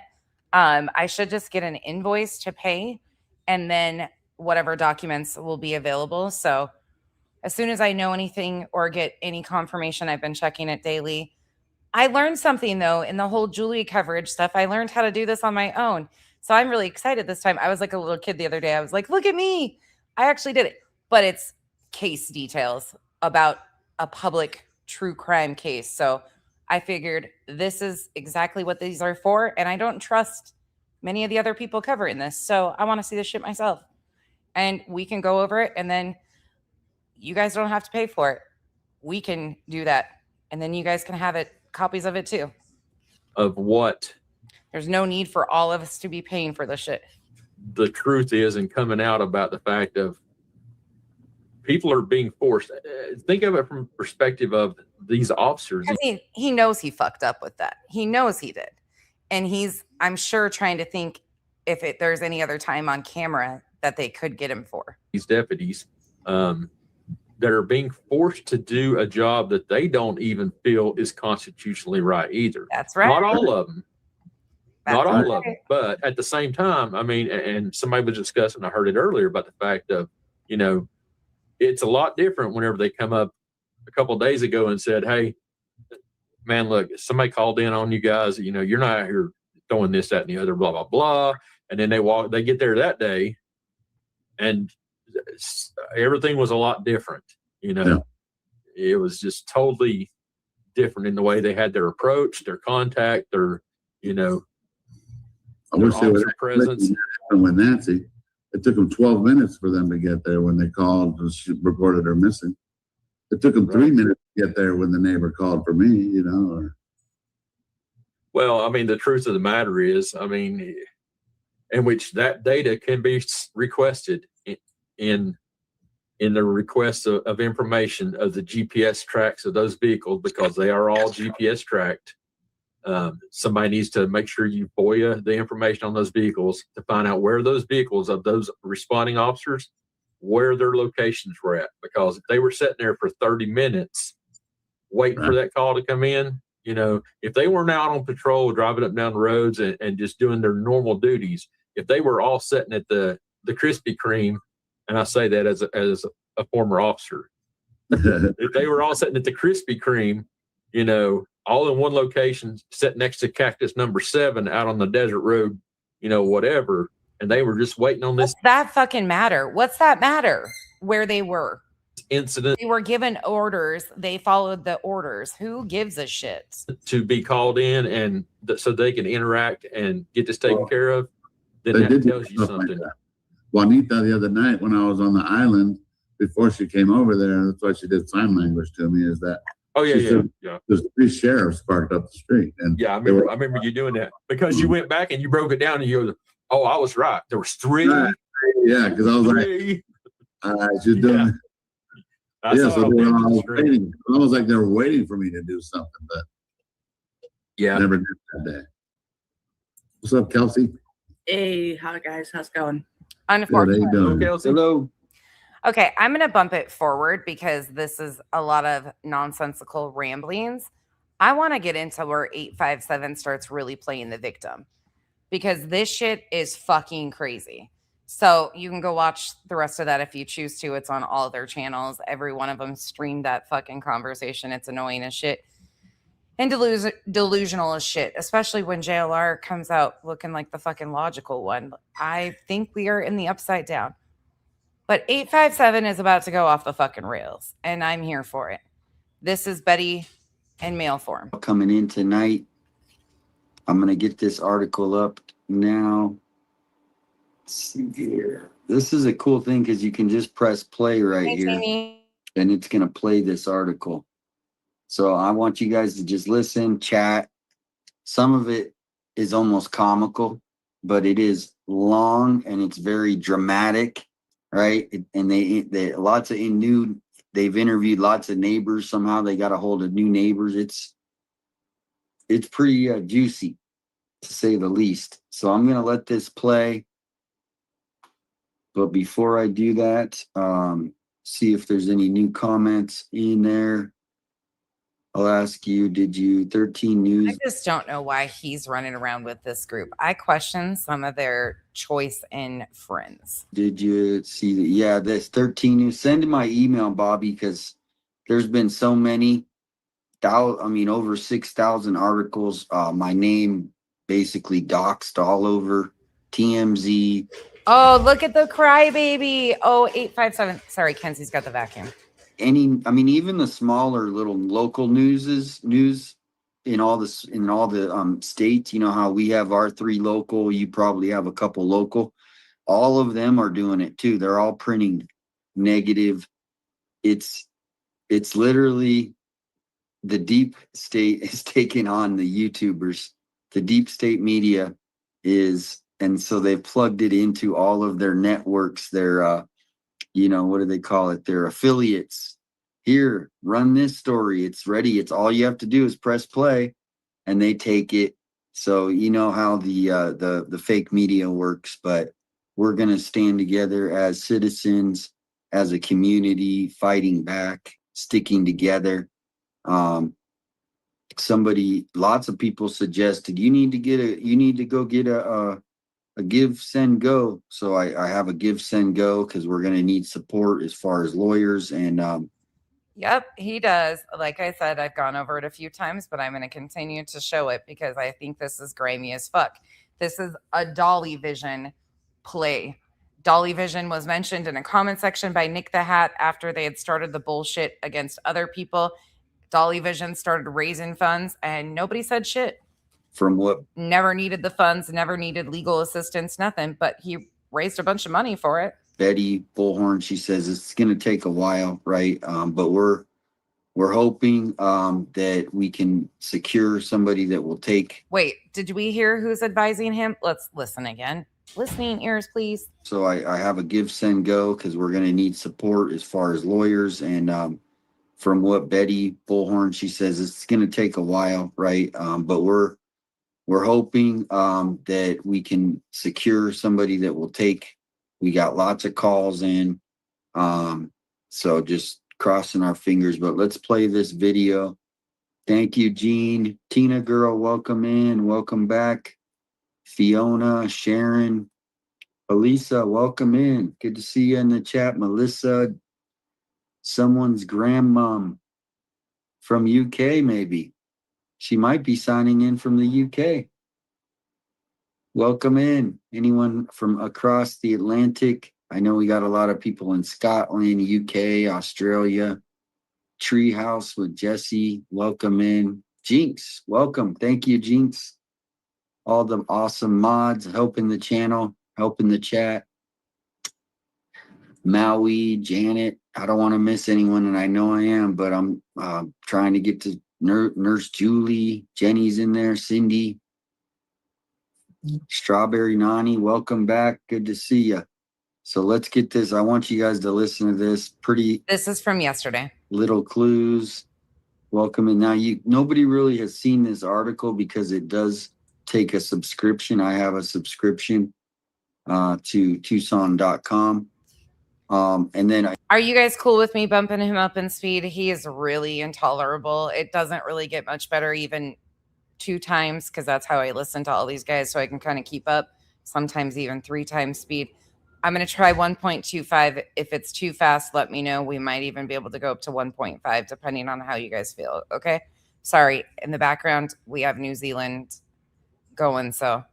I should just get an invoice to pay and then whatever documents will be available. So as soon as I know anything or get any confirmation, I've been checking it daily. I learned something though in the whole Julie coverage stuff. I learned how to do this on my own. So I'm really excited this time. I was like a little kid the other day. I was like, look at me. I actually did it. But it's case details about a public true crime case. So I figured this is exactly what these are for. And I don't trust many of the other people covering this. So I want to see this shit myself. And we can go over it. And then you guys don't have to pay for it. We can do that. And then you guys can have copies of it too.
Of what?
There's no need for all of us to be paying for the shit.
The truth is, and coming out about the fact of people are being forced. Think of it from the perspective of these officers.
He knows he fucked up with that. He knows he did. And he's, I'm sure, trying to think if there's any other time on camera that they could get him for.
These deputies that are being forced to do a job that they don't even feel is constitutionally right either.
That's right.
Not all of them. Not all
right.
of them. But at the same time, I mean, and somebody was discussing, I heard it earlier about the fact of, you know, it's a lot different whenever they come up a couple of days ago and said, hey, man, look, somebody called in on you guys, you know, you're not out here throwing this, that, and the other, blah, blah, blah. And then they get there that day and everything was a lot different, you know. Yeah. It was just totally different in the way they had their approach, their contact, their, you know,
I wish they would
presence.
When Nancy, it took them 12 minutes for them to get there when they called and she reported her missing. It took them 3 minutes to get there when the neighbor called for me, you know.
Well, I mean, the truth of the matter is, I mean, in which that data can be requested in the request of information of the GPS tracks of those vehicles, because they are all GPS tracked. Somebody needs to make sure you FOIA the information on those vehicles to find out where those vehicles of those responding officers, where their locations were at. Because if they were sitting there for 30 minutes waiting for that call to come in, You know, if they weren't out on patrol, driving up and down the roads and just doing their normal duties, if they were all sitting at the Krispy Kreme, and I say that as a former officer, if they were all sitting at the Krispy Kreme, you know, all in one location, sitting next to Cactus number 7 out on the desert road, you know, whatever, and they were just waiting on this
What's that fucking matter? What's that matter? Where they were.
incident
They were given orders. They followed the orders. Who gives a shit?
to be called in and so they can interact and get this taken care of, then
They
that
did
tells you
stuff like
something.
that. Juanita the other night when I was on the island, before she came over there, that's why she did sign language to me, is that
Oh yeah,
she
yeah,
said
yeah.
there's 3 sheriffs parked up the street. And
Yeah, I
they were-
remember you doing that because you went back and you broke it down and you go, oh, I was right. There was 3.
Yeah, because I was
Three.
like, she's doing it.
I
Yeah,
saw
so
it on
they were
the
all
screen.
waiting. It was like they were waiting for me to do something, but
yeah,
never did that day. What's up, Kelsey?
Hey, how guys? How's it going?
Unfortunately.
Good, how you doing?
Hello.
Okay, I'm going to bump it forward because this is a lot of nonsensical ramblings. I want to get into where 857 starts really playing the victim because this shit is fucking crazy. So you can go watch the rest of that if you choose to. It's on all their channels. Every one of them streamed that fucking conversation. It's annoying as shit and delusional as shit, especially when JLR comes out looking like the fucking logical one. I think we are in the upside down. But 857 is about to go off the fucking rails, and I'm here for it. This is Betty in mail form.
Coming in tonight. I'm going to get this article up now. Let's see here. This is a cool thing because you can just press play right
Hey,
here.
Jamie.
And it's going to play this article. So I want you guys to just listen, chat. Some of it is almost comical, but it is long and it's very dramatic, right? And they lots of they've interviewed lots of neighbors. Somehow they got a hold of new neighbors. It's pretty juicy, to say the least. So I'm going to let this play. But before I do that, see if there's any new comments in there. I'll ask you, did you 13 News?
I just don't know why he's running around with this group. I question some of their choice in friends.
Did you see that? Yeah, this 13 News. Send my email, Bobby, because there's been so many. Over 6,000 articles. My name basically doxed all over TMZ.
Oh, look at the crybaby. Oh, 857. Sorry, Kenzie's got the vacuum.
Even the smaller little local news in all the states, you know how we have our 3 local, you probably have a couple local. All of them are doing it too. They're all printing negative. It's literally the deep state is taking on the YouTubers. The deep state media is, and so they've plugged it into all of their networks, their what do they call it? Their affiliates. Here, run this story. It's ready. It's all you have to do is press play and they take it. So you know how the fake media works, but we're going to stand together as citizens, as a community, fighting back, sticking together. Lots of people suggested you need to go get a give, send, go. So I have a give, send, go because we're going to need support as far as lawyers and
Yep, he does. Like I said, I've gone over it a few times, but I'm going to continue to show it because I think this is grimy as fuck. This is a Dolly Vision play. Dolly Vision was mentioned in a comment section by Nick the Hat after they had started the bullshit against other people. Dolly Vision started raising funds and nobody said shit.
From what?
Never needed the funds, never needed legal assistance, nothing, but he raised a bunch of money for it.
Betty Bullhorn, she says it's going to take a while, right? But we're hoping that we can secure somebody that will take.
Wait, did we hear who's advising him? Let's listen again. Listening ears, please.
So I have a give, send, go because we're going to need support as far as lawyers. And from what Betty Bullhorn, she says it's going to take a while, right? But we're hoping that we can secure somebody that will take. We got lots of calls in. So just crossing our fingers, but let's play this video Thank you, Jean. Tina girl, welcome in. Welcome back. Fiona, Sharon, Elisa, welcome in. Good to see you in the chat. Melissa, someone's grandmom from UK, maybe. She might be signing in from the UK. Welcome in. Anyone from across the Atlantic? I know we got a lot of people in Scotland, UK, Australia. Treehouse with Jesse, welcome in. Jinx, welcome. Thank you, Jinx. All the awesome mods helping the channel, helping the chat. Maui, Janet, I don't want to miss anyone, and I know I am, but I'm trying to get to Nurse Julie. Jenny's in there. Cindy. Strawberry Nani, welcome back. Good to see you. So let's get this. I want you guys to listen to this.
This is from yesterday.
Little clues. Welcome in. Now, nobody really has seen this article because it does take a subscription. I have a subscription to Tucson.com. And then
Are you guys cool with me bumping him up in speed? He is really intolerable. It doesn't really get much better even 2 times, because that's how I listen to all these guys, so I can kind of keep up. Sometimes even 3 times speed. I'm going to try 1.25. If it's too fast, let me know. We might even be able to go up to 1.5, depending on how you guys feel. Okay. Sorry. In the background, we have New Zealand going. So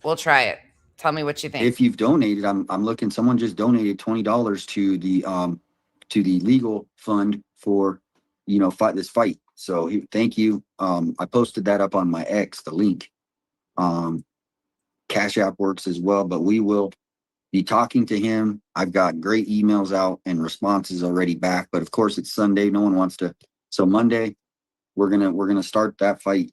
we'll try it. Tell me what you think.
if you've donated, I'm looking. Someone just donated $20 to the legal fund for fight this fight. So thank you. I posted that up on my X, the link. Cash App works as well, but we will be talking to him. I've got great emails out and responses already back, but of course it's Sunday. No one wants to. So Monday, we're gonna start that fight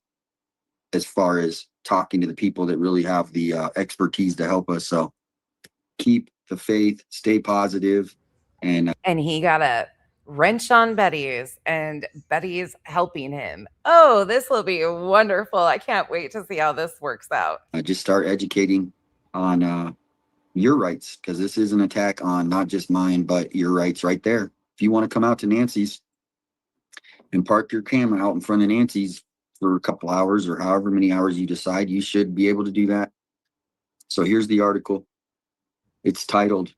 as far as talking to the people that really have the expertise to help us. So keep the faith, stay positive, and
he got a wrench on Betty's, and Betty's helping him. Oh, this will be wonderful. I can't wait to see how this works out.
just start educating on your rights, because this is an attack on not just mine, but your rights right there. If you want to come out to Nancy's and park your camera out in front of Nancy's for a couple hours or however many hours you decide, you should be able to do that. So here's the article. It's titled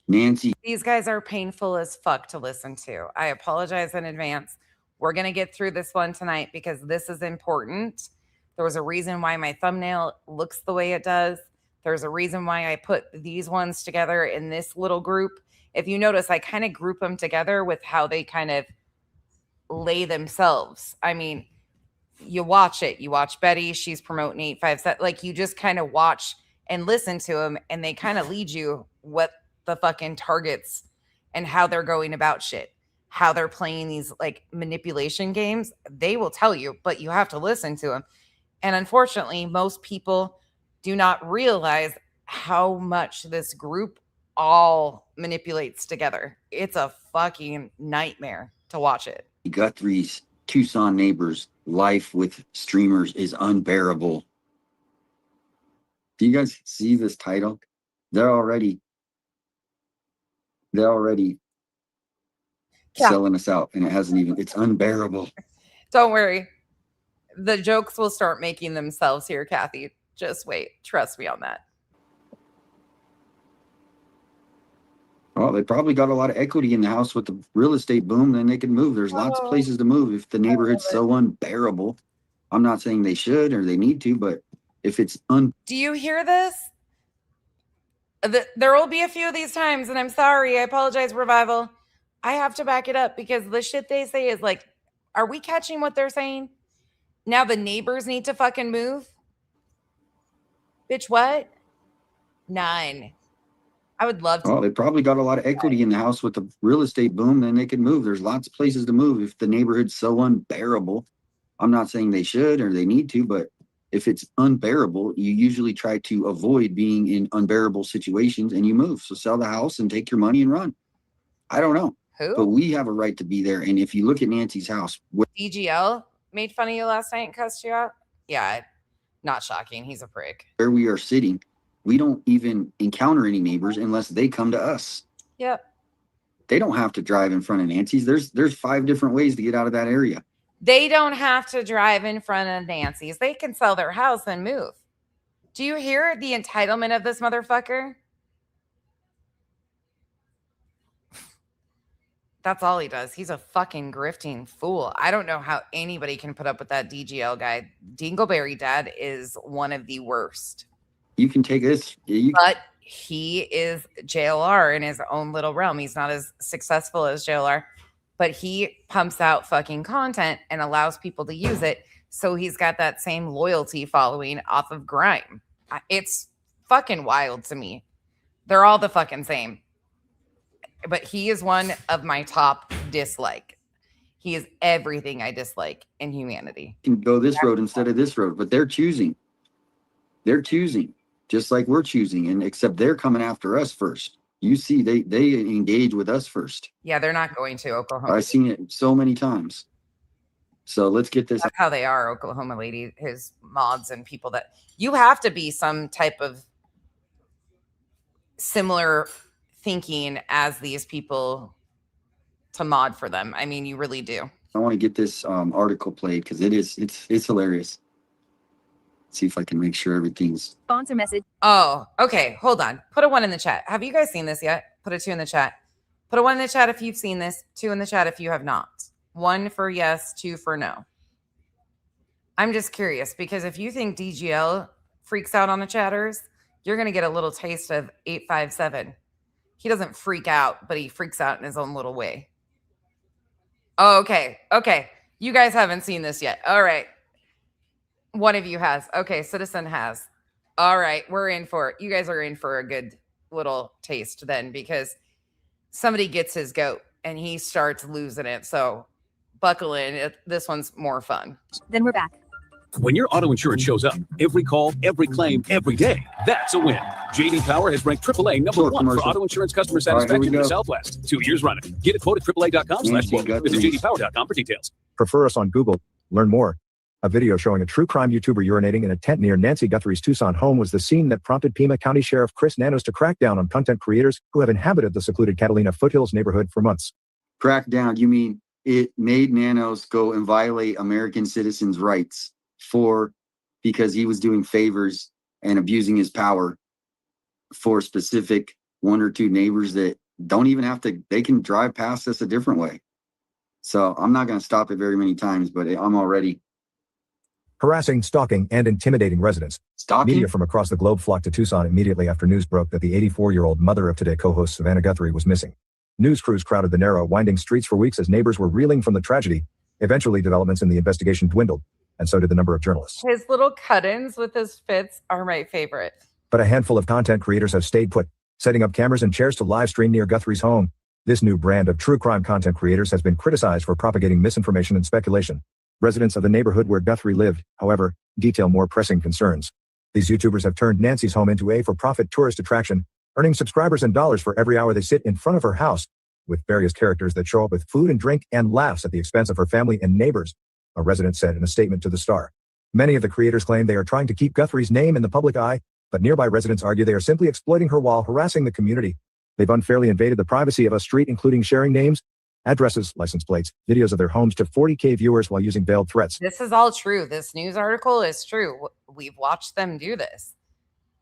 Nancy.
These guys are painful as fuck to listen to. I apologize in advance. We're going to get through this one tonight because this is important. There was a reason why my thumbnail looks the way it does. There's a reason why I put these ones together in this little group. If you notice, I kind of group them together with how they kind of lay themselves. I mean, you watch it. You watch Betty. She's promoting 857. Like, you just kind of watch and listen to them, and they kind of lead you what the fucking targets and how they're going about shit, how they're playing these like manipulation games. They will tell you, but you have to listen to them. And unfortunately, most people do not realize how much this group all manipulates together. It's a fucking nightmare to watch it.
Guthrie's Tucson neighbors, life with streamers is unbearable. Do you guys see this title? They're already selling us out, and it hasn't even, it's unbearable.
Don't worry. The jokes will start making themselves here, Kathy. Just wait. Trust me on that.
Well, they probably got a lot of equity in the house with the real estate boom. Then they can move. There's lots of places to move if the neighborhood's so unbearable. I'm not saying they should or they need to, but if it's
Do you hear this? There will be a few of these times, and I'm sorry. I apologize, Revival. I have to back it up because the shit they say is like, are we catching what they're saying? Now the neighbors need to fucking move? Bitch, what? 9. I would love to.
Well, they probably got a lot of equity in the house with the real estate boom. Then they can move. There's lots of places to move if the neighborhood's so unbearable. I'm not saying they should or they need to, but if it's unbearable, you usually try to avoid being in unbearable situations and you move. So sell the house and take your money and run. I don't know.
Who?
But we have a right to be there. And if you look at Nancy's house.
DGL made fun of you last night and cussed you out? Yeah, not shocking. He's a prick.
Where we are sitting, we don't even encounter any neighbors unless they come to us.
Yep.
They don't have to drive in front of Nancy's. There's 5 different ways to get out of that area.
They don't have to drive in front of Nancy's. They can sell their house and move. Do you hear the entitlement of this motherfucker? That's all he does. He's a fucking grifting fool. I don't know how anybody can put up with that DGL guy. Dingleberry Dad is one of the worst.
You can take this.
But he is JLR in his own little realm. He's not as successful as JLR, but he pumps out fucking content and allows people to use it. So he's got that same loyalty following off of grime. It's fucking wild to me. They're all the fucking same. But he is one of my top dislike. He is everything I dislike in humanity.
You can go this road instead of this road, but they're choosing. They're choosing, just like we're choosing, and except they're coming after us first. You see, they engage with us first.
Yeah, they're not going to Oklahoma.
I've seen it so many times. So let's get this.
That's how they are, Oklahoma lady, his mods and people that you have to be some type of similar thinking as these people to mod for them. I mean, you really do.
I want to get this article played because it's hilarious. Let's see if I can make sure everything's
Sponsor message. Oh, okay. Hold on. Put a 1 in the chat. Have you guys seen this yet? Put a 2 in the chat. Put a 1 in the chat if you've seen this. 2 in the chat if you have not. 1 for yes, 2 for no. I'm just curious because if you think DGL freaks out on the chatters, you're going to get a little taste of 857. He doesn't freak out, but he freaks out in his own little way. Oh, okay. Okay. You guys haven't seen this yet. All right. One of you has. Okay. Citizen has. All right. We're in for it. You guys are in for a good little taste then because somebody gets his goat and he starts losing it. So buckle in. This one's more fun.
Then we're back. When your auto insurance shows up, every call, every claim, every day, that's a win. JD Power has ranked AAA #1 for auto insurance customer satisfaction in the Southwest. 2 years running. Get a quote at AAA.com/quote. Visit JDPower.com for details.
Prefer us on Google. Learn more. A video showing a true crime YouTuber urinating in a tent near Nancy Guthrie's Tucson home was the scene that prompted Pima County Sheriff Chris Nanos to crack down on content creators who have inhabited the secluded Catalina Foothills neighborhood for months.
Crack down? You mean it made Nanos go and violate American citizens' rights because he was doing favors and abusing his power for specific 1 or 2 neighbors that don't even have to, they can drive past us a different way. So I'm not going to stop it very many times, but I'm already
Harassing, stalking, and intimidating residents.
Stalking?
Media from across the globe flocked to Tucson immediately after news broke that the 84-year-old mother of Today co-host Savannah Guthrie was missing. News crews crowded the narrow, winding streets for weeks as neighbors were reeling from the tragedy. Eventually, developments in the investigation dwindled, and so did the number of journalists.
His little cut-ins with his fits are my favorite.
But a handful of content creators have stayed put, setting up cameras and chairs to live stream near Guthrie's home. This new brand of true crime content creators has been criticized for propagating misinformation and speculation. Residents of the neighborhood where Guthrie lived, however, detail more pressing concerns. These YouTubers have turned Nancy's home into a for-profit tourist attraction, earning subscribers and dollars for every hour they sit in front of her house, with various characters that show up with food and drink and laughs at the expense of her family and neighbors, a resident said in a statement to the Star. Many of the creators claim they are trying to keep Guthrie's name in the public eye, but nearby residents argue they are simply exploiting her while harassing the community. They've unfairly invaded the privacy of a street, including sharing names, addresses, license plates, videos of their homes to 40K viewers while using veiled threats.
This is all true. This news article is true. We've watched them do this.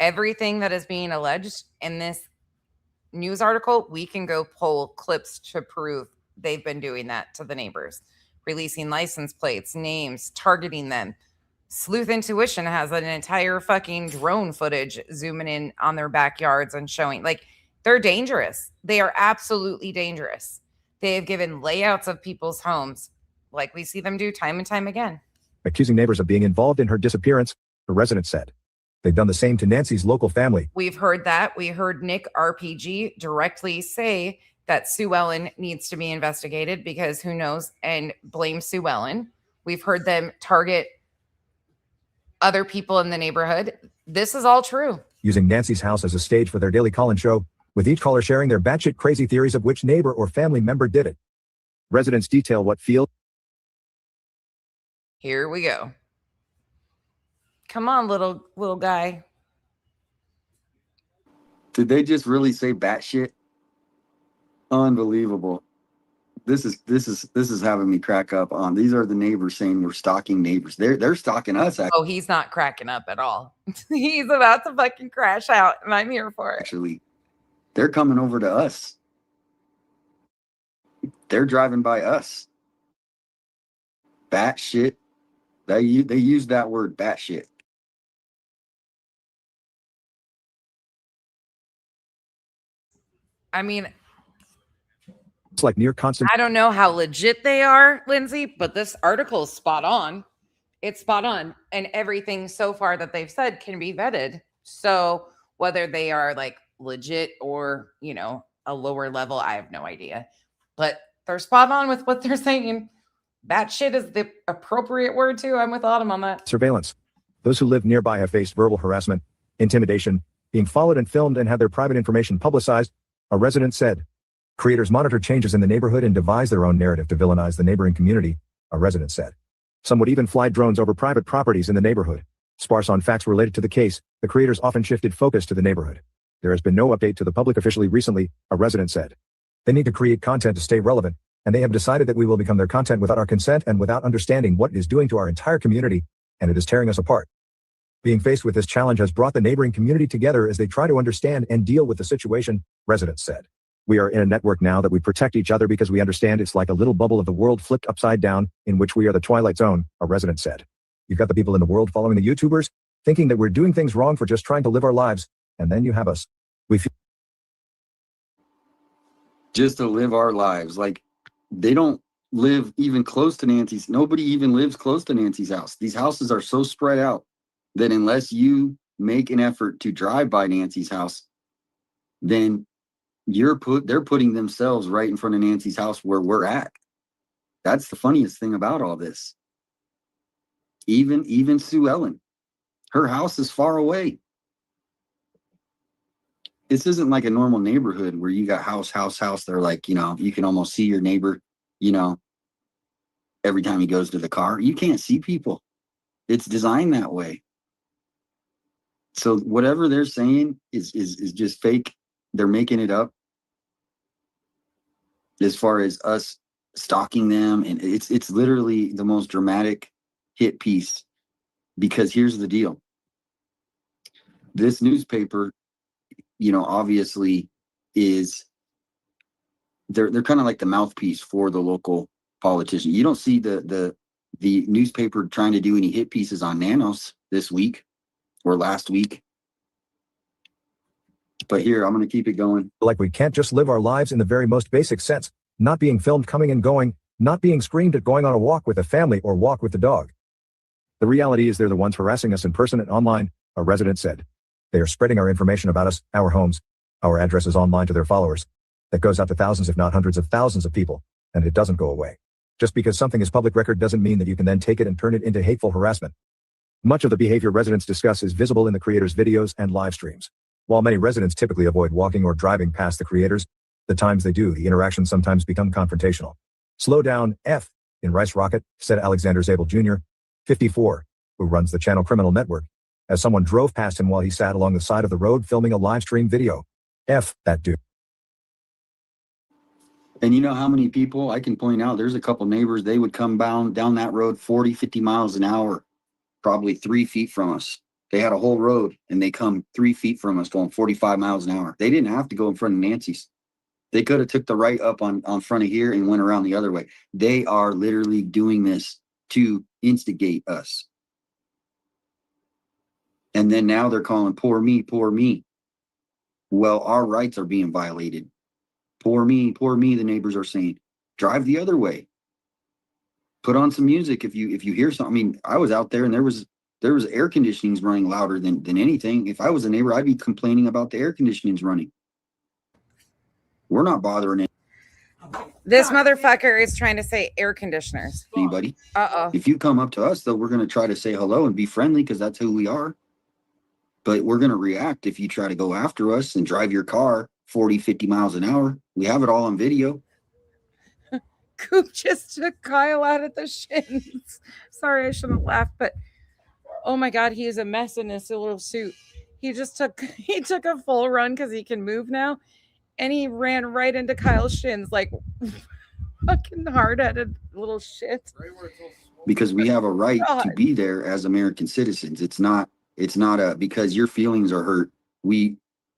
Everything that is being alleged in this news article, we can go pull clips to prove they've been doing that to the neighbors, releasing license plates, names, targeting them. Sleuth Intuition has an entire fucking drone footage zooming in on their backyards and showing, like, they're dangerous. They are absolutely dangerous. They have given layouts of people's homes like we see them do time and time again.
Accusing neighbors of being involved in her disappearance, the resident said. They've done the same to Nancy's local family.
We've heard that. We heard Nick RPG directly say that Sue Ellen needs to be investigated because who knows, and blame Sue Ellen. We've heard them target other people in the neighborhood. This is all true.
Using Nancy's house as a stage for their daily call-in show, with each caller sharing their batshit crazy theories of which neighbor or family member did it. Residents detail what field.
Here we go. Come on, little guy.
Did they just really say batshit? Unbelievable. This is having me crack up on. These are the neighbors saying we're stalking neighbors. They're stalking us.
Oh, he's not cracking up at all. He's about to fucking crash out, and I'm here for it.
Actually, they're coming over to us. They're driving by us. Bat shit. They use that word, bat shit.
I mean,
It's like near constant.
I don't know how legit they are, Lindsay, but this article is spot on. It's spot on. And everything so far that they've said can be vetted. So whether they are like legit or, you know, a lower level, I have no idea. But they're spot on with what they're saying. That shit is the appropriate word too. I'm with Autumn on that.
Surveillance. Those who live nearby have faced verbal harassment, intimidation, being followed and filmed and had their private information publicized, a resident said. Creators monitor changes in the neighborhood and devise their own narrative to villainize the neighboring community, a resident said. Some would even fly drones over private properties in the neighborhood. Sparse on facts related to the case, the creators often shifted focus to the neighborhood. There has been no update to the public officially recently, a resident said. They need to create content to stay relevant, and they have decided that we will become their content without our consent and without understanding what it is doing to our entire community, and it is tearing us apart. Being faced with this challenge has brought the neighboring community together as they try to understand and deal with the situation, residents said. We are in a network now that we protect each other because we understand it's like a little bubble of the world flipped upside down, in which we are the twilight zone, a resident said. You've got the people in the world following the YouTubers, thinking that we're doing things wrong for just trying to live our lives, and then you have us. We feel
Just to live our lives. Like, they don't live even close to Nancy's. Nobody even lives close to Nancy's house. These houses are so spread out that unless you make an effort to drive by Nancy's house, then they're putting themselves right in front of Nancy's house where we're at. That's the funniest thing about all this. Even Sue Ellen, her house is far away. This isn't like a normal neighborhood where you got house. They're like, you know, you can almost see your neighbor, you know, every time he goes to the car. You can't see people. It's designed that way. So whatever they're saying is just fake. They're making it up. As far as us stalking them, and it's literally the most dramatic hit piece, because here's the deal. This newspaper, you know, obviously is they're kind of like the mouthpiece for the local politician. You don't see the newspaper trying to do any hit pieces on Nanos this week or last week. But here, I'm going to keep it going.
like we can't just live our lives in the very most basic sense, not being filmed coming and going, not being screamed at going on a walk with a family or walk with the dog. The reality is they're the ones harassing us in person and online, a resident said. They are spreading our information about us, our homes, our addresses online to their followers. That goes out to thousands if not hundreds of thousands of people, and it doesn't go away. Just because something is public record doesn't mean that you can then take it and turn it into hateful harassment. Much of the behavior residents discuss is visible in the creators' videos and live streams. While many residents typically avoid walking or driving past the creators, the times they do, the interactions sometimes become confrontational. Slow down, F, in Rice Rocket, said Alexander Zabel Jr., 54, who runs the channel Criminal Network, as someone drove past him while he sat along the side of the road filming a live stream video. F, that dude.
And you know how many people I can point out? There's a couple neighbors, they would come down that road 40, 50 miles an hour, probably 3 feet from us. They had a whole road and they come 3 feet from us going 45 miles an hour. They didn't have to go in front of Nancy's. They could have took the right up on front of here and went around the other way. They are literally doing this to instigate us. And then now they're calling, poor me, poor me. Well, our rights are being violated. Poor me, the neighbors are saying. Drive the other way. Put on some music if you hear something. I mean, I was out there and there was air conditionings running louder than anything. If I was a neighbor, I'd be complaining about the air conditionings running. We're not bothering
This motherfucker is trying to say air conditioners.
anybody.
Uh-oh.
If you come up to us, though, we're going to try to say hello and be friendly because that's who we are. But we're going to react if you try to go after us and drive your car 40, 50 miles an hour. We have it all on video.
Coop just took Kyle out of the shins. Sorry, I shouldn't laugh, but oh my God, he is a mess in this little suit. He took a full run because he can move now. And he ran right into Kyle's shins, like fucking hard-headed little shit.
Because we have a right to
God.
be there as American citizens. It's not a because your feelings are hurt.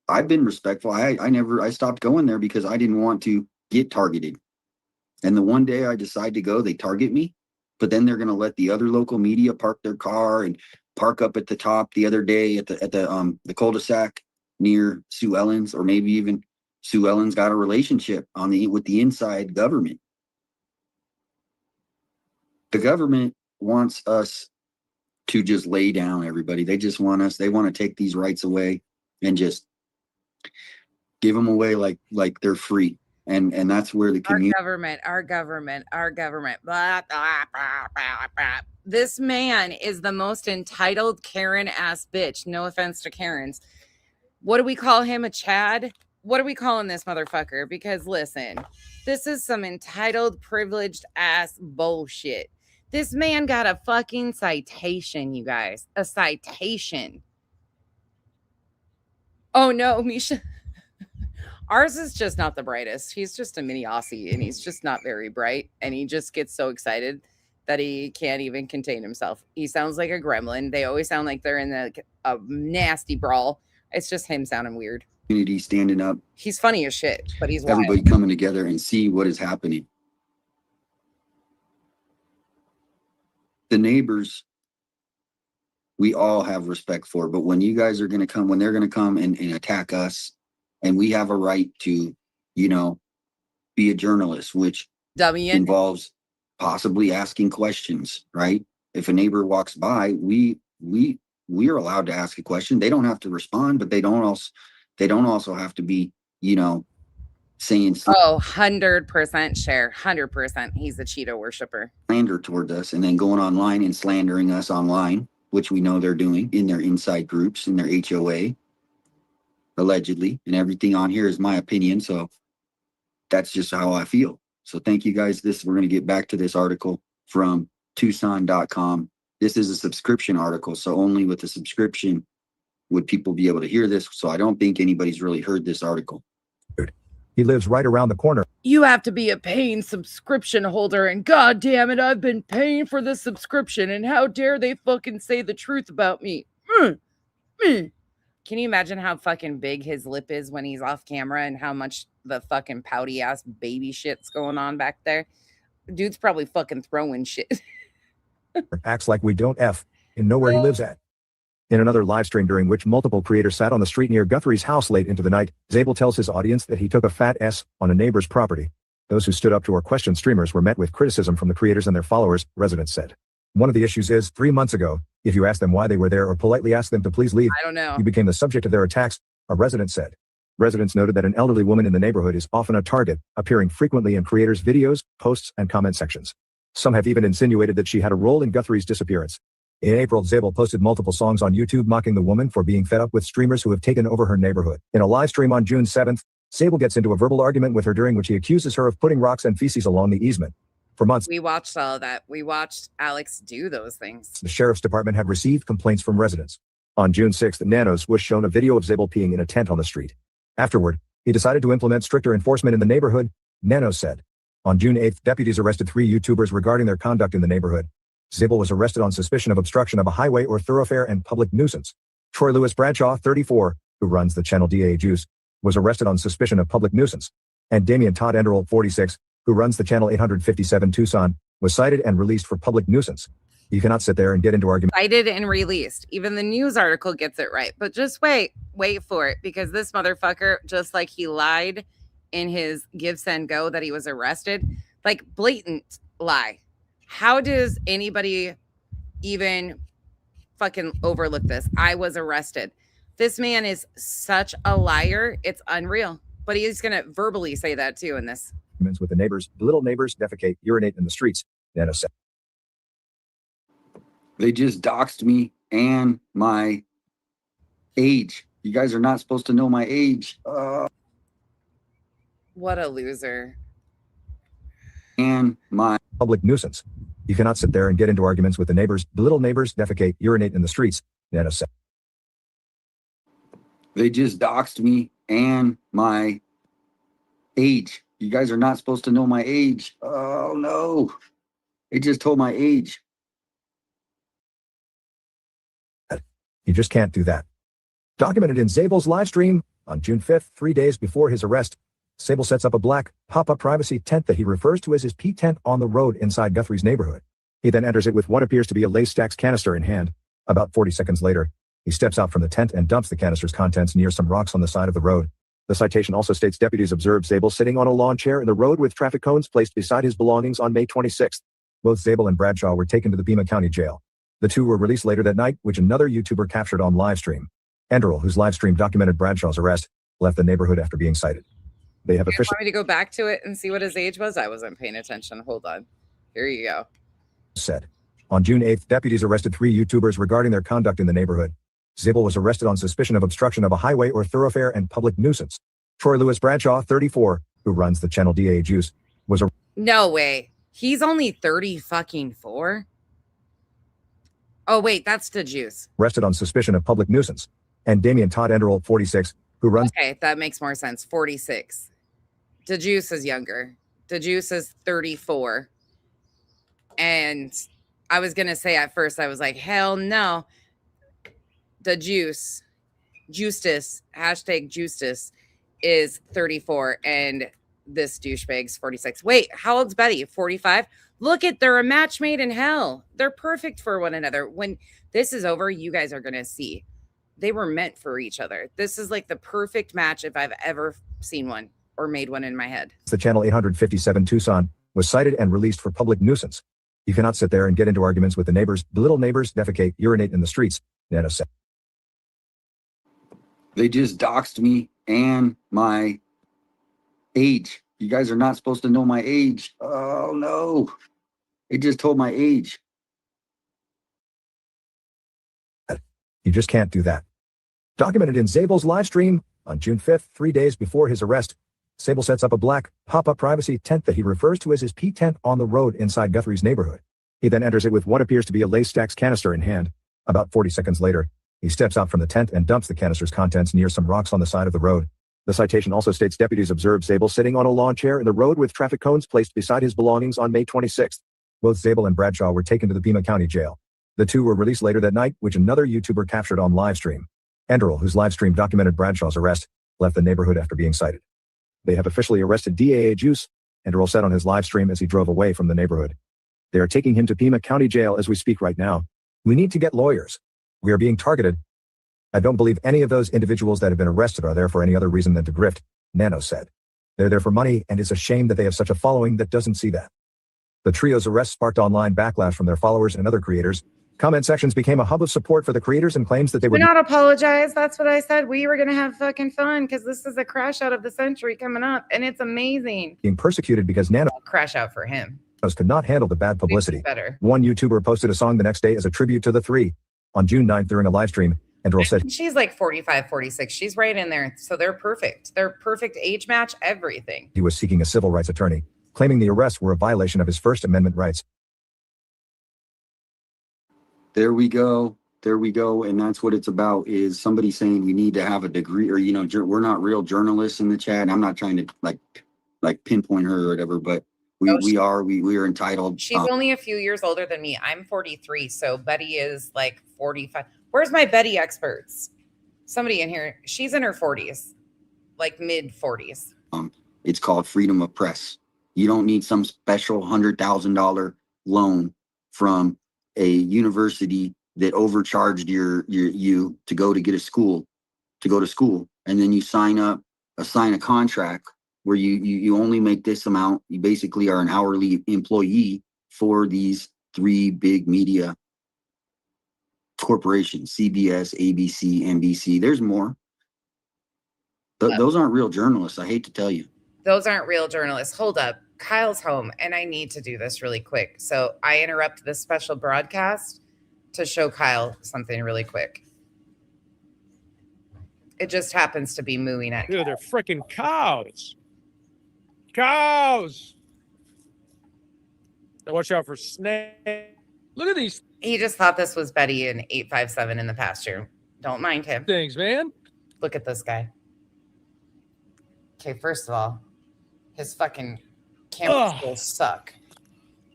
I've been respectful. I stopped going there because I didn't want to get targeted. And the one day I decide to go, they target me, but then they're going to let the other local media park their car and park up at the top the other day at the cul-de-sac near Sue Ellen's, or maybe even Sue Ellen's got a relationship with the inside government. The government wants us to just lay down, everybody. They just want us. They want to take these rights away and just give them away like they're free. And that's where the community.
Our government. Blah, blah, blah, blah, blah. This man is the most entitled Karen ass bitch. No offense to Karens. What do we call him? A Chad? What are we calling this motherfucker? Because listen, this is some entitled, privileged ass bullshit. This man got a fucking citation, you guys. A citation. Oh no, Misha. Ours is just not the brightest. He's just a mini Aussie and he's just not very bright. And he just gets so excited that he can't even contain himself. He sounds like a gremlin. They always sound like they're in a nasty brawl. It's just him sounding weird.
Community standing up.
He's funny as shit, but he's
everybody
wild.
Coming together and see what is happening. The neighbors, we all have respect for, but when you guys are going to come, when they're going to come and attack us, and we have a right to, be a journalist, which involves possibly asking questions, right? If a neighbor walks by, we are allowed to ask a question. They don't have to respond, but they don't also have to be, saying
100% share. 100%. He's a Cheeto worshiper.
Slander towards us and then going online and slandering us online, which we know they're doing in their inside groups, in their HOA, allegedly. And everything on here is my opinion. So that's just how I feel. So thank you guys. We're going to get back to this article from Tucson.com. This is a subscription article. So only with a subscription would people be able to hear this. So I don't think anybody's really heard this article.
He lives right around the corner.
You have to be a paying subscription holder, and god damn it, I've been paying for this subscription, and how dare they fucking say the truth about me. Can you imagine how fucking big his lip is when he's off camera and how much the fucking pouty ass baby shit's going on back there? Dude's probably fucking throwing shit.
Acts like we don't know where he lives at. In another live stream during which multiple creators sat on the street near Guthrie's house late into the night, Zabel tells his audience that he took a fat S on a neighbor's property. Those who stood up to or questioned streamers were met with criticism from the creators and their followers, residents said. One of the issues is, 3 months ago, if you asked them why they were there or politely asked them to please leave,
I don't know.
you became the subject of their attacks, a resident said. Residents noted that an elderly woman in the neighborhood is often a target, appearing frequently in creators' videos, posts, and comment sections. Some have even insinuated that she had a role in Guthrie's disappearance. In April, Zabel posted multiple songs on YouTube mocking the woman for being fed up with streamers who have taken over her neighborhood. In a live stream on June 7th, Zabel gets into a verbal argument with her during which he accuses her of putting rocks and feces along the easement. For months,
We watched all of that. We watched Alex do those things.
the sheriff's department had received complaints from residents. On June 6th, Nanos was shown a video of Zabel peeing in a tent on the street. Afterward, he decided to implement stricter enforcement in the neighborhood, Nanos said. On June 8th, deputies arrested 3 YouTubers regarding their conduct in the neighborhood. Zabel was arrested on suspicion of obstruction of a highway or thoroughfare and public nuisance. Troy Lewis Bradshaw, 34, who runs the channel DA Juice, was arrested on suspicion of public nuisance. And Damian Todd Enderle, 46, who runs the channel 857 Tucson, was cited and released for public nuisance. You cannot sit there and get into arguments.
Cited and released. Even the news article gets it right. But just wait for it, because this motherfucker, just like he lied in his Give, Send, Go that he was arrested, like blatant lie. How does anybody even fucking overlook this? I was arrested. This man is such a liar. It's unreal. But he's going to verbally say that too in this.
With the neighbors, belittle neighbors, defecate, urinate in the streets, Nanos said.
They just doxed me and my age. You guys are not supposed to know my age.
What a loser.
And my
public nuisance. You cannot sit there and get into arguments with the neighbors, belittle neighbors, defecate, urinate in the streets, Nanos said.
They just doxed me and my age. You guys are not supposed to know my age. Oh no. It just told my age.
You just can't do that. Documented in Zabel's live stream on June 5th, 3 days before his arrest, Zabel sets up a black pop-up privacy tent that he refers to as his P tent on the road inside Guthrie's neighborhood. He then enters it with what appears to be a Lay's Stacks canister in hand. About 40 seconds later, he steps out from the tent and dumps the canister's contents near some rocks on the side of the road. The citation also states deputies observed Zabel sitting on a lawn chair in the road with traffic cones placed beside his belongings on May 26th. Both Zabel and Bradshaw were taken to the Pima County Jail. The two were released later that night, which another YouTuber captured on livestream. Enderl, whose livestream documented Bradshaw's arrest, left the neighborhood after being cited. They have
You
officially
want me to go back to it and see what his age was? I wasn't paying attention. Hold on. Here you go.
said. On June 8th, deputies arrested 3 YouTubers regarding their conduct in the neighborhood. Zabel was arrested on suspicion of obstruction of a highway or thoroughfare and public nuisance. Troy Lewis Bradshaw, 34, who runs the channel DA Juice, was arrested.
No way. He's only 34. Oh, wait, that's the Juice.
Arrested on suspicion of public nuisance. And Damian Todd Enderl, 46, who runs.
Okay, that makes more sense. 46. The Juice is younger. The Juice is 34. And I was going to say at first, I was like, hell no. The Juice, Justice, hashtag Justice is 34. And this douchebag's 46. Wait, how old's Betty? 45? Look at, they're a match made in hell. They're perfect for one another. When this is over, you guys are going to see. They were meant for each other. This is like the perfect match if I've ever seen one or made one in my head.
The channel 857 Tucson was cited and released for public nuisance. You cannot sit there and get into arguments with the neighbors, belittle neighbors, defecate, urinate in the streets, Nano said.
They just doxed me and my age. You guys are not supposed to know my age. Oh no. It just told my age.
You just can't do that. Documented in Zabel's live stream on June 5th, 3 days before his arrest, Zabel sets up a black pop-up privacy tent that he refers to as his P tent on the road inside Guthrie's neighborhood. He then enters it with what appears to be a Lay's Stacks canister in hand. About 40 seconds later, he steps out from the tent and dumps the canister's contents near some rocks on the side of the road. The citation also states deputies observed Zabel sitting on a lawn chair in the road with traffic cones placed beside his belongings on May 26th. Both Zabel and Bradshaw were taken to the Pima County Jail. The two were released later that night, which another YouTuber captured on livestream. Enderl, whose livestream documented Bradshaw's arrest, left the neighborhood after being cited. They have officially arrested DAA Juice, Enderl said on his livestream as he drove away from the neighborhood. They are taking him to Pima County Jail as we speak right now. We need to get lawyers. We are being targeted. I don't believe any of those individuals that have been arrested are there for any other reason than to grift, Nano said. They're there for money, and it's a shame that they have such a following that doesn't see that. The trio's arrest sparked online backlash from their followers and other creators. Comment sections became a hub of support for the creators and claims that they
Do
were
not apologize. That's what I said. We were going to have fucking fun because this is a crash out of the century coming up, and it's amazing.
being persecuted because Nano
Crash out for him.
could not handle the bad publicity.
Better.
One YouTuber posted a song the next day as a tribute to the three. On June 9th during a live stream, Enderl said
She's like 45, 46. She's right in there. So they're perfect. They're perfect age match, everything.
he was seeking a civil rights attorney, claiming the arrests were a violation of his First Amendment rights.
There we go. There we go. And that's what it's about, is somebody saying you need to have a degree, or, you know, we're not real journalists in the chat. And I'm not trying to like pinpoint her or whatever, but we are entitled.
She's only a few years older than me. I'm 43. So Betty is like 45. Where's my Betty experts? Somebody in here. She's in her 40s, like mid 40s.
It's called freedom of press. You don't need some special $100,000 loan from a university that overcharged you to go to school, and then you sign a contract where you only make this amount. You basically are an hourly employee for these 3 big media corporations: CBS, ABC, NBC. There's more. Those aren't real journalists. I hate to tell you.
Those aren't real journalists. Hold up. Kyle's home, and I need to do this really quick. So I interrupt this special broadcast to show Kyle something really quick. It just happens to be mooing at
Dude, they're freaking cows. Cows. Now watch out for snakes. Look at these
He just thought this was Betty in 857 in the pasture. Don't mind him.
things, man.
Look at this guy. Okay, first of all, His fucking camera
Ugh.
skills suck.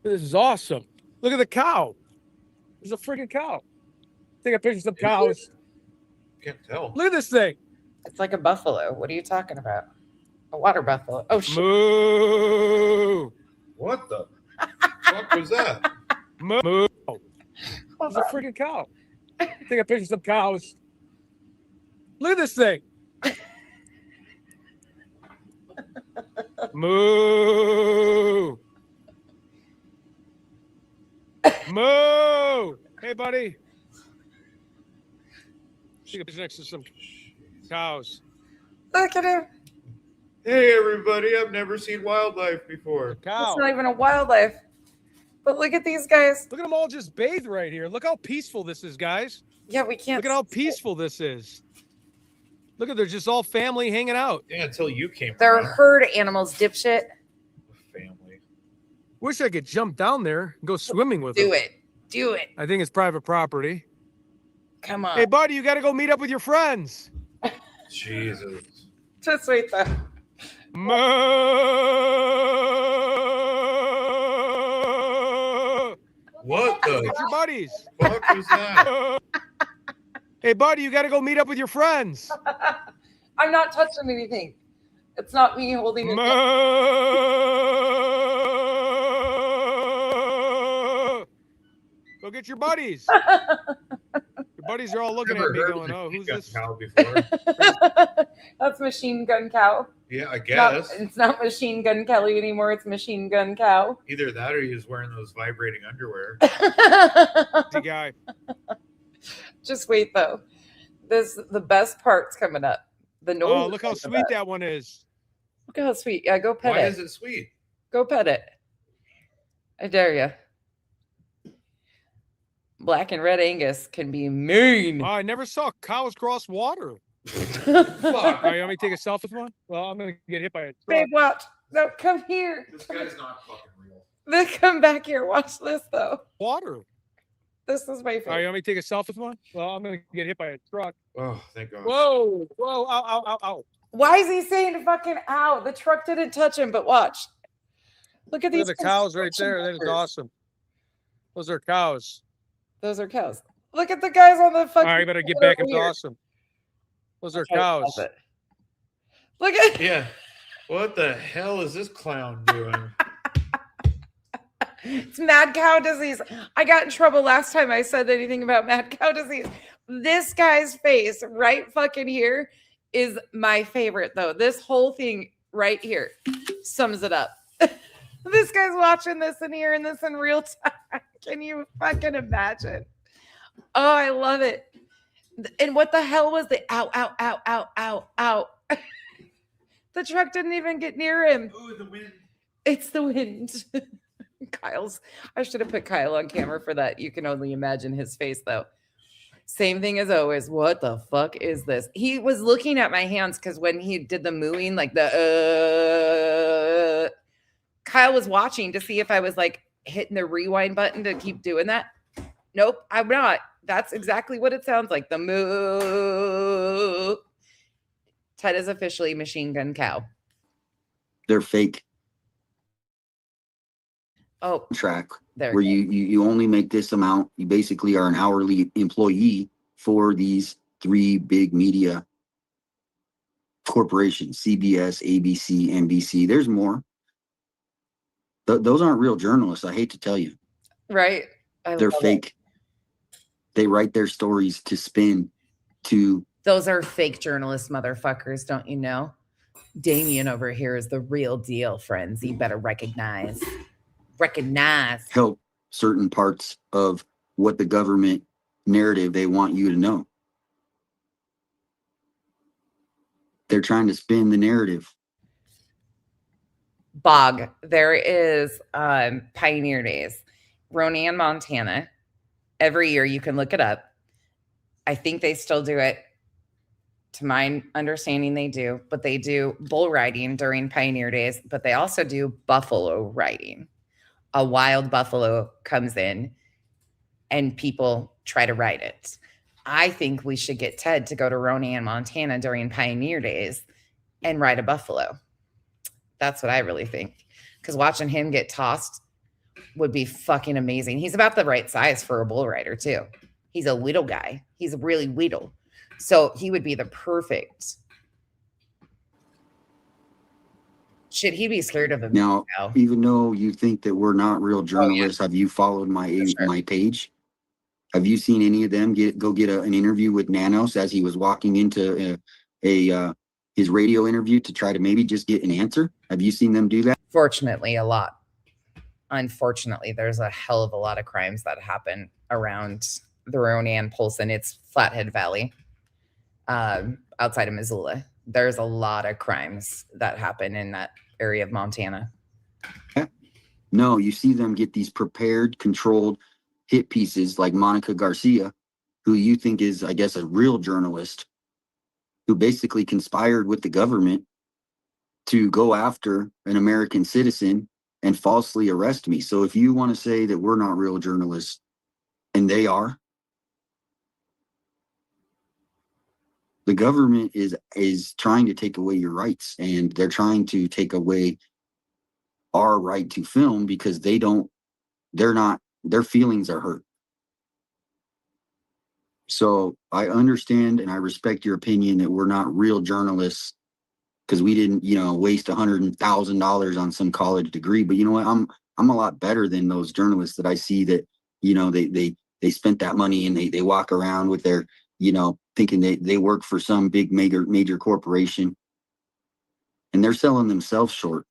This is awesome. Look at the cow. There's a freaking cow. Take a picture of some cows.
Can't tell.
Look at this thing.
It's like a buffalo. What are you talking about? A water buffalo. Oh shit.
Moo.
What the fuck was that?
Moo. There's a freaking cow. Take a picture of some cows. Look at this thing. Moo. Moo. Hey, buddy. Take a picture next to some cows.
Look at him.
Hey everybody, I've never seen wildlife before.
Cow.
It's not even a wildlife. But look at these guys.
Look at them all just bathe right here. Look how peaceful this is, guys.
Yeah, we can't.
Look at how peaceful this is. Look at, they're just all family hanging out.
Yeah, until you came.
They're
around.
herd animals, dipshit.
Family.
Wish I could jump down there and go swimming with them.
Do it. Do it.
I think it's private property.
Come on.
Hey, buddy, you got to go meet up with your friends.
Jesus.
Just wait though.
Moo.
What the
Get your buddies.
fuck was that?
Hey, buddy, you got to go meet up with your friends.
I'm not touching anything. It's not me holding it.
Moo. Go get your buddies. Your buddies are all looking at me going, oh, who's this?
Cow before.
That's Machine Gun Cow.
Yeah, I guess.
It's not Machine Gun Kelly anymore. It's Machine Gun Cow.
Either that or he was wearing those vibrating underwear.
The guy.
Just wait though. The best part's coming up. The noise.
Oh, look how sweet that one is.
Look how sweet. Yeah, go pet
Why
it.
is it sweet?
Go pet it. I dare you. Black and red Angus can be mean.
Oh, I never saw cows cross water.
Fuck.
All right, you want me to take a selfie with one? Well, I'm going to get hit by a truck.
Babe, watch. No, come here.
This guy's not fucking real.
Then come back here. Watch this though.
Water.
This is my
All right,
favorite.
you want me to take a selfie with one? Well, I'm going to get hit by a truck.
Oh, thank God.
Whoa, whoa, ow, ow, ow, ow.
Why is he saying fucking ow? The truck didn't touch him, but watch. Look at
Look
these
at the cows right
construction
there. That is
workers.
awesome. Those are cows.
Those are cows. Look at the guys on the
All
fucking.
right, you better get
over
back. It's
here.
awesome. Those are
Okay,
cows.
stop it. Look at.
Yeah. What the hell is this clown doing?
It's mad cow disease. I got in trouble last time I said anything about mad cow disease. This guy's face right fucking here is my favorite though. This whole thing right here sums it up. This guy's watching this and hearing this in real time. Can you fucking imagine? Oh, I love it. And what the hell was the ow, ow, ow, ow, ow, ow? The truck didn't even get near him.
Ooh, the wind.
It's the wind. I should have put Kyle on camera for that. You can only imagine his face though. Same thing as always. What the fuck is this? He was looking at my hands because when he did the mooing, like the Kyle was watching to see if I was like hitting the rewind button to keep doing that. Nope, I'm not. That's exactly what it sounds like. The moo. Ted is officially Machine Gun Cow.
They're fake
Oh,
track
there
where
you
you only make this amount. You basically are an hourly employee for these three big media corporations: CBS, ABC, NBC. There's more. Those aren't real journalists. I hate to tell you,
right.
they're
love it.
fake. They write their stories to spin to.
Those are fake journalist motherfuckers, don't you know? Damien over here is the real deal, friends. You better recognize.
Help certain parts of what the government narrative they want you to know. They're trying to spin the narrative.
Bog. There is Pioneer Days, Ronan, Montana. Every year you can look it up. I think they still do it. To my understanding, they do, but they do bull riding during Pioneer Days, but they also do buffalo riding. A wild buffalo comes in and people try to ride it. I think we should get Ted to go to Ronan, Montana during Pioneer Days and ride a buffalo. That's what I really think. Because watching him get tossed would be fucking amazing. He's about the right size for a bull rider, too. He's a little guy. He's really little. So he would be the perfect. Should he be scared of him
Now, even though you think that we're not real journalists, have you followed my page? Have you seen any of them go get an interview with Nanos as he was walking into his radio interview to try to maybe just get an answer? Have you seen them do that?
Fortunately, a lot. Unfortunately, there's a hell of a lot of crimes that happen around the Ronan Polson. It's Flathead Valley, outside of Missoula. There's a lot of crimes that happen in that area of Montana.
No, you see them get these prepared, controlled hit pieces like Monica Garcia, who you think is, I guess, a real journalist, who basically conspired with the government to go after an American citizen and falsely arrest me. So if you want to say that we're not real journalists, and they are, the government is trying to take away your rights, and they're trying to take away our right to film because their feelings are hurt. So I understand and I respect your opinion that we're not real journalists because we didn't, waste $100,000 on some college degree. But you know what? I'm a lot better than those journalists that I see that, they spent that money and they walk around with their, thinking they work for some big major corporation, and they're selling themselves short.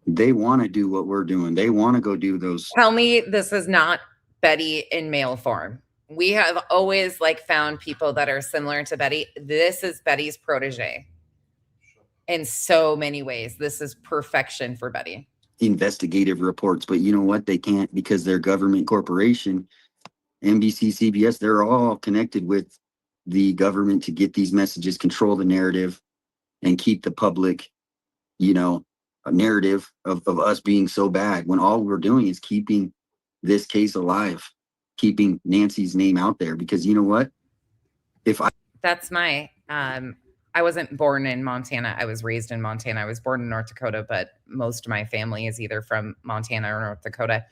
They want to do what we're doing. They want to go do those.
Tell me this is not Betty in male form. We have always found people that are similar to Betty. This is Betty's protege. In so many ways, this is perfection for Betty.
Investigative reports, but you know what? They can't because they're government corporation. NBC, CBS, they're all connected with the government to get these messages, control the narrative, and keep the public, a narrative of us being so bad when all we're doing is keeping this case alive, keeping Nancy's name out there. Because you know what?
That's my, I wasn't born in Montana. I was raised in Montana. I was born in North Dakota, but most of my family is either from Montana or North Dakota.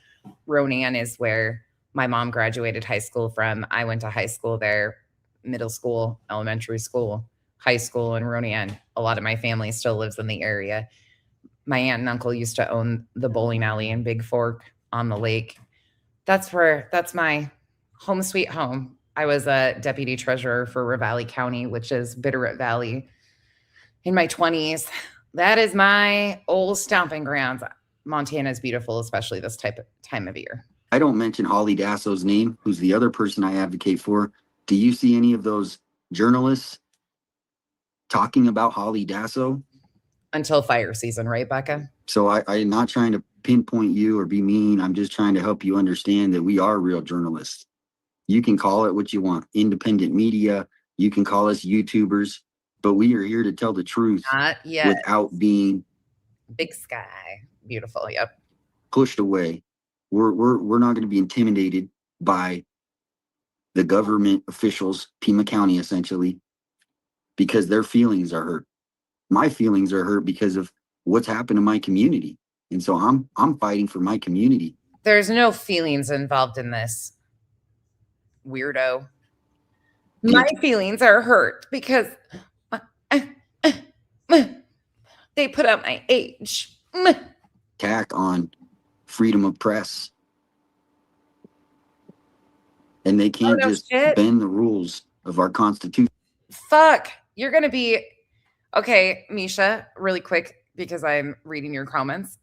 Ronan is where my mom graduated high school from. I went to high school there, middle school, elementary school, high school in Ronan. A lot of my family still lives in the area. My aunt and uncle used to own the bowling alley in Big Fork on the lake. That's my home sweet home. I was a deputy treasurer for Ravalli County, which is Bitterroot Valley, in my 20s. That is my old stomping grounds. Montana is beautiful, especially this time of year.
I don't mention Holly Dasso's name, who's the other person I advocate for. Do you see any of those journalists talking about Holly Dasso?
Until fire season, right, Becca?
So I'm not trying to pinpoint you or be mean. I'm just trying to help you understand that we are real journalists. You can call it what you want, independent media. You can call us YouTubers, but we are here to tell the truth without being
big sky. Beautiful. Yep.
Pushed away. We're not going to be intimidated by the government officials, Pima County, essentially, because their feelings are hurt. My feelings are hurt because of what's happened to my community. And so I'm fighting for my community.
There's no feelings involved in this, weirdo. My feelings are hurt because they put out my age.
Attack on freedom of press. And they can't just bend the rules of our Constitution.
Fuck. You're going to be... Okay, Misha, really quick, because I'm reading your comments.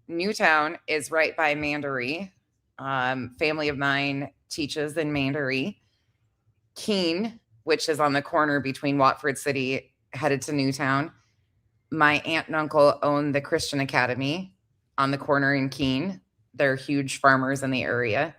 Newtown is right by Mandaree. Family of mine teaches in Mandaree. Keene, which is on the corner between Watford City, headed to Newtown. My aunt and uncle own the Christian Academy on the corner in Keene. They're huge farmers in the area.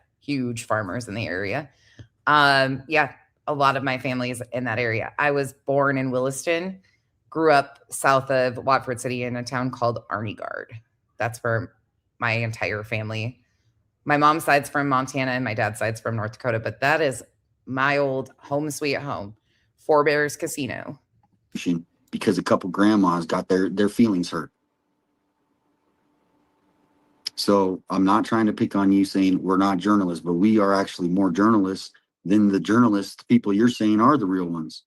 Yeah. A lot of my family is in that area. I was born in Williston, grew up south of Watford City in a town called Arnegard. That's where my entire family, my mom's side's from Montana and my dad's side's from North Dakota, but that is my old home sweet home. Four Bears Casino.
because a couple grandmas got their feelings hurt. So I'm not trying to pick on you saying we're not journalists, but we are actually more journalists than the journalists, people you're saying are the real ones.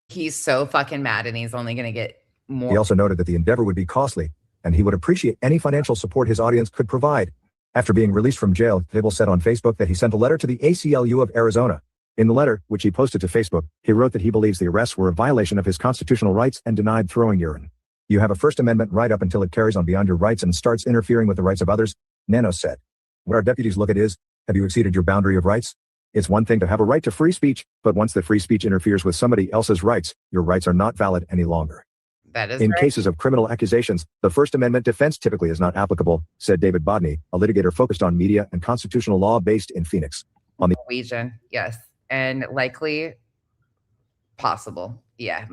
He's so fucking mad and he's only going to get more.
He also noted that the endeavor would be costly, and he would appreciate any financial support his audience could provide. After being released from jail, Zabel said on Facebook that he sent a letter to the ACLU of Arizona. In the letter, which he posted to Facebook, he wrote that he believes the arrests were a violation of his constitutional rights and denied throwing urine. You have a First Amendment right up until it carries on beyond your rights and starts interfering with the rights of others, Nanos said. What our deputies look at is, have you exceeded your boundary of rights? It's one thing to have a right to free speech, but once the free speech interferes with somebody else's rights, your rights are not valid any longer.
That is
In
right.
cases of criminal accusations, the First Amendment defense typically is not applicable, said David Bodney, a litigator focused on media and constitutional law based in Phoenix. On the
Norwegian, yes. And likely possible. Yeah,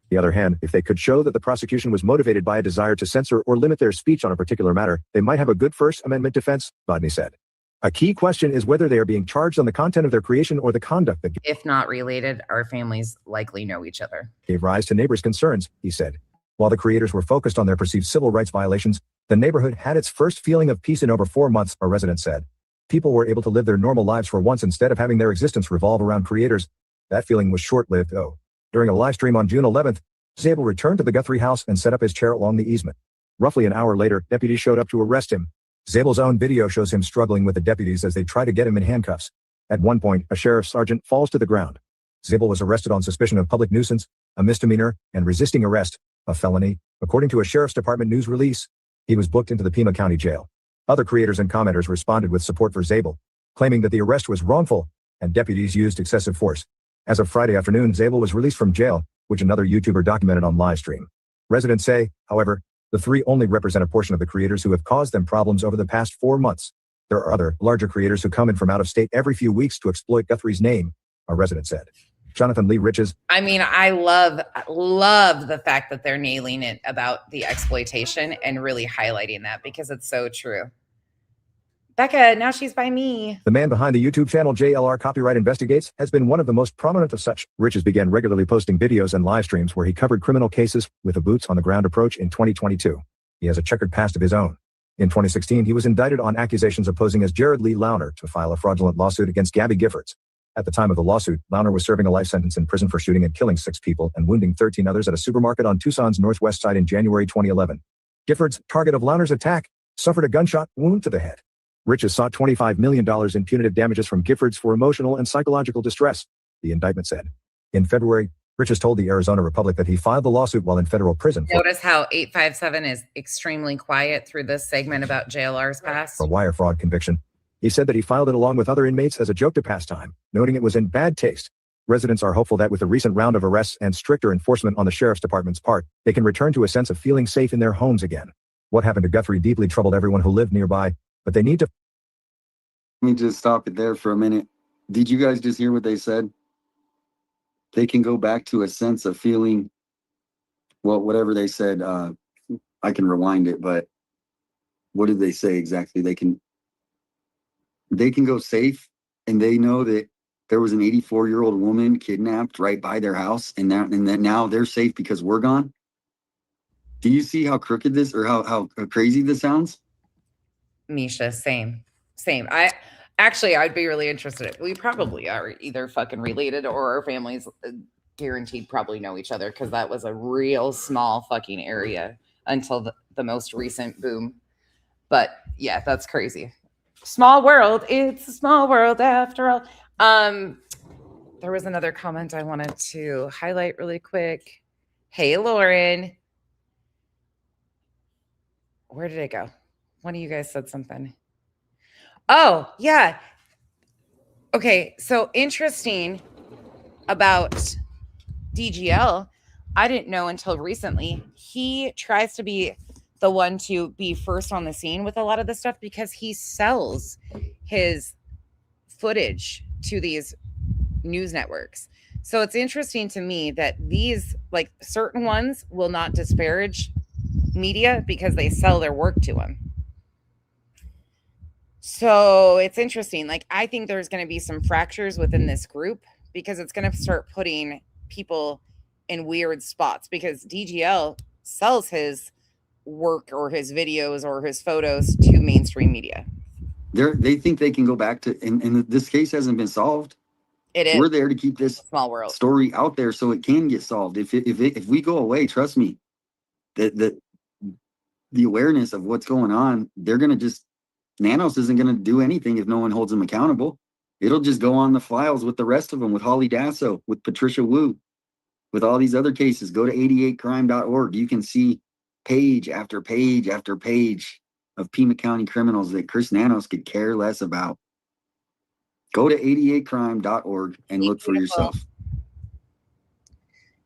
the other hand, if they could show that the prosecution was motivated by a desire to censor or limit their speech on a particular matter, they might have a good First Amendment defense, Bodney said. A key question is whether they are being charged on the content of their creation or the conduct that
If not related, our families likely know each other.
gave rise to neighbors' concerns, he said. While the creators were focused on their perceived civil rights violations, the neighborhood had its first feeling of peace in over 4 months, a resident said. People were able to live their normal lives for once instead of having their existence revolve around creators. That feeling was short-lived, though. During a live stream on June 11th, Zabel returned to the Guthrie house and set up his chair along the easement. Roughly an hour later, deputies showed up to arrest him. Zabel's own video shows him struggling with the deputies as they try to get him in handcuffs. At one point, a sheriff's sergeant falls to the ground. Zabel was arrested on suspicion of public nuisance, a misdemeanor, and resisting arrest, a felony, according to a sheriff's department news release. He was booked into the Pima County Jail. Other creators and commenters responded with support for Zabel, claiming that the arrest was wrongful and deputies used excessive force. As of Friday afternoon, Zabel was released from jail, which another YouTuber documented on livestream. Residents say, however, the three only represent a portion of the creators who have caused them problems over the past 4 months. There are other, larger creators who come in from out of state every few weeks to exploit Guthrie's name, a resident said. Jonathan Lee Riches.
I mean, I love the fact that they're nailing it about the exploitation and really highlighting that because it's so true. Becca, now she's by me.
The man behind the YouTube channel JLR Copyright Investigates has been one of the most prominent of such. Riches began regularly posting videos and live streams where he covered criminal cases with a boots-on-the-ground approach in 2022. He has a checkered past of his own. In 2016, he was indicted on accusations of posing as Jared Lee Launer to file a fraudulent lawsuit against Gabby Giffords. At the time of the lawsuit, Launer was serving a life sentence in prison for shooting and killing 6 people and wounding 13 others at a supermarket on Tucson's northwest side in January 2011. Giffords, target of Launer's attack, suffered a gunshot wound to the head. Riches sought $25 million in punitive damages from Giffords for emotional and psychological distress, the indictment said. In February, Riches told the Arizona Republic that he filed the lawsuit while in federal prison
Notice how 857 is extremely quiet through this segment about JLR's past.
for a wire fraud conviction. He said that he filed it along with other inmates as a joke to pass time, noting it was in bad taste. Residents are hopeful that with the recent round of arrests and stricter enforcement on the sheriff's department's part, they can return to a sense of feeling safe in their homes again. What happened to Guthrie deeply troubled everyone who lived nearby, but they need to.
Let me just stop it there for a minute. Did you guys just hear what they said? They can go back to a sense of feeling, well, whatever they said. I can rewind it, but what did they say exactly? They can go safe, and they know that there was an 84-year-old woman kidnapped right by their house, and that now they're safe because we're gone. Do you see how crooked this or how crazy this sounds?
Misha, same. I'd be really interested. We probably are either fucking related or our families guaranteed probably know each other because that was a real small fucking area until the most recent boom. But yeah, that's crazy. Small world. It's a small world after all. There was another comment I wanted to highlight really quick. Hey, Lauren. Where did it go? One of you guys said something. Oh, yeah. Okay, so interesting about DGL. I didn't know until recently. He tries to be the one to be first on the scene with a lot of this stuff because he sells his footage to these news networks. So it's interesting to me that these, like certain ones, will not disparage media because they sell their work to them. So it's interesting. Like, I think there's going to be some fractures within this group because it's going to start putting people in weird spots because DGL sells his work or his videos or his photos to mainstream media.
They think they can go back to, and this case hasn't been solved.
It is.
We're there to keep this
small world
story out there so it can get solved. If we go away, trust me, the awareness of what's going on, they're going to just, Nanos isn't going to do anything if no one holds them accountable. It'll just go on the files with the rest of them, with Holly Dasso, with Patricia Wu, with all these other cases. Go to 88crime.org. You can see page after page after page of Pima County criminals that Chris Nanos could care less about. Go to 88crime.org and look for yourself.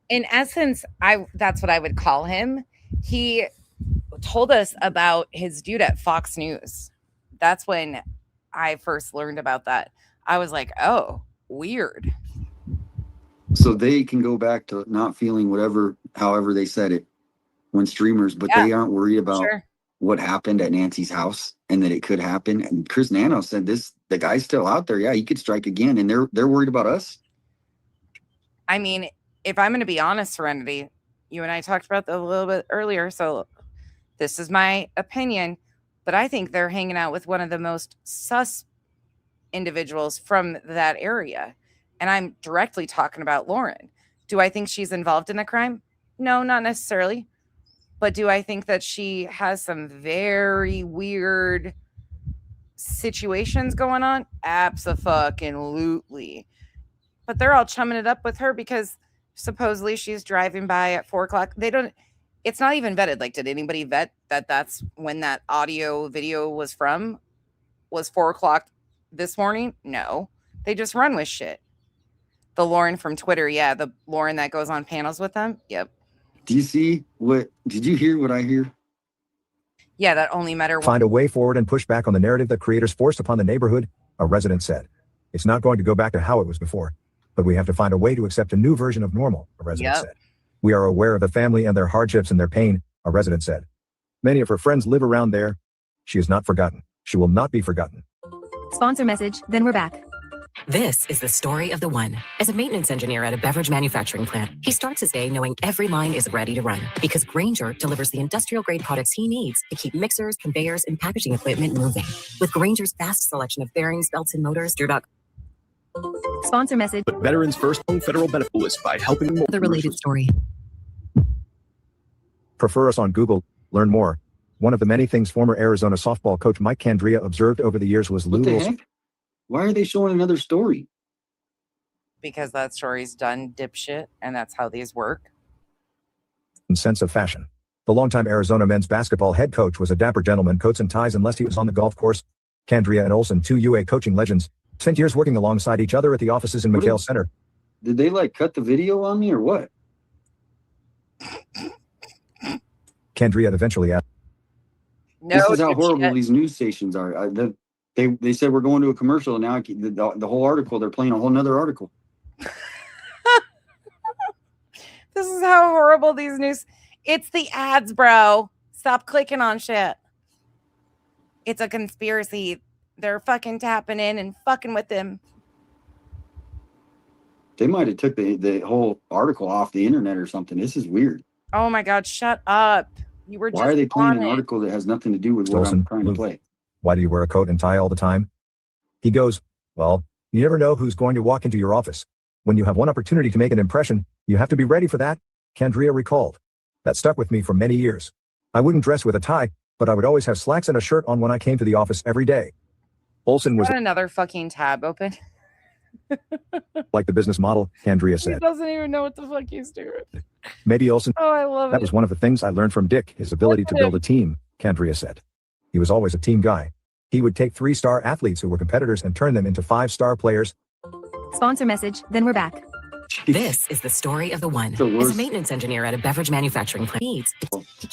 In essence, that's what I would call him. He told us about his dude at Fox News. That's when I first learned about that. I was like, oh, weird.
So they can go back to not feeling however they said it when streamers, but they aren't worried about what happened at Nancy's house and that it could happen. And Chris Nanos said the guy's still out there. Yeah, he could strike again. And they're worried about us.
I mean, if I'm going to be honest, Serenity, you and I talked about that a little bit earlier. So this is my opinion, but I think they're hanging out with one of the most sus individuals from that area. And I'm directly talking about Lauren. Do I think she's involved in a crime? No, not necessarily. But do I think that she has some very weird situations going on? Abso-fucking-lutely. But they're all chumming it up with her because supposedly she's driving by at 4:00. It's not even vetted. Like, did anybody vet that's when that audio video was from? Was 4:00 this morning? No. They just run with shit. The Lauren from Twitter, yeah, the Lauren that goes on panels with them. Yep.
Do you see did you hear what I hear?
Yeah, that only met her.
Find a way forward and push back on the narrative that creators forced upon the neighborhood, a resident said. It's not going to go back to how it was before, but we have to find a way to accept a new version of normal, a resident said. We are aware of the family and their hardships and their pain, a resident said. Many of her friends live around there. She is not forgotten. She will not be forgotten.
Sponsor message, then we're back.
This is the story of the one. As a maintenance engineer at a beverage manufacturing plant, he starts his day knowing every line is ready to run because Grainger delivers the industrial-grade products he needs to keep mixers, conveyors, and packaging equipment moving. With Grainger's vast selection of bearings, belts, and motors,
Sponsor message.
But veterans first on federal benefit list by helping them.
The related story.
Prefer us on Google. Learn more. One of the many things former Arizona softball coach Mike Candrea observed over the years was
What the
Lou
heck? Why are they showing another story?
Because that story's done, dipshit, and that's how these work.
sense of fashion. The longtime Arizona men's basketball head coach was a dapper gentleman, coats and ties unless he was on the golf course. Candrea and Olson, two UA coaching legends, spent years working alongside each other at the offices in McHale Center.
Did they cut the video on me or what?
Candrea eventually asked.
No,
this is how horrible these news stations are. They said we're going to a commercial, and now the whole article, they're playing a whole nother article.
This is how horrible these news. It's the ads, bro. Stop clicking on shit. It's a conspiracy. They're fucking tapping in and fucking with them.
They might have took the whole article off the internet or something. This is weird.
Oh my God, shut up. You were just
Why are they playing
on
an
it.
article that has nothing to do with what I'm trying to play?
Why do you wear a coat and tie all the time? He goes, well, you never know who's going to walk into your office. When you have one opportunity to make an impression, you have to be ready for that, Candrea recalled. That stuck with me for many years. I wouldn't dress with a tie, but I would always have slacks and a shirt on when I came to the office every day. Olson was
Got another fucking tab open.
like the business model, Candrea
He
said.
doesn't even know what the fuck he's doing.
Maybe Olson.
Oh, I love
That
it.
was one of the things I learned from Dick, his ability to build a team, Candrea said. He was always a team guy. He would take 3-star athletes who were competitors and turn them into 5-star players.
Sponsor message, then we're back.
This is the story of the one.
The worst.
As a maintenance engineer at a beverage manufacturing plant, needs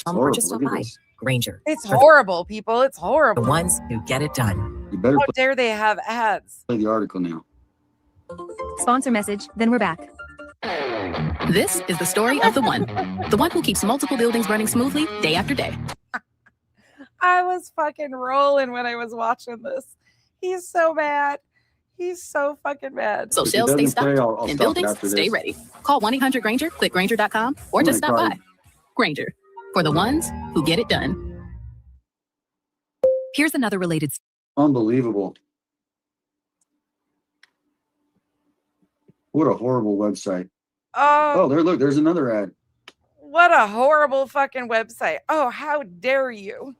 horrible.
just
Look at
apply.
this.
Grainger.
It's horrible, people. It's horrible.
The ones who get it done.
You better
How dare they have ads?
play the article now.
Sponsor message, then we're back.
This is the story of the one who keeps multiple buildings running smoothly day after day.
I was fucking rolling when I was watching this. He's so mad. He's so fucking mad.
So shelves stay stocked and buildings stay ready. Call 1-800-GRANGER, click Granger.com, or just stop by. Granger, for the ones who get it done.
Here's another related.
Unbelievable. What a horrible website.
Oh,
there, look, there's another ad.
what a horrible fucking website. Oh, how dare you?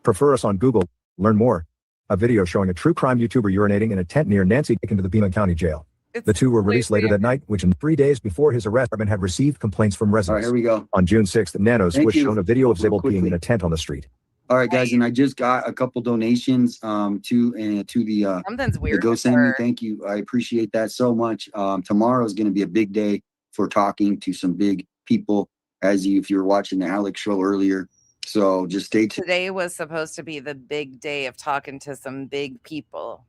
Prefer us on Google. Learn more. A video showing a true crime YouTuber urinating in a tent near Nancy taken to the Pima County Jail. The two were released later that night, which in 3 days before his arrest, department had received complaints from residents.
All right, here we go.
On June 6th, Nanos
Thank
was
you.
shown a video of Zabel peeing in a tent on the street.
All right, guys, and I just got a couple donations to the
Something's
the
weird.
GoSend. Thank you. I appreciate that so much. Tomorrow is going to be a big day for talking to some big people, if you were watching the Alex show earlier. So just stay tuned.
Today was supposed to be the big day of talking to some big people.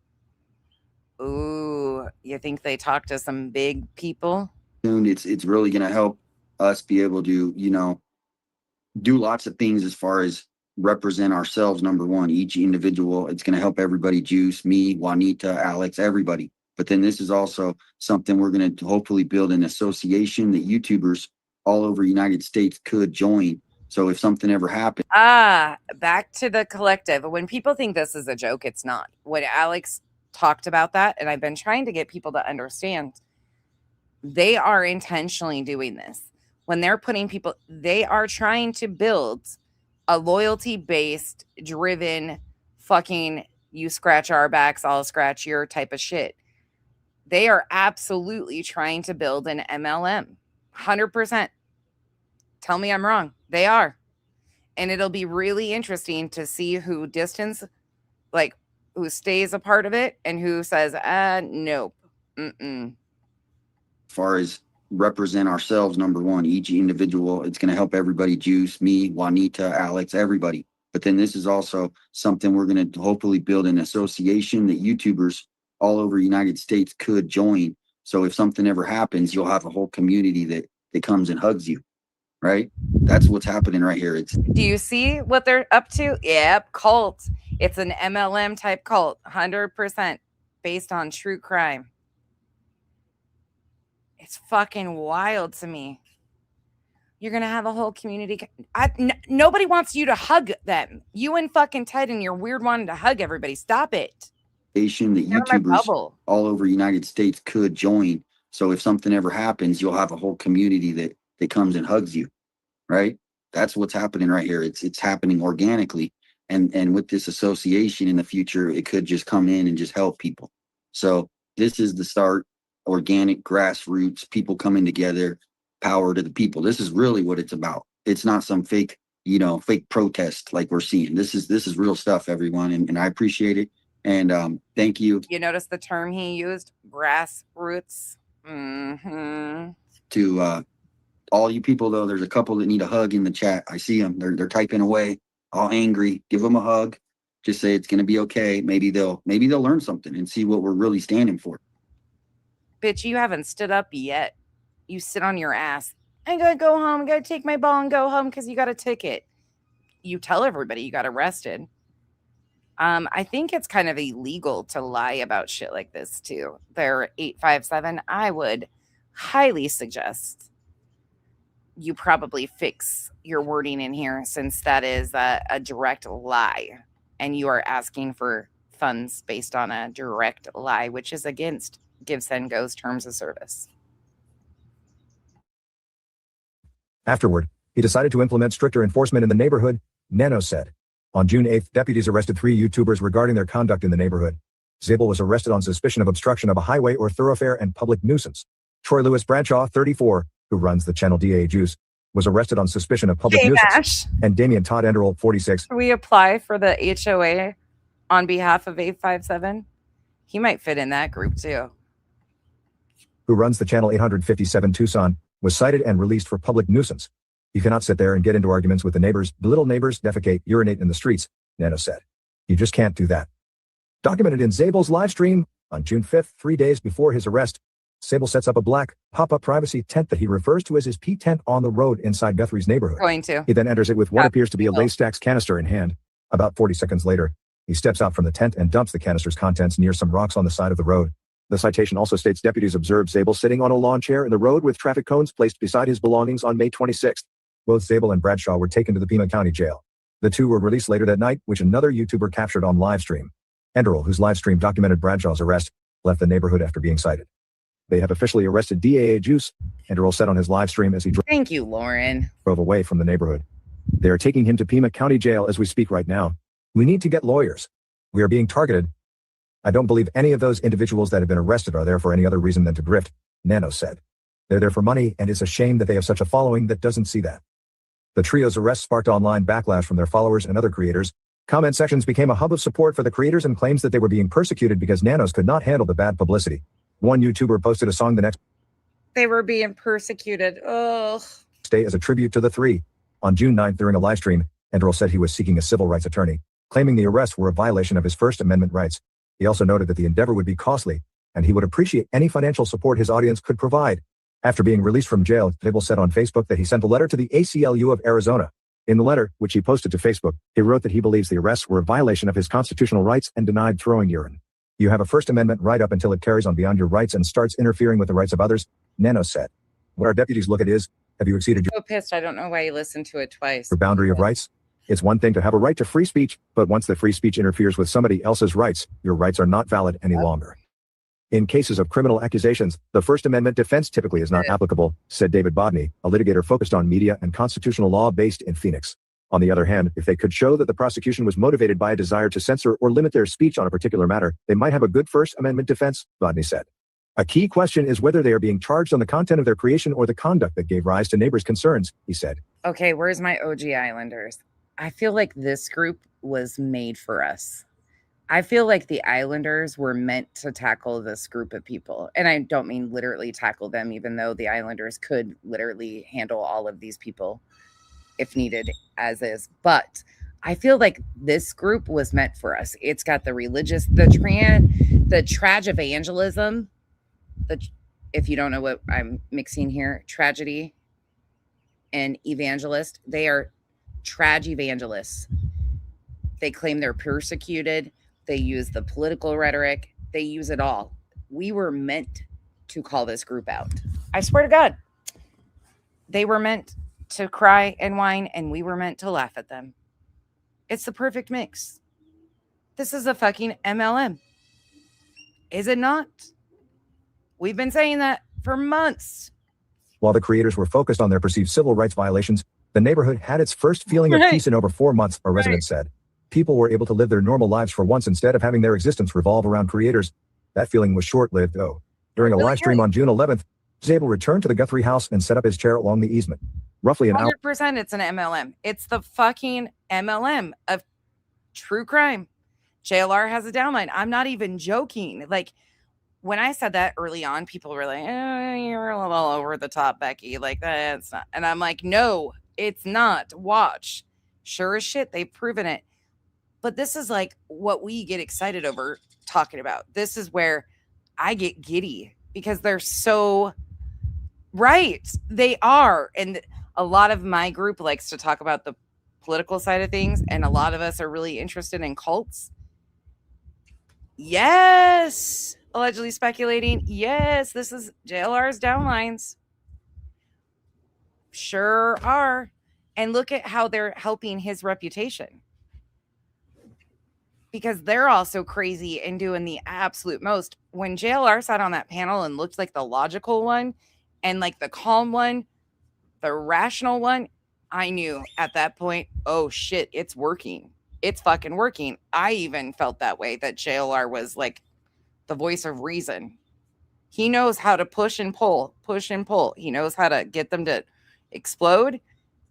Ooh, you think they talk to some big people?
It's really going to help us be able to, do lots of things as far as represent ourselves. Number one, each individual. It's going to help everybody, Juice, me, Juanita, Alex, everybody. But then this is also something we're going to hopefully build an association that YouTubers all over the United States could join. So if something ever happened.
Back to the collective. When people think this is a joke, it's not. When Alex talked about that, and I've been trying to get people to understand, they are intentionally doing this. When they're putting people, they are trying to build a loyalty-based, driven, fucking you scratch our backs, I'll scratch your type of shit. They are absolutely trying to build an MLM. 100%. Tell me I'm wrong. They are. And it'll be really interesting to see who who stays a part of it and who says, nope. Mm-mm.
As far as represent ourselves, number one, each individual. It's going to help everybody, Juice, me, Juanita, Alex, everybody. But then this is also something we're going to hopefully build an association that YouTubers all over the United States could join. So if something ever happens, you'll have a whole community that comes and hugs you, right? That's what's happening right here.
Do you see what they're up to? Yep, cult. It's an MLM type cult, 100% based on true crime. It's fucking wild to me. You're going to have a whole community. Nobody wants you to hug them. You and fucking Ted and your weird wanting to hug everybody. Stop it.
That YouTubers all over the United States could join. So if something ever happens, you'll have a whole community that comes and hugs you, right? That's what's happening right here. It's happening organically. And with this association in the future, it could just come in and just help people. So this is the start, organic grassroots, people coming together, power to the people. This is really what it's about. It's not some fake protest like we're seeing. This is real stuff, everyone. And I appreciate it. And thank you.
You notice the term he used, grassroots. Mm-hmm.
To all you people, though, there's a couple that need a hug in the chat. I see them. They're typing away, all angry. Give them a hug. Just say it's going to be okay. Maybe they'll learn something and see what we're really standing for.
Bitch, you haven't stood up yet. You sit on your ass. I gotta go home. I gotta take my ball and go home because you got a ticket. You tell everybody you got arrested. I think it's kind of illegal to lie about shit like this too. They're 857. I would highly suggest you probably fix your wording in here, since that is a direct lie, and you are asking for funds based on a direct lie, which is against Give, Send, Go's terms of service.
Afterward, he decided to implement stricter enforcement in the neighborhood, Nano said. On June 8th, deputies arrested 3 YouTubers regarding their conduct in the neighborhood. Zabel was arrested on suspicion of obstruction of a highway or thoroughfare and public nuisance. Troy Lewis Bradshaw, 34, who runs the channel DA Juice, was arrested on suspicion of public nuisance.
Nash.
And Damian Todd Enderle, 46.
We apply for the HOA on behalf of 857. He might fit in that group too.
Who runs the channel 857Tucson, was cited and released for public nuisance. You cannot sit there and get into arguments with the neighbors, belittle neighbors, defecate, urinate in the streets, Nano said. You just can't do that. Documented in Zabel's live stream on June 5th, 3 days before his arrest, Sable sets up a black, pop-up privacy tent that he refers to as his P tent on the road inside Guthrie's neighborhood.
Going to.
He then enters it with what appears to be a Laystax canister in hand. About 40 seconds later, he steps out from the tent and dumps the canister's contents near some rocks on the side of the road. The citation also states deputies observed Zabel sitting on a lawn chair in the road with traffic cones placed beside his belongings on May 26th. Both Zabel and Bradshaw were taken to the Pima County Jail. The two were released later that night, which another YouTuber captured on livestream. Enderle, whose livestream documented Bradshaw's arrest, left the neighborhood after being cited. They have officially arrested DAA Juice, Enderle said on his livestream as he
Thank you, Lauren.
drove away from the neighborhood. They are taking him to Pima County Jail as we speak right now. We need to get lawyers. We are being targeted. I don't believe any of those individuals that have been arrested are there for any other reason than to grift, Nano said. They're there for money, and it's a shame that they have such a following that doesn't see that. The trio's arrest sparked online backlash from their followers and other creators. Comment sections became a hub of support for the creators and claims that they were being persecuted because Nanos could not handle the bad publicity. One YouTuber posted a song the next
They were being persecuted. Ugh.
day as a tribute to the three. On June 9th, during a livestream, Enderle said he was seeking a civil rights attorney, claiming the arrests were a violation of his First Amendment rights. He also noted that the endeavor would be costly, and he would appreciate any financial support his audience could provide. After being released from jail, Zabel said on Facebook that he sent a letter to the ACLU of Arizona. In the letter, which he posted to Facebook, he wrote that he believes the arrests were a violation of his constitutional rights and denied throwing urine. You have a First Amendment right up until it carries on beyond your rights and starts interfering with the rights of others, Nano said. What our deputies look at is, have you exceeded
So pissed. I don't know why you listened to it twice.
your boundary of rights? It's one thing to have a right to free speech, but once the free speech interferes with somebody else's rights, your rights are not valid any longer. In cases of criminal accusations, the First Amendment defense typically is not applicable, said David Bodney, a litigator focused on media and constitutional law based in Phoenix. On the other hand, if they could show that the prosecution was motivated by a desire to censor or limit their speech on a particular matter, they might have a good First Amendment defense, Bodney said. A key question is whether they are being charged on the content of their creation or the conduct that gave rise to neighbors' concerns, he said.
Okay, where's my OG Islanders? I feel like this group was made for us. I feel like the Islanders were meant to tackle this group of people. And I don't mean literally tackle them, even though the Islanders could literally handle all of these people if needed as is. But I feel like this group was meant for us. It's got the religious, the trage evangelism. If you don't know what I'm mixing here, tragedy and evangelist, they are trage evangelists. They claim they're persecuted. They use the political rhetoric. They use it all. We were meant to call this group out. I swear to God. They were meant to cry and whine, and we were meant to laugh at them. It's the perfect mix. This is a fucking MLM. Is it not? We've been saying that for months.
While the creators were focused on their perceived civil rights violations, the neighborhood had its first feeling of peace in over 4 months, a resident said. People were able to live their normal lives for once instead of having their existence revolve around creators. That feeling was short-lived, though. During a live stream on June 11th, Zabel returned to the Guthrie house and set up his chair along the easement. Roughly an hour.
100% it's an MLM. It's the fucking MLM of true crime. JLR has a downline. I'm not even joking. Like, when I said that early on, people were like, oh, you're a little over the top, Becky. Like, that's not. And I'm like, no, it's not. Watch. Sure as shit, they've proven it. But this is like what we get excited over talking about. This is where I get giddy because they're so right. They are. And a lot of my group likes to talk about the political side of things. And a lot of us are really interested in cults. Yes. Allegedly speculating. Yes, this is JLR's downlines. Sure are. And look at how they're helping his reputation. Because they're also crazy and doing the absolute most. When JLR sat on that panel and looked like the logical one and like the calm one, the rational one, I knew at that point, oh shit, it's working. It's fucking working. I even felt that way, that JLR was like the voice of reason. He knows how to push and pull. He knows how to get them to explode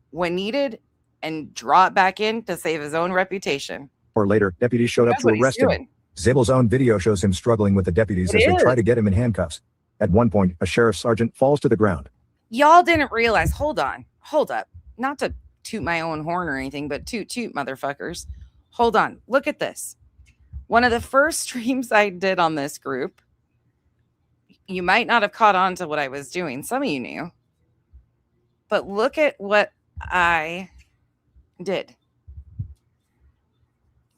when needed and draw it back in to save his own reputation.
Or later, deputies showed up to arrest him. Zabel's own video shows him struggling with the deputies as they try to get him in handcuffs. At one point, a sheriff's sergeant falls to the ground.
Y'all didn't realize. Hold up. Not to toot my own horn or anything, but toot, motherfuckers. Hold on. Look at this. One of the first streams I did on this group, you might not have caught on to what I was doing. Some of you knew. But look at what I did.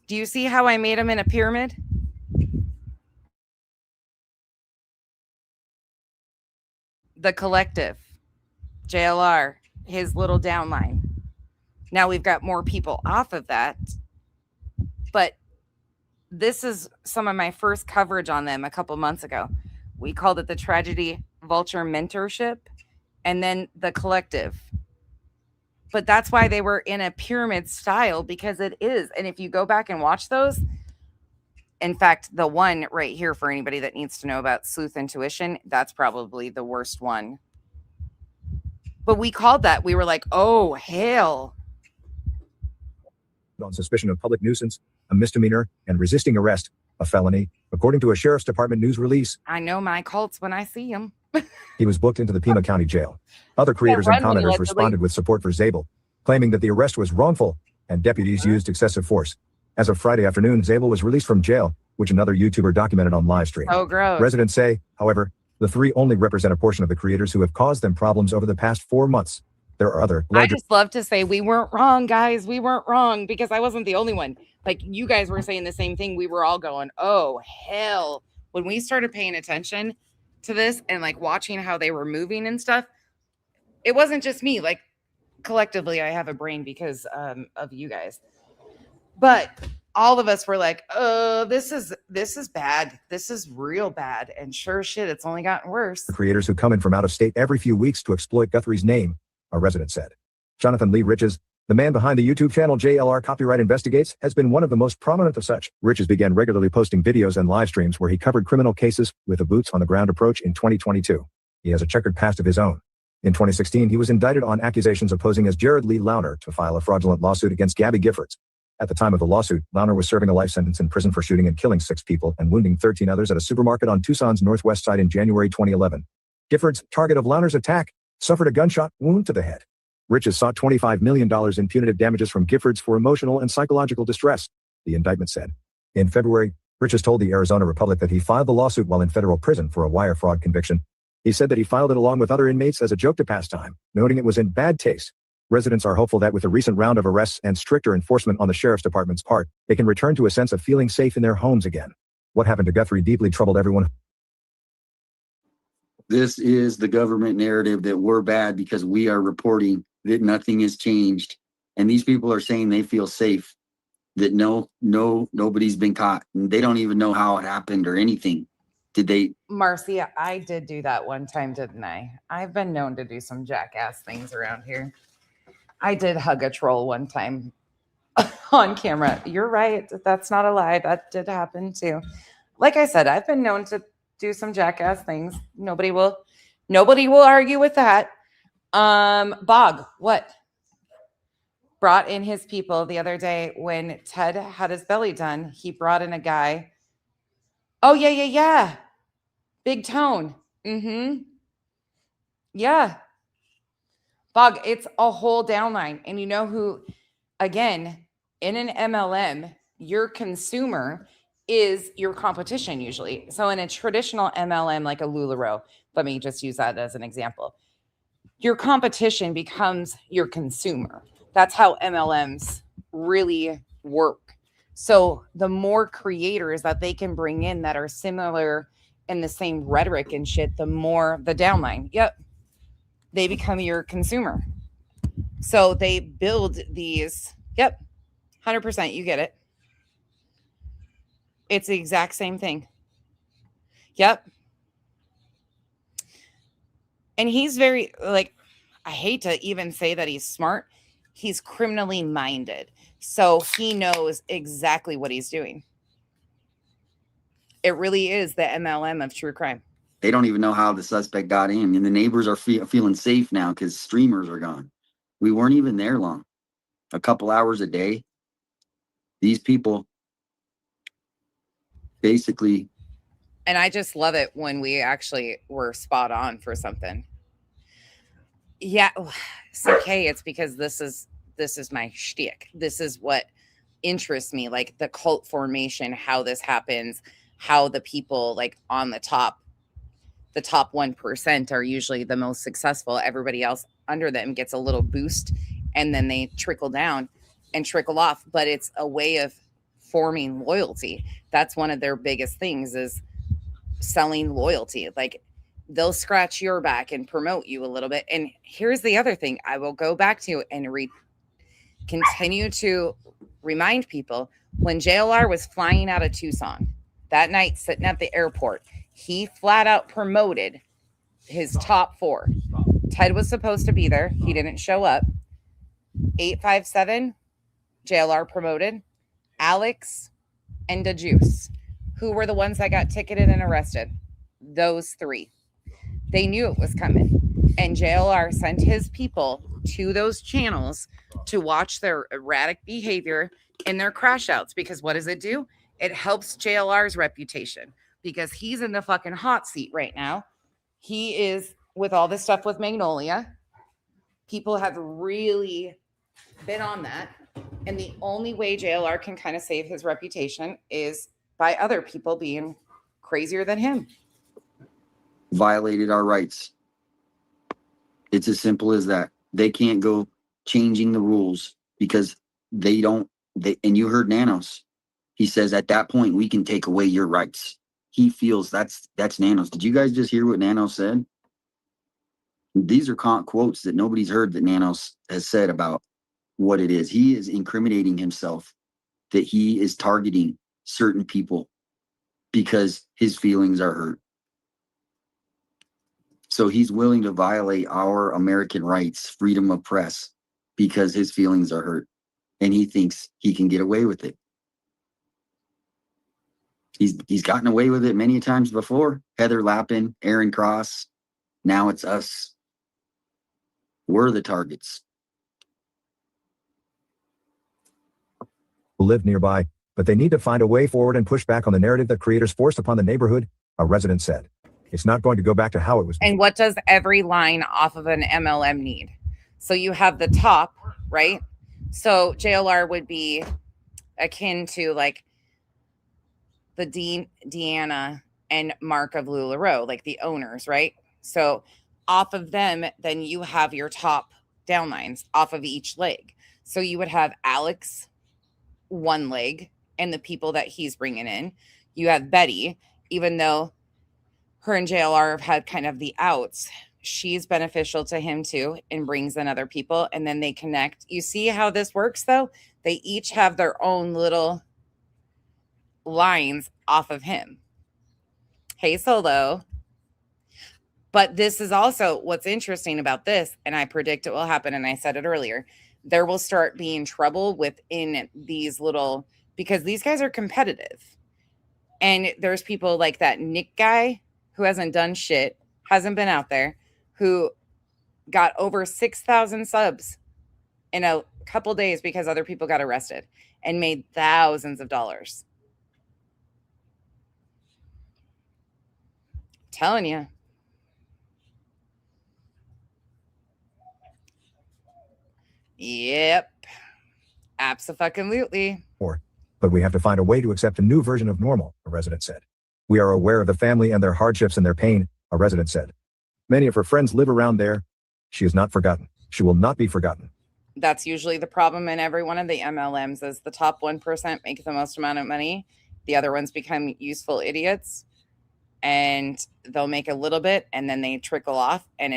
Do you see how I made them in a pyramid? The collective, JLR, his little downline. Now we've got more people off of that. But this is some of my first coverage on them a couple months ago. We called it the Tragedy Vulture Mentorship and then the collective. But that's why they were in a pyramid style, because it is. And if you go back and watch those, in fact, the one right here for anybody that needs to know about sleuth intuition, that's probably the worst one. But we called that. We were like, oh, hell.
On suspicion of public nuisance, a misdemeanor, and resisting arrest, a felony, according to a sheriff's department news release.
I know my cults when I see them.
He was booked into the Pima County Jail. Other creators and commenters responded with support for Zabel, claiming that the arrest was wrongful and deputies used excessive force. As of Friday afternoon, Zabel was released from jail, which another YouTuber documented on livestream.
Oh, gross.
Residents say, however, the three only represent a portion of the creators who have caused them problems over the past 4 months. There are other
I
larger.
just love to say we weren't wrong, guys. We weren't wrong, because I wasn't the only one. Like, you guys were saying the same thing. We were all going, oh, hell. When we started paying attention to this and like watching how they were moving and stuff, it wasn't just me. Like, collectively, I have a brain because of you guys. But all of us were like, oh, this is bad. This is real bad. And sure shit, it's only gotten worse.
Creators who come in from out of state every few weeks to exploit Guthrie's name, a resident said. Jonathan Lee Riches, the man behind the YouTube channel JLR Copyright Investigates, has been one of the most prominent of such. Riches began regularly posting videos and live streams where he covered criminal cases with a boots-on-the-ground approach in 2022. He has a checkered past of his own. In 2016, he was indicted on accusations of posing as Jared Lee Launer to file a fraudulent lawsuit against Gabby Giffords. At the time of the lawsuit, Launer was serving a life sentence in prison for shooting and killing 6 people and wounding 13 others at a supermarket on Tucson's northwest side in January 2011. Giffords, target of Launer's attack, suffered a gunshot wound to the head. Riches sought $25 million in punitive damages from Giffords for emotional and psychological distress, the indictment said. In February, Riches told the Arizona Republic that he filed the lawsuit while in federal prison for a wire fraud conviction. He said that he filed it along with other inmates as a joke to pass time, noting it was in bad taste. Residents are hopeful that with a recent round of arrests and stricter enforcement on the sheriff's department's part, they can return to a sense of feeling safe in their homes again. What happened to Guthrie deeply troubled everyone.
This is the government narrative that we're bad because we are reporting that nothing has changed. And these people are saying they feel safe, that nobody's been caught. And they don't even know how it happened or anything. Did they?
Marcia, I did do that one time, didn't I? I've been known to do some jackass things around here. I did hug a troll one time on camera. You're right. That's not a lie. That did happen too. Like I said, I've been known to do some jackass things. Nobody will argue with that. Bog, what? Brought in his people the other day when Ted had his belly done. He brought in a guy. Oh, yeah. Big Tone. Yeah. Bog, it's a whole downline. And you know who, again, in an MLM, your consumer is your competition usually. So in a traditional MLM, like a LuLaRoe, let me just use that as an example. Your competition becomes your consumer. That's how MLMs really work. So the more creators that they can bring in that are similar in the same rhetoric and shit, the more the downline. Yep. They become your consumer. So they build these. Yep. 100%. You get it. It's the exact same thing. Yep. And he's very, like, I hate to even say that he's smart. He's criminally minded. So he knows exactly what he's doing. It really is the MLM of true crime.
They don't even know how the suspect got in. And the neighbors are feeling safe now because streamers are gone. We weren't even there long. A couple hours a day. These people basically.
And I just love it when we actually were spot on for something. Yeah. It's okay. It's because this is my shtick. This is what interests me. Like the cult formation, how this happens, how the people like on the top, the top 1% are usually the most successful. Everybody else under them gets a little boost, and then they trickle down and trickle off. But it's a way of forming loyalty. That's one of their biggest things, is selling loyalty. Like, they'll scratch your back and promote you a little bit. And here's the other thing I will go back to and continue to remind people. When JLR was flying out of Tucson that night, sitting at the airport, he flat out promoted his top 4. Ted was supposed to be there. He didn't show up. 857, JLR promoted. Alex and DeJuice, who were the ones that got ticketed and arrested. Those 3. They knew it was coming. And JLR sent his people to those channels to watch their erratic behavior and their crash outs. Because what does it do? It helps JLR's reputation, because he's in the fucking hot seat right now. He is, with all this stuff with Magnolia. People have really been on that. And the only way JLR can kind of save his reputation is by other people being crazier than him.
Violated our rights. It's as simple as that. They can't go changing the rules because and you heard Nanos. He says at that point, we can take away your rights. He feels that's Nanos. Did you guys just hear what Nanos said? These are quotes that nobody's heard that Nanos has said about what it is. He is incriminating himself that he is targeting certain people because his feelings are hurt. So he's willing to violate our American rights, freedom of press, because his feelings are hurt. And he thinks he can get away with it. He's gotten away with it many times before. Heather Lappin, Aaron Cross. Now it's us. We're the targets.
Who live nearby, but they need to find a way forward and push back on the narrative that creators forced upon the neighborhood, a resident said. It's not going to go back to how it was.
And what does every line off of an MLM need? So you have the top, right? So JLR would be akin to like the Deanna and Mark of LuLaRoe, like the owners, right? So off of them, then you have your top downlines off of each leg. So you would have Alex, one leg, and the people that he's bringing in. You have Betty, even though her and JLR have had kind of the outs, she's beneficial to him too, and brings in other people, and then they connect. You see how this works though? They each have their own little lines off of him. Hey, Solo. But this is also what's interesting about this, and I predict it will happen, and I said it earlier. There will start being trouble within these little, because these guys are competitive. And there's people like that Nick guy who hasn't done shit, hasn't been out there, who got over 6,000 subs in a couple days because other people got arrested and made thousands of dollars. Telling you. Yep. Abso-fucking-lutely.
But we have to find a way to accept a new version of normal, a resident said. We are aware of the family and their hardships and their pain, a resident said. Many of her friends live around there. She is not forgotten. She will not be forgotten.
That's usually the problem in every one of the MLMs, is the top 1% make the most amount of money. The other ones become useful idiots, and they'll make a little bit and then they trickle off, and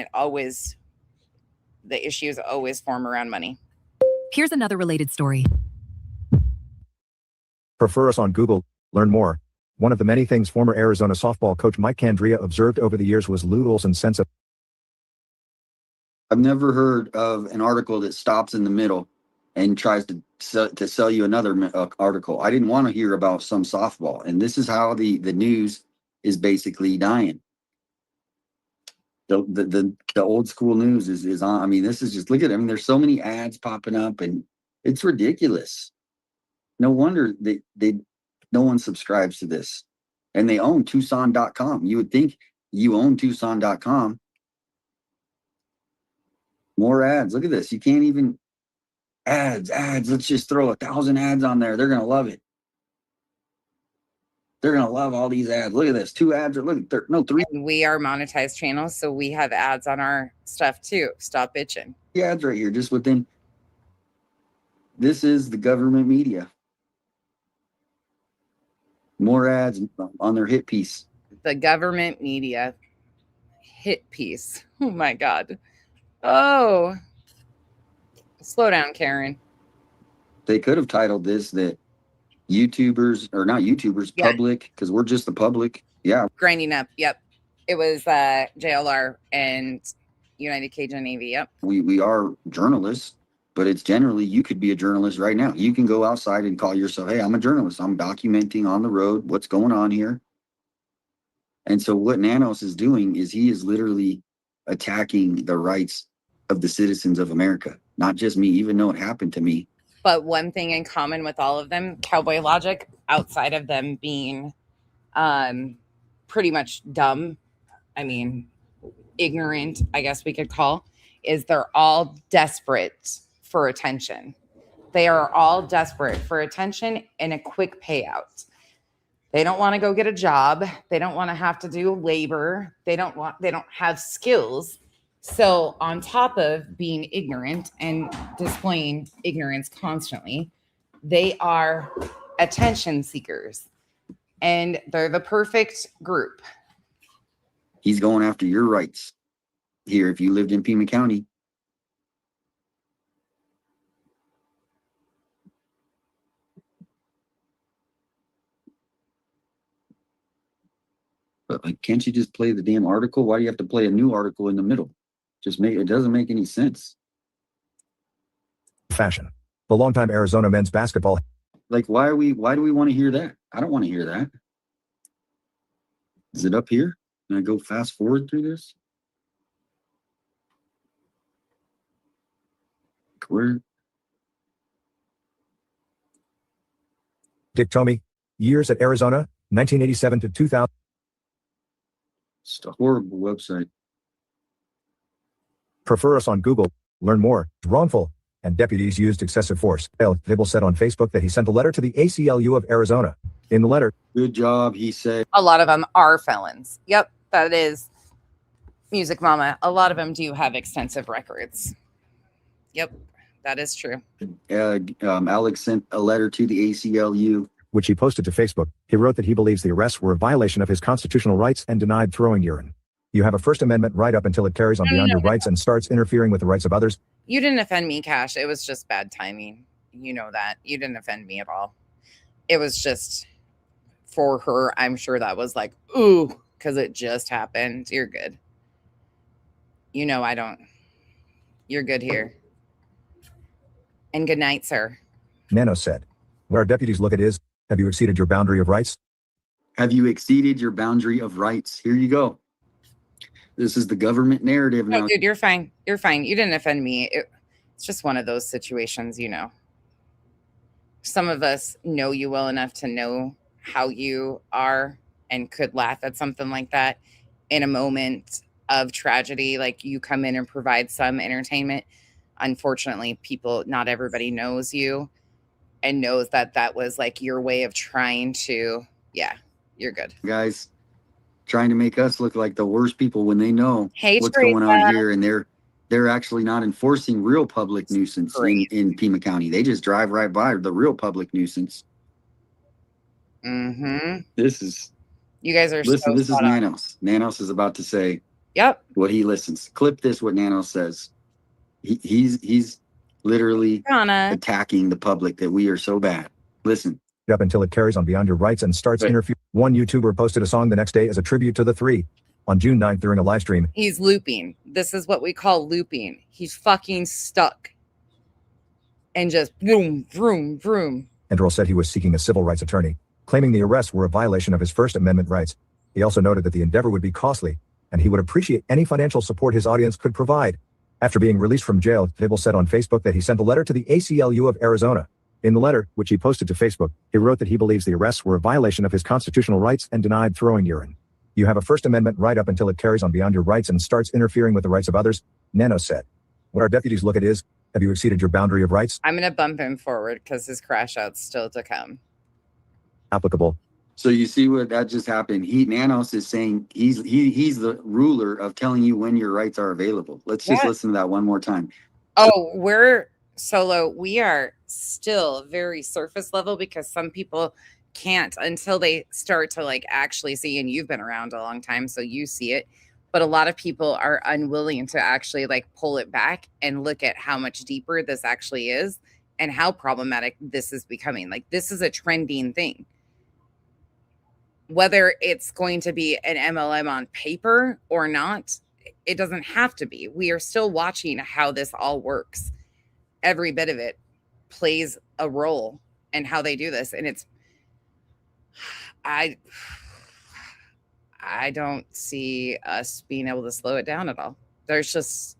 the issues always form around money.
Here's another related story.
Prefer us on Google. Learn more. One of the many things former Arizona softball coach Mike Candrea observed over the years was Lou Olson's sense of.
I've never heard of an article that stops in the middle and tries to sell you another article. I didn't want to hear about some softball. And this is how the news is basically dying. The old school news is on. I mean, this is just, look at it. I mean, there's so many ads popping up and it's ridiculous. No wonder no one subscribes to this. And they own Tucson.com. You would think you own Tucson.com. More ads. Look at this. You can't even ads. Let's just throw 1,000 ads on there. They're going to love it. They're gonna love all these ads. Look at this. 2 ads. Look, no, 3
And we are monetized channels, so we have ads on our stuff too. Stop bitching.
ads right here, just within. This is the government media. More ads on their hit piece.
The government media hit piece. Oh my God. Oh, slow down, Karen.
They could have titled this that YouTubers, or not YouTubers,
Yeah.
public, because we're just the public. Yeah.
Grinding up. Yep. It was JLR and United Cajun Navy. Yep.
We are journalists, but it's generally, you could be a journalist right now. You can go outside and call yourself, hey, I'm a journalist. I'm documenting on the road what's going on here. And so what Nanos is doing is he is literally attacking the rights of the citizens of America, not just me, even though it happened to me.
But one thing in common with all of them, cowboy logic, outside of them being pretty much dumb, I mean, ignorant, I guess we could call, is they're all desperate for attention. They are all desperate for attention and a quick payout. They don't want to go get a job. They don't want to have to do labor. They don't have skills. So on top of being ignorant and displaying ignorance constantly, they are attention seekers. And they're the perfect group.
He's going after your rights here if you lived in Pima County. But like, can't you just play the damn article? Why do you have to play a new article in the middle? It doesn't make any sense.
Fashion. The longtime Arizona men's basketball.
Like, why do we want to hear that? I don't want to hear that. Is it up here? Can I go fast forward through this? Where?
Dick Tomey. Years at Arizona, 1987 to 2000.
It's a horrible website.
Prefer us on Google. Learn more. Wrongful. And deputies used excessive force. Dibble said on Facebook that he sent a letter to the ACLU of Arizona. In the letter,
good job, he said.
A lot of them are felons. Yep, that is Music Mama. A lot of them do have extensive records. Yep, that is true.
Alex sent a letter to the ACLU,
which he posted to Facebook. He wrote that he believes the arrests were a violation of his constitutional rights and denied throwing urine. You have a First Amendment right up until it carries on beyond your rights and starts interfering with the rights of others.
You didn't offend me, Cash. It was just bad timing. You know that. You didn't offend me at all. It was just for her. I'm sure that was like, ooh, because it just happened. You're good. You know I don't. You're good here. And good night, sir.
Nano said. What our deputies look at is, have you exceeded your boundary of rights?
Have you exceeded your boundary of rights? Here you go. This is the government narrative now.
No, dude, you're fine. You're fine. You didn't offend me. It's just one of those situations, you know. Some of us know you well enough to know how you are and could laugh at something like that in a moment of tragedy. Like you come in and provide some entertainment. Unfortunately, not everybody knows you and knows that that was like your way of trying to, yeah, you're good.
Guys, trying to make us look like the worst people when they know what's
Teresa.
going on here, and they're actually not enforcing real public nuisance in Pima County. They just drive right by the real public nuisance.
Mm-hmm.
This is
you guys are
listen.
So
this is Nanos. Nanos is about to say.
Yep.
What he listens. Clip this. What Nanos says. He's literally attacking the public that we are so bad. Listen.
Up until it carries on beyond your rights and starts interfering. One YouTuber posted a song the next day as a tribute to the three. On June 9th during a live stream.
He's looping. This is what we call looping. He's fucking stuck. And just vroom, vroom, vroom.
Androl said he was seeking a civil rights attorney, claiming the arrests were a violation of his First Amendment rights. He also noted that the endeavor would be costly, and he would appreciate any financial support his audience could provide. After being released from jail, Dibble said on Facebook that he sent a letter to the ACLU of Arizona. In the letter, which he posted to Facebook, he wrote that he believes the arrests were a violation of his constitutional rights and denied throwing urine. You have a First Amendment right up until it carries on beyond your rights and starts interfering with the rights of others, Nano said. What our deputies look at is, have you exceeded your boundary of rights?
I'm going to bump him forward because his crash out's still to come.
Applicable.
So you see what that just happened. Nanos is saying he's the ruler of telling you when your rights are available. Let's just listen to that one more time.
Oh, we're Solo. We are still very surface level because some people can't until they start to like actually see, and you've been around a long time, so you see it. But a lot of people are unwilling to actually like pull it back and look at how much deeper this actually is and how problematic this is becoming. Like, this is a trending thing. Whether it's going to be an MLM on paper or not, it doesn't have to be. We are still watching how this all works. Every bit of it plays a role in how they do this. And it's, I don't see us being able to slow it down at all. There's just,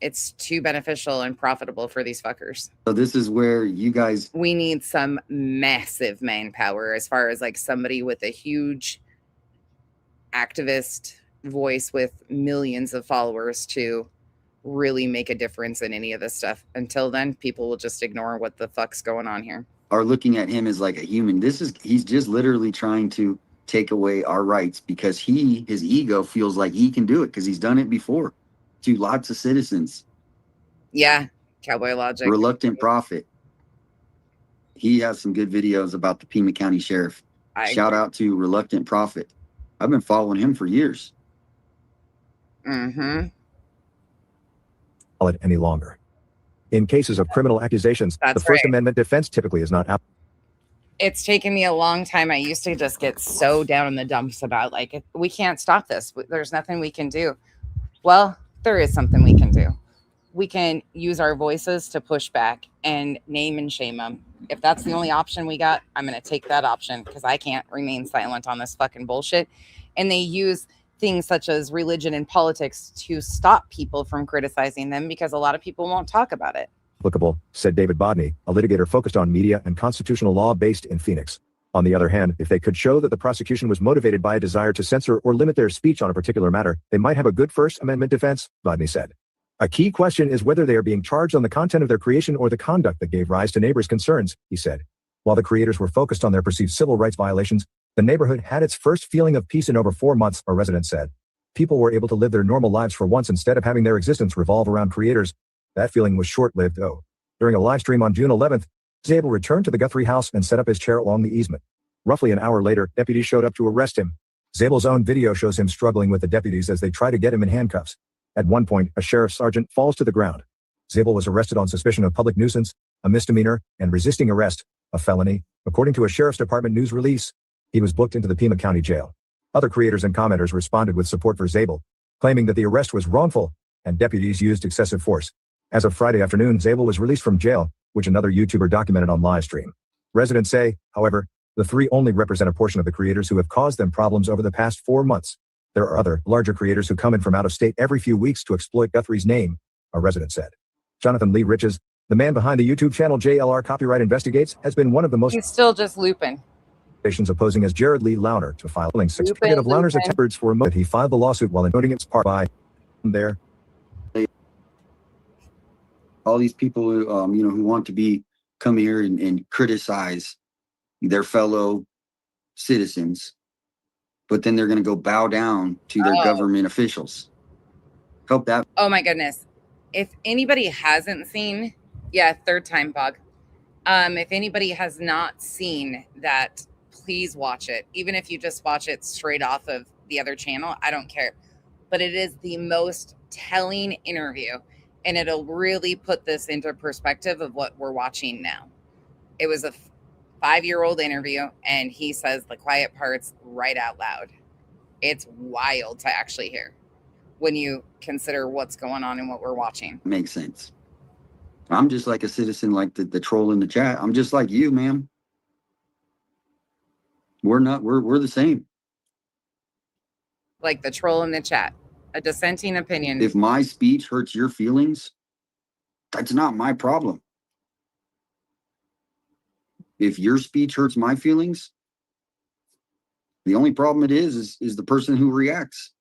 it's too beneficial and profitable for these fuckers.
So this is where you guys,
we need some massive manpower as far as like somebody with a huge activist voice with millions of followers to really make a difference in any of this stuff. Until then, people will just ignore what the fuck's going on here.
are looking at him as like a human. He's just literally trying to take away our rights because his ego feels like he can do it because he's done it before to lots of citizens.
Yeah, cowboy logic.
Reluctant Prophet. He has some good videos about the Pima County Sheriff. Shout out to Reluctant Prophet. I've been following him for years.
Mm-hmm.
It any longer. In cases of criminal accusations, the First Amendment defense typically is not.
It's taken me a long time. I used to just get so down in the dumps about like, we can't stop this. There's nothing we can do. Well, there is something we can do. We can use our voices to push back and name and shame them. If that's the only option we got, I'm going to take that option because I can't remain silent on this fucking bullshit. And they use things such as religion and politics to stop people from criticizing them because a lot of people won't talk about it.
Applicable, said David Bodney, a litigator focused on media and constitutional law based in Phoenix. On the other hand, if they could show that the prosecution was motivated by a desire to censor or limit their speech on a particular matter, they might have a good First Amendment defense, Bodney said. A key question is whether they are being charged on the content of their creation or the conduct that gave rise to neighbors' concerns, he said. While the creators were focused on their perceived civil rights violations, the neighborhood had its first feeling of peace in over 4 months, a resident said. People were able to live their normal lives for once instead of having their existence revolve around creators. That feeling was short-lived, though. During a live stream on June 11th, Zabel returned to the Guthrie house and set up his chair along the easement. Roughly an hour later, deputies showed up to arrest him. Zabel's own video shows him struggling with the deputies as they try to get him in handcuffs. At one point, a sheriff's sergeant falls to the ground. Zabel was arrested on suspicion of public nuisance, a misdemeanor, and resisting arrest, a felony, according to a sheriff's department news release. He was booked into the Pima County Jail. Other creators and commenters responded with support for Zabel, claiming that the arrest was wrongful and deputies used excessive force. As of Friday afternoon, Zabel was released from jail, which another YouTuber documented on livestream. Residents say, however, the three only represent a portion of the creators who have caused them problems over the past 4 months. There are other, larger creators who come in from out of state every few weeks to exploit Guthrie's name, a resident said. Jonathan Lee Riches, the man behind the YouTube channel JLR Copyright Investigates, has been one of the most.
He's still just looping.
Opposing as Jared Lee Launer to filing certificate of Launer's attempts for a moment. He filed the lawsuit while noting its part by there.
All these people who, who want to come here and criticize their fellow citizens, but then they're going to go bow down to their government officials. Hope that.
Oh my goodness. If anybody hasn't seen, third time bug. If anybody has not seen that, please watch it. Even if you just watch it straight off of the other channel, I don't care. But it is the most telling interview. And it'll really put this into perspective of what we're watching now. It was a 5-year-old interview, and he says the quiet parts right out loud. It's wild to actually hear when you consider what's going on and what we're watching.
Makes sense. I'm just like a citizen, like the troll in the chat. I'm just like you, ma'am. We're the same.
Like the troll in the chat. A dissenting opinion.
If my speech hurts your feelings, that's not my problem. If your speech hurts my feelings, the only problem it is the person who reacts.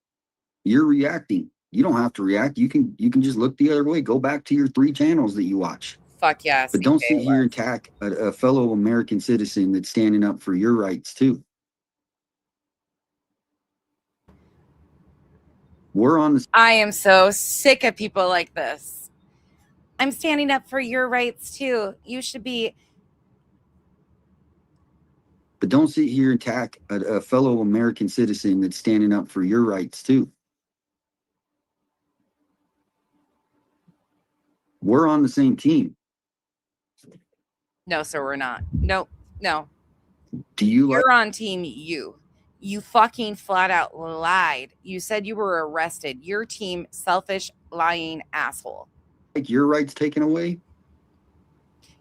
You're reacting. You don't have to react. You can just look the other way. Go back to your 3 channels that you watch.
Fuck yes.
But don't sit here and attack a fellow American citizen that's standing up for your rights too. We're on the.
I am so sick of people like this. I'm standing up for your rights too. You should be.
But don't sit here and attack a fellow American citizen that's standing up for your rights too. We're on the same team.
No, sir, we're not. No.
Do you
You're on team you. You fucking flat out lied. You said you were arrested. Your team, selfish, lying asshole.
like your rights taken away?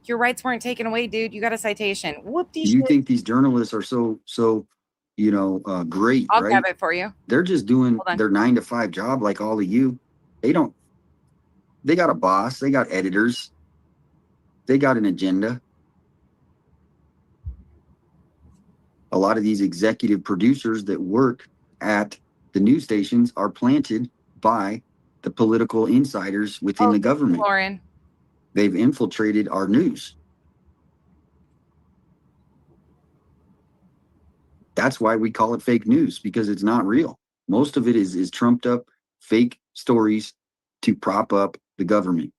Your rights weren't taken away, dude. You got a citation. Whoop-de
You
shit.
think these journalists are so great,
I'll
right?
grab it for you.
They're just doing
Hold on.
their 9 to 5 job like all of you. They got a boss, they got editors, they got an agenda. A lot of these executive producers that work at the news stations are planted by the political insiders within the government.
Lauren.
They've infiltrated our news. That's why we call it fake news, because it's not real. Most of it is trumped up fake stories to prop up the government.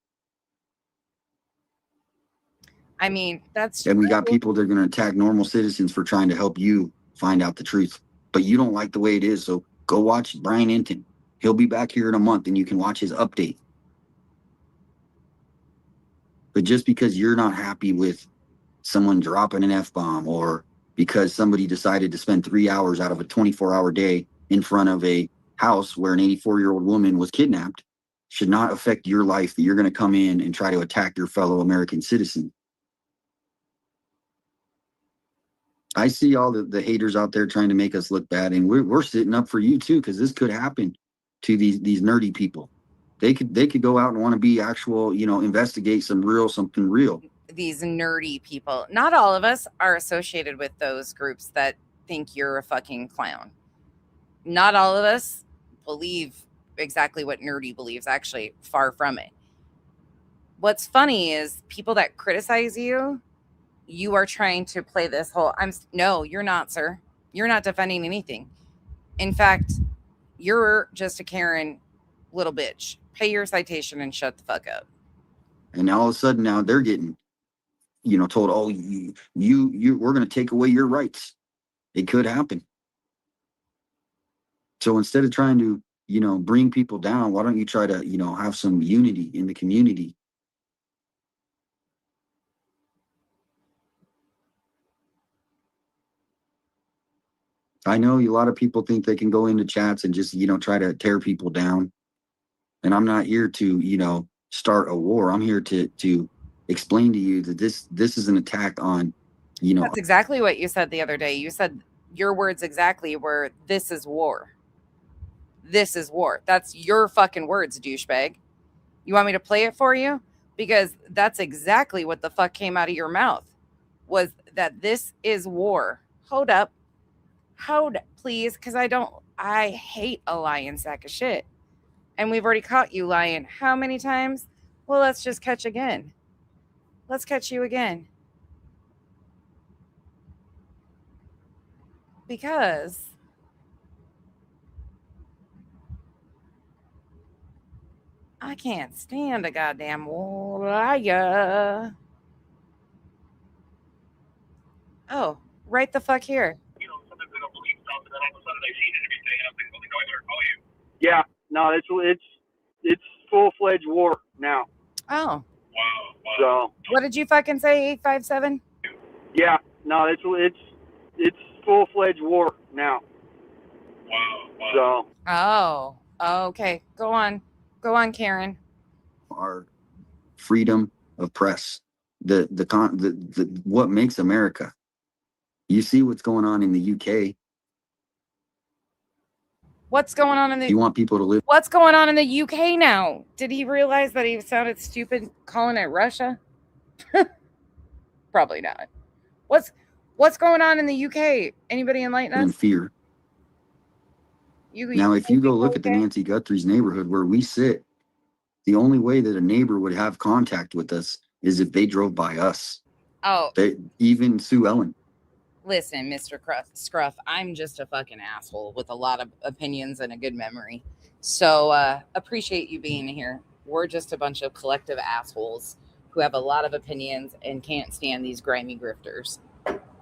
I mean, that's
And we got
true.
people that are going to attack normal citizens for trying to help you find out the truth. But you don't like the way it is, so go watch Brian Enton. He'll be back here in a month and you can watch his update. But just because you're not happy with someone dropping an F-bomb, or because somebody decided to spend 3 hours out of a 24-hour day in front of a house where an 84-year-old woman was kidnapped, should not affect your life, that you're going to come in and try to attack your fellow American citizen. I see all the haters out there trying to make us look bad, and we're sitting up for you too, because this could happen to these nerdy people. They could go out and want to be actual, investigate something real.
These nerdy people. Not all of us are associated with those groups that think you're a fucking clown. Not all of us believe exactly what nerdy believes. Actually, far from it. What's funny is people that criticize you, you are trying to play this whole no, you're not, sir. You're not defending anything. In fact, you're just a Karen little bitch. Pay your citation and shut the fuck up.
And all of a sudden now they're getting, told, oh, we're going to take away your rights. It could happen. So instead of trying to, bring people down, why don't you try to, have some unity in the community? I know a lot of people think they can go into chats and just, try to tear people down. And I'm not here to, start a war. I'm here to explain to you that this is an attack on,
That's exactly what you said the other day. You said your words exactly were, this is war. This is war. That's your fucking words, douchebag. You want me to play it for you? Because that's exactly what the fuck came out of your mouth, was that this is war. Hold up, please, because I hate a lying sack of shit. And we've already caught you lying how many times? Well, let's just catch again. Let's catch you again. Because I can't stand a goddamn liar. Oh, right the fuck here.
Yeah, no, it's full-fledged war now.
Oh.
So
What did you fucking say, 857?
yeah, no, it's full-fledged war now. So
Oh, okay. Go on, Karen.
our freedom of press, the what makes America. You see what's going on in the UK.
What's going on in the
You want people to live.
What's going on in the UK now? Did he realize that he sounded stupid calling it Russia? Probably not. What's going on in the UK? Anybody enlighten
In
us?
fear. Now, if you go look at the Nancy Guthrie's neighborhood where we sit, the only way that a neighbor would have contact with us is if they drove by us.
Oh,
Even Sue Ellen.
listen, Mr. Scruff, I'm just a fucking asshole with a lot of opinions and a good memory. So appreciate you being here. We're just a bunch of collective assholes who have a lot of opinions and can't stand these grimy grifters.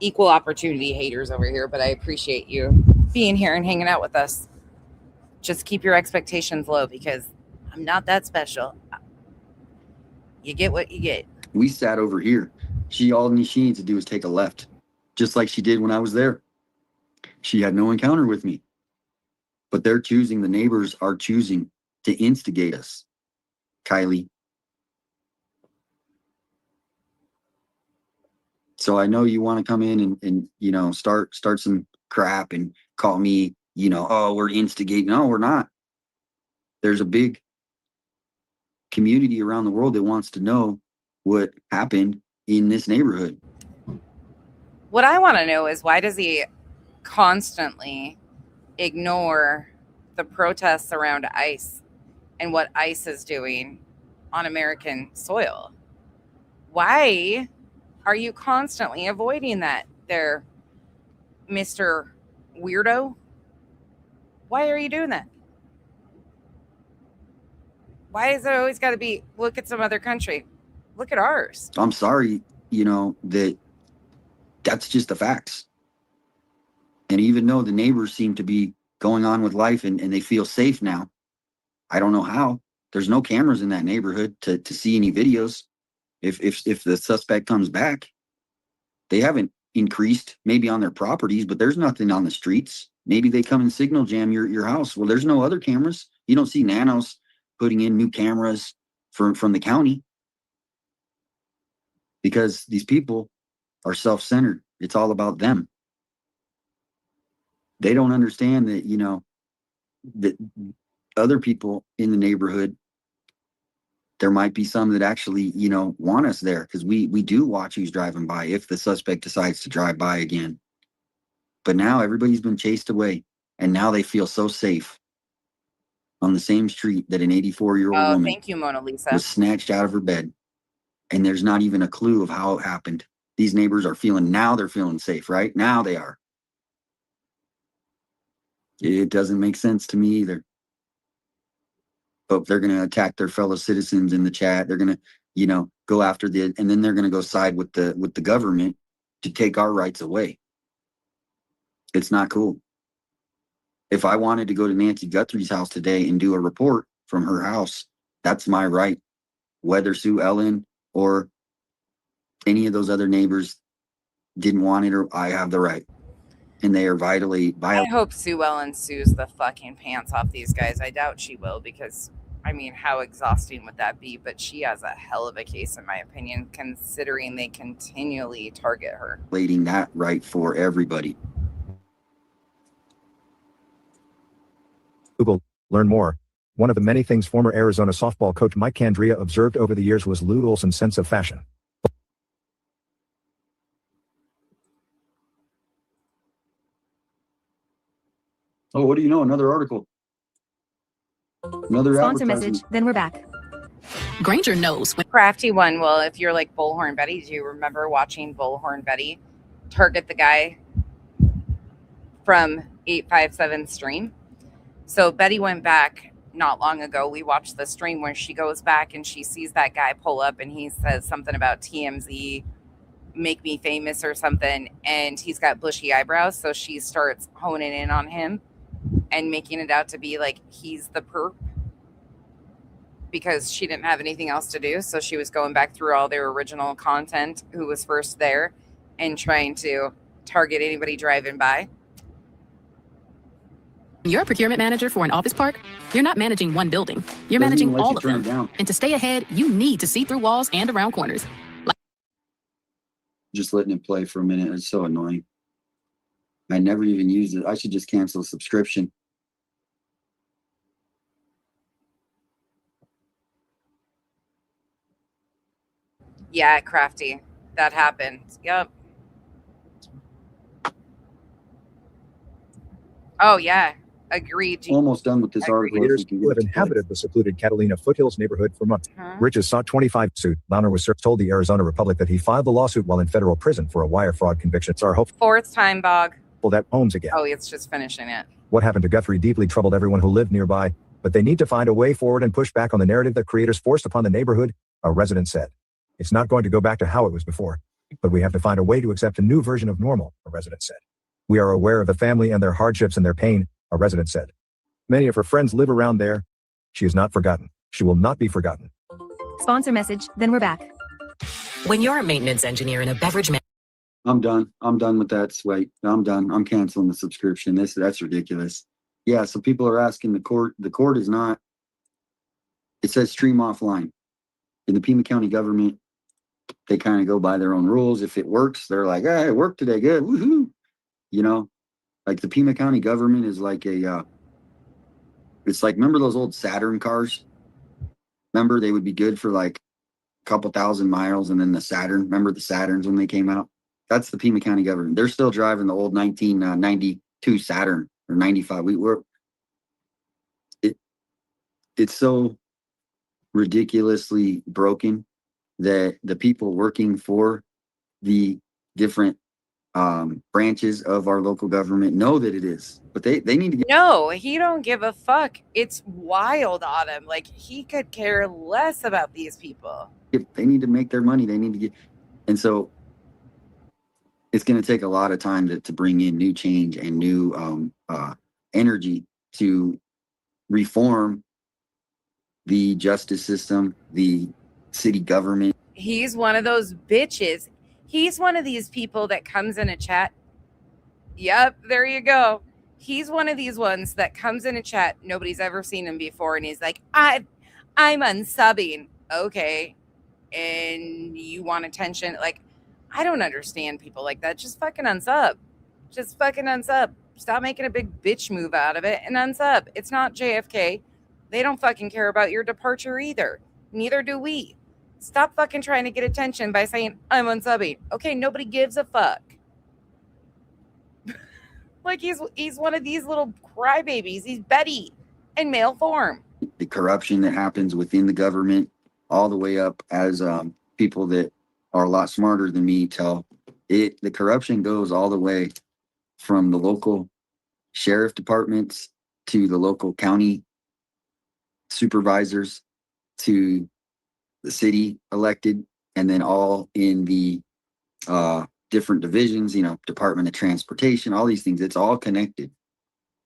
Equal opportunity haters over here, but I appreciate you being here and hanging out with us. Just keep your expectations low because I'm not that special. You get what you get.
We sat over here. All she needs to do is take a left, just like she did when I was there. She had no encounter with me. But the neighbors are choosing to instigate us. Kylie. So I know you want to come in and start some crap and call me, oh, we're instigating. No, we're not. There's a big community around the world that wants to know what happened in this neighborhood.
What I want to know is why does he constantly ignore the protests around ICE and what ICE is doing on American soil? Why are you constantly avoiding that there, Mr. Weirdo? Why are you doing that? Why is it always got to be, look at some other country? Look at ours.
I'm sorry, that's just the facts. And even though the neighbors seem to be going on with life and they feel safe now, I don't know how. There's no cameras in that neighborhood to see any videos. If the suspect comes back, they haven't increased maybe on their properties, but there's nothing on the streets. Maybe they come and signal jam your house. Well, there's no other cameras. You don't see Nanos putting in new cameras from the county because these people are self-centered. It's all about them. They don't understand that, that other people in the neighborhood, there might be some that actually, want us there because we do watch who's driving by if the suspect decides to drive by again. But now everybody's been chased away and now they feel so safe on the same street that an 84-year-old woman
thank you, Mona Lisa.
was snatched out of her bed. And there's not even a clue of how it happened. These neighbors they're feeling safe, right? Now they are. It doesn't make sense to me either. But they're going to attack their fellow citizens in the chat. They're going to, go after and then they're going to go side with the government to take our rights away. It's not cool. If I wanted to go to Nancy Guthrie's house today and do a report from her house, that's my right. Whether Sue Ellen or any of those other neighbors didn't want it, or I have the right. And they are vitally.
I hope Sue Ellen sues the fucking pants off these guys. I doubt she will because, how exhausting would that be? But she has a hell of a case, in my opinion, considering they continually target her.
Leading that right for everybody.
Google, learn more. One of the many things former Arizona softball coach Mike Candrea observed over the years was Lou Olson's sense of fashion.
Oh, what do you know? Another article. Another
Sponsor
advertisement.
message, then we're back.
Granger knows when.
Crafty one. Well, if you're like Bullhorn Betty, do you remember watching Bullhorn Betty target the guy from 857 stream? So Betty went back not long ago. We watched the stream where she goes back and she sees that guy pull up and he says something about TMZ, make me famous or something. And he's got bushy eyebrows. So she starts honing in on him and making it out to be like he's the perp because she didn't have anything else to do. So she was going back through all their original content, who was first there, and trying to target anybody driving by.
You're a procurement manager for an office park. You're not managing one building. You're
Doesn't even
managing
let you
all of
turn
them.
it down.
And to stay ahead, you need to see through walls and around corners.
Just letting it play for a minute. It's so annoying. I never even used it. I should just cancel a subscription.
Yeah, Crafty. That happened. Yep. Oh, yeah. Agreed.
almost done with this article. If we
Creators
can
who
get
have
it.
inhabited the secluded Catalina foothills neighborhood for months.
Huh?
Riches sought 25 suit. Launer was told the Arizona Republic that he filed the lawsuit while in federal prison for a wire fraud conviction. Are hopeful
Fourth time, Bog.
that homes again.
Oh, it's just finishing it.
What happened to Guthrie deeply troubled everyone who lived nearby, but they need to find a way forward and push back on the narrative that creators forced upon the neighborhood, a resident said. It's not going to go back to how it was before, but we have to find a way to accept a new version of normal, a resident said. We are aware of the family and their hardships and their pain, a resident said. Many of her friends live around there. She is not forgotten. She will not be forgotten.
Sponsor message, then we're back.
When you're a maintenance engineer in a beverage
I'm done. I'm done with that. Wait, I'm done. I'm canceling the subscription. That's ridiculous. Yeah. So people are asking the court. The court is not. It says stream offline. In the Pima County government, they kind of go by their own rules. If it works, they're like, "Hey, it worked today. Good. Woohoo!" You know, like the Pima County government is like a. It's like, remember those old Saturn cars? Remember they would be good for like a couple thousand miles, and then the Saturn. Remember the Saturns when they came out? That's the Pima County government. They're still driving the old 1992 Saturn or 95. It's so ridiculously broken that the people working for the different branches of our local government know that it is, but they need to get.
No, he don't give a fuck. It's wild on him. Like, he could care less about these people.
If they need to make their money, they need to get. And so it's going to take a lot of time to bring in new change and new energy to reform the justice system, the city government.
He's one of those bitches. He's one of these people that comes in a chat. Yep, there you go. He's one of these ones that comes in a chat. Nobody's ever seen him before. And he's like, I'm unsubbing. Okay. And you want attention. Like, I don't understand people like that. Just fucking unsub. Just fucking unsub. Stop making a big bitch move out of it and unsub. It's not JFK. They don't fucking care about your departure either. Neither do we. Stop fucking trying to get attention by saying, I'm unsubbing. Okay, nobody gives a fuck. Like, he's one of these little crybabies. He's Betty in male form.
The corruption that happens within the government, all the way up as people that are a lot smarter than me tell it. The corruption goes all the way from the local sheriff departments to the local county supervisors to the city elected, and then all in the different divisions, Department of Transportation, all these things. It's all connected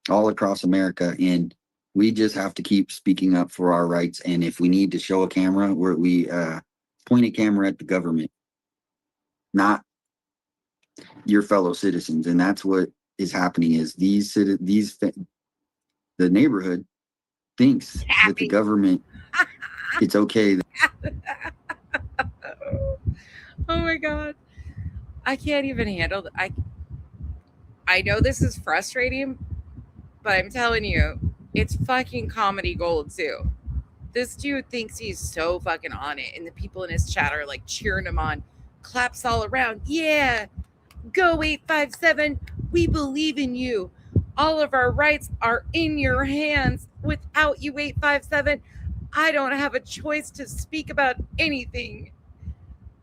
all across America. And we just have to keep speaking up for our rights. And if we need to show a camera, we point a camera at the government, not your fellow citizens. And that's what is happening is the neighborhood thinks that the government, it's okay.
Oh my God. I can't even handle that. I know this is frustrating, but I'm telling you, it's fucking comedy gold too. This dude thinks he's so fucking on it, and the people in his chat are like cheering him on, claps all around. Yeah, go 857. We believe in you. All of our rights are in your hands. Without you, 857, I don't have a choice to speak about anything.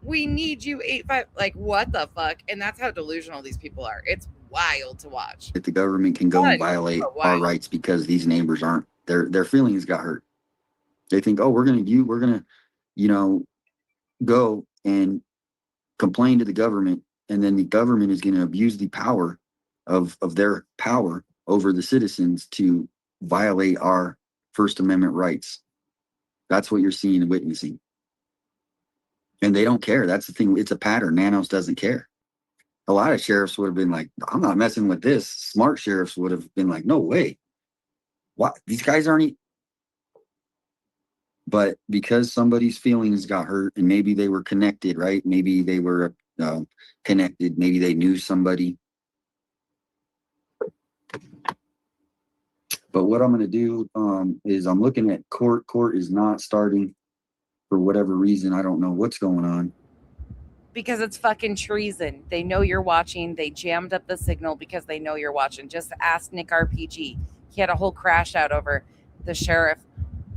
We need you, 85. Like, what the fuck? And that's how delusional these people are. It's wild to watch.
That the government can go and violate our rights because these neighbors aren't, their feelings got hurt. They think, oh, we're gonna go and complain to the government, and then the government is gonna abuse the power of their power over the citizens to violate our First Amendment rights. That's what you're seeing and witnessing. And they don't care. That's the thing. It's a pattern. Nanos doesn't care. A lot of sheriffs would have been like, I'm not messing with this. Smart sheriffs would have been like, no way. What? These guys aren't. But because somebody's feelings got hurt and maybe they were connected, right? Maybe they were connected. Maybe they knew somebody. But what I'm going to do is I'm looking at court. Court is not starting for whatever reason. I don't know what's going on.
Because it's fucking treason. They know you're watching. They jammed up the signal because they know you're watching. Just ask Nick RPG. He had a whole crash out over the sheriff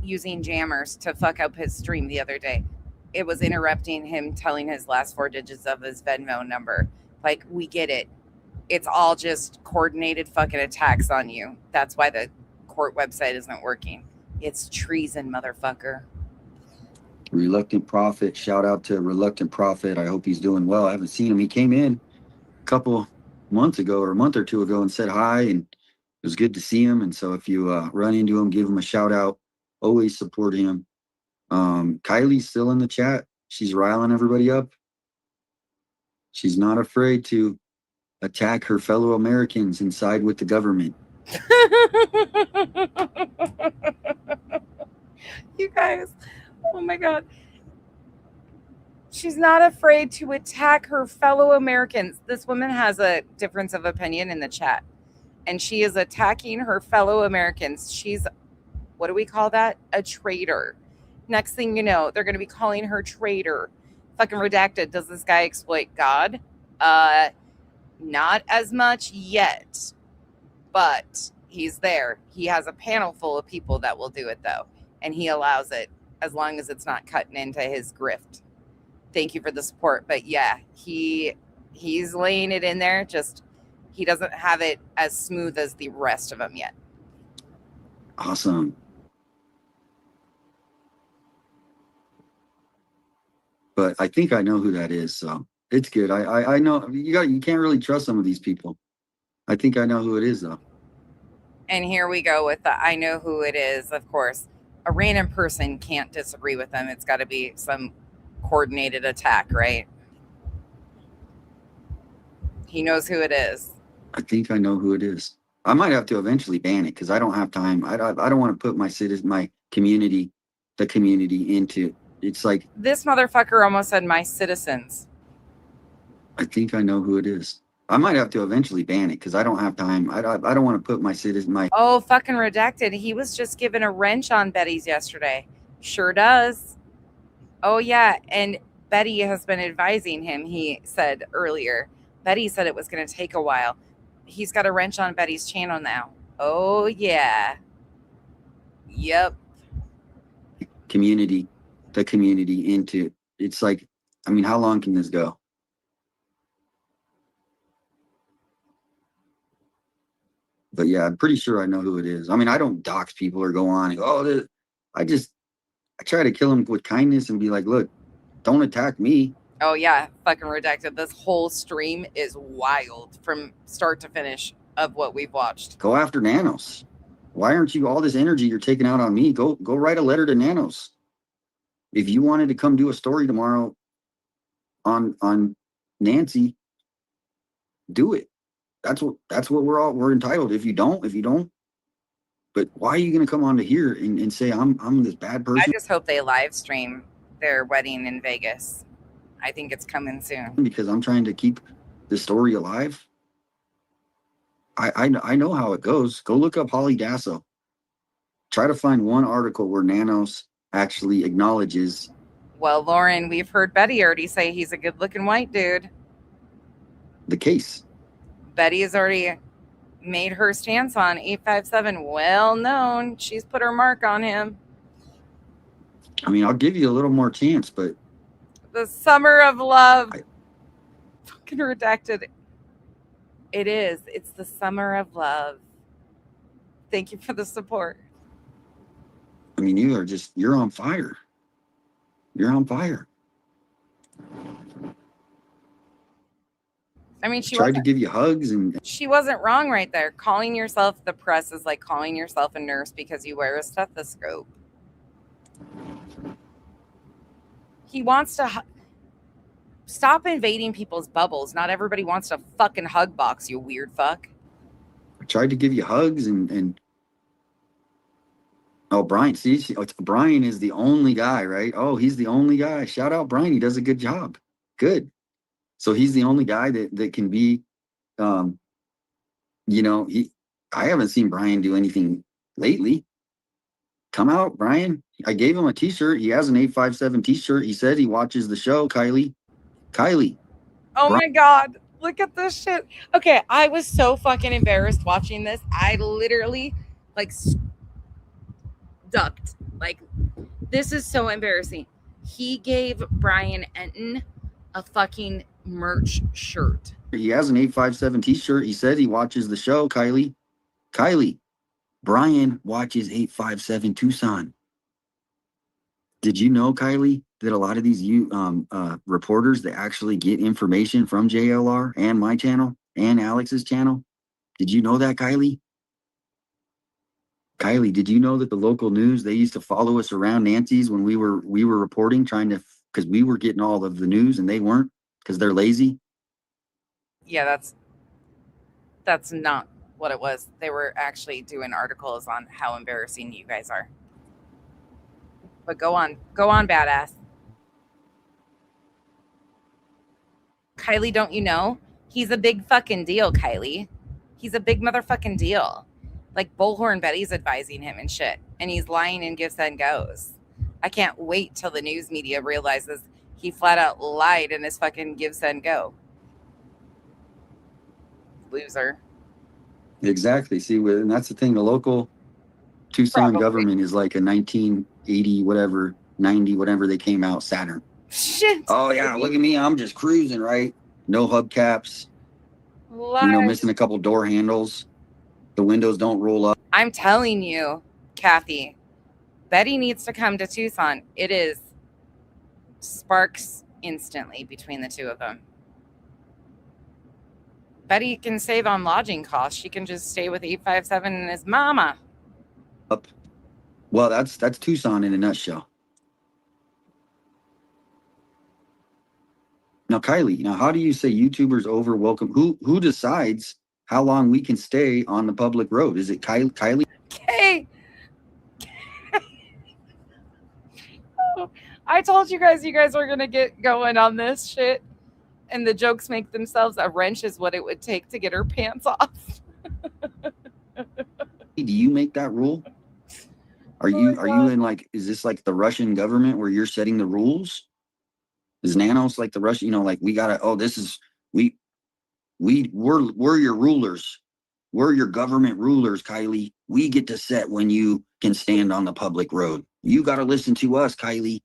using jammers to fuck up his stream the other day. It was interrupting him telling his last 4 digits of his Venmo number. Like, we get it. It's all just coordinated fucking attacks on you. That's why the court website isn't working. It's treason, motherfucker.
Reluctant Prophet. Shout out to Reluctant Prophet. I hope he's doing well. I haven't seen him. He came in a couple months ago or a month or two ago and said hi, and it was good to see him. And so if you run into him, give him a shout out. Always support him. Kylie's still in the chat. She's riling everybody up. She's not afraid to attack her fellow Americans and side with the government.
You guys, oh my God. She's not afraid to attack her fellow Americans. This woman has a difference of opinion in the chat, and she is attacking her fellow Americans. She's, what do we call that? A traitor. Next thing you know, they're going to be calling her traitor. Fucking redacted. Does this guy exploit God? Not as much yet, but he's there. He has a panel full of people that will do it, though, and he allows it as long as it's not cutting into his grift. Thank you for the support. But yeah, he's laying it in there. Just he doesn't have it as smooth as the rest of them yet.
Awesome. But I think I know who that is, so it's good. I know you can't really trust some of these people. I think I know who it is, though.
And here we go with the I know who it is. Of course, a random person can't disagree with them. It's got to be some coordinated attack, right? He knows who it is.
I think I know who it is. I might have to eventually ban it because I don't have time. I don't want to put my community, the community into. It's like
This motherfucker almost said my citizens.
I think I know who it is. I might have to eventually ban it because I don't have time. I don't want to put my citizen.
Oh, fucking redacted. He was just given a wrench on Betty's yesterday. Sure does. Oh, yeah. And Betty has been advising him, he said earlier. Betty said it was going to take a while. He's got a wrench on Betty's channel now. Oh, yeah. Yep.
Community, the community into. It's like, I mean, how long can this go? But yeah, I'm pretty sure I know who it is. I mean, I don't dox people or go on and go, I try to kill them with kindness and be like, look, don't attack me.
Oh, yeah. Fucking redacted. This whole stream is wild from start to finish of what we've watched.
Go after Nanos. Why aren't you all this energy you're taking out on me? Go write a letter to Nanos. If you wanted to come do a story tomorrow on Nancy, do it. That's what we're entitled. If you don't. But why are you going to come on to here and say I'm this bad person?
I just hope they live stream their wedding in Vegas. I think it's coming soon.
Because I'm trying to keep the story alive. I know how it goes. Go look up Holly Dasso. Try to find one article where Nanos actually acknowledges.
Well, Lauren, we've heard Betty already say he's a good-looking white dude.
The case.
Betty has already made her stance on 857. Well known. She's put her mark on him.
I mean, I'll give you a little more chance, but
The summer of love. Fucking redacted. It is. It's the summer of love. Thank you for the support.
I mean, you're on fire. You're on fire.
I mean, she
tried to give you hugs and
she wasn't wrong right there. Calling yourself the press is like calling yourself a nurse because you wear a stethoscope. He wants to stop invading people's bubbles. Not everybody wants to fucking hug box, you weird fuck.
I tried to give you hugs and oh, Brian, see, Brian is the only guy, right? Oh, he's the only guy. Shout out Brian. He does a good job. Good. So he's the only guy that can be, I haven't seen Brian do anything lately. Come out, Brian. I gave him a t-shirt. He has an 857 t-shirt. He said he watches the show, Kylie.
Oh my God. Look at this shit. Okay. I was so fucking embarrassed watching this. I literally like ducked. Like, this is so embarrassing. He gave Brian Enton a fucking merch shirt.
He has an 857 t-shirt. He said he watches the show, Kylie. Brian watches 857 Tucson. Did you know, Kylie, that a lot of these reporters that actually get information from JLR and my channel and Alex's channel? Did you know that, Kylie? Kylie, did you know that the local news, they used to follow us around Nancy's when we were reporting, because we were getting all of the news and they weren't, because they're lazy?
Yeah, that's not what it was. They were actually doing articles on how embarrassing you guys are. But go on, badass. Kylie, don't you know? He's a big fucking deal, Kylie. He's a big motherfucking deal. Like, Bullhorn Betty's advising him and shit. And he's lying in Gifts and Goes. I can't wait till the news media realizes he flat out lied in his fucking Gives and Go. Loser.
Exactly. See, and that's the thing. The local Tucson government is like a 1980, whatever, 90, whatever they came out Saturn.
Shit.
Oh, yeah. Look at me. I'm just cruising, right? No hubcaps.
Lies.
Missing a couple door handles. The windows don't roll up.
I'm telling you, Kathy, Betty needs to come to Tucson. It is sparks instantly between the two of them. Betty can save on lodging costs. She can just stay with 857 and his mama.
Well, that's Tucson in a nutshell. Now, Kylie, how do you say YouTubers over welcome? Who decides how long we can stay on the public road? Is it Kylie?
Okay. I told you guys are going to get going on this shit. And the jokes make themselves. A wrench is what it would take to get her pants off.
Do you make that rule? Are you in is this like the Russian government where you're setting the rules? Is Nanos like the Russian, we gotta, we're your rulers. We're your government rulers, Kylie. We get to set when you can stand on the public road. You gotta listen to us, Kylie.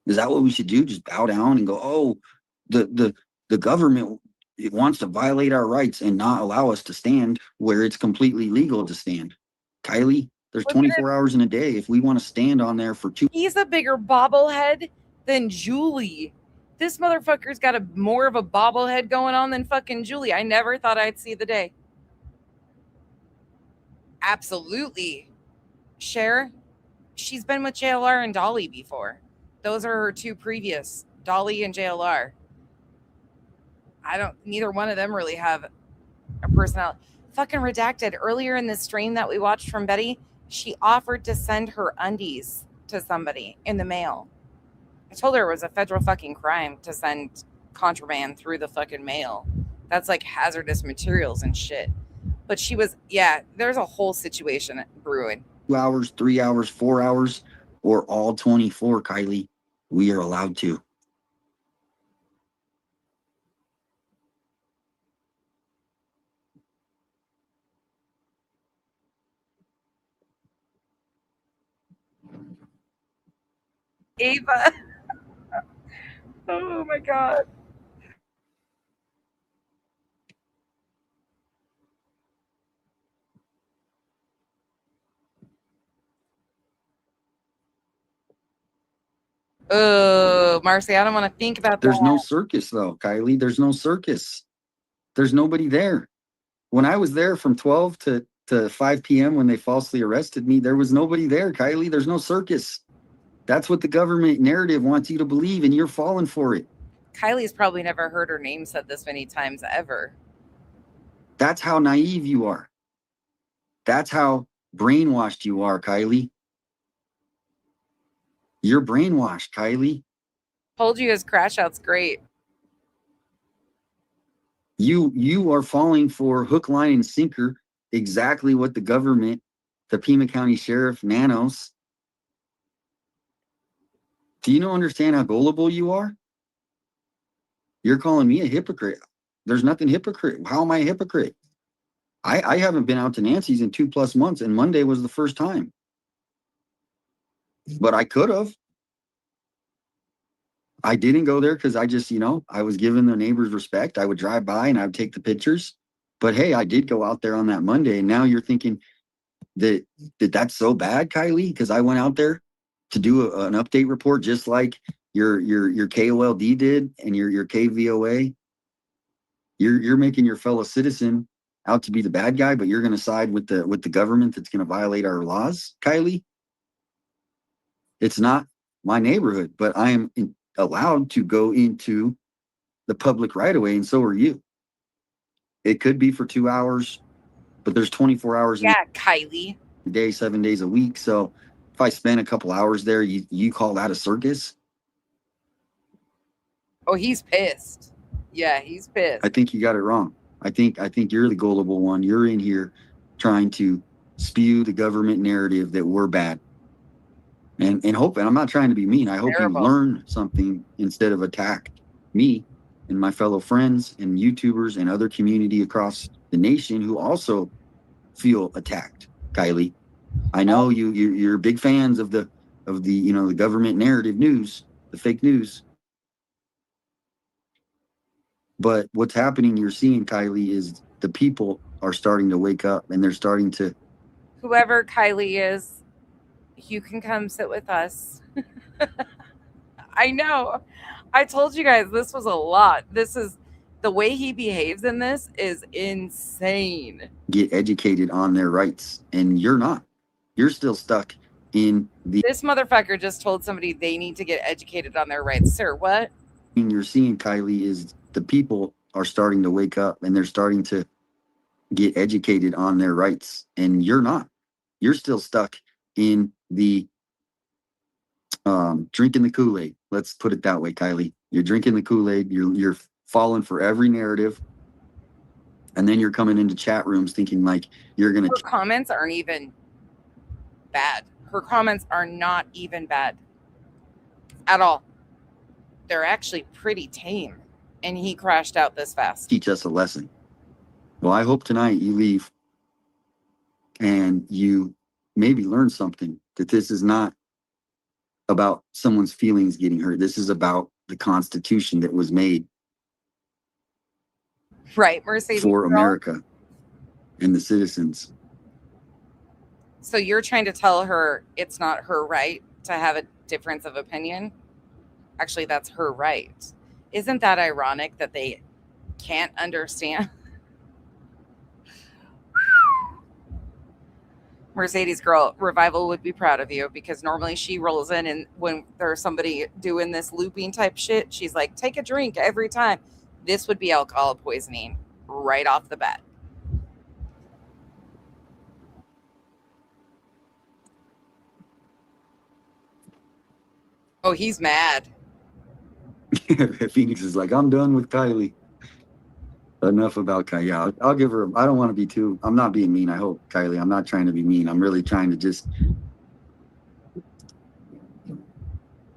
Is that what we should do? Just bow down and go, the government, it wants to violate our rights and not allow us to stand where it's completely legal to stand. Kylie, there's 24 hours in a day. If we want to stand on there for 2.
He's a bigger bobblehead than Julie. This motherfucker's got more of a bobblehead going on than fucking Julie. I never thought I'd see the day. Absolutely. Cher, she's been with JLR and Dolly before. Those are her two previous, Dolly and JLR. Neither one of them really have a personality. Fucking redacted. Earlier in the stream that we watched from Betty, she offered to send her undies to somebody in the mail. I told her it was a federal fucking crime to send contraband through the fucking mail. That's like hazardous materials and shit. But she was, there's a whole situation brewing.
2 hours, 3 hours, 4 hours, or all 24, Kylie. We are allowed to.
Ava. Oh my God. Oh, Marcy, I don't want to think about
There's
that.
no circus, though, Kylie. There's no circus. There's nobody there. When I was there from 12 to 5 p.m. when they falsely arrested me, there was nobody there, Kylie. There's no circus. That's what the government narrative wants you to believe, and you're falling for it.
Kylie's probably never heard her name said this many times ever.
That's how naive you are. That's how brainwashed you are, Kylie. You're brainwashed, Kylie.
Told you his crash out's great.
You are falling for hook, line, and sinker exactly what the government, the Pima County Sheriff, Nanos. Do you understand how gullible you are? You're calling me a hypocrite. There's nothing hypocrite. How am I a hypocrite? I haven't been out to Nancy's in 2+ months, and Monday was the first time. But I could have. I didn't go there because I just, I was giving the neighbors respect. I would drive by and I would take the pictures. But hey, I did go out there on that Monday, and now you're thinking that that's so bad, Kylie, because I went out there to do an update report just like your KOLD did and your KVOA. You're making your fellow citizen out to be the bad guy, but you're going to side with the government that's going to violate our laws, Kylie. It's not my neighborhood, but I am allowed to go into the public right of way, and so are you. It could be for 2 hours, but there's 24 hours in
Kylie.
a day, 7 days a week. So if I spend a couple hours there, you call that a circus?
Oh, he's pissed. Yeah, he's pissed.
I think you got it wrong. I think you're the gullible one. You're in here trying to spew the government narrative that we're bad. And hoping, I'm not trying to be mean. I hope you learn something instead of attack me and my fellow friends and YouTubers and other community across the nation who also feel attacked. Kylie, I know you're big fans of the the government narrative news, the fake news. But what's happening, you're seeing, Kylie, is the people are starting to wake up, and they're starting to.
Whoever Kylie is, you can come sit with us. I know. I told you guys this was a lot. This is the way he behaves in this is insane.
Get educated on their rights, and you're not. You're still stuck in the.
This motherfucker just told somebody they need to get educated on their rights. Sir, what?
You're seeing, Kylie, is the people are starting to wake up, and they're starting to get educated on their rights, and you're not. You're still stuck in the drinking the Kool-Aid. Let's put it that way, Kylie. You're drinking the Kool-Aid. You're falling for every narrative, and then you're coming into chat rooms thinking like you're gonna.
Her comments aren't even bad. Her comments are not even bad at all. They're actually pretty tame, and he crashed out this fast.
Teach us a lesson. Well, I hope tonight you leave and you maybe learn something, that this is not about someone's feelings getting hurt. This is about the Constitution that was made
right, Mercedes
for
girl.
America and the citizens.
So you're trying to tell her it's not her right to have a difference of opinion? Actually, that's her right. Isn't that ironic that they can't understand? Mercedes girl, Revival would be proud of you, because normally she rolls in, and when there's somebody doing this looping type shit, she's like, take a drink every time. This would be alcohol poisoning right off the bat. Oh, he's mad.
Phoenix is like, I'm done with Kylie. Enough about Kylie. Yeah, I'll give her. I don't want to be too. I'm not being mean. I hope, Kylie. I'm not trying to be mean. I'm really trying to just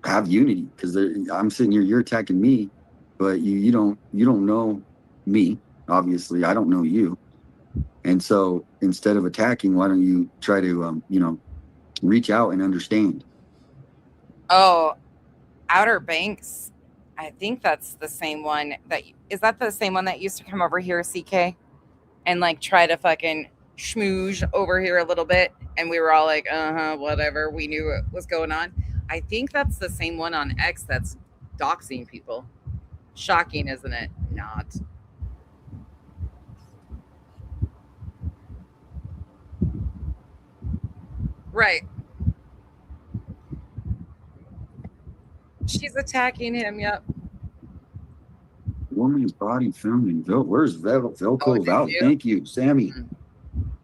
have unity, because I'm sitting here. You're attacking me, but you don't know me. Obviously, I don't know you. And so instead of attacking, why don't you try to reach out and understand?
Oh, Outer Banks. I think that's the same one is that the same one that used to come over here, CK, and like try to fucking schmooze over here a little bit, and we were all like, whatever. We knew what was going on. I think that's the same one on X that's doxing people. Shocking, isn't it? Not. Right. She's attacking him, yep.
Woman's body found in where's Velco Valley? Thank you, Sammy.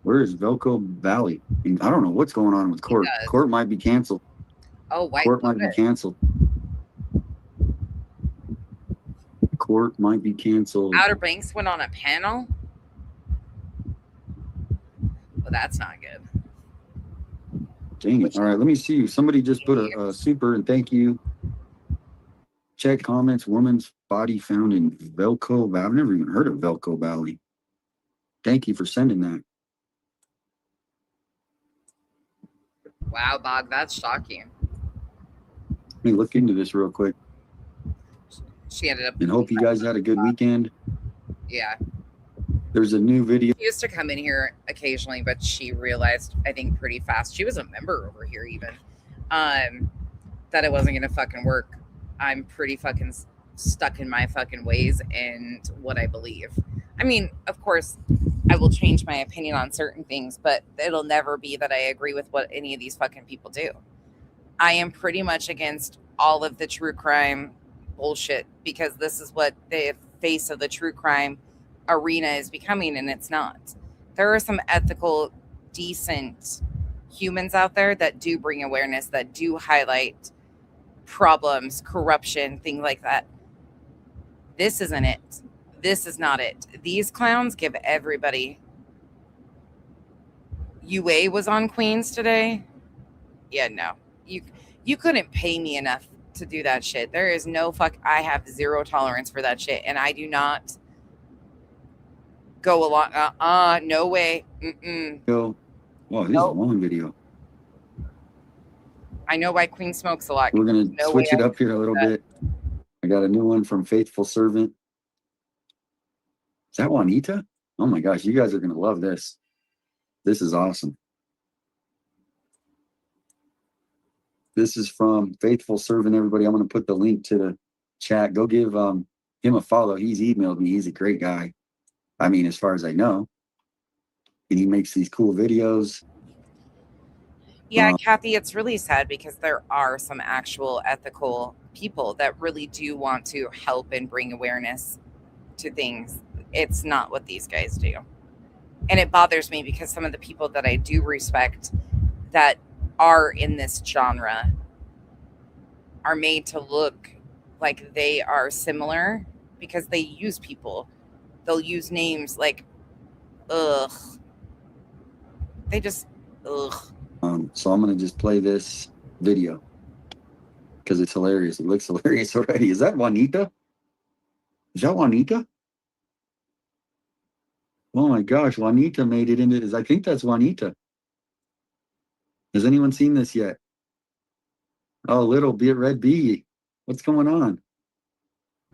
Where is Velco Valley? And I don't know what's going on with court. Court might be canceled.
Oh, white.
Court might be canceled. Court might be canceled.
Outer Banks went on a panel. Well, that's not good.
Dang it. All right, let me see you. Somebody just put a super and thank you. Check comments. Woman's body found in Velco Valley. I've never even heard of Velco Valley. Thank you for sending that.
Wow, Bob, that's shocking.
Let me look into this real quick.
She ended up.
And hope you guys had a good weekend.
Yeah.
There's a new video.
She used to come in here occasionally, but she realized, I think, pretty fast. She was a member over here even, that it wasn't gonna fucking work. I'm pretty fucking stuck in my fucking ways and what I believe. I mean, of course, I will change my opinion on certain things, but it'll never be that I agree with what any of these fucking people do. I am pretty much against all of the true crime bullshit because this is what the face of the true crime arena is becoming, and it's not. There are some ethical, decent humans out there that do bring awareness, that do highlight problems, corruption, things like that. This isn't it. This is not it. These clowns give everybody. UA was on Queens today. Yeah, no. You couldn't pay me enough to do that shit. There is no fuck. I have zero tolerance for that shit, and I do not go along. No way.
Wow, this is a long video.
I know why Queen smokes a lot.
We're gonna
No
switch
way
it
I
up here a
would
little
do that.
bit. I got a new one from Faithful Servant. Is that Juanita? Oh my gosh, you guys are gonna love this. This is awesome. This is from Faithful Servant, everybody. I'm gonna put the link to the chat. Go give him a follow. He's emailed me. He's a great guy. I mean, as far as I know. And he makes these cool videos.
Yeah, Kathy, it's really sad because there are some actual ethical people that really do want to help and bring awareness to things. It's not what these guys do. And it bothers me because some of the people that I do respect that are in this genre are made to look like they are similar because they use people. They'll use names like, ugh. They just, ugh.
So I'm gonna just play this video because it's hilarious. It looks hilarious already. Is that Juanita? Is that Juanita? Oh my gosh, Juanita made it into this. I think that's Juanita. Has anyone seen this yet? Oh, little bit red bee. What's going on?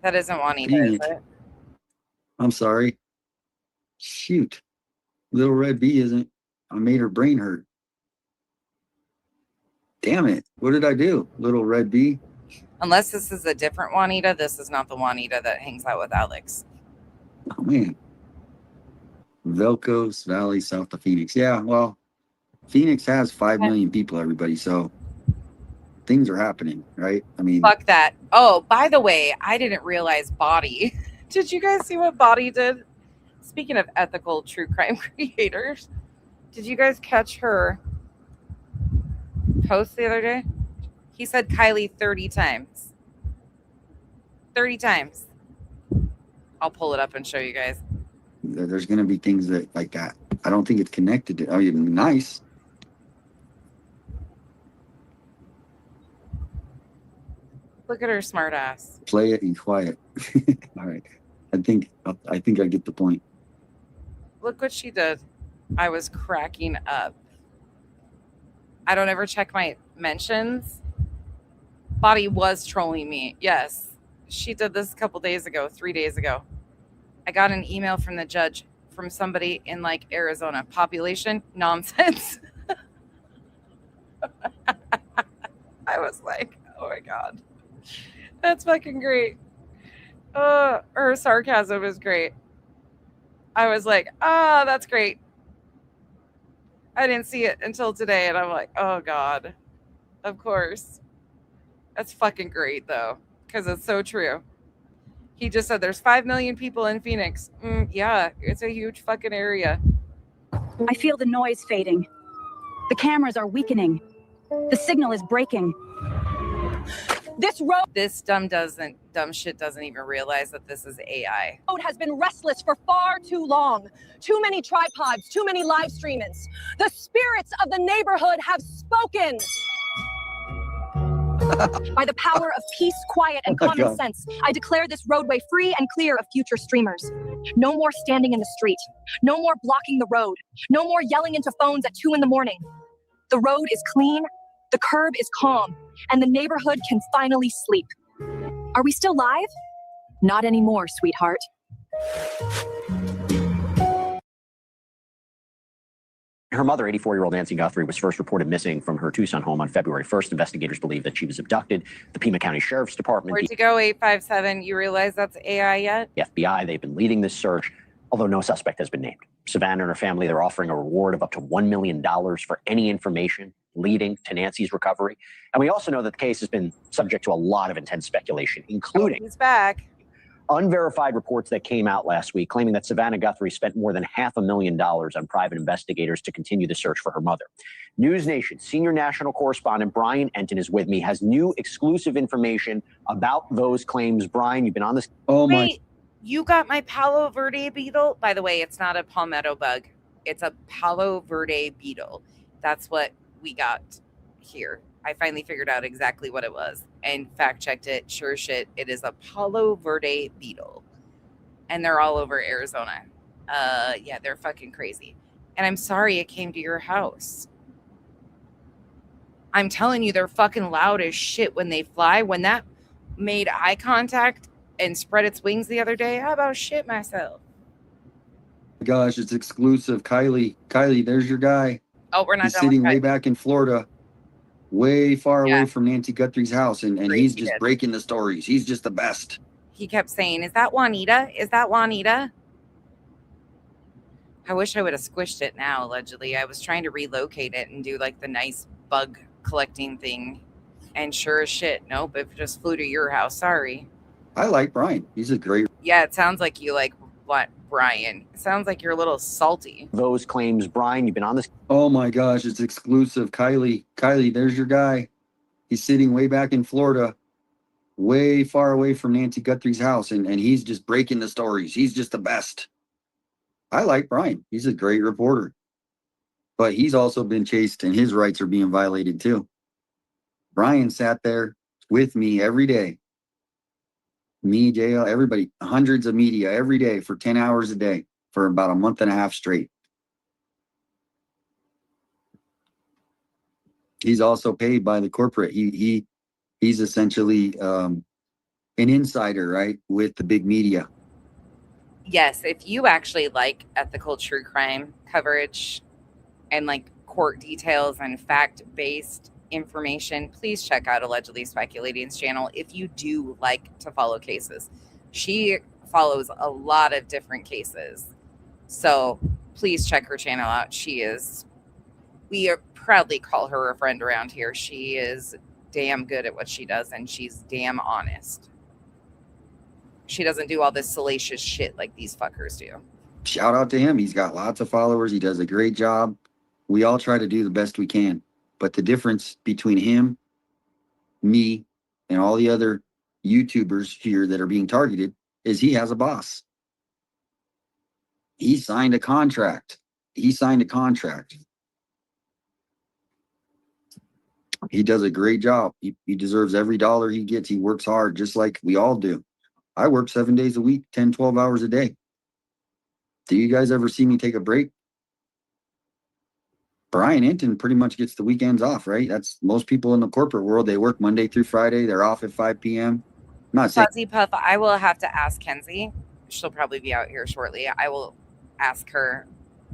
That isn't Juanita,
Dang
is
it.
it?
I'm sorry. Shoot. Little red bee isn't. I made her brain hurt. Damn it. What did I do? Little red bee.
Unless this is a different Juanita, this is not the Juanita that hangs out with Alex.
Oh man. Velcos Valley, south of Phoenix. Yeah, well, Phoenix has 5 million people, everybody. So things are happening, right? I mean,
Fuck that. Oh, by the way, I didn't realize Body. Did you guys see what Body did? Speaking of ethical true crime creators, did you guys catch her post the other day? He said Kylie 30 times. 30 times. I'll pull it up and show you guys.
there's going to be things that like that. I don't think it's connected to. I mean, nice.
Look at her smart ass.
Play it and quiet. All right. I think I get the point.
Look what she did. I was cracking up. I don't ever check my mentions. Body was trolling me. Yes. She did this a couple days ago, 3 days ago. I got an email from the judge from somebody in like Arizona. Population nonsense. I was like, oh my God. That's fucking great. Her sarcasm is great. I was like, that's great. I didn't see it until today, and I'm like, oh God. Of course. That's fucking great, though, because it's so true. He just said there's 5 million people in Phoenix. Yeah, it's a huge fucking area.
I feel the noise fading. The cameras are weakening. The signal is breaking.
This dumb shit doesn't even realize that this is AI.
Road has been restless for far too long. Too many tripods, too many live streamers. The spirits of the neighborhood have spoken. By the power of peace, quiet, and
Oh my
common
God.
sense, I declare this roadway free and clear of future streamers. No more standing in the street. No more blocking the road. No more yelling into phones at 2 a.m. The road is clean, the curb is calm, and the neighborhood can finally sleep. Are we still live? Not anymore, sweetheart.
Her mother, 84-year-old Nancy Guthrie, was first reported missing from her Tucson home on February 1st. Investigators believe that she was abducted. The Pima County Sheriff's Department,
Where'd you go, 857? You realize that's AI yet?
the FBI, they've been leading this search, although no suspect has been named. Savannah and her family, they're offering a reward of up to $1 million for any information leading to Nancy's recovery. And we also know that the case has been subject to a lot of intense speculation, including
He's back.
unverified reports that came out last week claiming that Savannah Guthrie spent more than $500,000 on private investigators to continue the search for her mother. News Nation senior national correspondent Brian Enton is with me, has new exclusive information about those claims. Brian, you've been on this.
Oh my.
Wait, you got my Palo Verde beetle? By the way, it's not a palmetto bug. It's a Palo Verde beetle. That's what we got here. I finally figured out exactly what it was and fact checked it. Sure as shit, it is a Palo Verde beetle. And they're all over Arizona. Yeah, they're fucking crazy. And I'm sorry it came to your house. I'm telling you, they're fucking loud as shit when they fly. When that made eye contact and spread its wings the other day, I about shit myself.
Gosh, it's exclusive. Kylie, there's your guy.
Oh, we're not
He's
done
sitting
with
way
Kylie.
back in Florida, way far
Yeah.
away from Nancy Guthrie's house, and
Great
he's just
kid.
breaking the stories. He's just the best.
He kept saying, "Is that Juanita? Is that Juanita?" I wish I would have squished it now, allegedly. I was trying to relocate it and do like the nice bug collecting thing. And sure as shit, nope, it just flew to your house. Sorry.
I like Brian. He's a great.
Yeah, it sounds like you like what, Brian. It sounds like you're a little salty.
Those claims, Brian, you've been on this.
Oh my gosh, it's exclusive. Kylie, there's your guy. He's sitting way back in Florida, way far away from Nancy Guthrie's house, and he's just breaking the stories. He's just the best. I like Brian. He's a great reporter. But he's also been chased, and his rights are being violated too. Brian sat there with me every day. Me, JL, everybody, hundreds of media every day for 10 hours a day for about a month and a half straight. He's also paid by the corporate. He's essentially an insider, right, with the big media.
Yes, if you actually like ethical true crime coverage and like court details and fact-based information, please check out Allegedly Speculating's channel if you do like to follow cases. She follows a lot of different cases. So please check her channel out. We proudly call her a friend around here. She is damn good at what she does, and she's damn honest. She doesn't do all this salacious shit like these fuckers do.
Shout out to him. He's got lots of followers. He does a great job. We all try to do the best we can. But the difference between him, me, and all the other YouTubers here that are being targeted is he has a boss. He signed a contract. He does a great job. He deserves every dollar he gets. He works hard, just like we all do. I work 7 days a week, 10, 12 hours a day. Do you guys ever see me take a break? Brian Enton pretty much gets the weekends off, right? That's most people in the corporate world. They work Monday through Friday. They're off at 5 p.m. I'm not saying
Fuzzy Puff, I will have to ask Kenzie. She'll probably be out here shortly. I will ask her.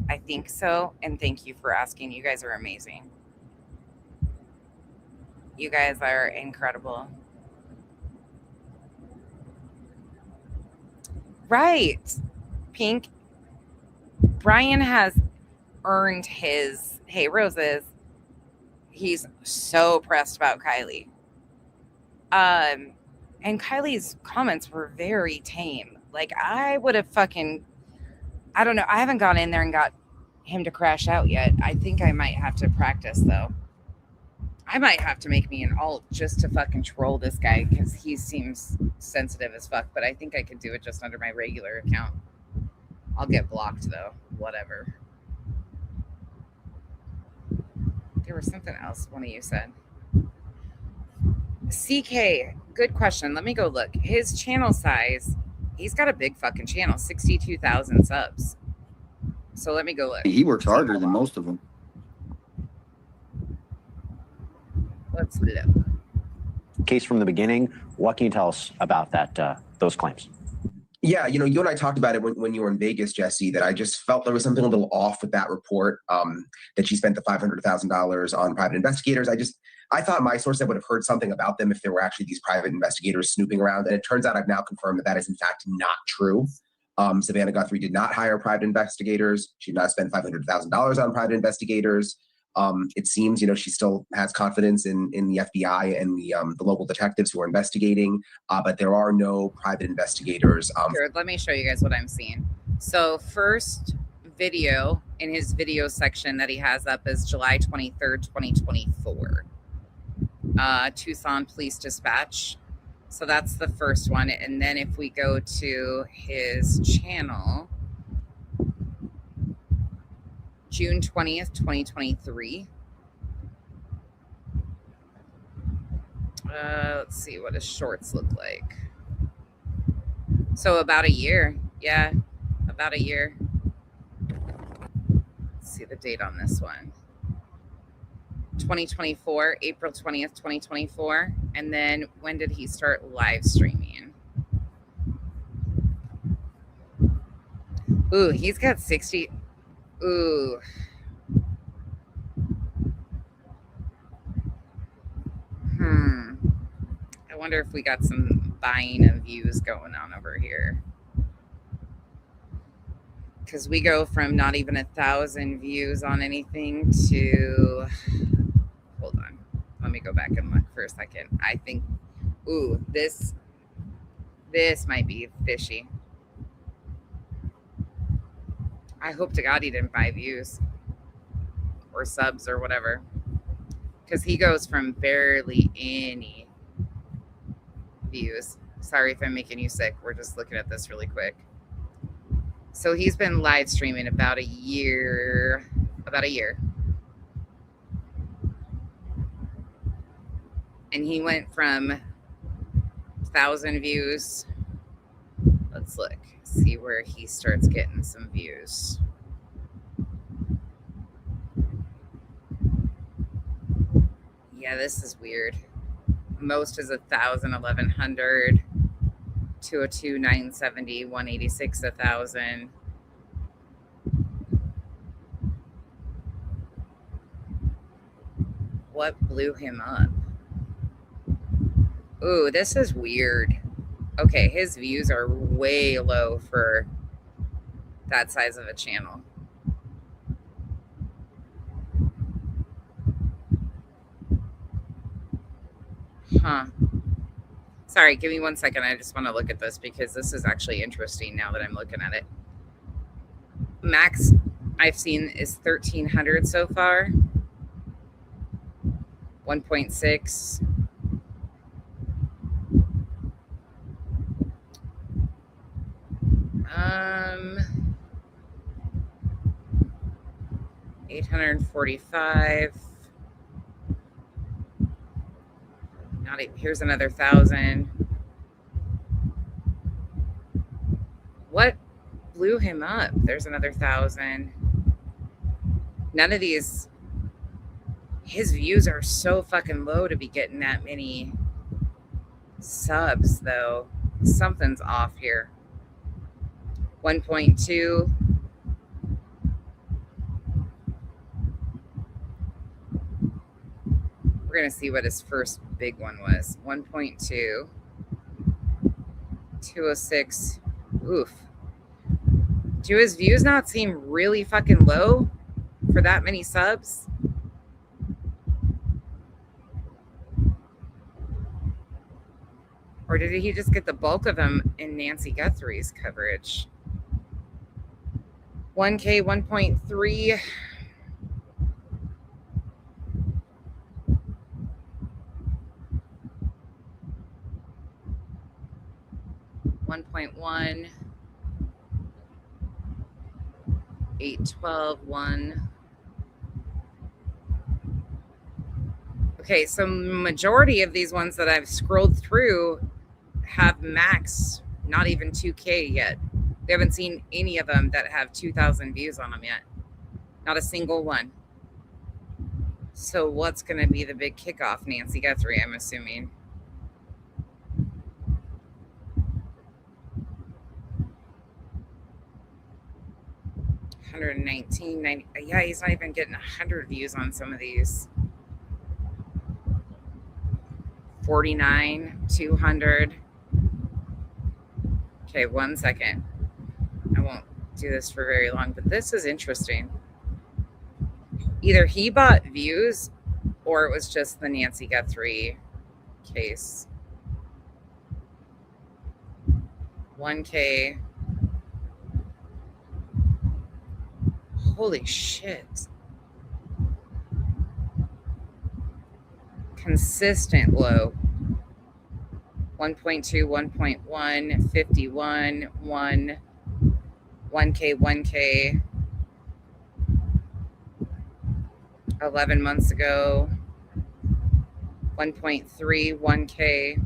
I think so. And thank you for asking. You guys are amazing. You guys are incredible. Right. Pink. Brian has earned his, hey, Roses. He's so pressed about Kylie. And Kylie's comments were very tame. Like, I would have fucking, I don't know. I haven't gone in there and got him to crash out yet. I think I might have to practice, though. I might have to make me an alt just to fucking troll this guy because he seems sensitive as fuck, but I think I could do it just under my regular account. I'll get blocked, though. Whatever. There was something else one of you said. CK, good question. Let me go look. His channel size, he's got a big fucking channel, 62,000 subs. So let me go look.
He works harder than most of them.
Let's look.
Case from the beginning. What can you tell us about that? Those claims?
Yeah, you and I talked about it when you were in Vegas, Jesse, that I just felt there was something a little off with that report, that she spent the $500,000 on private investigators. I thought my source would have heard something about them if there were actually these private investigators snooping around. And it turns out I've now confirmed that is in fact not true. Savannah Guthrie did not hire private investigators. She did not spend $500,000 on private investigators. It seems, she still has confidence in the FBI and the local detectives who are investigating, but there are no private investigators.
Here, let me show you guys what I'm seeing. So first video in his video section that he has up is July 23rd, 2024. Tucson Police Dispatch. So that's the first one. And then if we go to his channel, June 20th, 2023. Let's see what his shorts look like. So about a year. Yeah, about a year. Let's see the date on this one. 2024, April 20th, 2024. And then when did he start live streaming? Ooh, he's got 60. Ooh. I wonder if we got some buying of views going on over here. Because we go from not even 1,000 views on anything to, hold on, let me go back and look for a second. I think, ooh, this might be fishy. I hope to God he didn't buy views or subs or whatever. Because he goes from barely any views. Sorry if I'm making you sick. We're just looking at this really quick. So he's been live streaming about a year. And he went from 1,000 views. Let's look. See where he starts getting some views. Yeah, this is weird. Most is 1,000, 1,100, 202, 970, 186, 1,000. What blew him up? Ooh, this is weird. Okay, his views are way low for that size of a channel. Huh. Sorry, give me 1 second. I just want to look at this because this is actually interesting now that I'm looking at it. Max I've seen is 1,300 so far. 1.6. Um, 845. Here's another 1,000. What blew him up? There's another 1,000. None of these. His views are so fucking low to be getting that many subs, though. Something's off here. 1.2. We're going to see what his first big one was. 1.2. 206. Oof. Do his views not seem really fucking low for that many subs? Or did he just get the bulk of them in Nancy Guthrie's coverage? 1K, 1.3. $1.1, 812, 1. Okay, Okay, so majority of these ones that I've scrolled through have max not even 2K yet. We haven't seen any of them that have 2,000 views on them yet. Not a single one. So what's going to be the big kickoff, Nancy Guthrie, I'm assuming? $119.90. Yeah, he's not even getting 100 views on some of these. 49, 200. Okay, 1 second. I won't do this for very long, but this is interesting. Either he bought views or it was just the Nancy Guthrie case. 1K. Holy shit. Consistent low. 1.2, 1.1, 51, 1, 1K, 1K. 11 months ago. 1.3, 1K.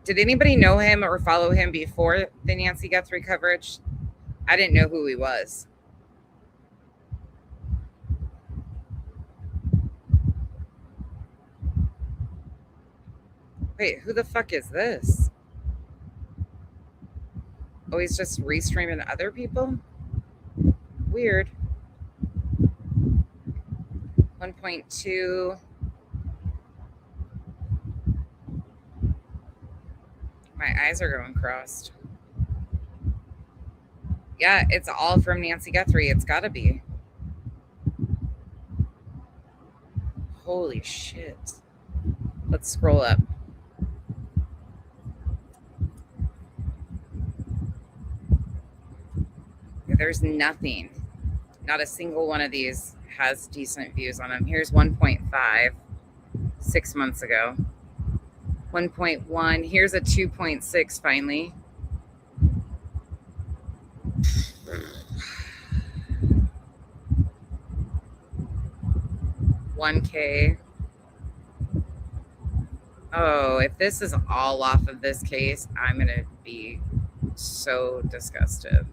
Did anybody know him or follow him before the Nancy Guthrie coverage? I didn't know who he was. Wait, who the fuck is this? Oh, he's just restreaming other people? Weird. 1.2. My eyes are going crossed. Yeah, it's all from Nancy Guthrie. It's got to be. Holy shit. Let's scroll up. There's nothing. Not a single one of these has decent views on them. Here's 1.5, 6 months ago. 1.1. Here's a 2.6 finally. $1K. Oh, if this is all off of this case, I'm going to be so disgusted.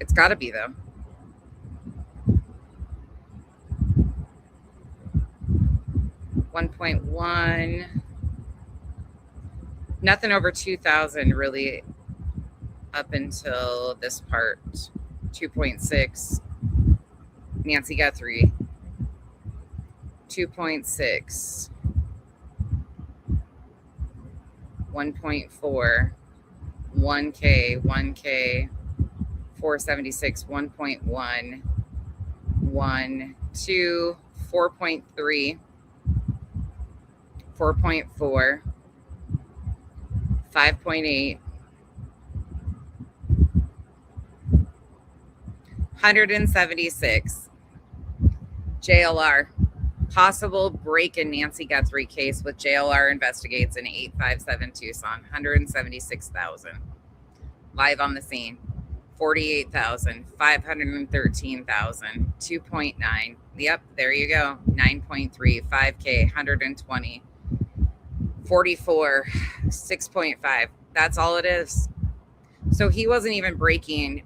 It's got to be, though. $1.1. Nothing over 2,000 really up until this part. 2.6. Nancy Guthrie. 2.6. 1.4. 1K. 1K. 476. 1.1. 1, 2, 4.3. 4.4. 5.8. 176. JLR. Possible break in Nancy Guthrie case with JLR investigates in 857 Tucson. 176,000. Live on the scene. 48,000. 513,000. 2.9. Yep, there you go. 9.3. 5K. 120. 44. 6.5. That's all it is. So he wasn't even breaking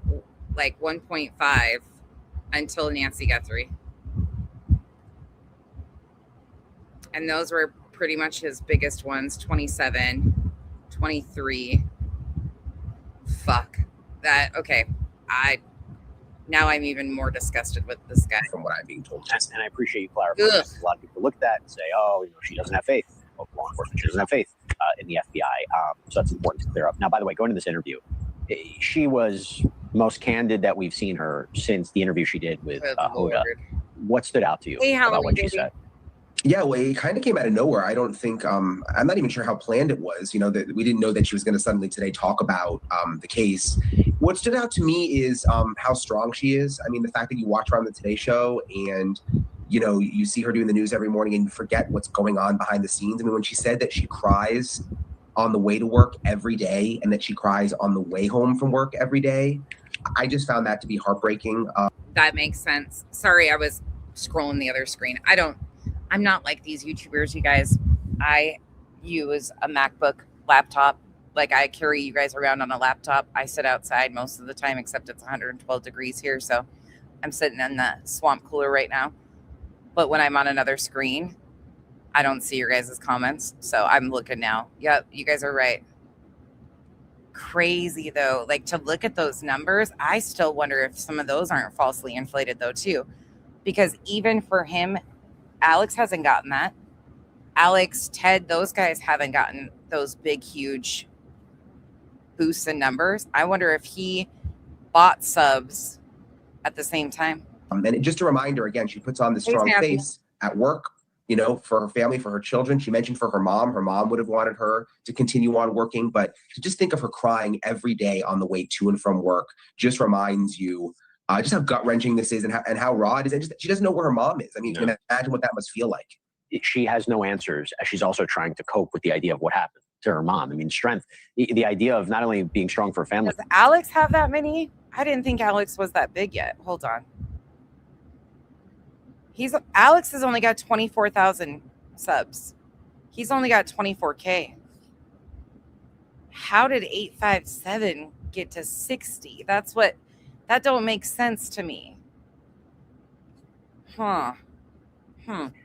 like 1.5 until Nancy Guthrie. And those were pretty much his biggest ones. 27, 23. Fuck. That, okay. Now I'm even more disgusted with this guy.
From what I'm being told.
And I appreciate you clarifying. A lot of people look at that and say, oh, she doesn't have faith. Well, law enforcement, she doesn't have faith in the FBI. So that's important to clear up. Now, by the way, going to this interview, she was most candid that we've seen her since the interview she did with Hoda. What stood out to you about what she said?
Yeah, well, it kind of came out of nowhere. I don't think, I'm not even sure how planned it was, that we didn't know that she was going to suddenly today talk about the case. What stood out to me is how strong she is. I mean, the fact that you watch her on the Today Show and, you see her doing the news every morning and you forget what's going on behind the scenes. I mean, when she said that she cries on the way to work every day and that she cries on the way home from work every day, I just found that to be heartbreaking.
That makes sense. Sorry, I was scrolling the other screen. I'm not like these YouTubers, you guys. I use a MacBook laptop. Like, I carry you guys around on a laptop. I sit outside most of the time, except it's 112 degrees here. So I'm sitting in the swamp cooler right now. But when I'm on another screen, I don't see your guys' comments. So I'm looking now. Yep, you guys are right. Crazy, though. Like, to look at those numbers, I still wonder if some of those aren't falsely inflated, though, too. Because even for him, Alex hasn't gotten that. Alex, Ted, those guys haven't gotten those big, huge boosts in numbers. I wonder if he bought subs at the same time.
And just a reminder, again, she puts on this strong face at work, for her family, for her children. She mentioned for her mom would have wanted her to continue on working, but to just think of her crying every day on the way to and from work just reminds you just how gut-wrenching this is and how raw it is. And just, she doesn't know where her mom is. I mean, you can imagine what that must feel like.
She has no answers as she's also trying to cope with the idea of what happened to her mom. I mean, strength, the idea of not only being strong for her family.
Does Alex have that many? I didn't think Alex was that big yet. Hold on. Alex has only got 24,000 subs. He's only got 24K. How did 857 get to 60? That don't make sense to me.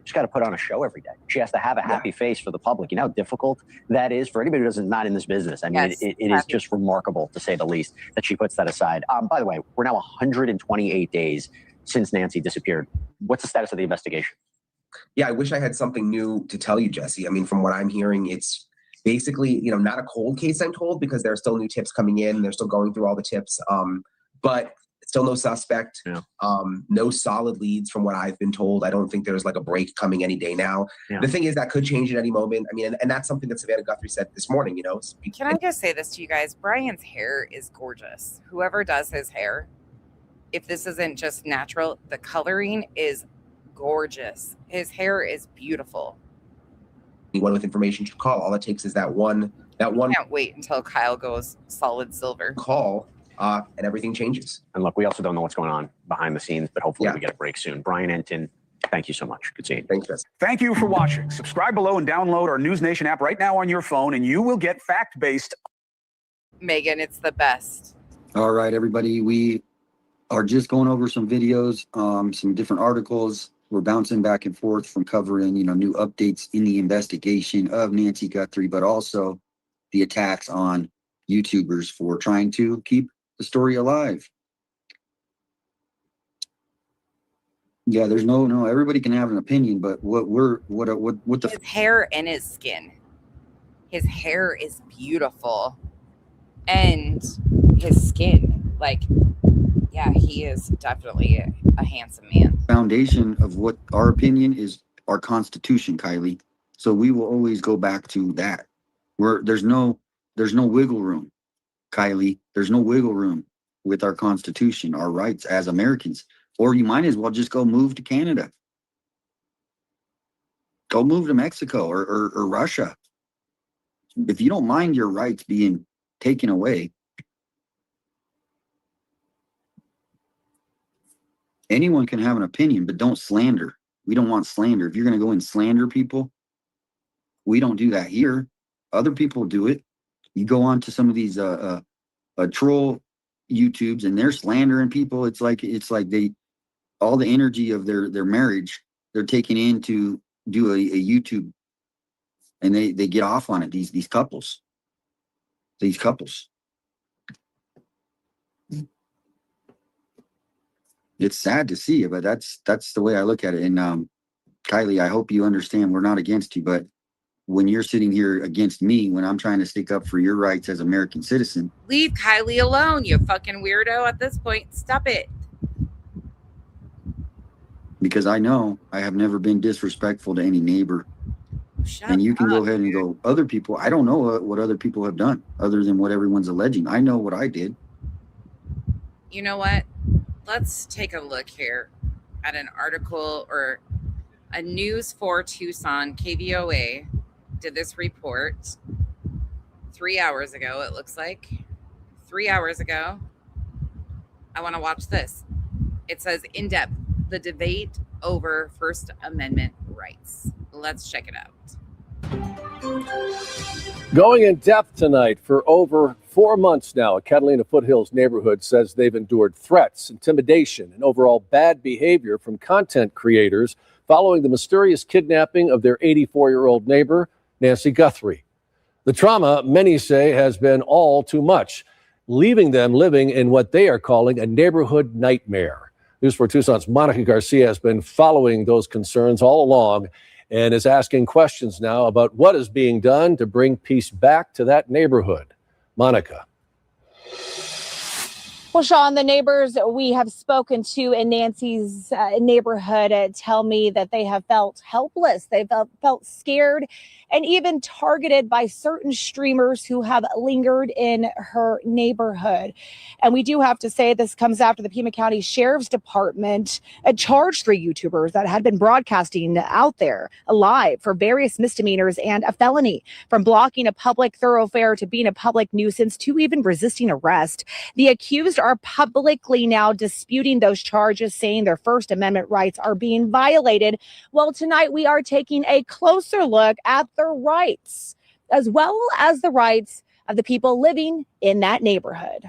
She's got to put on a show every day. She has to have a happy face for the public. You know how difficult that is for anybody who doesn't not in this business. I mean,
Yes,
it is just remarkable, to say the least, that she puts that aside. By the way, we're now 128 days since Nancy disappeared. What's the status of the investigation?
Yeah, I wish I had something new to tell you, Jesse. I mean, from what I'm hearing, it's basically, not a cold case, I'm told, because there are still new tips coming in. They're still going through all the tips. But still no suspect, no solid leads from what I've been told. I don't think there's like a break coming any day now. The thing is, that could change at any moment. I mean, and that's something that Savannah Guthrie said this morning,
Can I just say this to you guys? Brian's hair is gorgeous. Whoever does his hair, if this isn't just natural, the coloring is gorgeous. His hair is beautiful.
Anyone with information should call. All it takes is that one.
Can't wait until Kyle goes solid silver.
Call. And everything changes.
And look, we also don't know what's going on behind the scenes, but hopefully we get a break soon. Brian Enton, thank you so much. Good seeing you.
Thanks, Jess.
Thank you for watching. Subscribe below and download our News Nation app right now on your phone, and you will get fact-based.
Megan, it's the best.
All right, everybody. We are just going over some videos, some different articles. We're bouncing back and forth from covering, new updates in the investigation of Nancy Guthrie, but also the attacks on YouTubers for trying to keep the story alive. Yeah, there's no everybody can have an opinion, but
his hair and his skin. His hair is beautiful. And his skin, he is definitely a handsome man.
Foundation of what our opinion is, our Constitution, Kylie. So we will always go back to that. There's no wiggle room, Kylie. There's no wiggle room with our Constitution, our rights as Americans. Or you might as well just go move to Canada. Go move to Mexico or Russia. If you don't mind your rights being taken away, anyone can have an opinion, but don't slander. We don't want slander. If you're going to go and slander people, we don't do that here. Other people do it. You go on to some of these troll YouTubes and they're slandering people. It's like they all the energy of their marriage they're taking in to do a YouTube, and they get off on it. These couples. It's sad to see it, but that's the way I look at it. And Kylie, I hope you understand we're not against you, but when you're sitting here against me, when I'm trying to stick up for your rights as an American citizen.
Leave Kylie alone, you fucking weirdo at this point. Stop it.
Because I know I have never been disrespectful to any neighbor. And you can go ahead and go, other people, I don't know what other people have done other than what everyone's alleging. I know what I did.
You know what? Let's take a look here at an article or a News 4 Tucson KVOA did this report 3 hours ago, it looks like. 3 hours ago. I want to watch this. It says, in depth, the debate over First Amendment rights. Let's check it out.
Going in depth tonight for over 4 months now, a Catalina Foothills neighborhood says they've endured threats, intimidation, and overall bad behavior from content creators following the mysterious kidnapping of their 84-year-old neighbor, Nancy Guthrie. The trauma, many say, has been all too much, leaving them living in what they are calling a neighborhood nightmare. News 4 Tucson's Monica Garcia has been following those concerns all along and is asking questions now about what is being done to bring peace back to that neighborhood. Monica.
Well, Sean, the neighbors we have spoken to in Nancy's neighborhood tell me that they have felt helpless. They felt scared and even targeted by certain streamers who have lingered in her neighborhood. And we do have to say this comes after the Pima County Sheriff's Department charged 3 YouTubers that had been broadcasting out there live for various misdemeanors and a felony, from blocking a public thoroughfare to being a public nuisance to even resisting arrest. The accused are publicly now disputing those charges, saying their First Amendment rights are being violated. Well, tonight we are taking a closer look at their rights, as well as the rights of the people living in that neighborhood.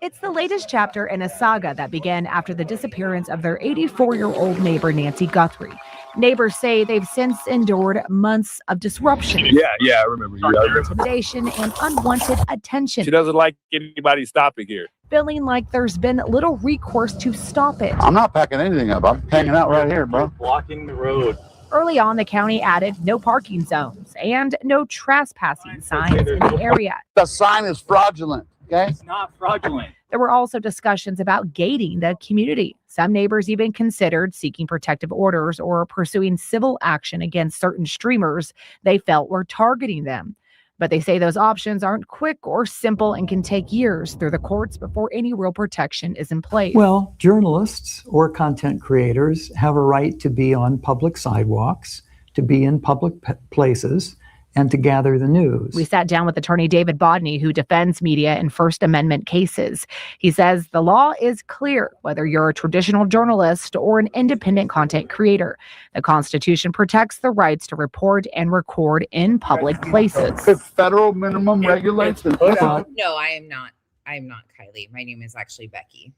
It's the latest chapter in a saga that began after the disappearance of their 84-year-old neighbor, Nancy Guthrie. Neighbors say they've since endured months of disruption.
Yeah, I remember.
Intimidation and unwanted attention.
She doesn't like anybody stopping here.
Feeling like there's been little recourse to stop it.
I'm not packing anything up. I'm hanging out right here, bro.
Blocking the road.
Early on, the county added no parking zones and no trespassing signs in the area.
The sign is fraudulent, okay?
It's not fraudulent.
There were also discussions about gating the community. Some neighbors even considered seeking protective orders or pursuing civil action against certain streamers they felt were targeting them. But they say those options aren't quick or simple and can take years through the courts before any real protection is in place.
Well, journalists or content creators have a right to be on public sidewalks, to be in public places, and to gather the news.
We sat down with attorney David Bodney, who defends media in First Amendment cases. He says the law is clear, whether you're a traditional journalist or an independent content creator. The Constitution protects the rights to report and record in public places.
Federal minimum regulations.
No, I am not. I am not Kylie. My name is actually Becky.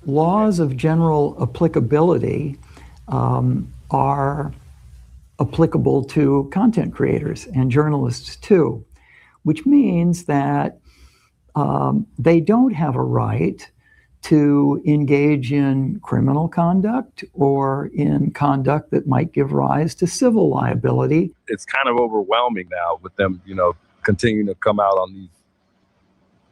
Laws of general applicability are applicable to content creators and journalists too, which means that they don't have a right to engage in criminal conduct or in conduct that might give rise to civil liability.
It's kind of overwhelming now with them, continuing to come out on these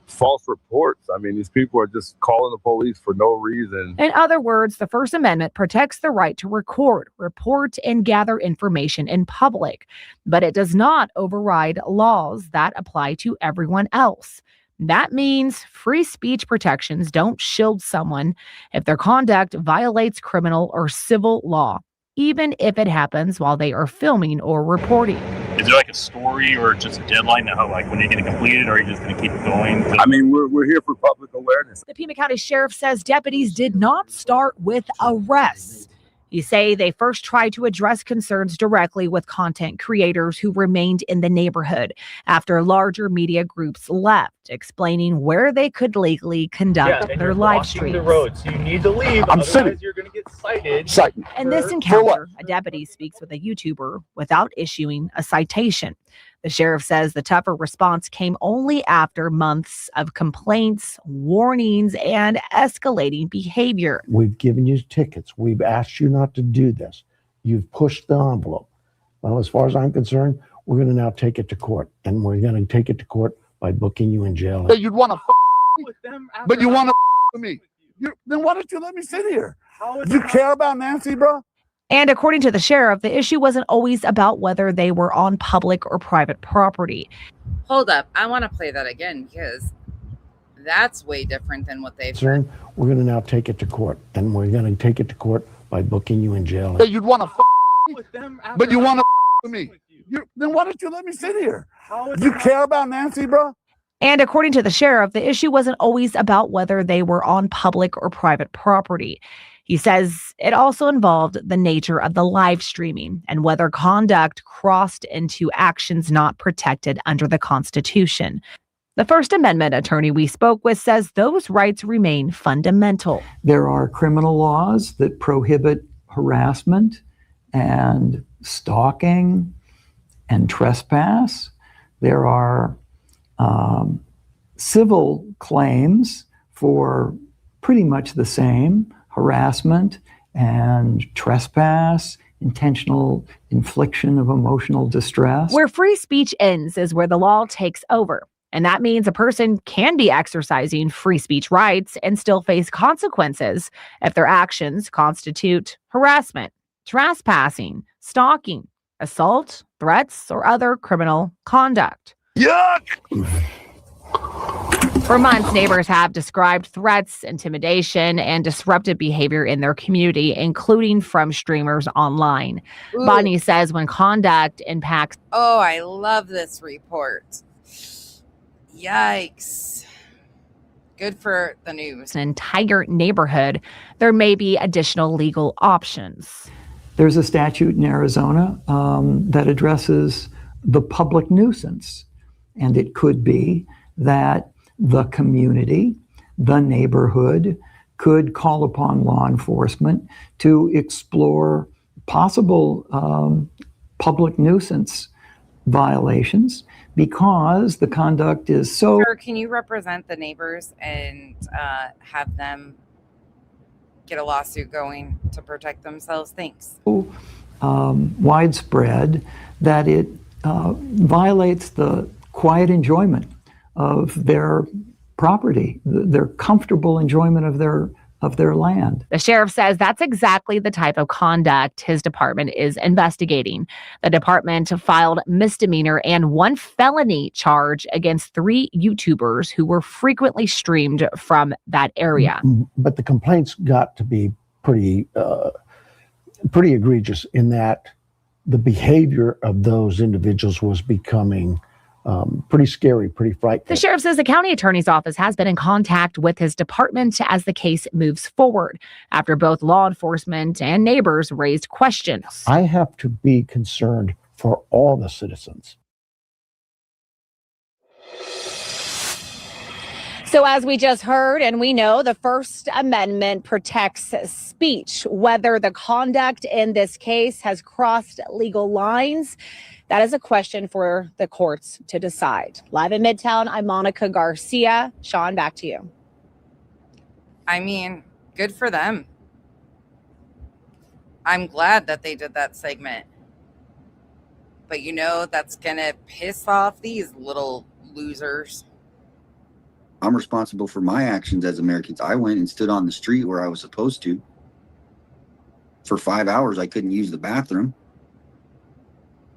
false reports. I mean, these people are just calling the police for no reason.
In other words, the First Amendment protects the right to record, report, and gather information in public, but it does not override laws that apply to everyone else. That means free speech protections don't shield someone if their conduct violates criminal or civil law, even if it happens while they are filming or reporting.
Is there like a story or just a deadline to how, like, when you're going to complete it, or are you just going to keep it going?
I mean, we're here for public awareness.
The Pima County Sheriff says deputies did not start with arrests. You say they first tried to address concerns directly with content creators who remained in the neighborhood after larger media groups left, explaining where they could legally conduct their live streams.
The road, so you need to leave. Otherwise, you're going to get cited.
In this encounter, a deputy speaks with a YouTuber without issuing a citation. The sheriff says the tougher response came only after months of complaints, warnings, and escalating behavior.
We've given you tickets. We've asked you not to do this. You've pushed the envelope. Well, as far as I'm concerned, we're going to now take it to court. And we're going to take it to court by booking you in jail.
Hey, you'd want to with them, but you want to with me. Then why don't you let me sit here? Do you care about Nancy, bro?
And according to the sheriff, the issue wasn't always about whether they were on public or private property.
Hold up. I want to play that again because that's way different than what they've
We're going to now take it to court. And we're going to take it to court by booking you in jail.
Hey, you'd want to with them, but you want to with me. Then why don't you let me sit here? Do you care about Nancy, bro?
And according to the sheriff, the issue wasn't always about whether they were on public or private property. He says it also involved the nature of the live streaming and whether conduct crossed into actions not protected under the Constitution. The First Amendment attorney we spoke with says those rights remain fundamental.
There are criminal laws that prohibit harassment and stalking and trespass. There are civil claims for pretty much the same: harassment and trespass, intentional infliction of emotional distress.
Where free speech ends is where the law takes over. And that means a person can be exercising free speech rights and still face consequences if their actions constitute harassment, trespassing, stalking, assault, threats, or other criminal conduct.
Yuck!
For months, neighbors have described threats, intimidation, and disruptive behavior in their community, including from streamers online.
Ooh.
Bonnie says when conduct impacts...
Oh, I love this report. Yikes. Good for the news.
...an entire neighborhood, there may be additional legal options.
There's a statute in Arizona that addresses the public nuisance. And it could be that the community, the neighborhood, could call upon law enforcement to explore possible public nuisance violations because the conduct is so...
Sir, can you represent the neighbors and have them get a lawsuit going to protect themselves? Thanks.
Widespread that it violates the quiet enjoyment of their property, their comfortable enjoyment of their land.
The sheriff says that's exactly the type of conduct his department is investigating. The department filed misdemeanor and 1 felony charge against 3 YouTubers who were frequently streamed from that area.
But the complaints got to be pretty egregious in that the behavior of those individuals was becoming pretty scary, pretty frightening.
The sheriff says the county attorney's office has been in contact with his department as the case moves forward after both law enforcement and neighbors raised questions.
I have to be concerned for all the citizens.
So as we just heard, and we know, the First Amendment protects speech. Whether the conduct in this case has crossed legal lines, that is a question for the courts to decide. Live in Midtown, I'm Monica Garcia. Sean, back to you.
I mean, good for them. I'm glad that they did that segment. But you know, that's going to piss off these little losers.
I'm responsible for my actions as Americans. I went and stood on the street where I was supposed to. For 5 hours, I couldn't use the bathroom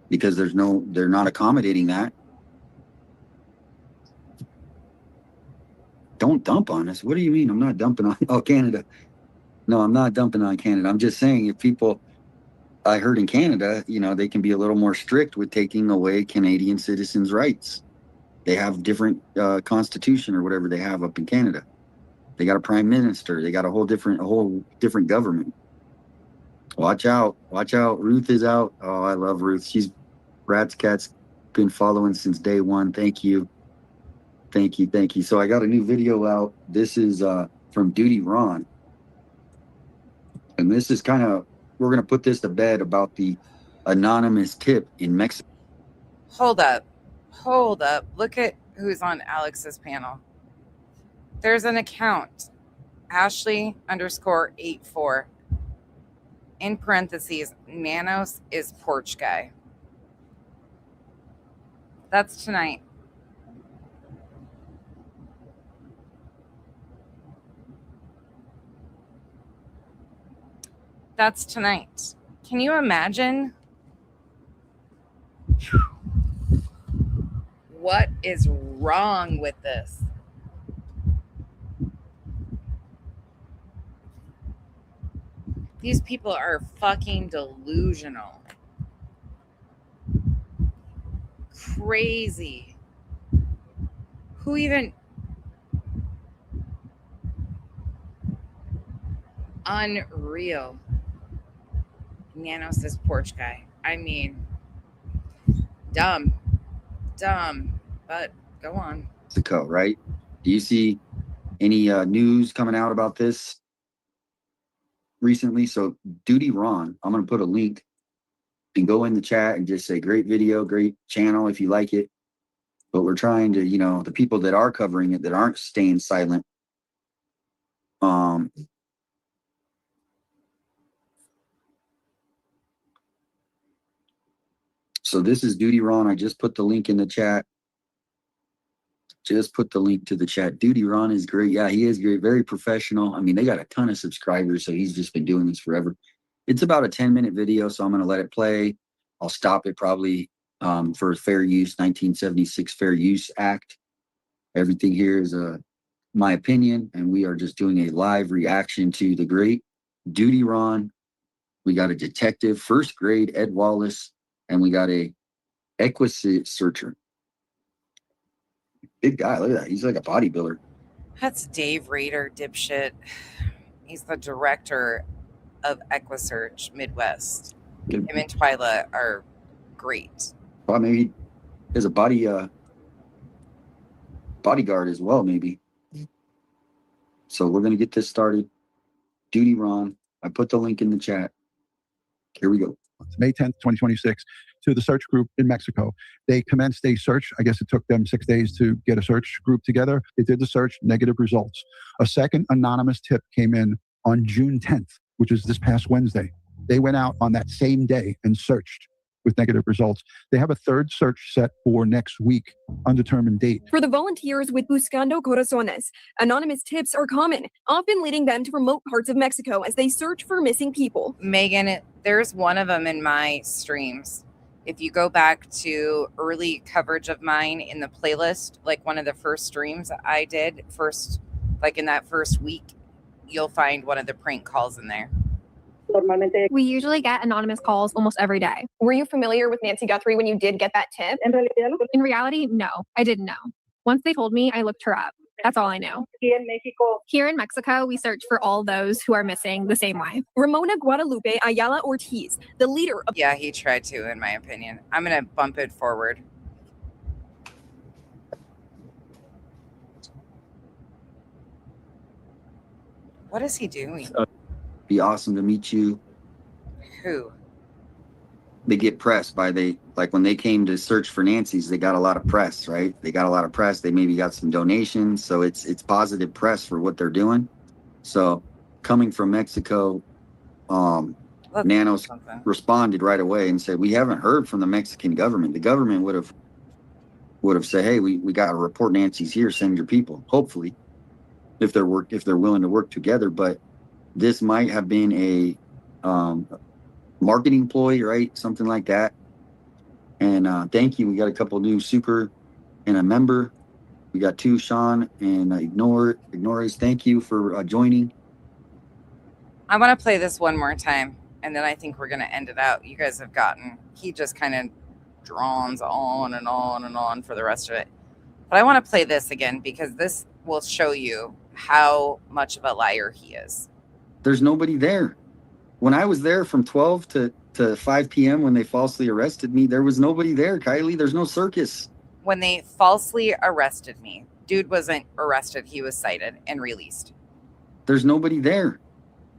because they're not accommodating that. Don't dump on us. What do you mean? I'm not dumping on Canada. No, I'm not dumping on Canada. I'm just saying if people, I heard in Canada, they can be a little more strict with taking away Canadian citizens' rights. They have different constitution or whatever they have up in Canada. They got a prime minister. They got a whole different government. Watch out. Watch out. Ruth is out. Oh, I love Ruth. Rat's Cat's been following since day one. Thank you. Thank you. Thank you. So I got a new video out. This is from Duty Ron. And this is we're going to put this to bed about the anonymous tip in Mexico.
Hold up. Look at who's on Alex's panel. There's an account, Ashley_84. In parentheses, Nanos is porch guy. That's tonight. That's tonight. Can you imagine? What is wrong with this? These people are fucking delusional. Crazy. Who even... Unreal. Nanos, this porch guy. I mean, dumb, but go on.
Mexico, right? Do you see any news coming out about this recently? So Duty Ron, I'm going to put a link. You can go in the chat and just say, great video, great channel if you like it. But we're trying to, the people that are covering it, that aren't staying silent. So this is Duty Ron. I just put the link in the chat. Just put the link to the chat. Duty Ron is great. Yeah, he is great. Very professional. I mean, they got a ton of subscribers, so he's just been doing this forever. It's about a 10-minute video, so I'm going to let it play. I'll stop it probably for fair use, 1976 Fair Use Act. Everything here is my opinion, and we are just doing a live reaction to the great Duty Ron. We got a detective, first grade Ed Wallace, and we got a Equisite searcher. Big guy, look at that. He's like a bodybuilder.
That's Dave Rader, dipshit. He's the director of EquiSearch Midwest. Him and Twyla are great.
Well, maybe he has a bodyguard as well, maybe. So we're gonna get this started. Duty Ron. I put the link in the chat. Here we go.
May 10th, 2026, to the search group in Mexico. They commenced a search. I guess it took them 6 days to get a search group together. They did the search, negative results. A second anonymous tip came in on June 10th, which is this past Wednesday. They went out on that same day and searched with negative results. They have a third search set for next week, undetermined date.
For the volunteers with Buscando Corazones, anonymous tips are common, often leading them to remote parts of Mexico as they search for missing people.
Megan, there's one of them in my streams. If you go back to early coverage of mine in the playlist, like one of the first streams I did, like in that first week, you'll find one of the prank calls in there.
We usually get anonymous calls almost every day. Were you familiar with Nancy Guthrie when you did get that tip? In reality, no, I didn't know. Once they told me, I looked her up. That's all I know. Here in Mexico, we search for all those who are missing the same way. Ramona Guadalupe Ayala Ortiz, the leader of...
Yeah, he tried to, in my opinion. I'm going to bump it forward. What is he doing?
Be awesome to meet you.
Who?
They get pressed by like when they came to search for Nancy's, they got a lot of press, right? They got a lot of press. They maybe got some donations. So it's positive press for what they're doing. So coming from Mexico, Nanos responded right away and said, we haven't heard from the Mexican government. The government would have said, hey, we got to report Nancy's here, send your people, hopefully, if they're willing to work together. But this might have been a marketing ploy, right? Something like that. And thank you. We got a couple new super and a member. We got 2, Sean and Ignores. Thank you for joining.
I want to play this one more time, and then I think we're going to end it out. You guys have he just kind of drones on and on and on for the rest of it. But I want to play this again because this will show you how much of a liar he is.
There's nobody there. When I was there from 12 to 5 p.m. when they falsely arrested me, there was nobody there, Kylie. There's no circus.
When they falsely arrested me, dude wasn't arrested. He was cited and released.
There's nobody there.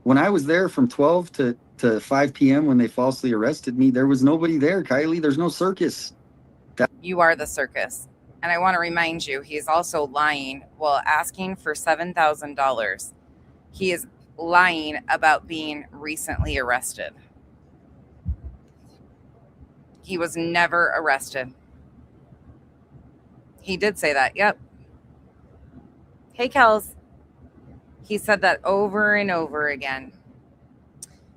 When I was there from 12 to 5 p.m. when they falsely arrested me, there was nobody there, Kylie. There's no circus.
You are the circus. And I want to remind you, he's also lying while asking for $7,000. He is lying about being recently arrested. He was never arrested. He did say that. Yep. Hey, Kels. He said that over and over again.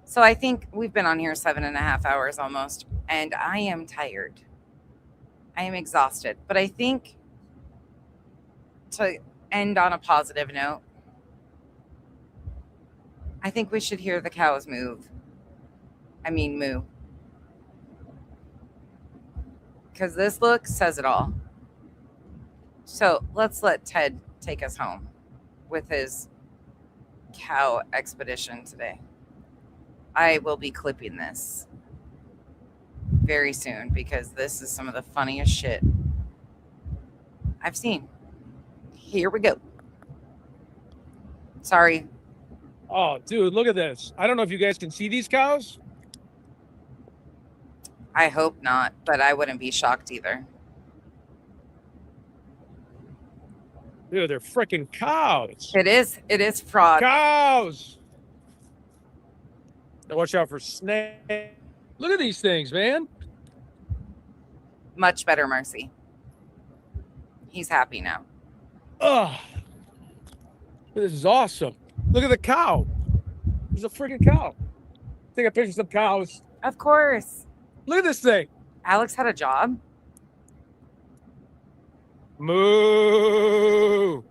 So I think we've been on here 7.5 hours almost, and I am tired. I am exhausted. But I think to end on a positive note, I think we should hear the cows moo. Because this look says it all. So let's let Ted take us home with his cow expedition today. I will be clipping this very soon because this is some of the funniest shit I've seen. Here we go. Sorry.
Oh, dude, look at this. I don't know if you guys can see these cows.
I hope not, but I wouldn't be shocked either.
Dude, they're freaking cows.
It is fraud.
Cows. Now watch out for snakes. Look at these things, man.
Much better, Mercy. He's happy now.
Oh, this is awesome. Look at the cow. There's a freaking cow. Take a picture of some cows.
Of course.
Look at this thing.
Alex had a job.
Moo.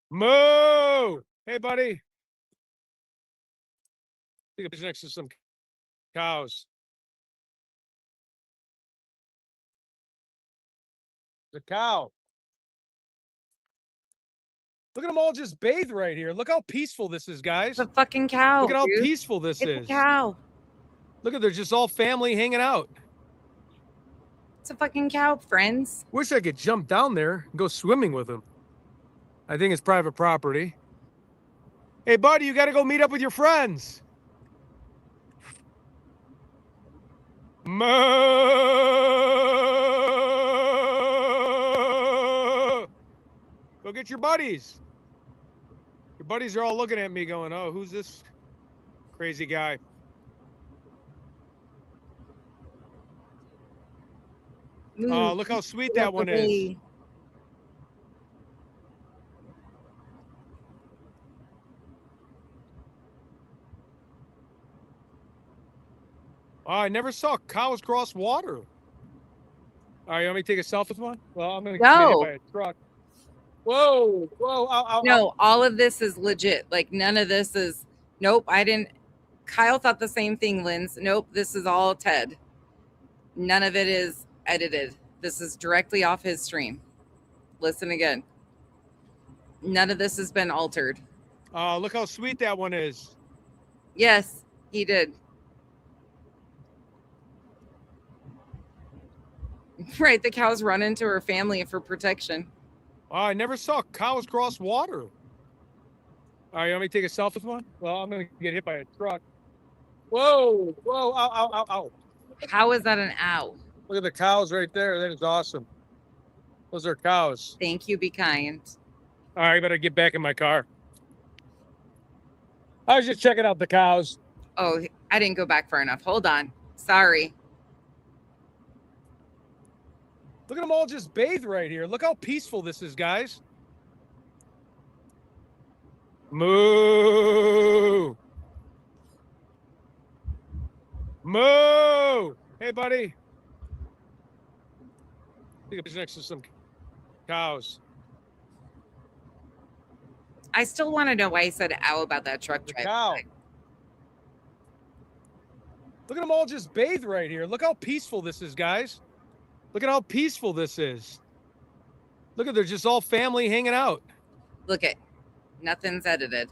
Moo. Hey, buddy. Take a picture next to some cows. The cow. Look at them all just bathe right here. Look how peaceful this is, guys.
It's a fucking cow.
Look at how
dude.
peaceful this
It's
is.
a cow.
Look at, they're just all family hanging out.
It's a fucking cow, friends.
Wish I could jump down there and go swimming with him. I think it's private property. Hey, buddy, you got to go meet up with your friends. Moo! Go get your buddies. Your buddies are all looking at me going, oh, who's this crazy guy? Oh, look how sweet that one is. Oh, I never saw cows cross water. All right, you want me to take a selfie with one? Well, I'm going to get hit by a truck. Whoa, whoa, ow, ow,
No,
ow.
all of this is legit. Like, none of this is, nope, I didn't. Kyle thought the same thing, Linz. Nope, this is all Ted. None of it is edited. This is directly off his stream. Listen again. None of this has been altered.
Oh, look how sweet that one is.
Yes, he did. Right, the cows run into her family for protection.
Oh, I never saw cows cross water. All right, you want me to take a selfie with one? Well, I'm going to get hit by a truck. Whoa, whoa, ow, ow, ow, ow.
How is that an ow?
Look at the cows right there. That is awesome. Those are cows.
Thank you, be kind.
All right, I better get back in my car. I was just checking out the cows.
Oh, I didn't go back far enough. Hold on. Sorry.
Look at them all just bathe right here. Look how peaceful this is, guys. Moo. Moo. Hey, buddy. Take a picture next to some cows.
I still want to know why he said ow about that truck
The
driver.
cow. Look at them all just bathe right here. Look how peaceful this is, guys. Look at how peaceful this is. Look at, they're just all family hanging out.
Look at, nothing's edited.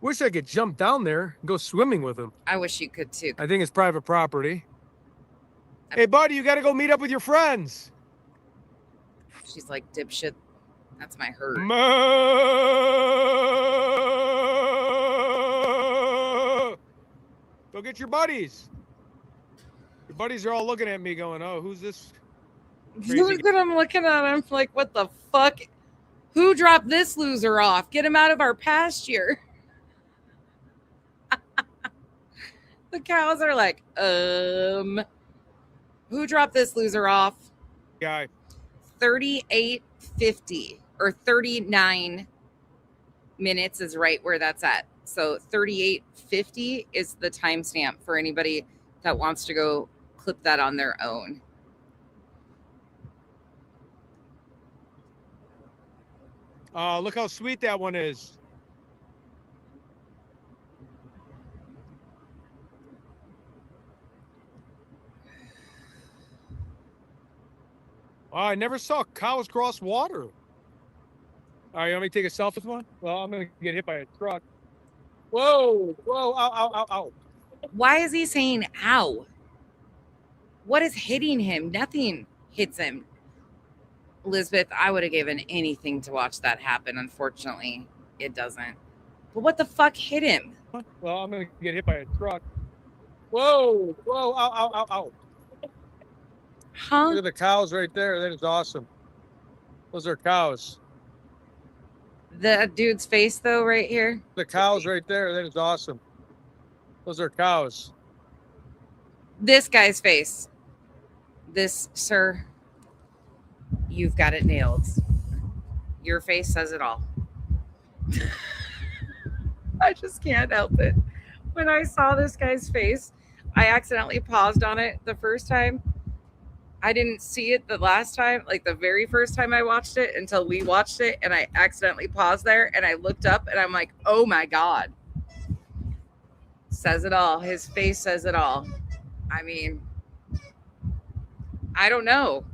Wish I could jump down there and go swimming with him.
I wish you could too.
I think it's private property. Hey, buddy, you got to go meet up with your friends.
She's like, dipshit, that's my hurt.
Moo! Go get your buddies. Your buddies are all looking at me going, oh, who's this crazy
Look at him looking at him like, what the fuck? Who dropped this loser off? Get him out of our pasture. The cows are like, who dropped this loser off?
guy?
38:50 or 39 minutes is right where that's at. So 38:50 is the timestamp for anybody that wants to go clip that on their own.
Oh, look how sweet that one is. Oh, I never saw cows cross water. All right, you want me to take a selfie with one? Well, I'm gonna get hit by a truck. Whoa, whoa, ow, ow, ow, ow.
Why is he saying ow? What is hitting him? Nothing hits him. Elizabeth, I would have given anything to watch that happen. Unfortunately, it doesn't. But what the fuck hit him?
Well, I'm gonna get hit by a truck. Whoa, whoa, ow, ow, ow, ow.
Huh?
Look at the cows right there. That is awesome. Those are cows.
The dude's face, though, right here.
The cows right there. That is awesome. Those are cows.
This guy's face. This, sir, you've got it nailed. Your face says it all. I just can't help it. When I saw this guy's face, I accidentally paused on it the first time. I didn't see it the last time, like the very first time I watched it, until we watched it, and I accidentally paused there, and I looked up, and I'm like, oh my God. Says it all. His face says it all. I mean, I don't know.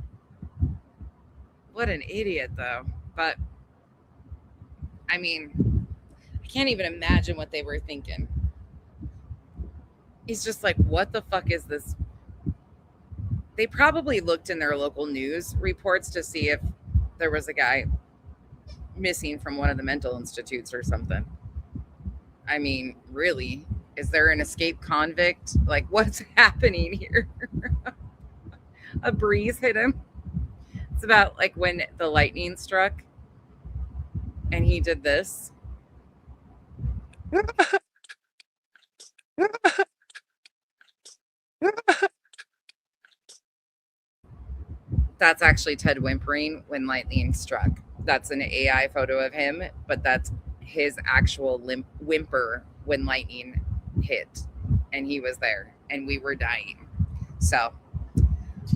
What an idiot, though. But, I mean, I can't even imagine what they were thinking. He's just like, what the fuck is this? They probably looked in their local news reports to see if there was a guy missing from one of the mental institutes or something. I mean, really? Is there an escaped convict? Like, what's happening here? A breeze hit him. It's about like when the lightning struck and he did this. That's actually Ted whimpering when lightning struck. That's an AI photo of him, but that's his actual whimper when lightning hit. And he was there and we were dying. So,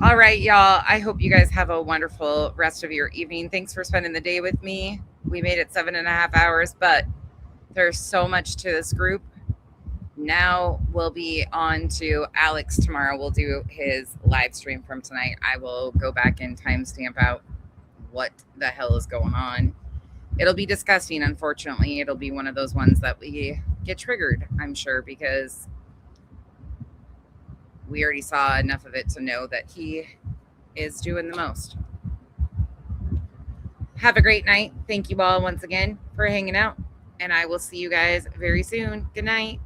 all right, y'all. I hope you guys have a wonderful rest of your evening. Thanks for spending the day with me. We made it 7.5 hours, but there's so much to this group. Now we'll be on to Alex tomorrow. We'll do his live stream from tonight. I will go back and timestamp out what the hell is going on. It'll be disgusting, unfortunately. It'll be one of those ones that we get triggered, I'm sure, because we already saw enough of it to know that he is doing the most. Have a great night. Thank you all once again for hanging out, and I will see you guys very soon. Good night.